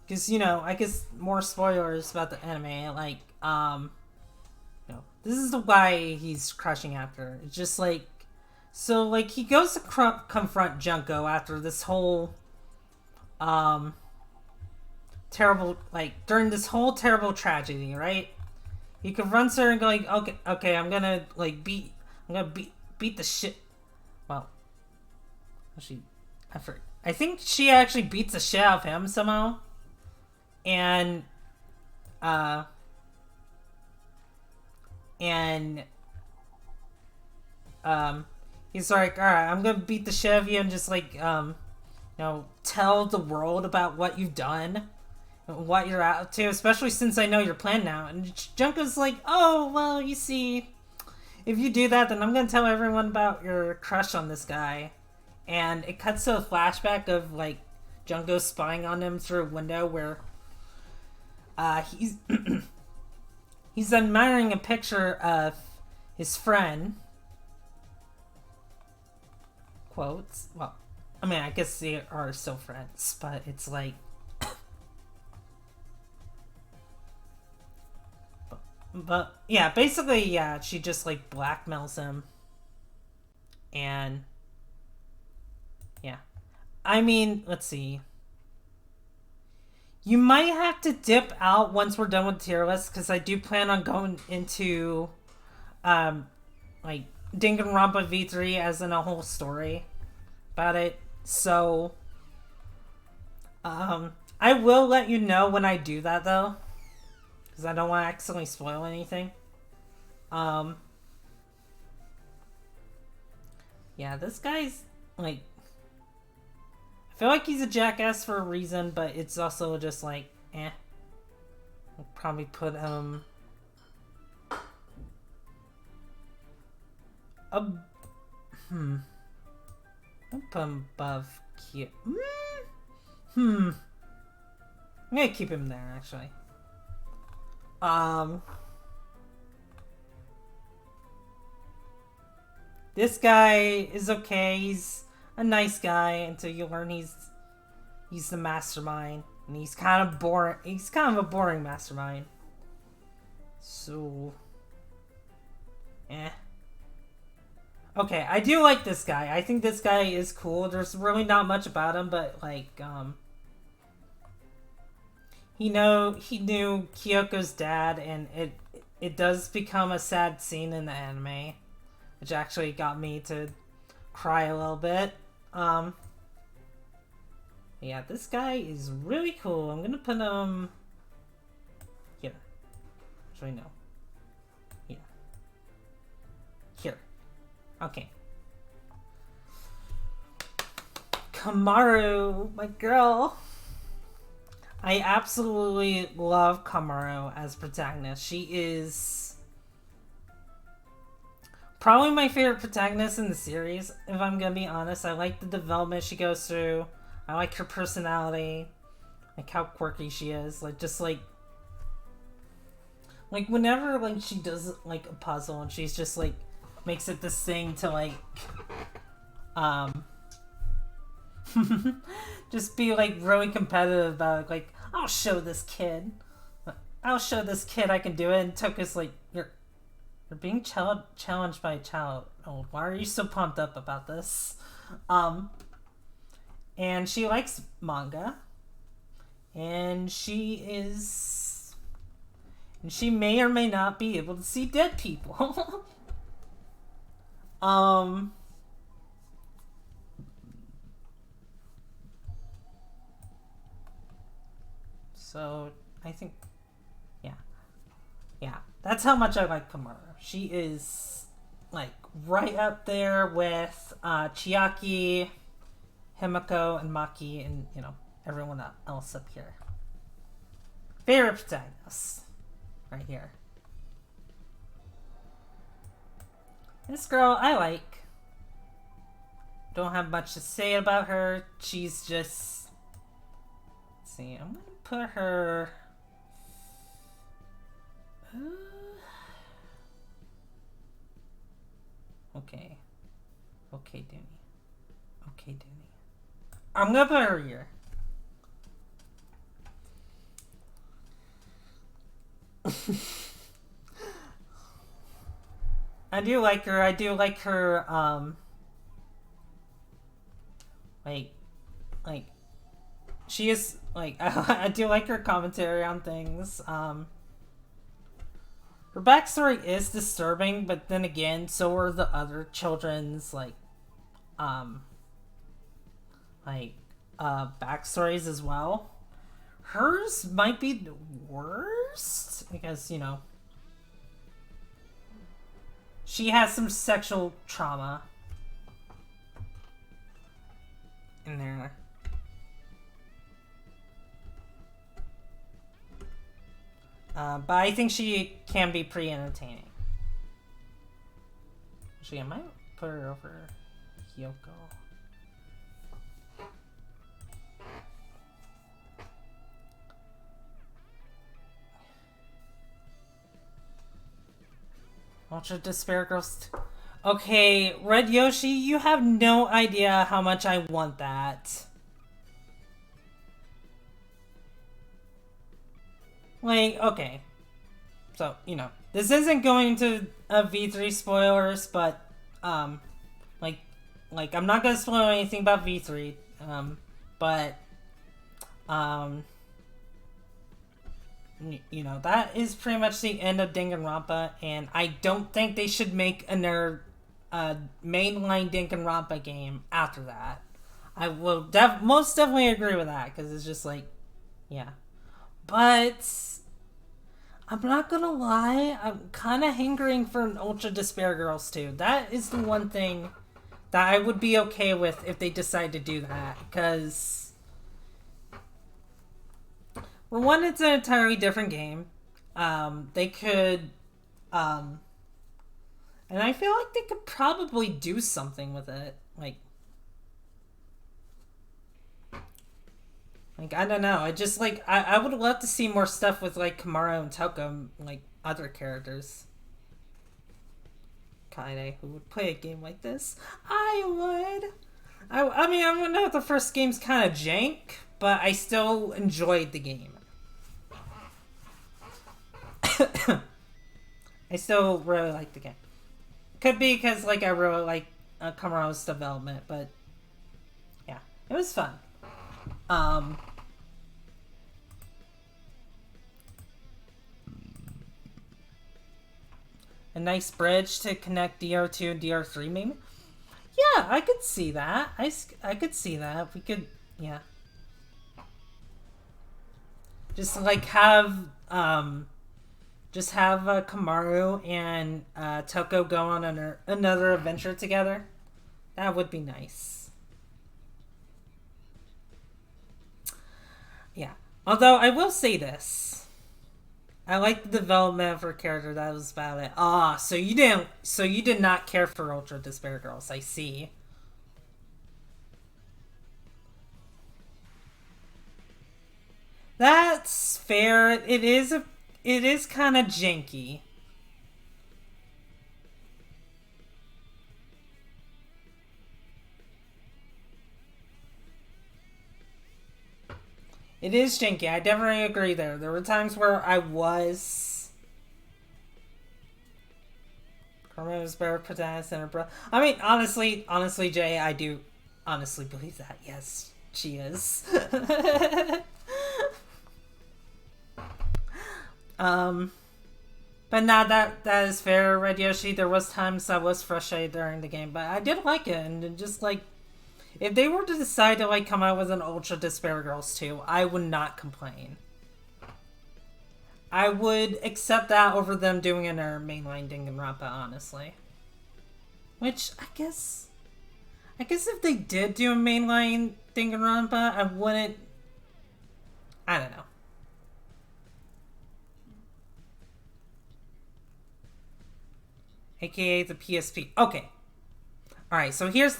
Speaker 1: because, you know, I guess more spoilers about the anime, like, you know, this is why he's crushing after. It's just, like, so, like, he goes to confront Junko after this whole, terrible, like, during this whole terrible tragedy, right? He confronts her and go, like, okay, I'm gonna beat the shit, well, actually, I think she actually beats the shit out of him somehow, and, he's like, alright, I'm gonna beat the shit out of you and just, like, you know, tell the world about what you've done, and what you're out to, especially since I know your plan now. And Junko's like, oh, well, you see, if you do that, then I'm gonna tell everyone about your crush on this guy. And it cuts to a flashback of, like, Junko spying on him through a window where, He's he's admiring a picture of his friend. Quotes. Well, I mean, I guess they are still friends, but it's like. But yeah, basically, yeah, she just like blackmails him, and yeah, I mean, let's see. You might have to dip out once we're done with tier list because I do plan on going into, um, like Danganronpa V3 as in a whole story about it. So, I will let you know when I do that though, because I don't want to accidentally spoil anything. Um, yeah, this guy's like I feel like he's a jackass for a reason, but it's also just like, eh. I'll probably put him I'll put him above cute. I'm gonna keep him there actually. This guy is okay. He's a nice guy until you learn he's the mastermind, and he's kind of boring. He's kind of a boring mastermind. So, eh. Okay, I do like this guy. I think this guy is cool. There's really not much about him, but like, he knew Kyoko's dad, and it does become a sad scene in the anime, which actually got me to cry a little bit. Yeah, this guy is really cool. I'm gonna put him here. Actually, no. Here. Here. Okay. Kamaru, my girl. I absolutely love Kamaru as protagonist. She is probably my favorite protagonist in the series, if I'm gonna be honest. I like the development she goes through. I like her personality. Like how quirky she is. Like just like whenever like she does like a puzzle and she's just like makes it this thing to like just be like really competitive about it. Like, I'll show this kid I can do it. And Toka's like, you're being challenged by a child. Oh, why are you so pumped up about this? And she likes manga, and she may or may not be able to see dead people. So I think, yeah, that's how much I like Kamaru. She is like right up there with Chiaki, Himiko, and Maki, and everyone else up here. Favorite protagonist, right here. This girl I like. Don't have much to say about her. She's just. Let's see, I'm gonna put her. Okay. Okay, Dooney. Okay, Dooney. I'm gonna put her here. I do like her. I do like her, like, she is, like, I do like her commentary on things. Her backstory is disturbing, but then again, so are the other children's, backstories as well. Hers might be the worst, because, she has some sexual trauma in there. But I think she can be pretty entertaining. Actually, I might put her over Kyoko. Ultra Despair Girls. Okay, Red Yoshi, you have no idea how much I want that. Like, okay. So, you know, this isn't going to V3 spoilers, but, like, I'm not gonna spoil anything about V3, but, you know, that is pretty much the end of Danganronpa, and I don't think they should make another mainline Danganronpa game after that. I will most definitely agree with that, because it's just like, yeah. But I'm not gonna lie, I'm kind of hankering for an Ultra Despair Girls 2. That is the one thing that I would be okay with if they decide to do that, because for one, it's an entirely different game. They could, and I feel like they could probably do something with it. Like, I don't know. I just, like, I would love to see more stuff with, like, Kamaru and Toko, like, other characters. Kaede, who would play a game like this? I would! I mean, I know the first game's kind of jank, but I still enjoyed the game. I still really like the game. Could be because, like, I really like Kamaru's development, but yeah, it was fun. A nice bridge to connect DR2 and DR3, maybe? Yeah, I could see that. I could see that. We could, yeah. Just, like, have Kamaru and Toko go on another adventure together. That would be nice. Yeah. Although, I will say this. I like the development of her character. That was about it. So you did not care for Ultra Despair Girls. I see. That's fair. It is kind of janky. It is janky. I definitely agree there. There were times where I was. Carmen was better protagonist than her brother. I mean, honestly, Jay, I do honestly believe that. Yes, she is. But now that is fair, Red Yoshi. There was times I was frustrated during the game, but I did like it, and just like. If they were to decide to, like, come out with an Ultra Despair Girls 2, I would not complain. I would accept that over them doing another mainline Danganronpa, honestly. Which, I guess if they did do a mainline Danganronpa, I wouldn't... I don't know. AKA the PSP. Okay. Alright, so here's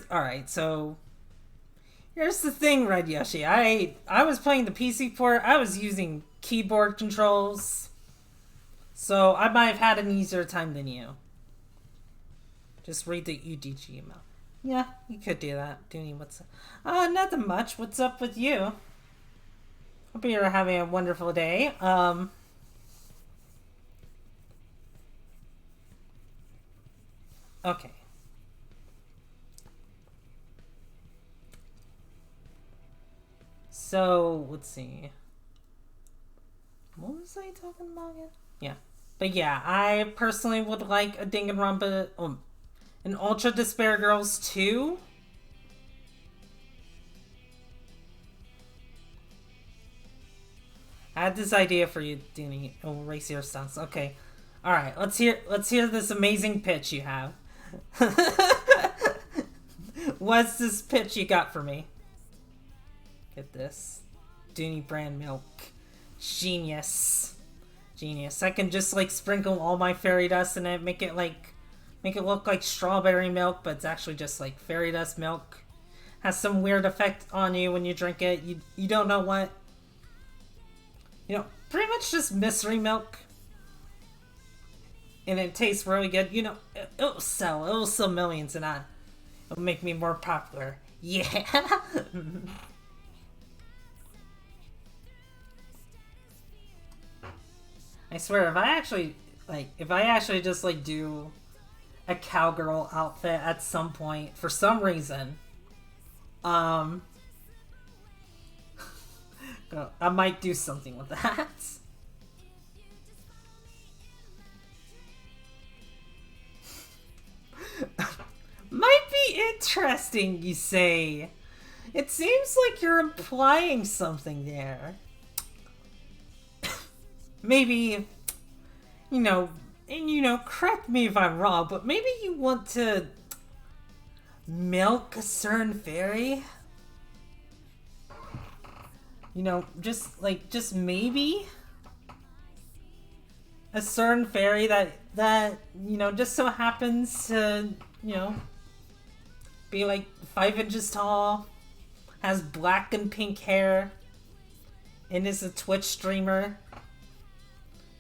Speaker 1: the thing, Red Yoshi. I was playing the PC port. I was using keyboard controls. So I might have had an easier time than you. Just read the UDG email. Yeah, you could do that. Dooney, what's up? Nothing much. What's up with you? Hope you're having a wonderful day. Okay. So, let's see. What was I talking about again? Yeah. But yeah, I personally would like a Danganronpa, an Ultra Despair Girls 2. I had this idea for you, Dooney. Erase your stunts. Okay. Alright, let's hear this amazing pitch you have. What's this pitch you got for me? Get this. Dooney brand milk. Genius. I can just, like, sprinkle all my fairy dust in it, make it look like strawberry milk, but it's actually just, like, fairy dust milk. Has some weird effect on you when you drink it. You don't know what. You know, pretty much just mystery milk. and it tastes really good, you know, it'll sell. It'll sell millions, and it'll make me more popular. Yeah. I swear, if I actually just like do a cowgirl outfit at some point for some reason, I might do something with that. Might be interesting, you say. It seems like you're implying something there. Maybe, correct me if I'm wrong, but maybe you want to milk a certain fairy? Just maybe? A certain fairy that just so happens to, be like 5 inches tall, has black and pink hair, and is a Twitch streamer.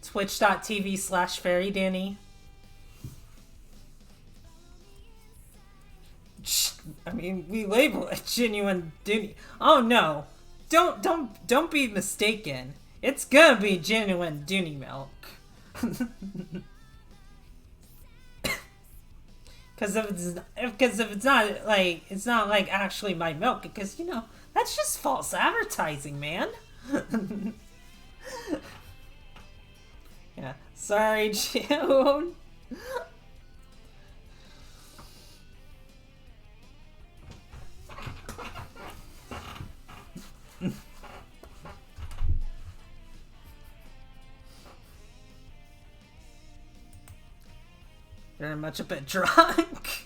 Speaker 1: Twitch.tv/Fairy Danny. I mean, we label it genuine Dooney. Oh no. Don't be mistaken. It's gonna be genuine Dooney milk. Because if it's not like actually my milk, because that's just false advertising, man. Yeah, sorry, June. Very much a bit drunk.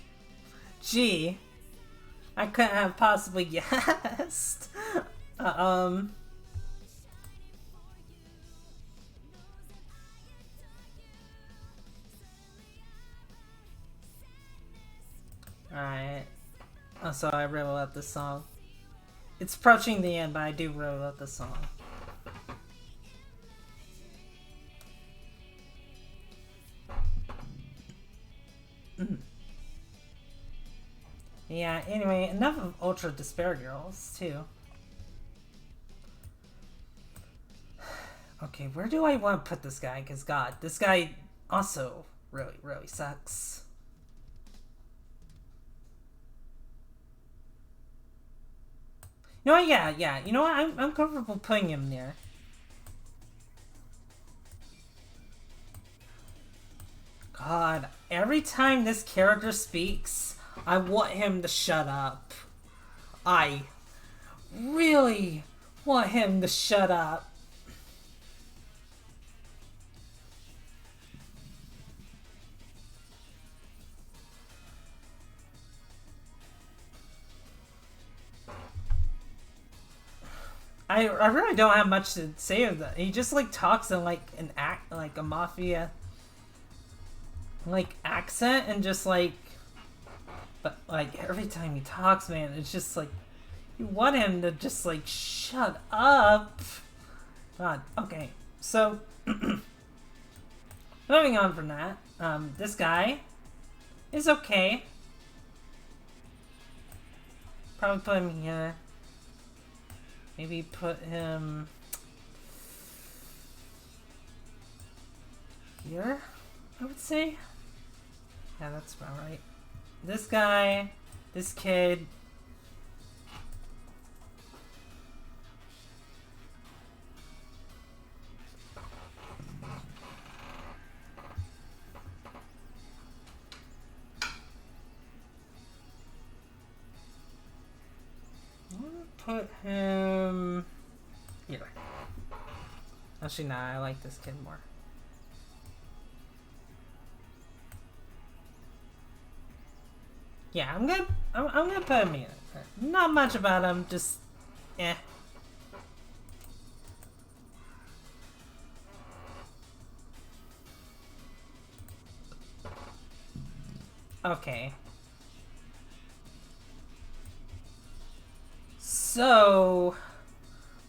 Speaker 1: Gee, I couldn't have possibly guessed. Alright. Oh, so I really love this song. It's approaching the end, but I do really love this song. Yeah, anyway, enough of Ultra Despair Girls, too. Okay, where do I want to put this guy? Because, God, this guy also really, really sucks. You know what? Yeah. You know what? I'm comfortable putting him there. God, every time this character speaks, I want him to shut up. I really want him to shut up. I really don't have much to say of that. He just like talks in like a mafia like accent, and just like, but like every time he talks, man, it's just like you want him to just like shut up. God, okay, so moving on from that, this guy is okay. Probably put him here. Maybe put him here, I would say. Yeah, that's about right. This guy, this kid. Put him here. Actually, nah, I like this kid more. Yeah, I'm gonna put him here. Not much about him, just eh. Okay. So,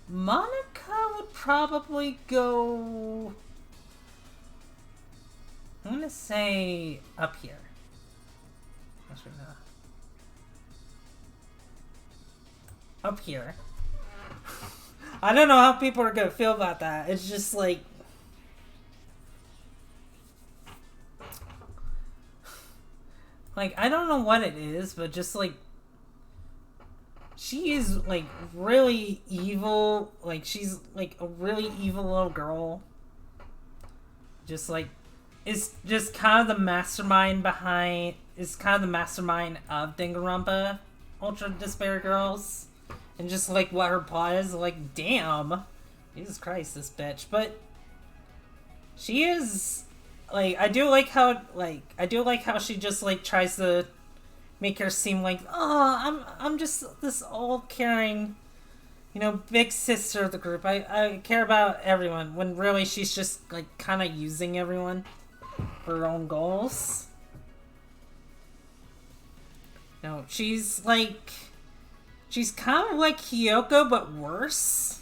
Speaker 1: Monica would probably go I'm gonna say up here. Actually, no. Up here. I don't know how people are gonna feel about that. It's just like... Like, I don't know what it is, but just like... She is, like, really evil. Like, she's, like, a really evil little girl. Just, like... Is just kind of the mastermind behind... Is kind of the mastermind of Danganronpa. Ultra Despair Girls. And just, like, what her plot is. Like, damn. Jesus Christ, this bitch. But... She is... Like, I do like how she just, like, tries to make her seem like, oh, I'm just this all caring, you know, big sister of the group. I care about everyone, when really she's just, like, kind of using everyone for her own goals. No, she's kind of like Hiyoko, but worse.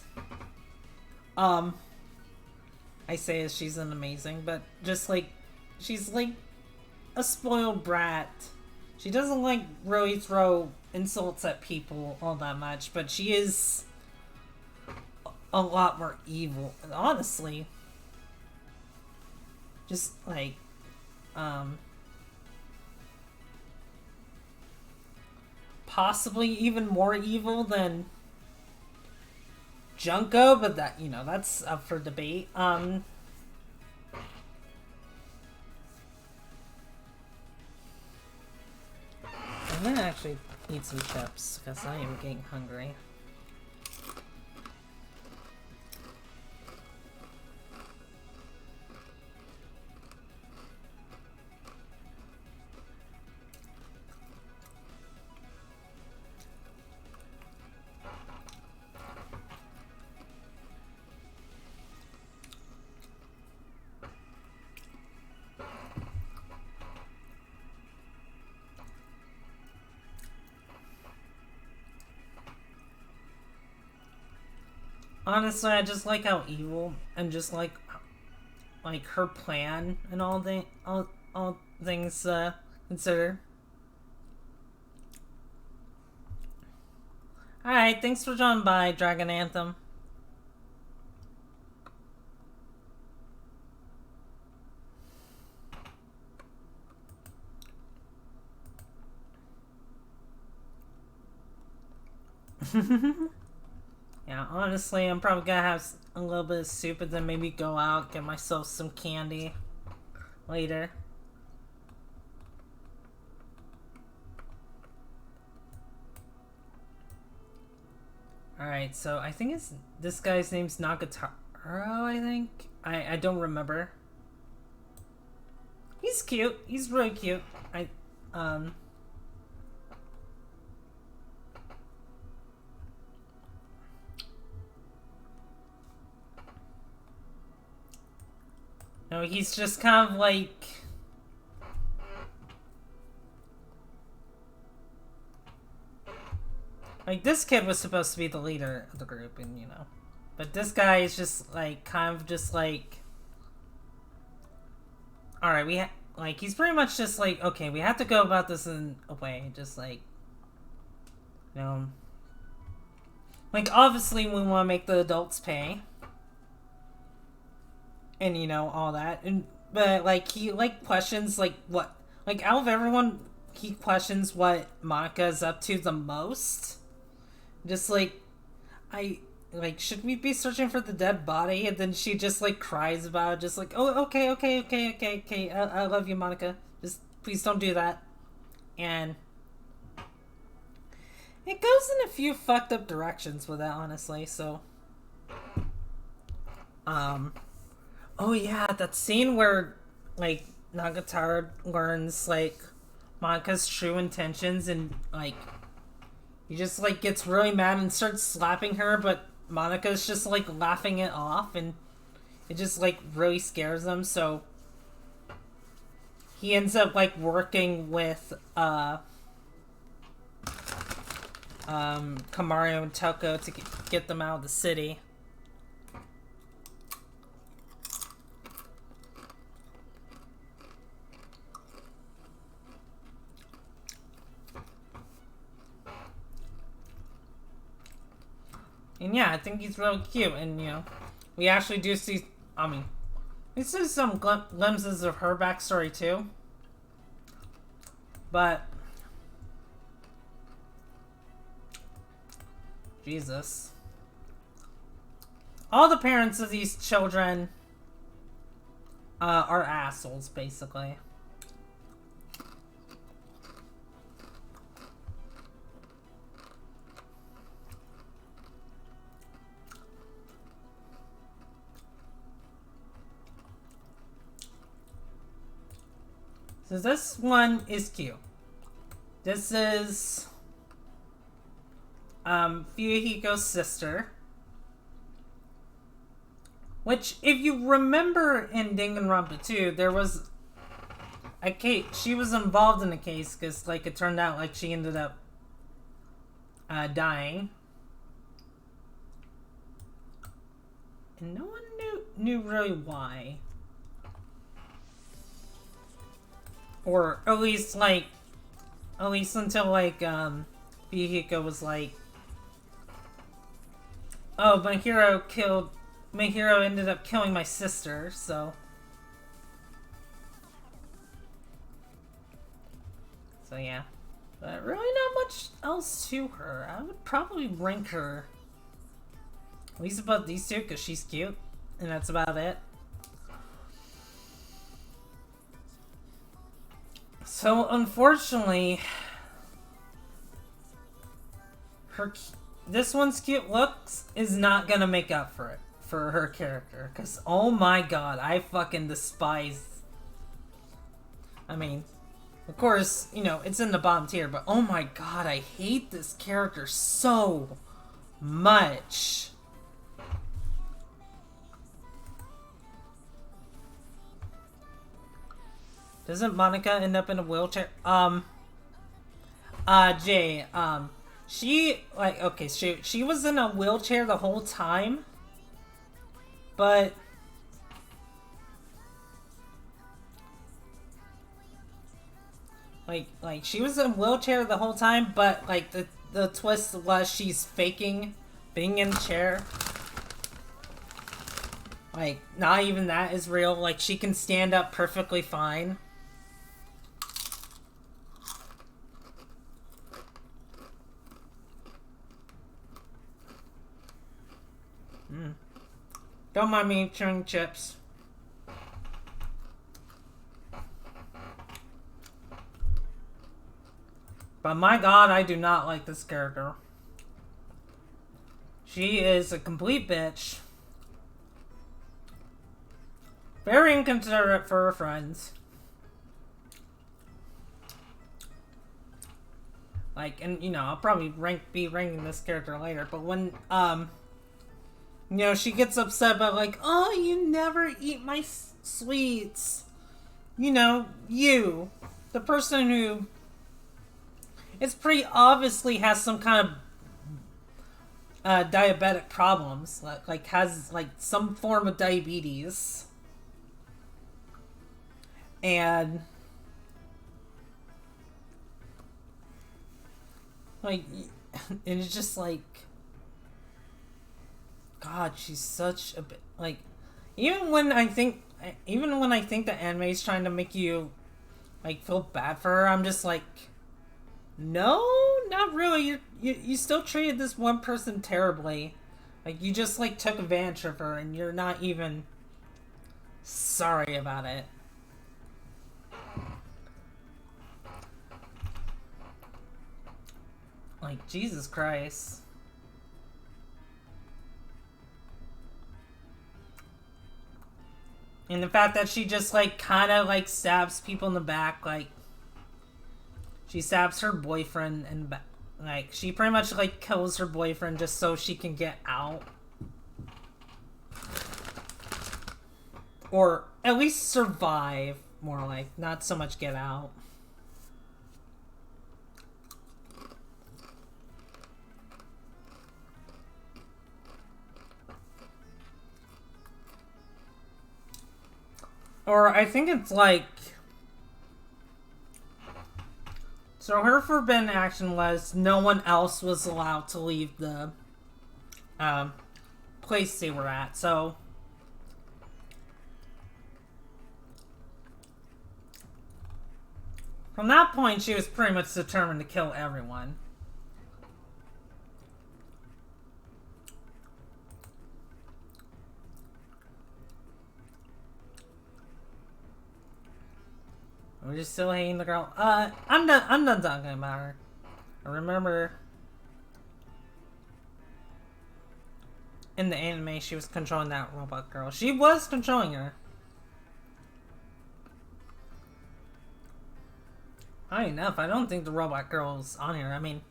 Speaker 1: I say as she's an amazing, but just like, she's like a spoiled brat. She doesn't like really throw insults at people all that much, but she is a lot more evil. And honestly, just like, possibly even more evil than Junko, but that, you know, that's up for debate. I'm gonna actually eat some chips, because I am getting hungry. Honestly, I just like how evil and just like her plan and all things considered. All right, thanks for joining by, Dragon Anthem. Yeah, honestly, I'm probably gonna have a little bit of soup and then maybe go out, get myself some candy later. Alright, so I think this guy's name's Nagataro, I think? I don't remember. He's cute. He's really cute. No, he's just kind of like... Like, this kid was supposed to be the leader of the group, and, you know... But this guy is just, like, kind of just, like... Alright, like, he's pretty much just, like, okay, we have to go about this in a way, just, like... You know... Like, obviously, we want to make the adults pay. And, you know, all that. But, like, he, like, questions, like, what... Like, out of everyone, he questions what Monica is up to the most. Just, like, like, should we be searching for the dead body? And then she just, like, cries about it. Just, like, oh, okay. I love you, Monica. Just, please don't do that. And... It goes in a few fucked up directions with that, honestly, so... Oh yeah, that scene where, like, Nagatoro learns, like, Monika's true intentions and, like, he just, like, gets really mad and starts slapping her, but Monika's just, like, laughing it off, and it just, like, really scares him, so he ends up, like, working with, Kamaru and Toko to get them out of the city. . And yeah, I think he's really cute. And, you know, we actually do see, I mean, we see some glimpses of her backstory too. But, Jesus. All the parents of these children are assholes, basically. So this one is cute. This is Fuyuhiko's sister. Which, if you remember in Danganronpa 2, there was a case. She was involved in a case because, like, it turned out like she ended up dying, and no one knew really why, or at least until like Fuyuhiko was like, "Oh, my hero ended up killing my sister," so yeah. But really not much else to her. I would probably rank her at least above these two because she's cute, and that's about it. So unfortunately, this one's cute looks is not gonna make up for it. For her character, because oh my god, I fucking despise. I mean, of course, you know, it's in the bottom tier, but oh my god, I hate this character so much. Doesn't Monica end up in a wheelchair? Jay, she, like, okay, she was in a wheelchair the whole time. But like she was in a wheelchair the whole time, but like the twist was she's faking being in a chair. Like, not even that is real. Like, she can stand up perfectly fine. Don't mind me chewing chips. But my god, I do not like this character. She is a complete bitch. Very inconsiderate for her friends. Like, and you know, I'll probably be ranking this character later, but when, you know, she gets upset about, like, oh, you never eat my sweets. You know, you, the person who, it's pretty obviously has some kind of diabetic problems, like has, like, some form of diabetes. And, like, and it's just, like, God, she's such a bit, like, even when I think the anime is trying to make you, like, feel bad for her, I'm just like, no, not really. You still treated this one person terribly. Like, you just, like, took advantage of her, and you're not even sorry about it. Like, Jesus Christ. And the fact that she just, like, kind of, like, stabs people in the back, like, she stabs her boyfriend and, like, she pretty much, like, kills her boyfriend just so she can get out. Or at least survive, more like, not so much get out. Or I think it's like, so her forbidden action was no one else was allowed to leave the um, place they were at. So from that point, she was pretty much determined to kill everyone. We're just still hating the girl. I'm done talking about her. I remember in the anime she was controlling that robot girl. She was controlling her. Funny enough, I don't think the robot girl's on here. I mean,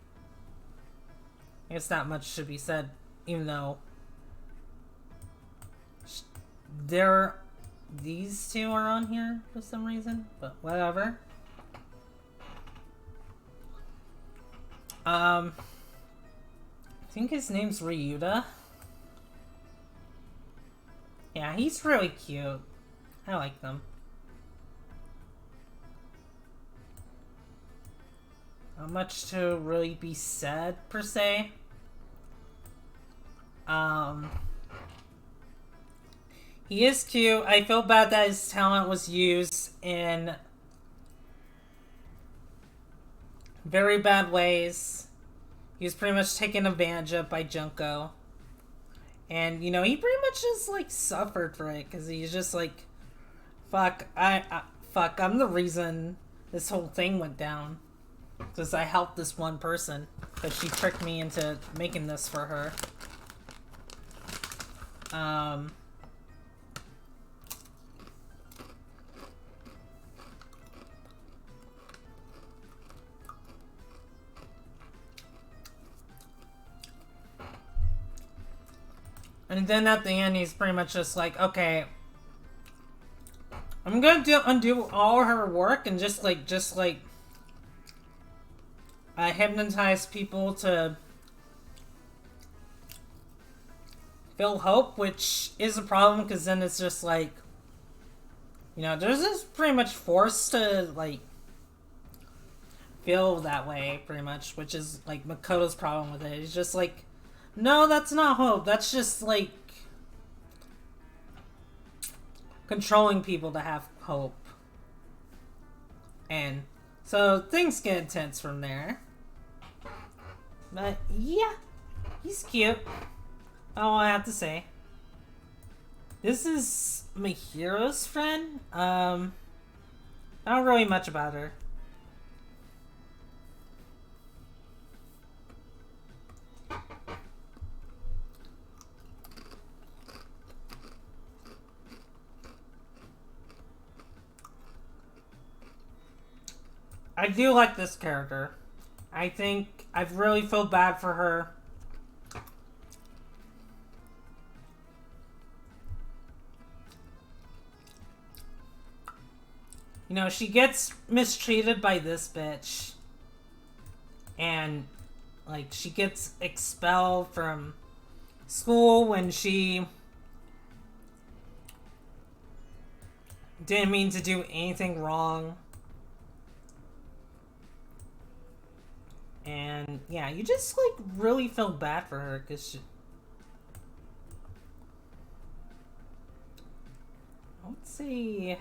Speaker 1: I guess not much should be said, even though these two are on here for some reason, but whatever. I think his name's Ryuta. Yeah, he's really cute. I like them. Not much to really be said, per se. He is cute. I feel bad that his talent was used in very bad ways. He was pretty much taken advantage of by Junko. And, you know, he pretty much just, like, suffered for it. Because he's just like, fuck, I'm the reason this whole thing went down. Because I helped this one person. But she tricked me into making this for her. And then at the end, he's pretty much just like, okay, I'm gonna undo all her work and just hypnotize people to feel hope, which is a problem because then it's just like, you know, there's just pretty much forced to like feel that way, pretty much, which is like Makoto's problem with it. He's just like, no, that's not hope. That's just like controlling people to have hope. And so things get intense from there. But yeah, he's cute. All I have to say. This is Mihiro's friend. Not really much about her. I do like this character. I think I really feel bad for her. You know, she gets mistreated by this bitch. And, like, she gets expelled from school when she didn't mean to do anything wrong. And, yeah, you just, like, really feel bad for her, because she... Let's see...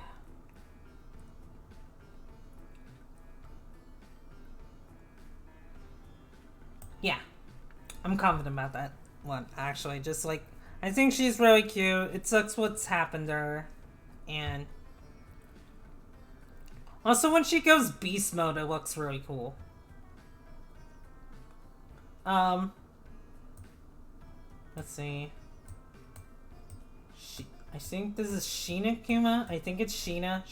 Speaker 1: Yeah. I'm confident about that one, actually. Just, like, I think she's really cute. It sucks what's happened to her. And... Also, when she goes beast mode, it looks really cool. Let's see. I think this is Shina Kuma. I think it's Shuna.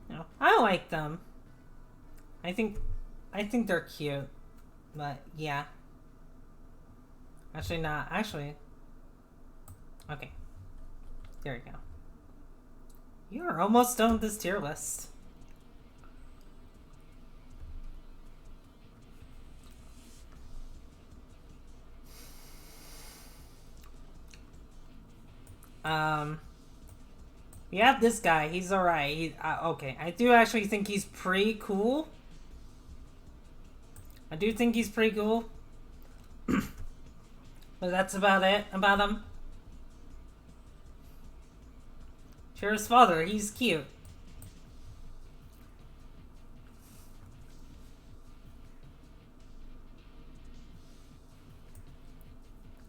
Speaker 1: No, I like them. I think they're cute. But yeah. Actually not. Actually. Okay. There we go. You are almost done with this tier list. We have this guy. He's alright. Okay, I do actually think he's pretty cool. I do think he's pretty cool. But that's about it about him. Cheers, father. He's cute.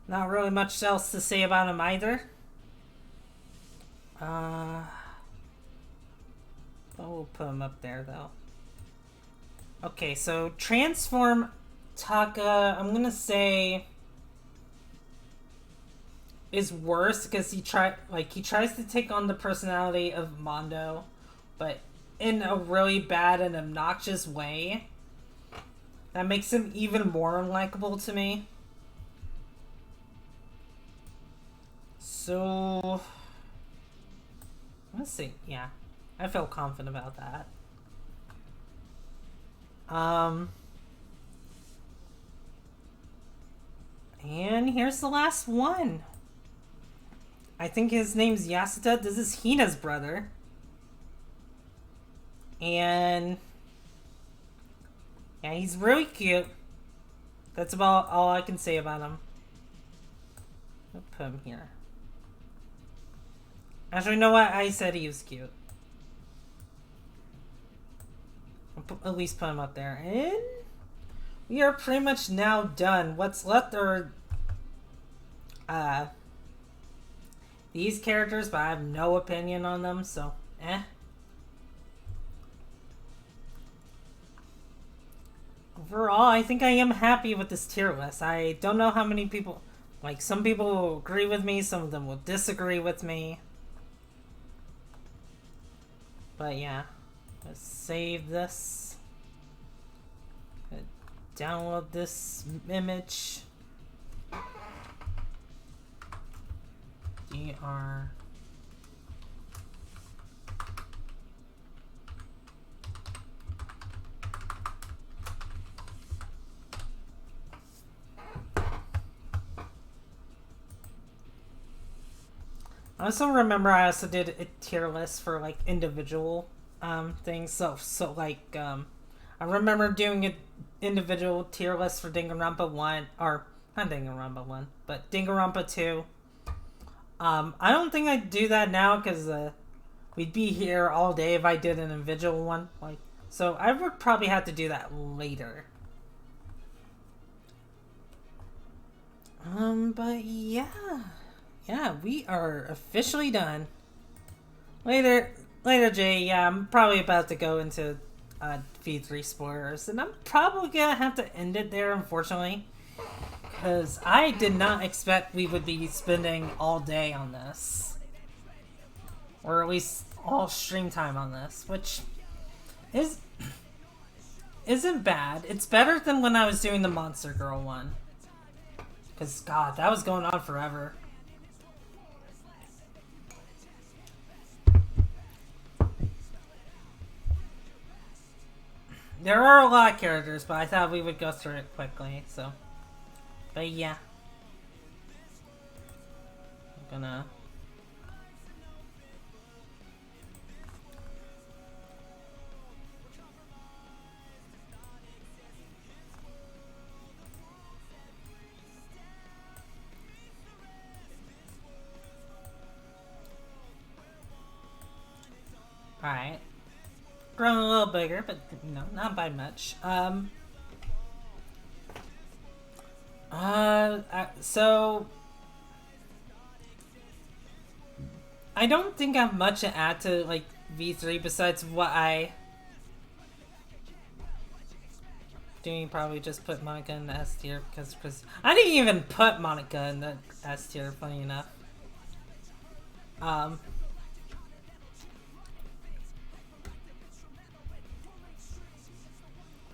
Speaker 1: Not really much else to say about him either. We'll put him up there though. Okay, so transform Taka, I'm gonna say, is worse because he tries to take on the personality of Mondo, but in a really bad and obnoxious way. That makes him even more unlikable to me. So let's see. Yeah, I feel confident about that. And here's the last one. I think his name's Yasuda. This is Hina's brother. And yeah, he's really cute. That's about all I can say about him. I'll put him here. Actually, you know what? I said he was cute. I'll at least put him up there. And we are pretty much now done. What's left are these characters, but I have no opinion on them, so Overall, I think I am happy with this tier list. I don't know how many people, like, some people will agree with me, some of them will disagree with me. But yeah, let's save this. Download this image. DR. I also remember I also did a tier list for like individual things. So like I remember doing an individual tier list for Danganronpa 1, or not Danganronpa 1, but Danganronpa 2. I don't think I'd do that now because we'd be here all day if I did an individual one. Like, so I would probably have to do that later. But yeah. Yeah, we are officially done. Later, Jay, yeah, I'm probably about to go into V3 spoilers, and I'm probably gonna have to end it there, unfortunately. Because I did not expect we would be spending all day on this. Or at least all stream time on this, which isn't bad. It's better than when I was doing the Monster Girl one. Because, God, that was going on forever. There are a lot of characters, but I thought we would go through it quickly, so. But yeah. I'm gonna... Alright. Grown a little bigger, but no, not by much. So I don't think I have much to add to like V3 besides what I doing. Probably just put Monica in the S tier because I didn't even put Monica in the S tier. Funny enough.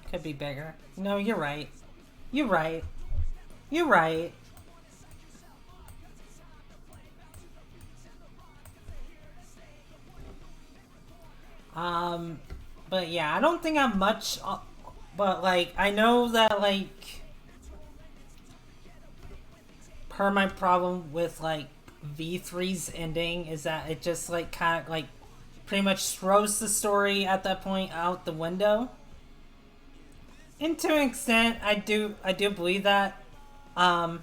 Speaker 1: Could be bigger. No, you're right. You're right. You're right. But yeah, I don't think I'm much, but like, I know that like, per my problem with like, V3's ending is that it just like kind of like pretty much throws the story at that point out the window. And to an extent, I do believe that. But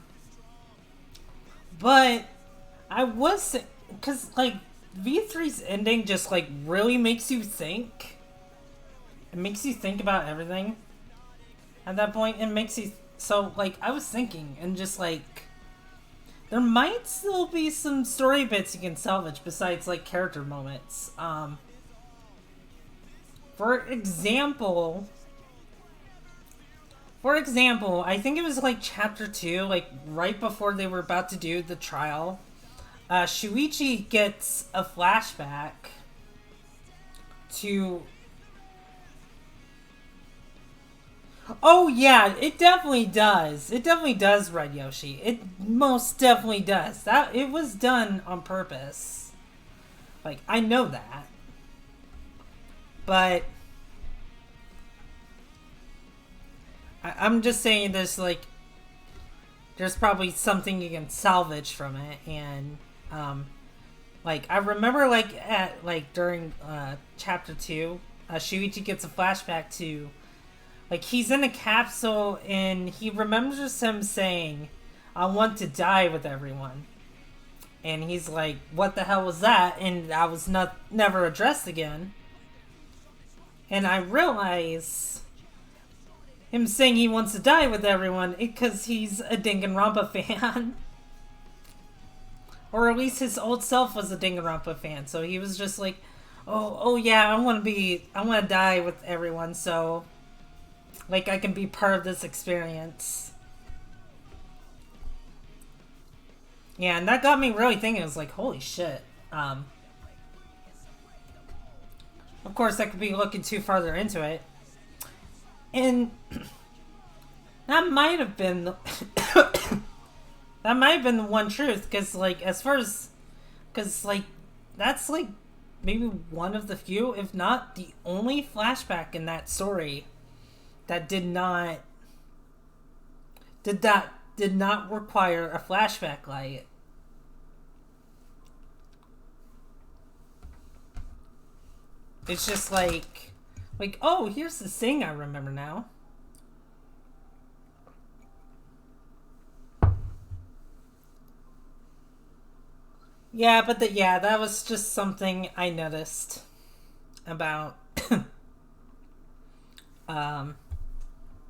Speaker 1: I was, because like V3's ending just like really makes you think. It makes you think about everything at that point. It makes you, so like I was thinking and just like there might still be some story bits you can salvage besides like character moments. For example, I think it was like chapter 2, like right before they were about to do the trial, Shuichi gets a flashback to... Oh yeah, it definitely does. It definitely does, Red Yoshi. It most definitely does. That it was done on purpose. Like, I know that. But I'm just saying there's like there's probably something you can salvage from it. And like I remember like at like during chapter 2, Shuichi gets a flashback to like he's in a capsule and he remembers him saying, "I want to die with everyone." And he's like, "What the hell was that?" And that was never addressed again. And I realize him saying he wants to die with everyone because he's a Danganronpa fan. Or at least his old self was a Danganronpa fan. So he was just like, oh yeah, I want to die with everyone so like I can be part of this experience. Yeah, and that got me really thinking. I was like, holy shit. Of course, I could be looking too farther into it. And that might have been the that might have been the one truth, because like as far as, because like that's like maybe one of the few, if not the only flashback in that story that did not require a flashback light. It's just like, oh, here's the thing I remember now. Yeah, but that was just something I noticed about that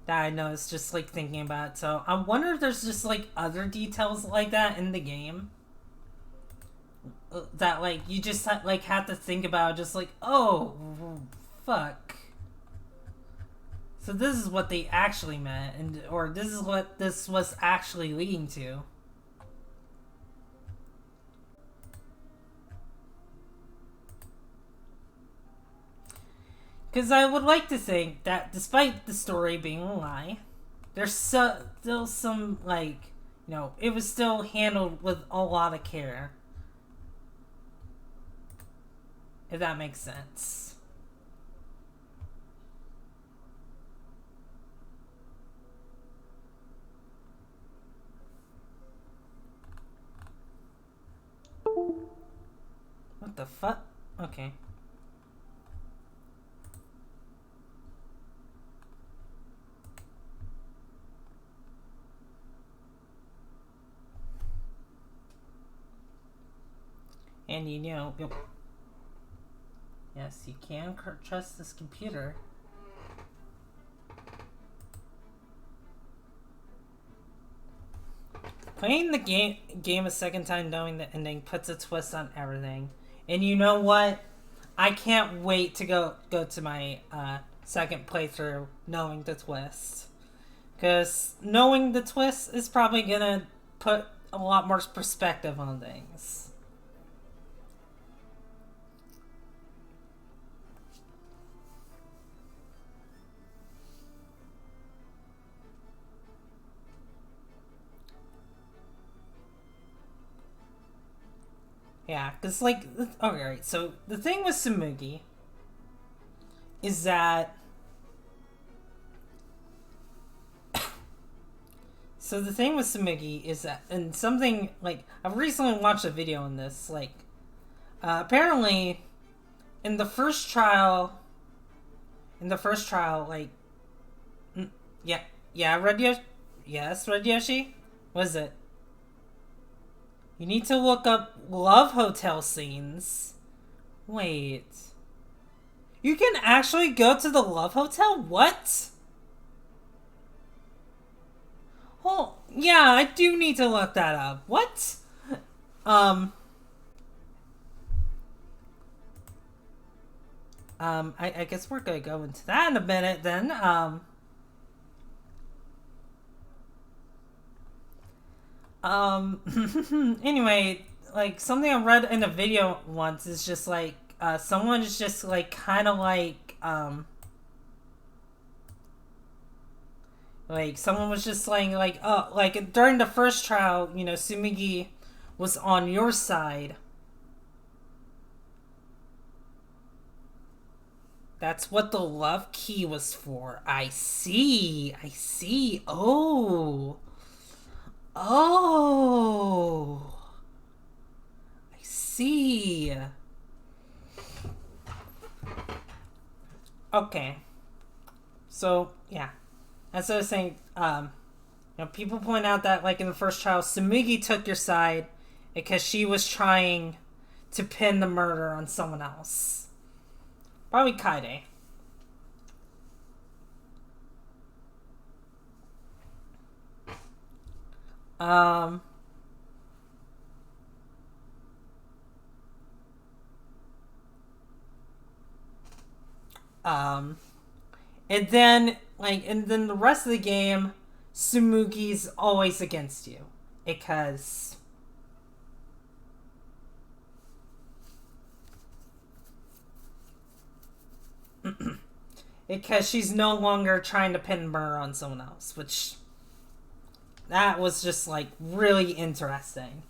Speaker 1: I noticed just like thinking about it. So I wonder if there's just like other details like that in the game that like you just like have to think about, just like, oh fuck, so this is what they actually meant, and or this is what this was actually leading to. Because I would like to think that despite the story being a lie, there's still some, like, you know, it was still handled with a lot of care. If that makes sense. What the fuck? Okay. And you know, yes, you can trust this computer. Playing the game a second time knowing the ending puts a twist on everything. And you know what? I can't wait to go to my second playthrough knowing the twist. Because knowing the twist is probably going to put a lot more perspective on things. Yeah, because, like, alright, so the thing with Tsumugi is that So the thing with Sumigi is that, and something like I've recently watched a video on this. Like, apparently, in the first trial, like, yeah, Red Yoshi, yes, Red Yoshi, what is it? You need to look up love hotel scenes. Wait, you can actually go to the love hotel? What? Oh, yeah, I do need to look that up. What? I guess we're gonna go into that in a minute then. Anyway, like, something I read in a video once is just like, someone is just like, kind of like, someone was just saying, like, oh, like, during the first trial, you know, Sumigi was on your side. That's what the love key was for. I see. Oh. I see. Okay. So, yeah. As I was saying, you know, people point out that, like, in the first trial, Sumigi took your side because she was trying to pin the murder on someone else. Probably Kaide. And then, like, and then the rest of the game, Sumugi's always against you. Because she's no longer trying to pin murder on someone else, which that was just, like, really interesting.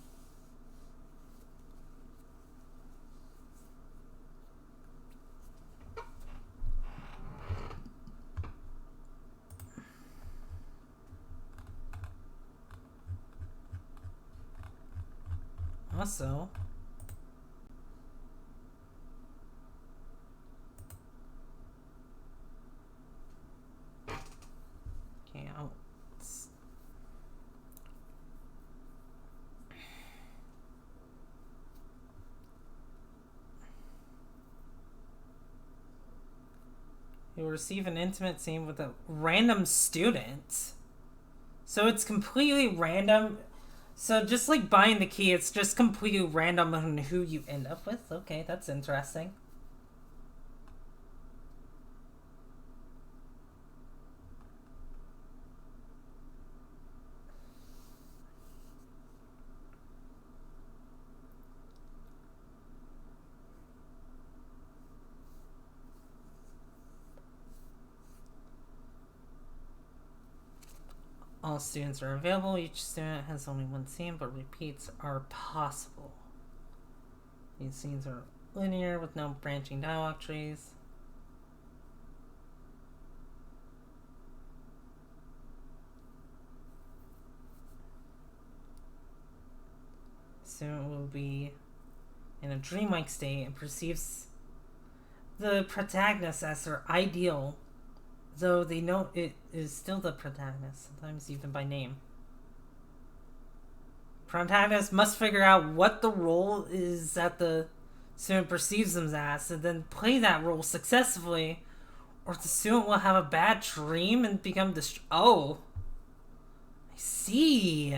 Speaker 1: Also, okay, you'll receive an intimate scene with a random student. So it's completely random. So just like buying the key, it's just completely random on who you end up with. Okay, that's interesting. All students are available. Each student has only one scene, but repeats are possible. These scenes are linear with no branching dialogue trees. Student will be in a dreamlike state and perceives the protagonist as their ideal, though they know it is still the protagonist, sometimes even by name. Protagonist must figure out what the role is that the student perceives them as, and then play that role successfully, or the student will have a bad dream and become oh. I see.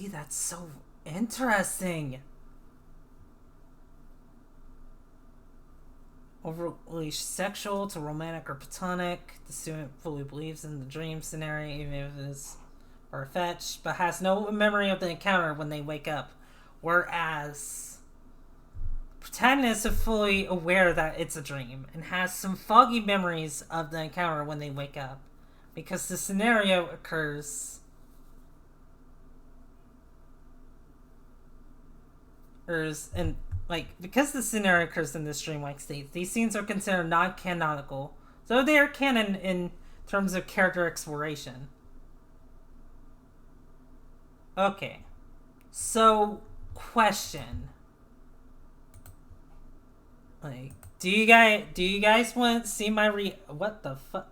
Speaker 1: That's so interesting. Overly sexual to romantic or platonic. The student fully believes in the dream scenario, even if it is far-fetched, but has no memory of the encounter when they wake up. Whereas protagonists are fully aware that it's a dream and has some foggy memories of the encounter when they wake up, because the scenario occurs and because the scenario occurs in this dreamlike state, these scenes are considered non-canonical, though they are canon in terms of character exploration. Okay. So, question. Like, do you guys want to see my what the fuck?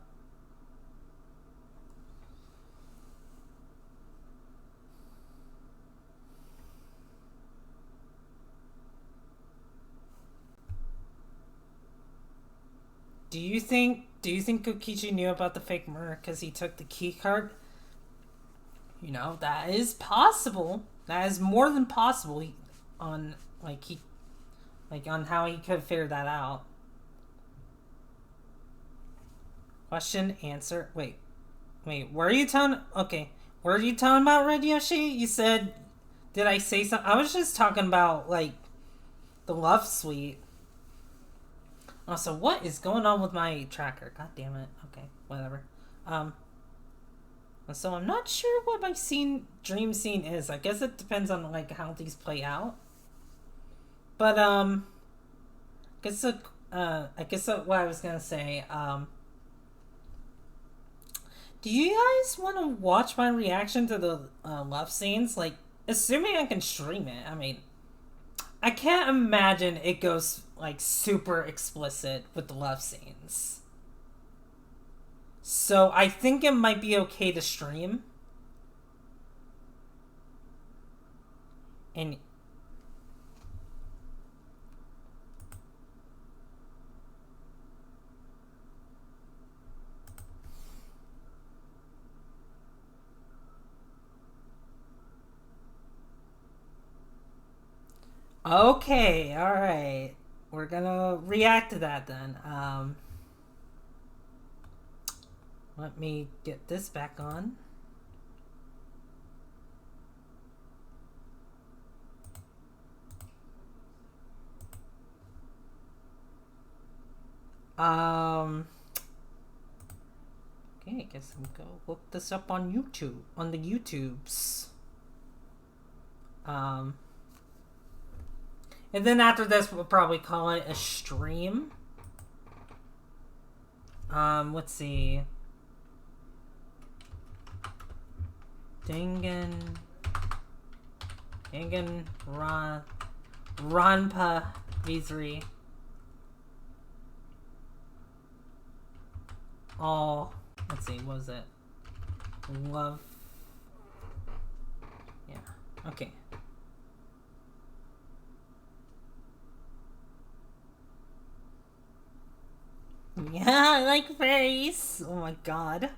Speaker 1: Do you think Kokichi knew about the fake murder because he took the key card? You know, that is possible. That is more than possible. On like he like on how he could figure that out. Question, answer. Wait. Were you telling? Okay, were you telling about Red Yoshi? You said, did I say something? I was just talking about like the love suite. Also, what is going on with my tracker? God damn it. Okay, whatever. Um, so I'm not sure what my dream scene is. I guess it depends on like how these play out. But I guess what I was gonna say. Do you guys want to watch my reaction to the love scenes? Like, assuming I can stream it. I mean, I can't imagine it goes like super explicit with the love scenes. So I think it might be okay to stream. And okay, all right. We're gonna react to that then. Let me get this back on. Okay, I guess I'm gonna look this up on YouTube, on the YouTubes. Um, and then after this, we'll probably call it a stream. Let's see. Danganronpa V3. All, let's see, what was it? Love. Yeah, okay. Yeah, I like fairies. Oh my god.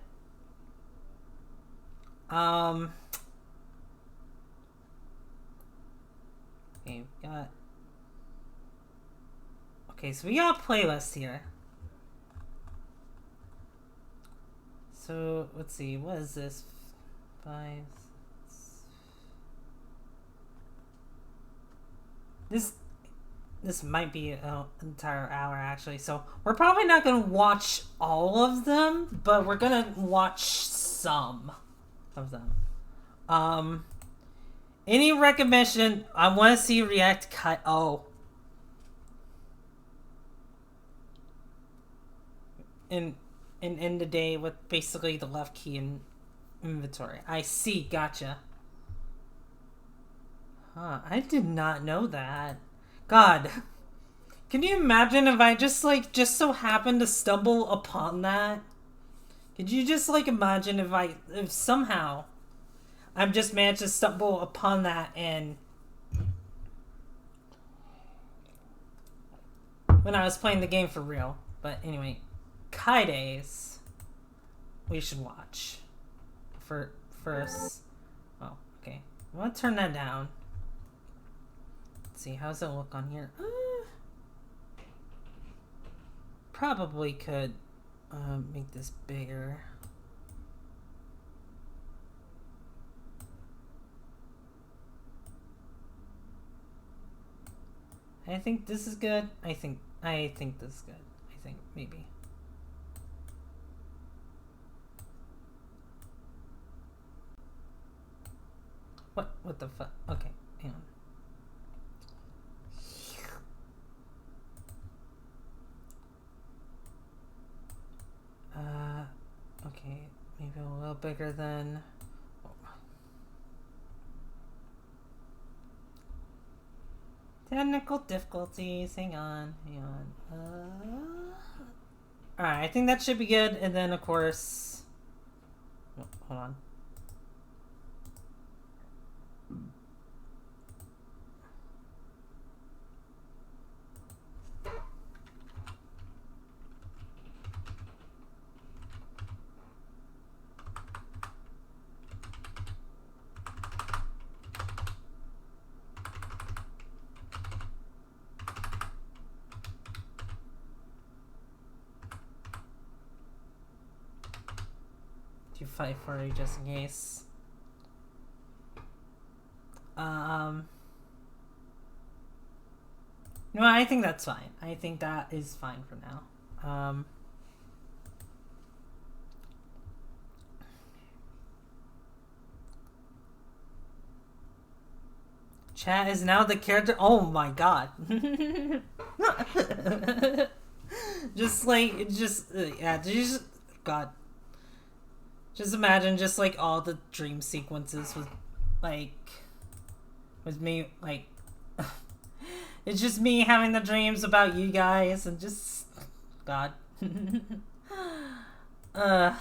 Speaker 1: Okay, we got. Okay, so we got a playlist here. So let's see, what is this? 5. This might be an entire hour actually. So we're probably not gonna watch all of them, but we're gonna watch some of them. Any recommendation? I want to see React cut. Oh, and end the day with basically the left key in inventory. I see. Gotcha. Huh? I did not know that. God, can you imagine if I just so happened to stumble upon that? Could you just imagine if somehow I've just managed to stumble upon that and when I was playing the game for real. But anyway, Kaides we should watch. First. Oh, okay. I'm gonna turn that down. Let's see, how's it look on here? Probably could make this bigger. I think this is good. I think this is good. I think maybe. What the fuck? Okay, hang on. Okay, maybe a little bigger than. Technical difficulties. Hang on. Alright, I think that should be good. And then, of course... Oh, hold on. Fight for you just in case. No, I think that's fine. I think that is fine for now. Chat is now the character. Oh my god. God. Just imagine just like all the dream sequences with me like it's just me having the dreams about you guys and just God. Let's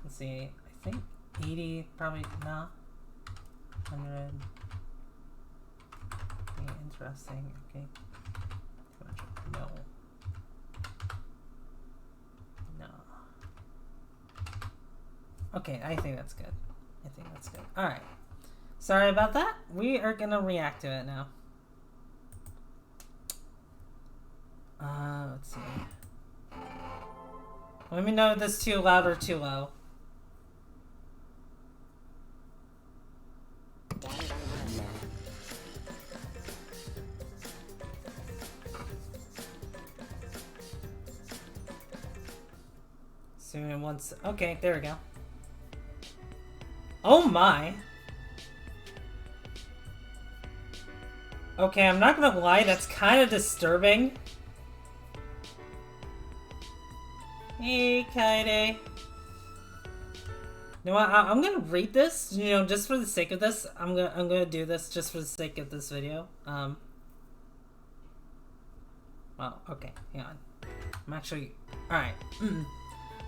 Speaker 1: see, I think 80 probably no. 100. Okay, interesting. Okay. No. Okay, I think that's good. Alright. Sorry about that. We are gonna react to it now. Let's see. Let me know if this is too loud or too low. Soon once. Okay, there we go. Oh my! Okay, I'm not gonna lie, that's kind of disturbing. Hey, Kaede. You know what? I'm gonna read this. You know, just for the sake of this, I'm gonna do this just for the sake of this video. Well, okay, hang on. I'm actually all right.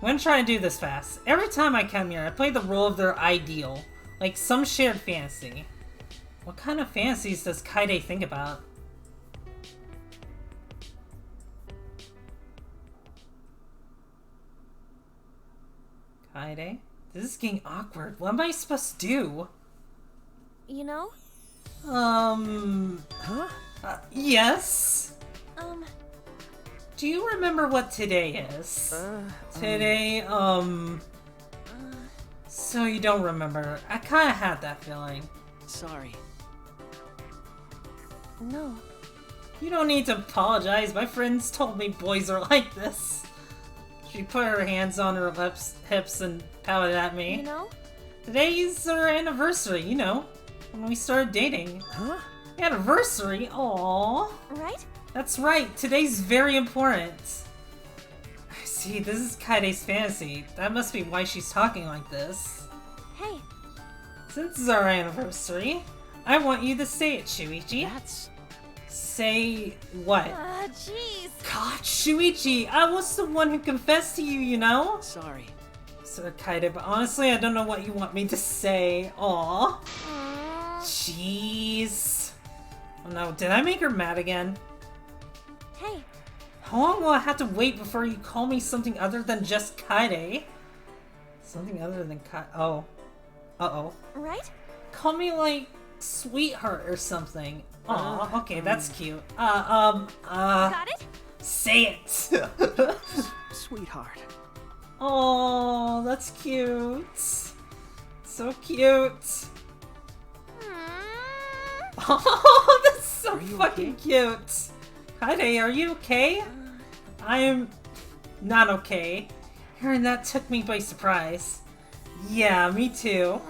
Speaker 1: I'm gonna try to do this fast. Every time I come here, I play the role of their ideal, like some shared fantasy. What kind of fantasies does Kaede think about? Kaede? This is getting awkward. What am I supposed to do?
Speaker 2: You know?
Speaker 1: Huh? Yes? Do you remember what today is? Today, So you don't remember. I kinda had that feeling.
Speaker 3: Sorry.
Speaker 2: No.
Speaker 1: You don't need to apologize. My friends told me boys are like this. She put her hands on her hips and pouted at me.
Speaker 2: You know?
Speaker 1: Today's our anniversary, you know. When we started dating.
Speaker 3: Huh?
Speaker 1: Anniversary? Aww.
Speaker 2: Right?
Speaker 1: That's right, today's very important. I see, this is Kaide's fantasy. That must be why she's talking like this.
Speaker 2: Hey.
Speaker 1: Since it's our anniversary, I want you to say it, Shuichi.
Speaker 3: That's...
Speaker 1: Say what?
Speaker 2: Jeez.
Speaker 1: God, Shuichi, I was the one who confessed to you, you know?
Speaker 3: Sorry.
Speaker 1: So Kaide, but honestly, I don't know what you want me to say. Aw. Jeez. Oh no, did I make her mad again?
Speaker 2: Hey.
Speaker 1: How long will I have to wait before you call me something other than just Kaede? Something other than Kaede. Oh. Uh-oh.
Speaker 2: Right?
Speaker 1: Call me, like, sweetheart or something. Aw, okay, that's cute. Got
Speaker 2: it?
Speaker 1: Say it!
Speaker 3: Sweetheart.
Speaker 1: Oh, that's cute. So cute. Oh, that's so fucking cute. Kaede, are you okay? I am not okay. Hearing that took me by surprise. Yeah, me too.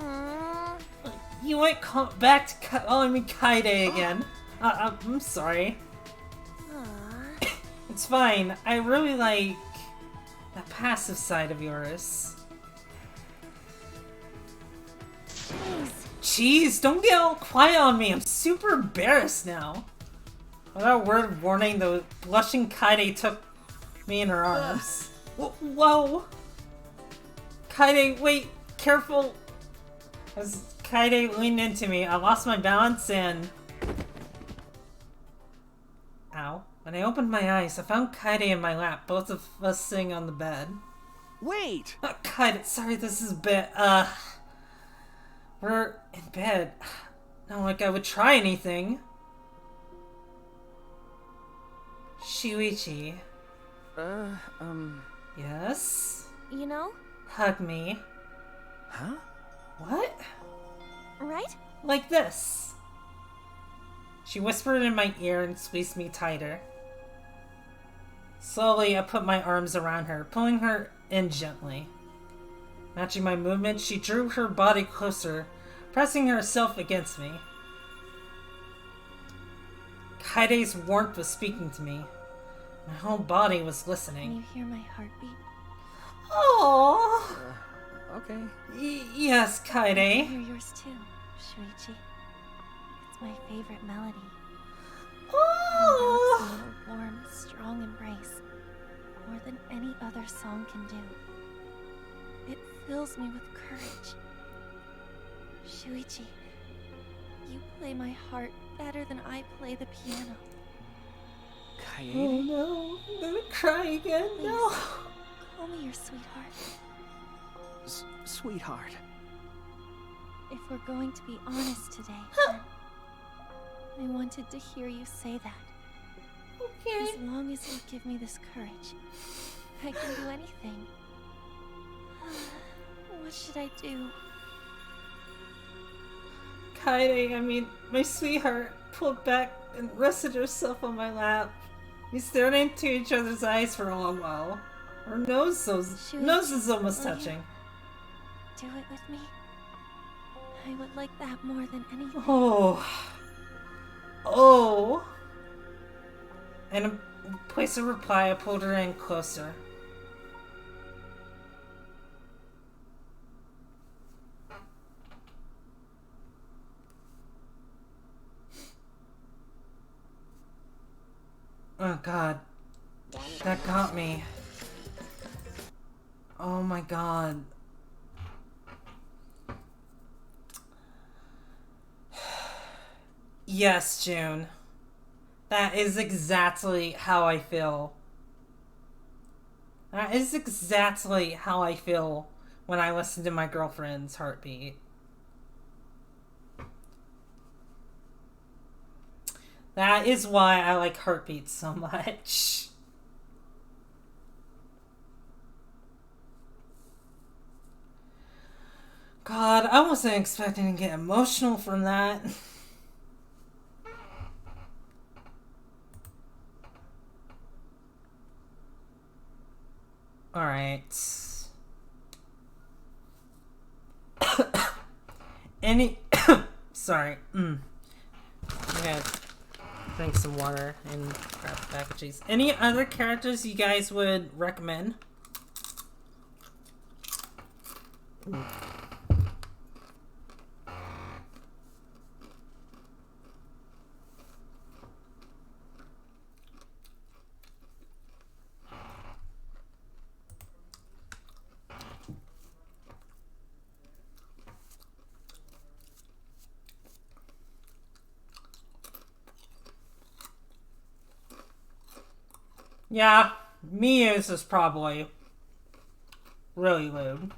Speaker 1: You went back to calling me Kaede again. I'm sorry. It's fine. I really like that passive side of yours.
Speaker 2: Jeez.
Speaker 1: Jeez, don't get all quiet on me. I'm super embarrassed now. Without a word warning, the blushing Kaede took me in her arms. Whoa! Kaede, wait, careful! As Kaede leaned into me, I lost my balance and... Ow. When I opened my eyes, I found Kaede in my lap, both of us sitting on the bed.
Speaker 3: Wait!
Speaker 1: Kaede, sorry, this is a bit, we're in bed. Not like I would try anything. Shuichi. Yes?
Speaker 2: You know?
Speaker 1: Hug me.
Speaker 3: Huh?
Speaker 1: What?
Speaker 2: Right?
Speaker 1: Like this. She whispered in my ear and squeezed me tighter. Slowly, I put my arms around her, pulling her in gently. Matching my movement, she drew her body closer, pressing herself against me. Kaide's warmth was speaking to me. My whole body was listening.
Speaker 2: Can you hear my heartbeat?
Speaker 1: Oh.
Speaker 3: Okay.
Speaker 1: Yes,
Speaker 2: I
Speaker 1: Kaede.
Speaker 2: hear yours too, Shuichi. It's my favorite melody.
Speaker 1: Oh.
Speaker 2: A warm, strong embrace, more than any other song can do. It fills me with courage. Shuichi, you play my heart better than I play the piano.
Speaker 1: Oh
Speaker 3: Kaede?
Speaker 1: no, I'm gonna cry again.
Speaker 2: Please,
Speaker 1: No.
Speaker 2: call me your sweetheart.
Speaker 3: Sweetheart.
Speaker 2: If we're going to be honest today, then I wanted to hear you say that.
Speaker 1: Okay.
Speaker 2: As long as you give me this courage, I can do anything. What should I do?
Speaker 1: Kaede, I mean, my sweetheart, pulled back and rested herself on my lap. We stared into each other's eyes for a long while. Our noses almost
Speaker 2: will you
Speaker 1: touching.
Speaker 2: Do it with me? I would like that more than anything.
Speaker 1: Oh. And in place of reply, I pulled her in closer. Oh god. That got me. Oh my god. Yes, June. That is exactly how I feel. That is exactly how I feel when I listen to my girlfriend's heartbeat. That is why I like heartbeats so much. God, I wasn't expecting to get emotional from that. Alright. Sorry. I'm gonna drink some water and grab a bag of cheese. Any other characters you guys would recommend? Yeah, Miyu's is probably really lewd.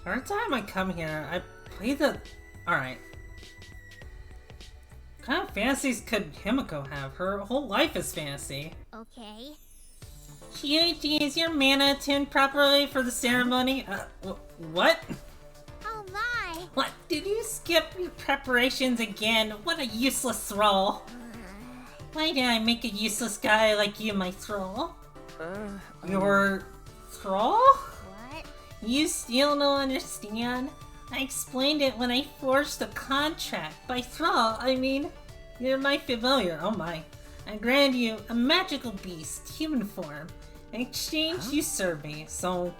Speaker 1: Every time I come here, I play the... Alright. What kind of fantasies could Himiko have? Her whole life is fantasy.
Speaker 4: Okay.
Speaker 1: Shuichi, is your mana tuned properly for the ceremony? What?
Speaker 4: Oh my!
Speaker 1: What? Did you skip your preparations again? What a useless thrall. Why did I make a useless guy like you my thrall? Your thrall?
Speaker 4: What?
Speaker 1: You still don't understand? I explained it when I forged the contract. By thrall, I mean, you're my familiar. Oh my. I grant you a magical beast, human form. In exchange, you serve me, so...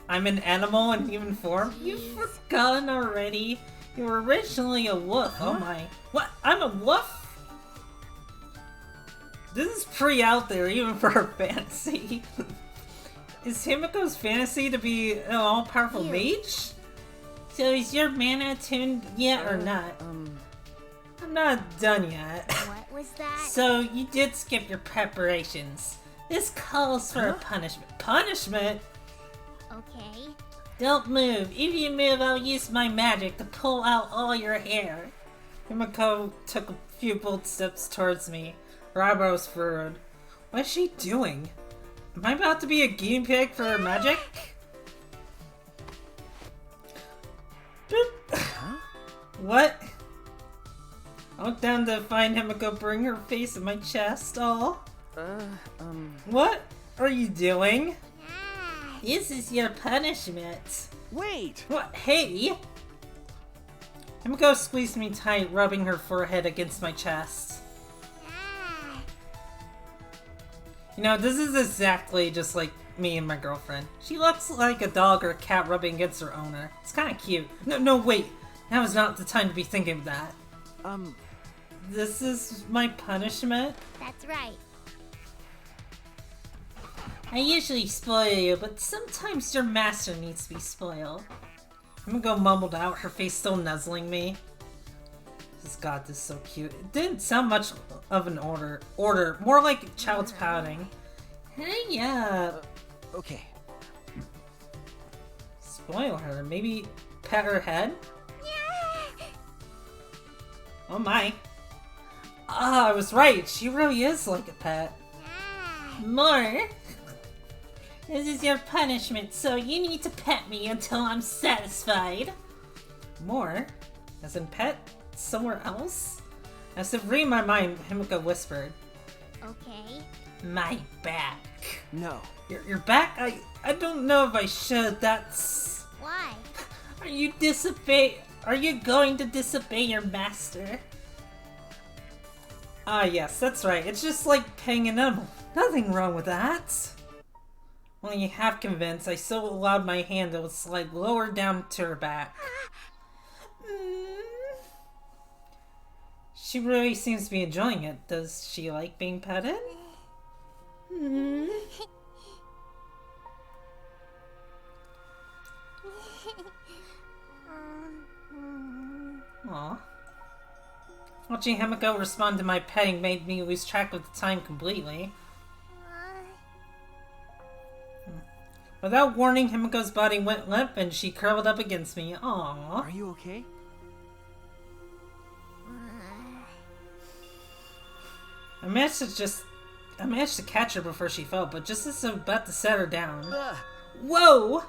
Speaker 1: I'm an animal in human form? You've forgotten already? You were originally a wolf. Oh my. What? I'm a wolf? This is pretty out there, even for her fantasy. Is Himiko's fantasy to be an all-powerful mage? So is your mana tuned yet or not? I'm not done yet.
Speaker 4: What was that?
Speaker 1: So you did skip your preparations. This calls for a punishment. Punishment?
Speaker 4: Okay.
Speaker 1: Don't move. If you move, I'll use my magic to pull out all your hair. Himiko took a few bold steps towards me. Her eyebrows furrowed. What is she doing? Am I about to be a guinea pig for her magic? Boop. What? I went down to find Himiko bring her face in my chest. Oh. What are you doing?
Speaker 4: Ah.
Speaker 1: This is your punishment.
Speaker 3: Wait!
Speaker 1: What? Hey! Himiko squeezed me tight, rubbing her forehead against my chest.
Speaker 4: Ah.
Speaker 1: You know, this is exactly just like me and my girlfriend. She looks like a dog or a cat rubbing against her owner. It's kind of cute. No, wait. Now is not the time to be thinking of that. This is my punishment?
Speaker 4: That's right.
Speaker 1: I usually spoil you, but sometimes your master needs to be spoiled. Himiko mumbled out, her face still nuzzling me. God, this is so cute. It didn't sound much of an order. More like a child's pouting. Hey, yeah.
Speaker 3: Okay.
Speaker 1: Spoil her. Maybe pet her head? Oh my. Ah, I was right. She really is like a pet. More. This is your punishment, so you need to pet me until I'm satisfied. More? As in pet? Somewhere else? As if reading my mind, Himiko whispered.
Speaker 4: Okay.
Speaker 1: My back.
Speaker 3: No.
Speaker 1: Your back? I don't know if I should. That's...
Speaker 4: Why?
Speaker 1: Are you going to disobey your master? Ah, yes, that's right. It's just like paying an animal. Nothing wrong with that. Only half convinced, I so allowed my hand to slide lower down to her back. She really seems to be enjoying it. Does she like being petted? Aw. Watching Himiko respond to my petting made me lose track of the time completely. Without warning, Himiko's body went limp and she curled up against me. Aww.
Speaker 3: Are you okay?
Speaker 1: I managed to catch her before she fell, but just as I was about to set her down. Whoa!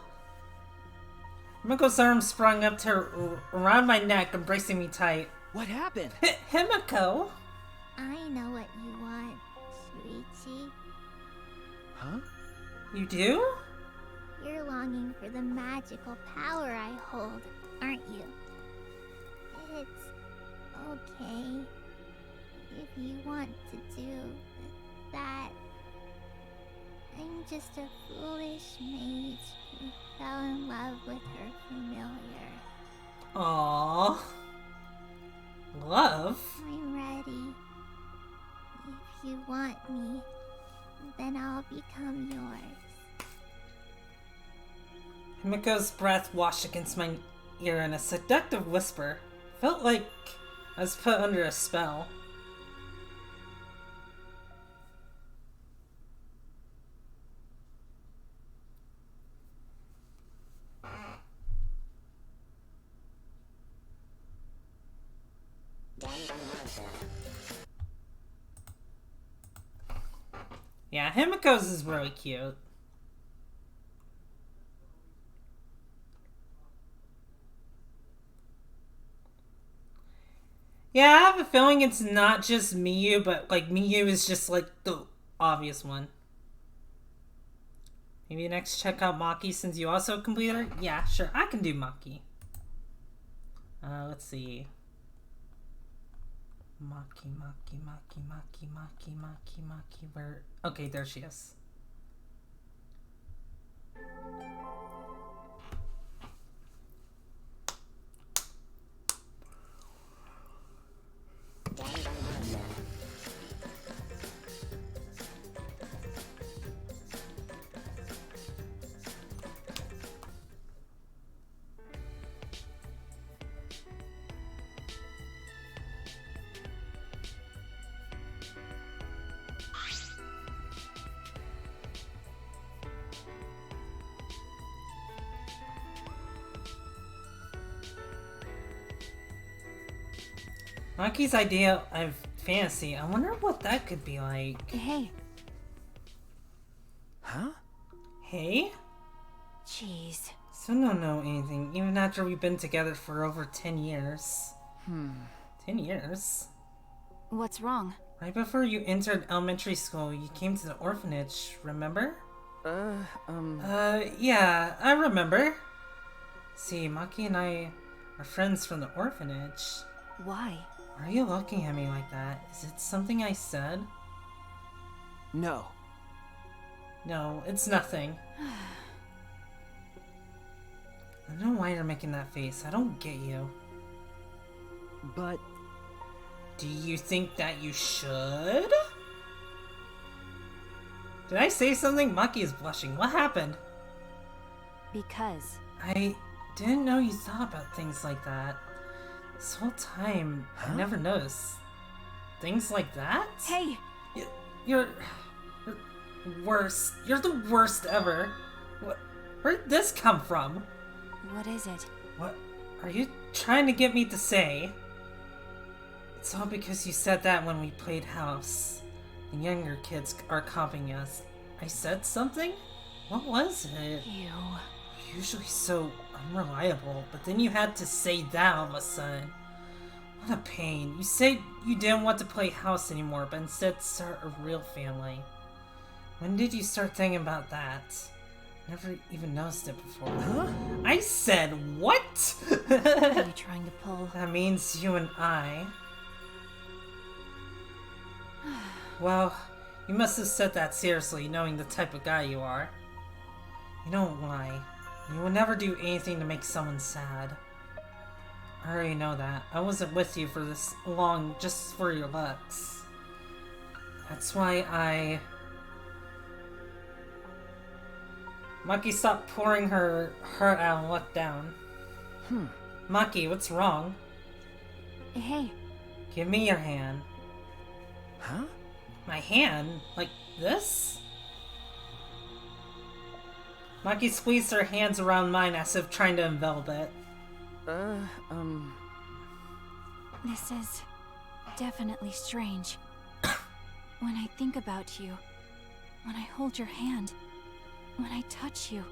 Speaker 1: Himiko's arm sprung up to her, around my neck, embracing me tight.
Speaker 3: What happened?
Speaker 1: Himiko!
Speaker 4: I know what you want, Shuichi.
Speaker 3: Huh?
Speaker 1: You do?
Speaker 4: You're longing for the magical power I hold, aren't you? It's okay if you want to do that. I'm just a foolish mage who fell in love with her familiar.
Speaker 1: Aww. Love?
Speaker 4: I'm ready. If you want me, then I'll become yours.
Speaker 1: Himiko's breath washed against my ear in a seductive whisper. Felt like I was put under a spell. Yeah, Himiko's is really cute. Yeah, I have a feeling it's not just Miyu, but like Miyu is just like the obvious one. Maybe next check out Maki since you also completed her? Yeah, sure, I can do Maki. Let's see. Maki, where? Okay, there she is. Maki's idea of fantasy, I wonder what that could be like.
Speaker 2: Hey.
Speaker 3: Huh?
Speaker 1: Hey?
Speaker 2: Jeez.
Speaker 1: Still don't know anything, even after we've been together for over 10 years. 10 years?
Speaker 2: What's wrong?
Speaker 1: Right before you entered elementary school, you came to the orphanage, remember? Yeah, I remember. See, Maki and I are friends from the orphanage.
Speaker 2: Why?
Speaker 1: Why are you looking at me like that? Is it something I said?
Speaker 3: No.
Speaker 1: No, it's nothing. I don't know why you're making that face. I don't get you.
Speaker 3: But
Speaker 1: Do you think that you should? Did I say something? Maki is blushing. What happened?
Speaker 2: Because.
Speaker 1: I didn't know you thought about things like that. This whole time, I never noticed. Things like that?
Speaker 2: Hey!
Speaker 1: You're worst. You're the worst ever. Where'd this come from?
Speaker 2: What is it?
Speaker 1: What are you trying to get me to say? It's all because you said that when we played house. The younger kids are copying us. I said something? What was it?
Speaker 2: You.
Speaker 1: You're usually so unreliable, but then you had to say that all of a sudden. What a pain. You said you didn't want to play house anymore, but instead start a real family. When did you start thinking about that? Never even noticed it before.
Speaker 3: Huh?
Speaker 1: I said what?
Speaker 2: What are you trying to pull?
Speaker 1: That means you and I. Well, you must have said that seriously, knowing the type of guy you are. You don't lie. You will never do anything to make someone sad. I already know that. I wasn't with you for this long just for your looks. That's why I... Maki stopped pouring her heart out and looked down. Maki, what's wrong?
Speaker 2: Hey.
Speaker 1: Give me your hand.
Speaker 3: Huh?
Speaker 1: My hand? Like this? Maki squeezed her hands around mine as if trying to envelop it.
Speaker 2: This is definitely strange. When I think about you, when I hold your hand, when I touch you,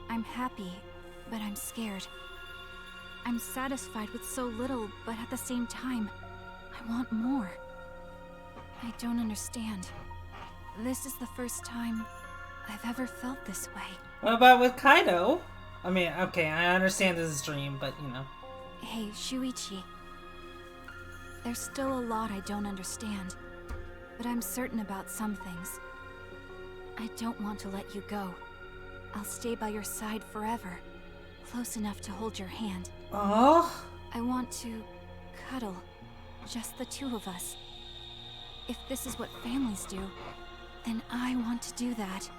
Speaker 2: I'm happy, but I'm scared. I'm satisfied with so little, but at the same time, I want more. I don't understand. This is the first time I've ever felt this way.
Speaker 1: What about with Kaido? I mean, okay, I understand this is a dream, but you know.
Speaker 2: Hey, Shuichi. There's still a lot I don't understand, but I'm certain about some things. I don't want to let you go. I'll stay by your side forever, close enough to hold your hand.
Speaker 1: Oh?
Speaker 2: I want to cuddle, just the two of us. If this is what families do, then I want to do that.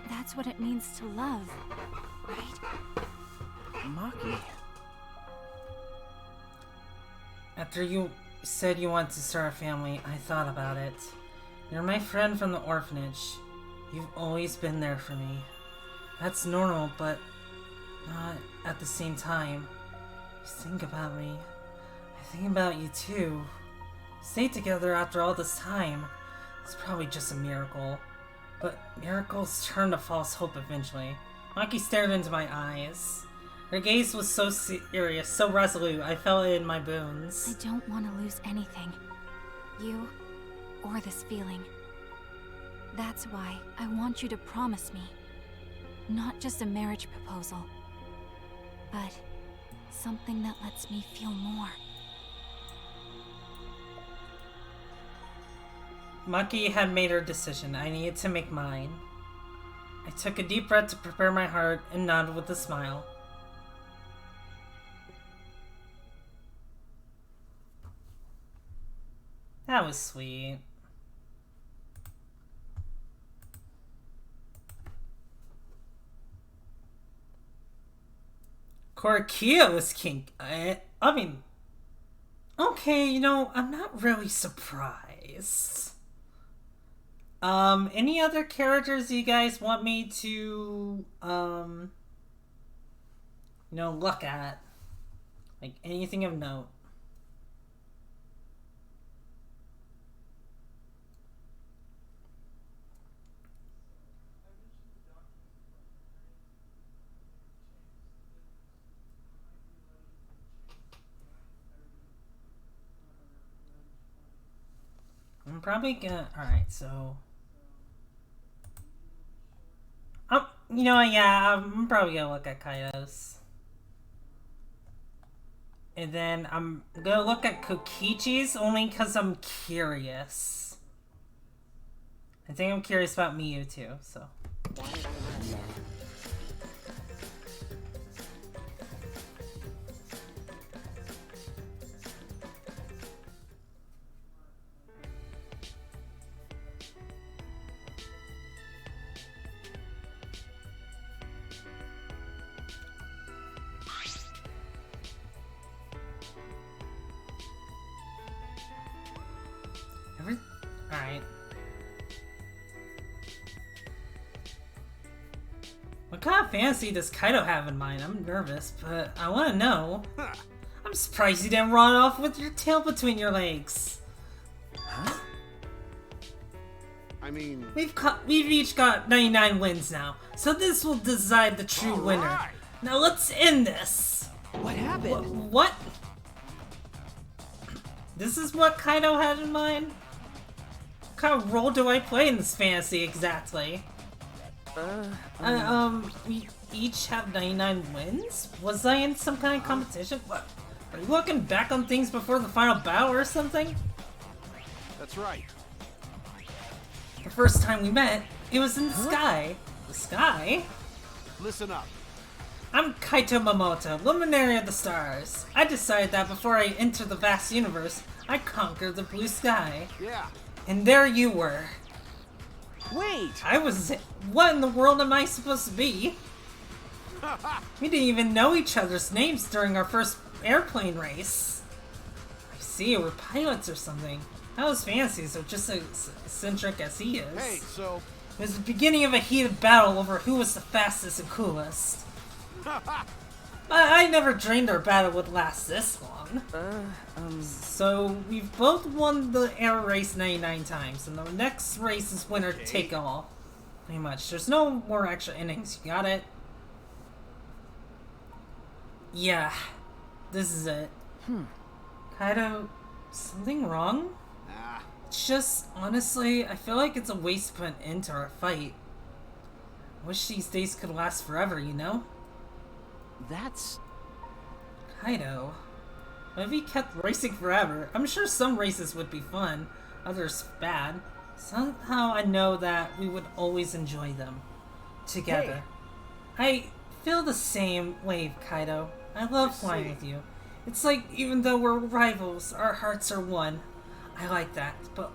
Speaker 2: That's what it means to love, right?
Speaker 3: Maki.
Speaker 1: After you said you wanted to start a family, I thought about it. You're my friend from the orphanage. You've always been there for me. That's normal, but not at the same time. You think about me. I think about you too. Stay together after all this time. It's probably just a miracle. But miracles turn to false hope eventually. Maki stared into my eyes. Her gaze was so serious, so resolute, I felt it in my bones.
Speaker 2: I don't want to lose anything. You, or this feeling. That's why I want you to promise me. Not just a marriage proposal, but something that lets me feel more.
Speaker 1: Maki had made her decision. I needed to make mine. I took a deep breath to prepare my heart and nodded with a smile. That was sweet. Korkia was kink. I mean, okay, you know, I'm not really surprised. Any other characters you guys want me to, you know, look at? Like, anything of note? I'm probably gonna... Alright, so... you know, yeah, I'm probably gonna look at Kaido's. And then I'm gonna look at Kokichi's only because I'm curious. I think I'm curious about Miyu too, so... Alright. What kind of fantasy does Kaido have in mind? I'm nervous, but I want to know. I'm surprised you didn't run off with your tail between your legs.
Speaker 3: Huh?
Speaker 5: I mean...
Speaker 1: We've each got 99 wins now, so this will decide the true winner.
Speaker 5: Right.
Speaker 1: Now let's end this.
Speaker 3: What happened?
Speaker 1: What? This is what Kaido had in mind? What kind of role do I play in this fantasy exactly? We each have 99 wins? Was I in some kind of competition? What? Are you looking back on things before the final battle or something?
Speaker 5: That's right.
Speaker 1: The first time we met, it was in the sky. The sky?
Speaker 5: Listen up.
Speaker 1: I'm Kaito Momoto, luminary of the stars. I decided that before I enter the vast universe, I'd conquer the blue sky.
Speaker 5: Yeah.
Speaker 1: And there you were.
Speaker 3: Wait!
Speaker 1: I was... What in the world am I supposed to be? We didn't even know each other's names during our first airplane race. I see, we're pilots or something. How's fantasies are just as eccentric as he is.
Speaker 5: Hey, so...
Speaker 1: It was the beginning of a heated battle over who was the fastest and coolest. I never dreamed our battle would last this long. So, we've both won the air race 99 times, and the next race is winner take all. Pretty much. There's no more extra innings, you got it? Yeah. This is it. Kaido, something wrong?
Speaker 5: Nah.
Speaker 1: It's just, honestly, I feel like it's a waste to put an end to our fight. I wish these days could last forever, you know?
Speaker 3: That's...
Speaker 1: Kaido. What if he kept racing forever? I'm sure some races would be fun, others bad. Somehow I know that we would always enjoy them. Together. I feel the same way, Kaido. I love flying with you. It's like, even though we're rivals, our hearts are one. I like that, but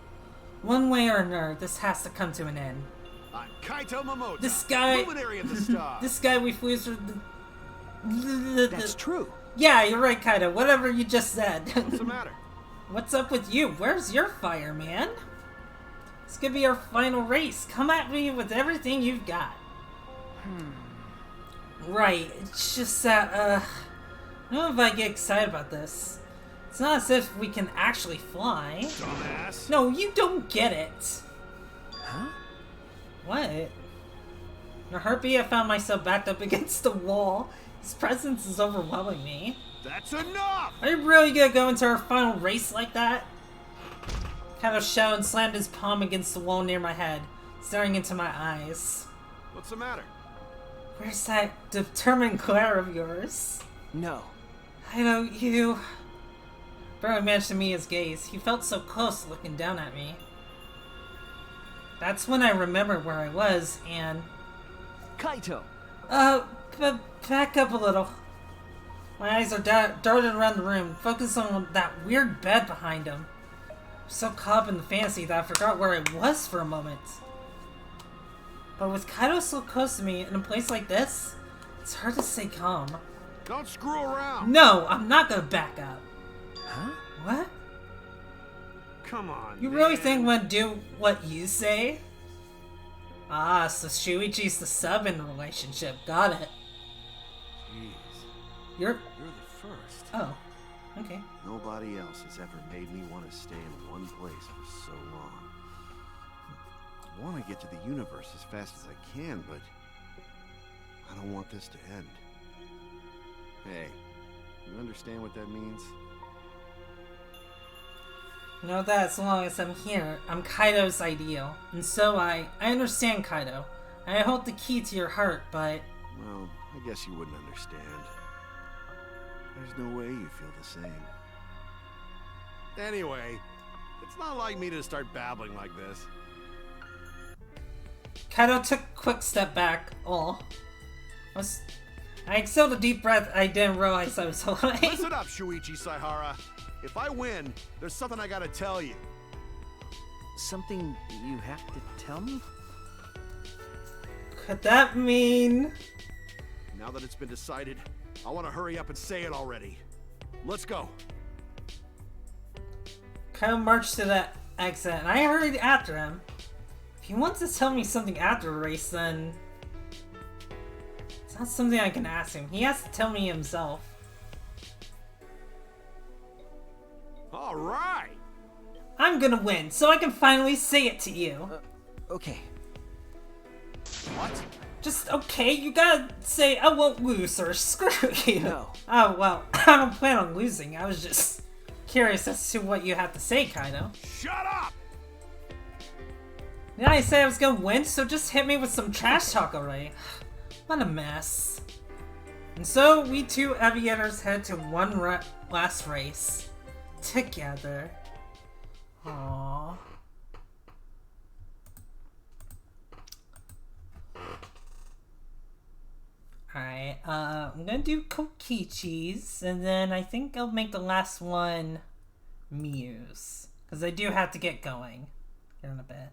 Speaker 1: one way or another, this has to come to an end.
Speaker 5: I'm Kaito Momoto.
Speaker 1: This guy...
Speaker 5: Luminary of the stars.
Speaker 1: This guy we flew through the...
Speaker 3: That's true.
Speaker 1: Yeah, you're right, Kaido. Whatever you just said.
Speaker 5: What's the matter?
Speaker 1: What's up with you? Where's your fire, man? This could be our final race. Come at me with everything you've got. Right. It's just that, I don't know if I get excited about this. It's not as if we can actually fly.
Speaker 5: Dumbass.
Speaker 1: No, you don't get it.
Speaker 3: Huh?
Speaker 1: What? In a heartbeat, I found myself backed up against the wall. His presence is overwhelming me.
Speaker 5: That's enough!
Speaker 1: Are you really gonna go into our final race like that? Kaido shouted and slammed his palm against the wall near my head, staring into my eyes.
Speaker 5: What's the matter?
Speaker 1: Where's that determined glare of yours?
Speaker 3: No.
Speaker 1: I know you... Barely managed to meet his gaze. He felt so close looking down at me. That's when I remembered where I was, and...
Speaker 3: Kaito!
Speaker 1: Back up a little. My eyes are darted around the room, focused on that weird bed behind him. I'm so caught up in the fantasy that I forgot where I was for a moment. But with Kaido so close to me in a place like this, it's hard to stay calm.
Speaker 5: Don't screw around!
Speaker 1: No, I'm not gonna back up.
Speaker 3: Huh?
Speaker 1: What?
Speaker 5: Come on,
Speaker 1: You really
Speaker 5: man.
Speaker 1: think I'm gonna do what you say? Ah, so Shuichi's the sub in the relationship. Got it.
Speaker 5: Jeez,
Speaker 1: You're...
Speaker 5: you're the first.
Speaker 1: Oh. Okay.
Speaker 5: Nobody else has ever made me want to stay in one place for so long. I want to get to the universe as fast as I can, but I don't want this to end. Hey, you understand what that means?
Speaker 1: You know that as long as I'm here, I'm Kaido's ideal. And so I understand Kaido. I hold the key to your heart, but...
Speaker 5: Well, I guess you wouldn't understand. There's no way you feel the same. Anyway, it's not like me to start babbling like this.
Speaker 1: Kaido took a quick step back. I exhaled a deep breath I didn't realize I was holding.
Speaker 5: Listen up, Shuichi Saihara. If I win, there's something I gotta tell you.
Speaker 3: Something you have to tell me?
Speaker 1: Could that mean...
Speaker 5: Now that it's been decided, I want to hurry up and say it already. Let's go.
Speaker 1: Kaido marched to the exit, and I hurried after him. If he wants to tell me something after the race, then... It's not something I can ask him. He has to tell me himself.
Speaker 5: All right.
Speaker 1: I'm gonna win, so I can finally say it to you.
Speaker 3: Okay.
Speaker 5: What?
Speaker 1: Just, okay, you gotta say I won't lose or screw you.
Speaker 3: No.
Speaker 1: Oh, well, I don't plan on losing. I was just curious as to what you have to say, Kaido.
Speaker 5: Shut up!
Speaker 1: Did I say I was gonna win, so just hit me with some trash talk already. What a mess. And so, we two aviators head to one last race. Together. Aww. Alright, I'm gonna do Kokichi's, and then I think I'll make the last one Muse. Because I do have to get going here in a bit.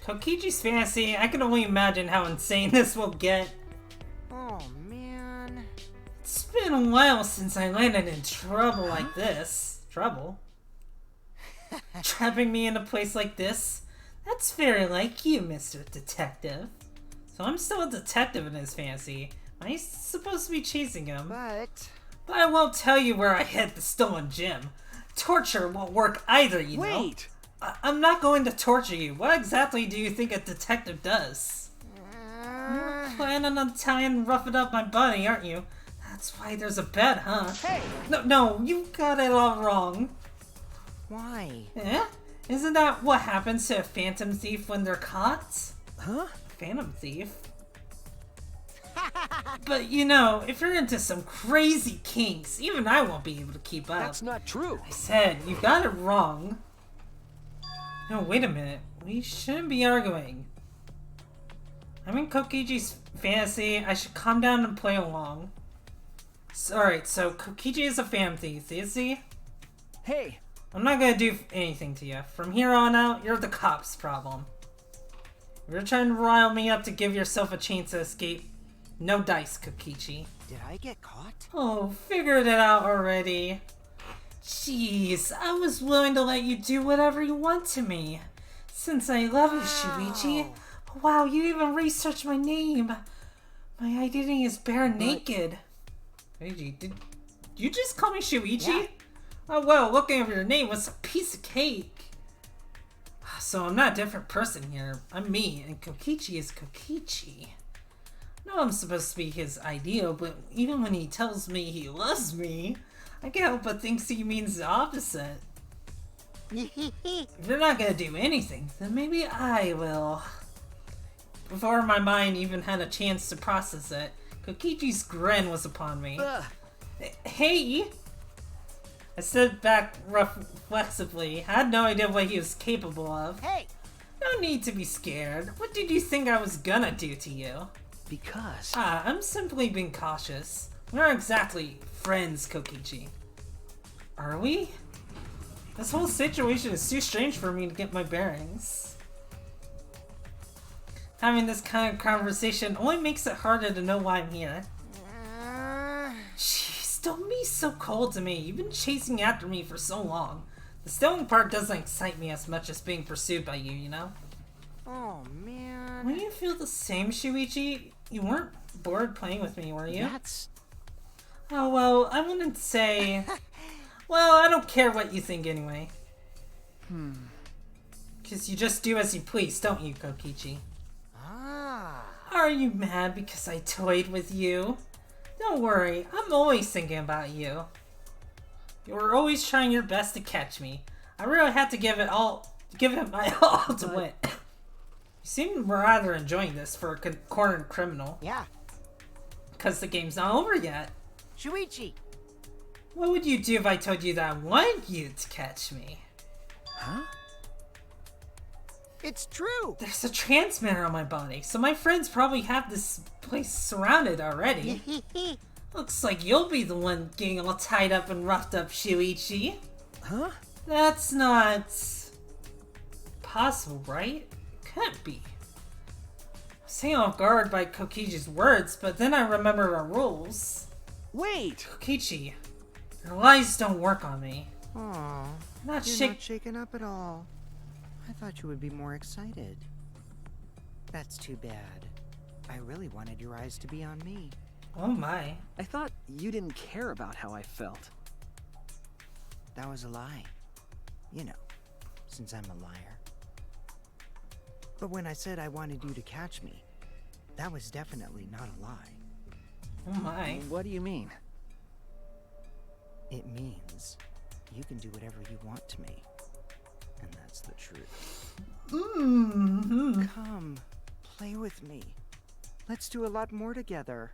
Speaker 1: Kokichi's fantasy, I can only imagine how insane this will get.
Speaker 3: Oh, man.
Speaker 1: It's been a while since I landed in trouble like this. Trouble? Trapping me in a place like this? That's very like you, Mr. Detective. So I'm still a detective in his fantasy. Am I supposed to be chasing him?
Speaker 3: But
Speaker 1: I won't tell you where I hid the stolen gem. Torture won't work either, you know.
Speaker 3: wait!
Speaker 1: I'm not going to torture you. What exactly do you think a detective does? You're planning on trying and roughing up my buddy, aren't you? That's why there's a bed, huh?
Speaker 3: Hey!
Speaker 1: No, you got it all wrong.
Speaker 3: Why?
Speaker 1: Eh? Isn't that what happens to a phantom thief when they're caught?
Speaker 3: Huh?
Speaker 1: Phantom thief? But you know, if you're into some crazy kinks, even I won't be able to keep up.
Speaker 3: That's not true.
Speaker 1: I said, you got it wrong. No, wait a minute. We shouldn't be arguing. I'm in Kokichi's fantasy. I should calm down and play along. Alright, so Kokichi is a fan thief, is he?
Speaker 3: Hey,
Speaker 1: I'm not gonna do anything to you. From here on out, you're the cops' problem. If you're trying to rile me up to give yourself a chance to escape, no dice, Kokichi.
Speaker 3: did I get caught?
Speaker 1: Oh, figured it out already. Jeez, I was willing to let you do whatever you want to me. Since I love you, Shuichi. Wow, you even researched my name. My identity is bare naked. Hey, did you just call me Shuichi?
Speaker 3: Yeah.
Speaker 1: Oh well, looking at your name was a piece of cake. So I'm not a different person here. I'm me, and Kokichi is Kokichi. I know I'm supposed to be his ideal, but even when he tells me he loves me, I can't help but think he means the opposite. If you're not gonna do anything, then maybe I will. Before my mind even had a chance to process it, Kokichi's grin was upon me.
Speaker 3: Ugh.
Speaker 1: Hey! I stood back reflexively. I had no idea what he was capable of.
Speaker 3: Hey!
Speaker 1: No need to be scared. What did you think I was gonna do to you?
Speaker 3: Because...
Speaker 1: I'm simply being cautious. We aren't exactly friends, Kokichi. Are we? This whole situation is too strange for me to get my bearings. Having this kind of conversation only makes it harder to know why I'm here. Jeez, don't be so cold to me. You've been chasing after me for so long. The stealing part doesn't excite me as much as being pursued by you, you know?
Speaker 3: Oh, man.
Speaker 1: When you feel the same, Shuichi? You weren't bored playing with me, were you?
Speaker 3: That's...
Speaker 1: Oh, well, I wouldn't say... Well, I don't care what you think anyway. Because you just do as you please, don't you, Kokichi?
Speaker 3: Ah.
Speaker 1: Are you mad because I toyed with you? Don't worry, I'm always thinking about you. You were always trying your best to catch me. I really had to give it my all to win. You seem rather enjoying this for a cornered criminal.
Speaker 3: Yeah.
Speaker 1: Because the game's not over yet.
Speaker 3: Shuichi!
Speaker 1: What would you do if I told you that I wanted you to catch me?
Speaker 3: Huh? It's true!
Speaker 1: There's a transmitter on my body, so my friends probably have this place surrounded already. Looks like you'll be the one getting all tied up and roughed up, Shuichi.
Speaker 3: Huh?
Speaker 1: That's not... possible, right? Can't be. I was taken off guard by Kokichi's words, but then I remember our rules.
Speaker 3: Wait!
Speaker 1: Kokichi, your lies don't work on me.
Speaker 6: Aw,
Speaker 1: Not
Speaker 6: you're not shaken up at all. I thought you would be more excited. That's too bad. I really wanted your eyes to be on me.
Speaker 1: Oh my.
Speaker 3: I thought you didn't care about how I felt.
Speaker 6: That was a lie. You know, since I'm a liar. But when I said I wanted you to catch me, that was definitely not a lie.
Speaker 1: Oh my.
Speaker 3: What do you mean?
Speaker 6: It means you can do whatever you want to me. And that's the truth.
Speaker 1: Mm-hmm.
Speaker 6: Come, play with me. Let's do a lot more together.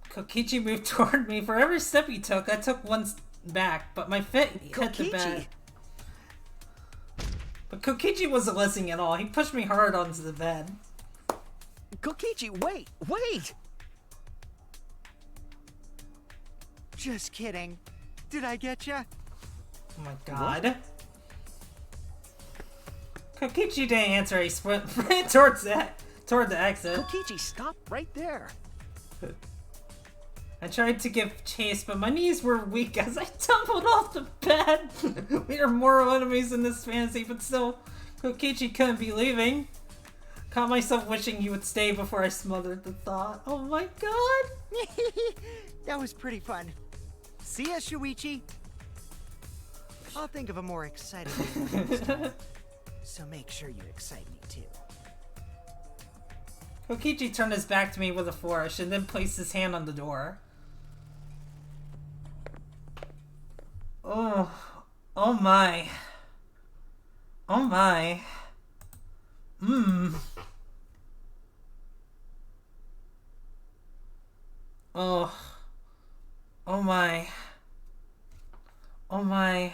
Speaker 1: Kokichi moved toward me. For every step he took, I took one back, but my foot hit the bed. But Kokichi wasn't listening at all. He pushed me hard onto the bed.
Speaker 3: Kokichi, wait! Wait!
Speaker 6: Just kidding. Did I get ya?
Speaker 1: Oh my god. Kokichi didn't answer. He sprint toward the exit.
Speaker 3: Kokichi, stop right there!
Speaker 1: I tried to give chase, but my knees were weak as I tumbled off the bed. We are mortal enemies in this fantasy, but still, Kokichi couldn't be leaving. Caught myself wishing he would stay before I smothered the thought. Oh my god!
Speaker 6: That was pretty fun. See ya, Shuichi. I'll think of a more exciting one next time. So make sure you excite me too.
Speaker 1: Kokichi turned his back to me with a flourish and then placed his hand on the door. Oh my. Oh my. Oh my. Oh my.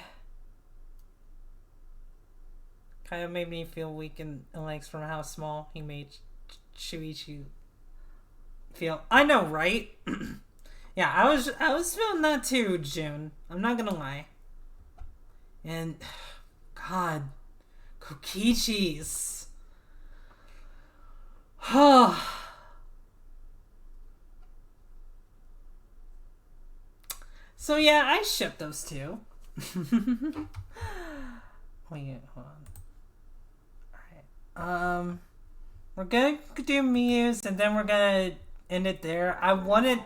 Speaker 1: Kind of made me feel weak in the legs from how small he made Shuichi feel. I know, right? Yeah, I was feeling that too, June. I'm not gonna lie. And God, Kokichis. So yeah, I ship those two. Wait, hold on. Alright. We're gonna do Muse and then we're gonna end it there. I wanted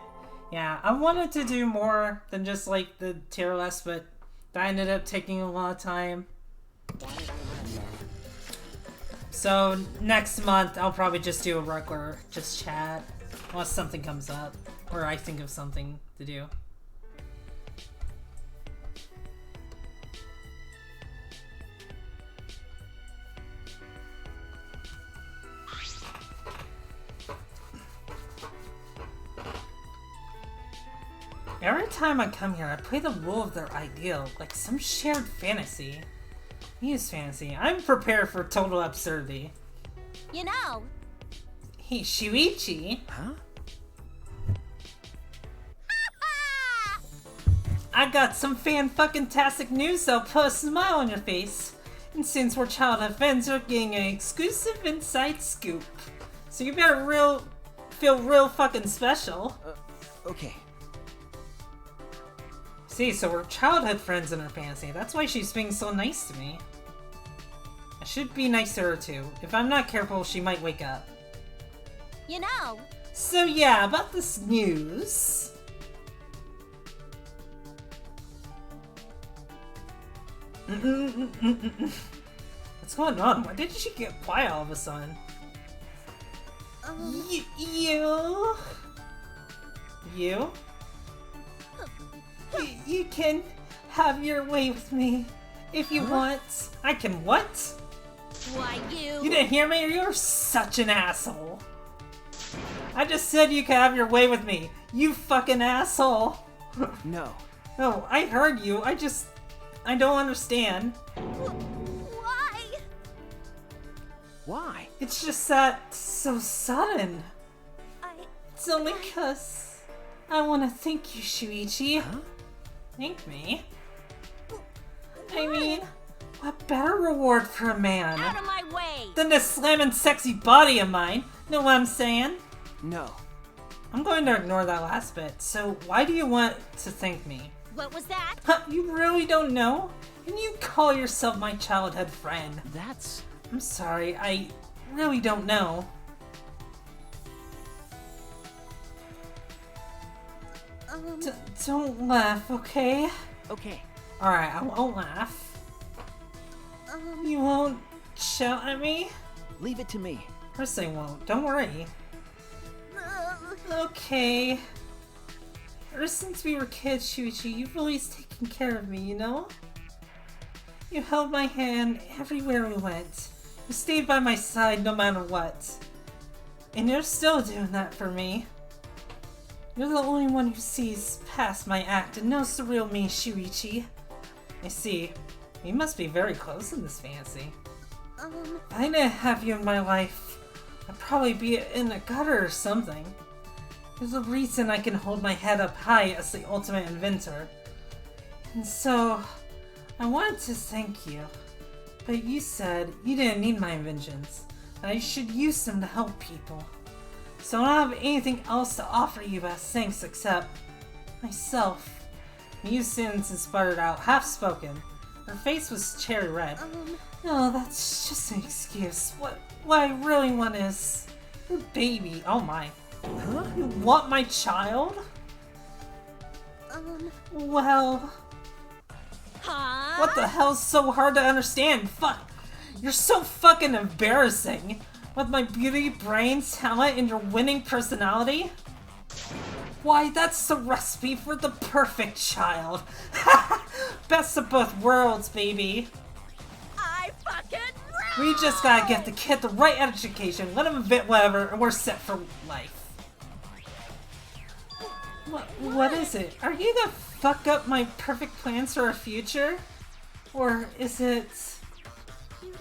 Speaker 1: to do more than just like the tier list, but that ended up taking a lot of time. So next month I'll probably just do a regular just chat unless something comes up or I think of something to do. Every time I come here, I play the role of their ideal, like some shared fantasy. Muse fantasy. I'm prepared for total absurdity.
Speaker 7: You know.
Speaker 1: Hey, Shuichi.
Speaker 3: Huh?
Speaker 1: I got some fan-fucking-tastic news that'll put a smile on your face. And since we're childhood friends, you're getting an exclusive inside scoop. So you better feel real fucking special.
Speaker 3: Okay.
Speaker 1: See, so we're childhood friends in her fantasy. That's why she's being so nice to me. I should be nice to her too. If I'm not careful, she might wake up.
Speaker 7: You know.
Speaker 1: So yeah, about this news. What's going on? Why did she get quiet all of a sudden? You? You can have your way with me if you want. I can what?
Speaker 7: Why, you
Speaker 1: didn't hear me? You're such an asshole. I just said you can have your way with me. You fucking asshole.
Speaker 3: No.
Speaker 1: No, I heard you. I don't understand.
Speaker 7: Why?
Speaker 3: Why?
Speaker 1: It's just that so sudden. It's only 'cause I want to thank you, Shuichi.
Speaker 3: Huh?
Speaker 1: Thank me? I mean, what better reward for a man
Speaker 7: Out of my way!
Speaker 1: than this slamming sexy body of mine? Know what I'm saying?
Speaker 3: No.
Speaker 1: I'm going to ignore that last bit. So why do you want to thank me?
Speaker 7: What was that?
Speaker 1: Huh, you really don't know? And you call yourself my childhood friend?
Speaker 3: That's...
Speaker 1: I'm sorry, I really don't know. Don't laugh, okay?
Speaker 3: Okay.
Speaker 1: Alright, I won't laugh. You won't shout at me?
Speaker 3: Leave it to me.
Speaker 1: Of course I won't, don't worry. Okay. Ever since we were kids, Shuichi, you've always taken care of me, you know? You held my hand everywhere we went. You stayed by my side no matter what. And you're still doing that for me. You're the only one who sees past my act and knows the real me, Shuichi. I see. We must be very close in this fantasy. If I didn't have you in my life, I'd probably be in a gutter or something. There's a reason I can hold my head up high as the ultimate inventor. And so, I wanted to thank you. But you said you didn't need my inventions, and I should use them to help people. So I don't have anything else to offer you as thanks except myself. Muse sentence sputtered out, half spoken. Her face was cherry red. No, that's just an excuse. What I really want is your baby. Oh my.
Speaker 3: Huh?
Speaker 1: You want my child? Well,
Speaker 7: Huh?
Speaker 1: what the hell's so hard to understand? Fuck. You're so fucking embarrassing. With my beauty, brains, talent, and your winning personality? Why, that's the recipe for the perfect child. Best of both worlds, baby.
Speaker 7: I fucking
Speaker 1: We just gotta get the kid the right education, let him invent whatever, and we're set for life. What is it? Are you gonna fuck up my perfect plans for our future? Or is it...
Speaker 4: You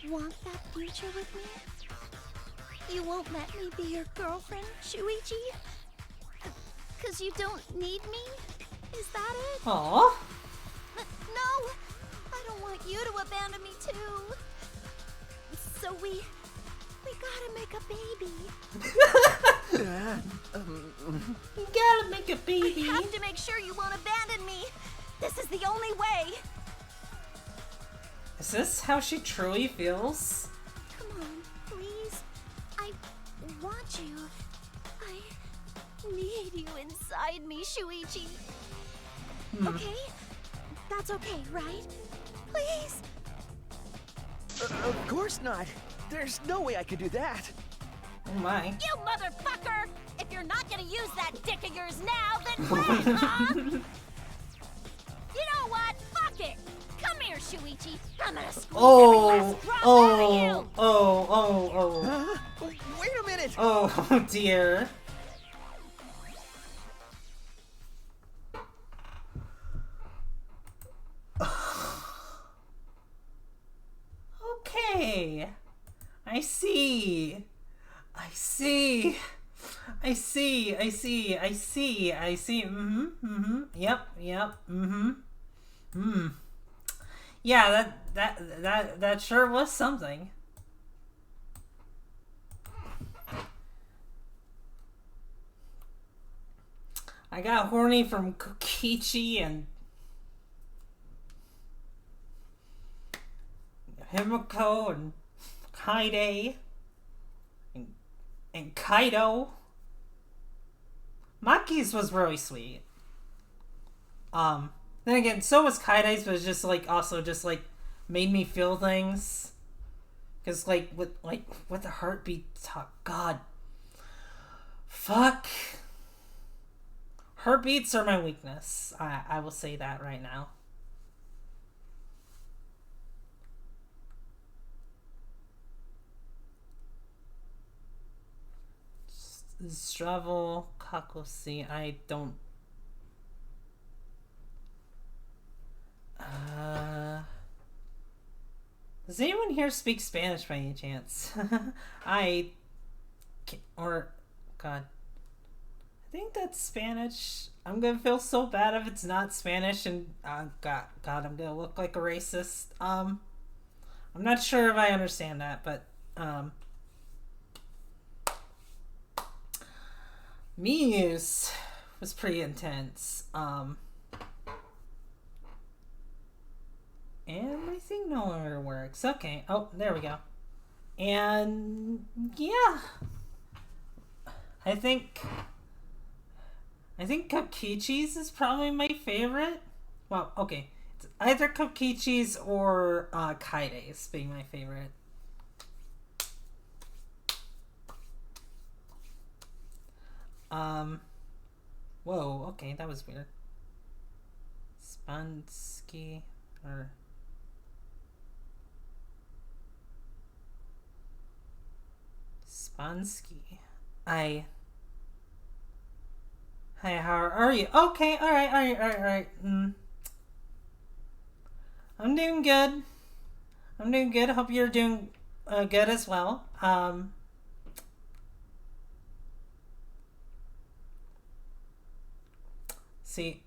Speaker 4: don't want that future with me? You won't let me be your girlfriend, Shuichi? Cause you don't need me? Is that it?
Speaker 1: Aw.
Speaker 4: No! I don't want you to abandon me too. So we gotta make a baby.
Speaker 1: You gotta make a baby.
Speaker 4: I have to make sure you won't abandon me. This is the only way.
Speaker 1: Is this how she truly feels?
Speaker 4: Come on, please. I want you. I need you inside me, Shuichi. Okay? That's okay, right? Please?
Speaker 3: Of course not. There's no way I could do that.
Speaker 1: Oh my.
Speaker 7: You motherfucker! If you're not gonna use that dick of yours now, then when, huh? You know what? Fuck it! Come here, Shuichi. I'm gonna squeeze every last drop out of you!
Speaker 1: Oh.
Speaker 3: Wait a minute.
Speaker 1: Oh dear. Okay. I see. Yep. Yeah, that sure was something. I got horny from Kokichi and Himiko and Kaide and Kaido. Maki's was really sweet. Then again, so was Kaide's, but it's just like also just like made me feel things. Cause with the heartbeat talk, God, fuck. Heartbeats are my weakness. I will say that right now. Stravo Kakosi. I don't. Does anyone here speak Spanish by any chance? God, I think that's Spanish. I'm gonna feel so bad if it's not Spanish, and God, I'm gonna look like a racist. I'm not sure if I understand that, but Muse was pretty intense. And my thing no longer works. Okay. Oh, there we go. And yeah, I think Kokichi's is probably my favorite. Well, okay, it's either Kokichi's or Kaide's being my favorite. Whoa, okay, that was weird. Spansky or Spansky. Hi, how are you? Okay, alright. I'm doing good. Hope you're doing good as well. See,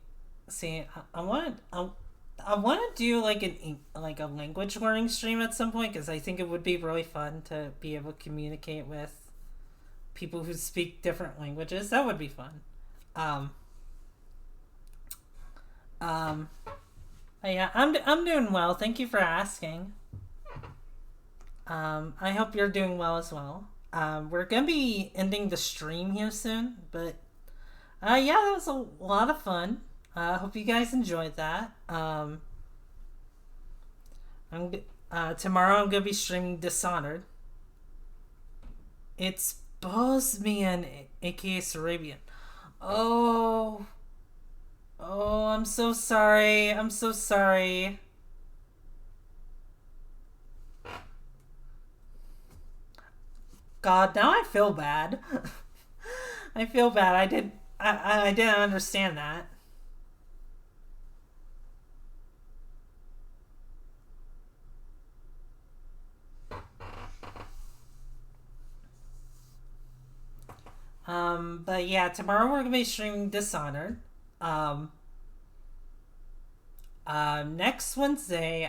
Speaker 1: I want to do like a language learning stream at some point, because I think it would be really fun to be able to communicate with people who speak different languages. That would be fun. Yeah, I'm doing well. Thank you for asking. I hope you're doing well as well. We're gonna be ending the stream here soon, but yeah, that was a lot of fun. I hope you guys enjoyed that. Tomorrow I'm gonna be streaming Dishonored. It's Bosnian, aka Sarabian. Oh, I'm so sorry. God, now I feel bad. I feel bad. I didn't understand that. But yeah, tomorrow we're gonna be streaming Dishonored. Next Wednesday,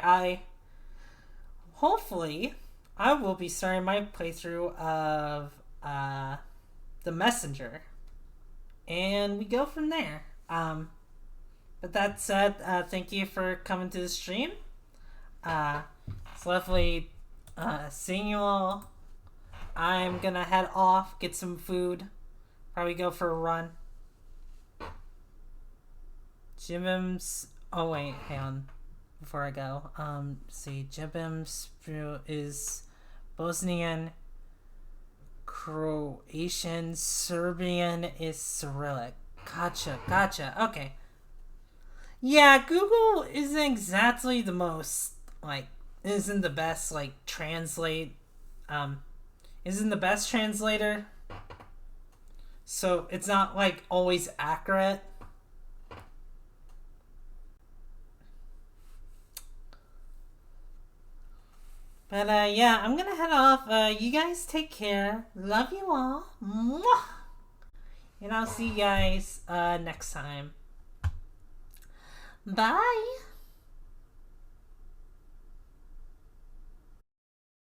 Speaker 1: hopefully I will be starting my playthrough of The Messenger, and we go from there. But that said, thank you for coming to the stream. It's lovely seeing you all. I'm gonna head off, get some food, probably go for a run. Jibim's. Oh wait, hang on. Before I go, see, Jibim's is Bosnian, Croatian, Serbian is Cyrillic. Gotcha. Okay. Yeah, Google isn't exactly the most isn't the best isn't the best translator. So it's not always accurate. But yeah, I'm gonna head off. You guys take care. Love you all. Mwah! And I'll see you guys next time. Bye.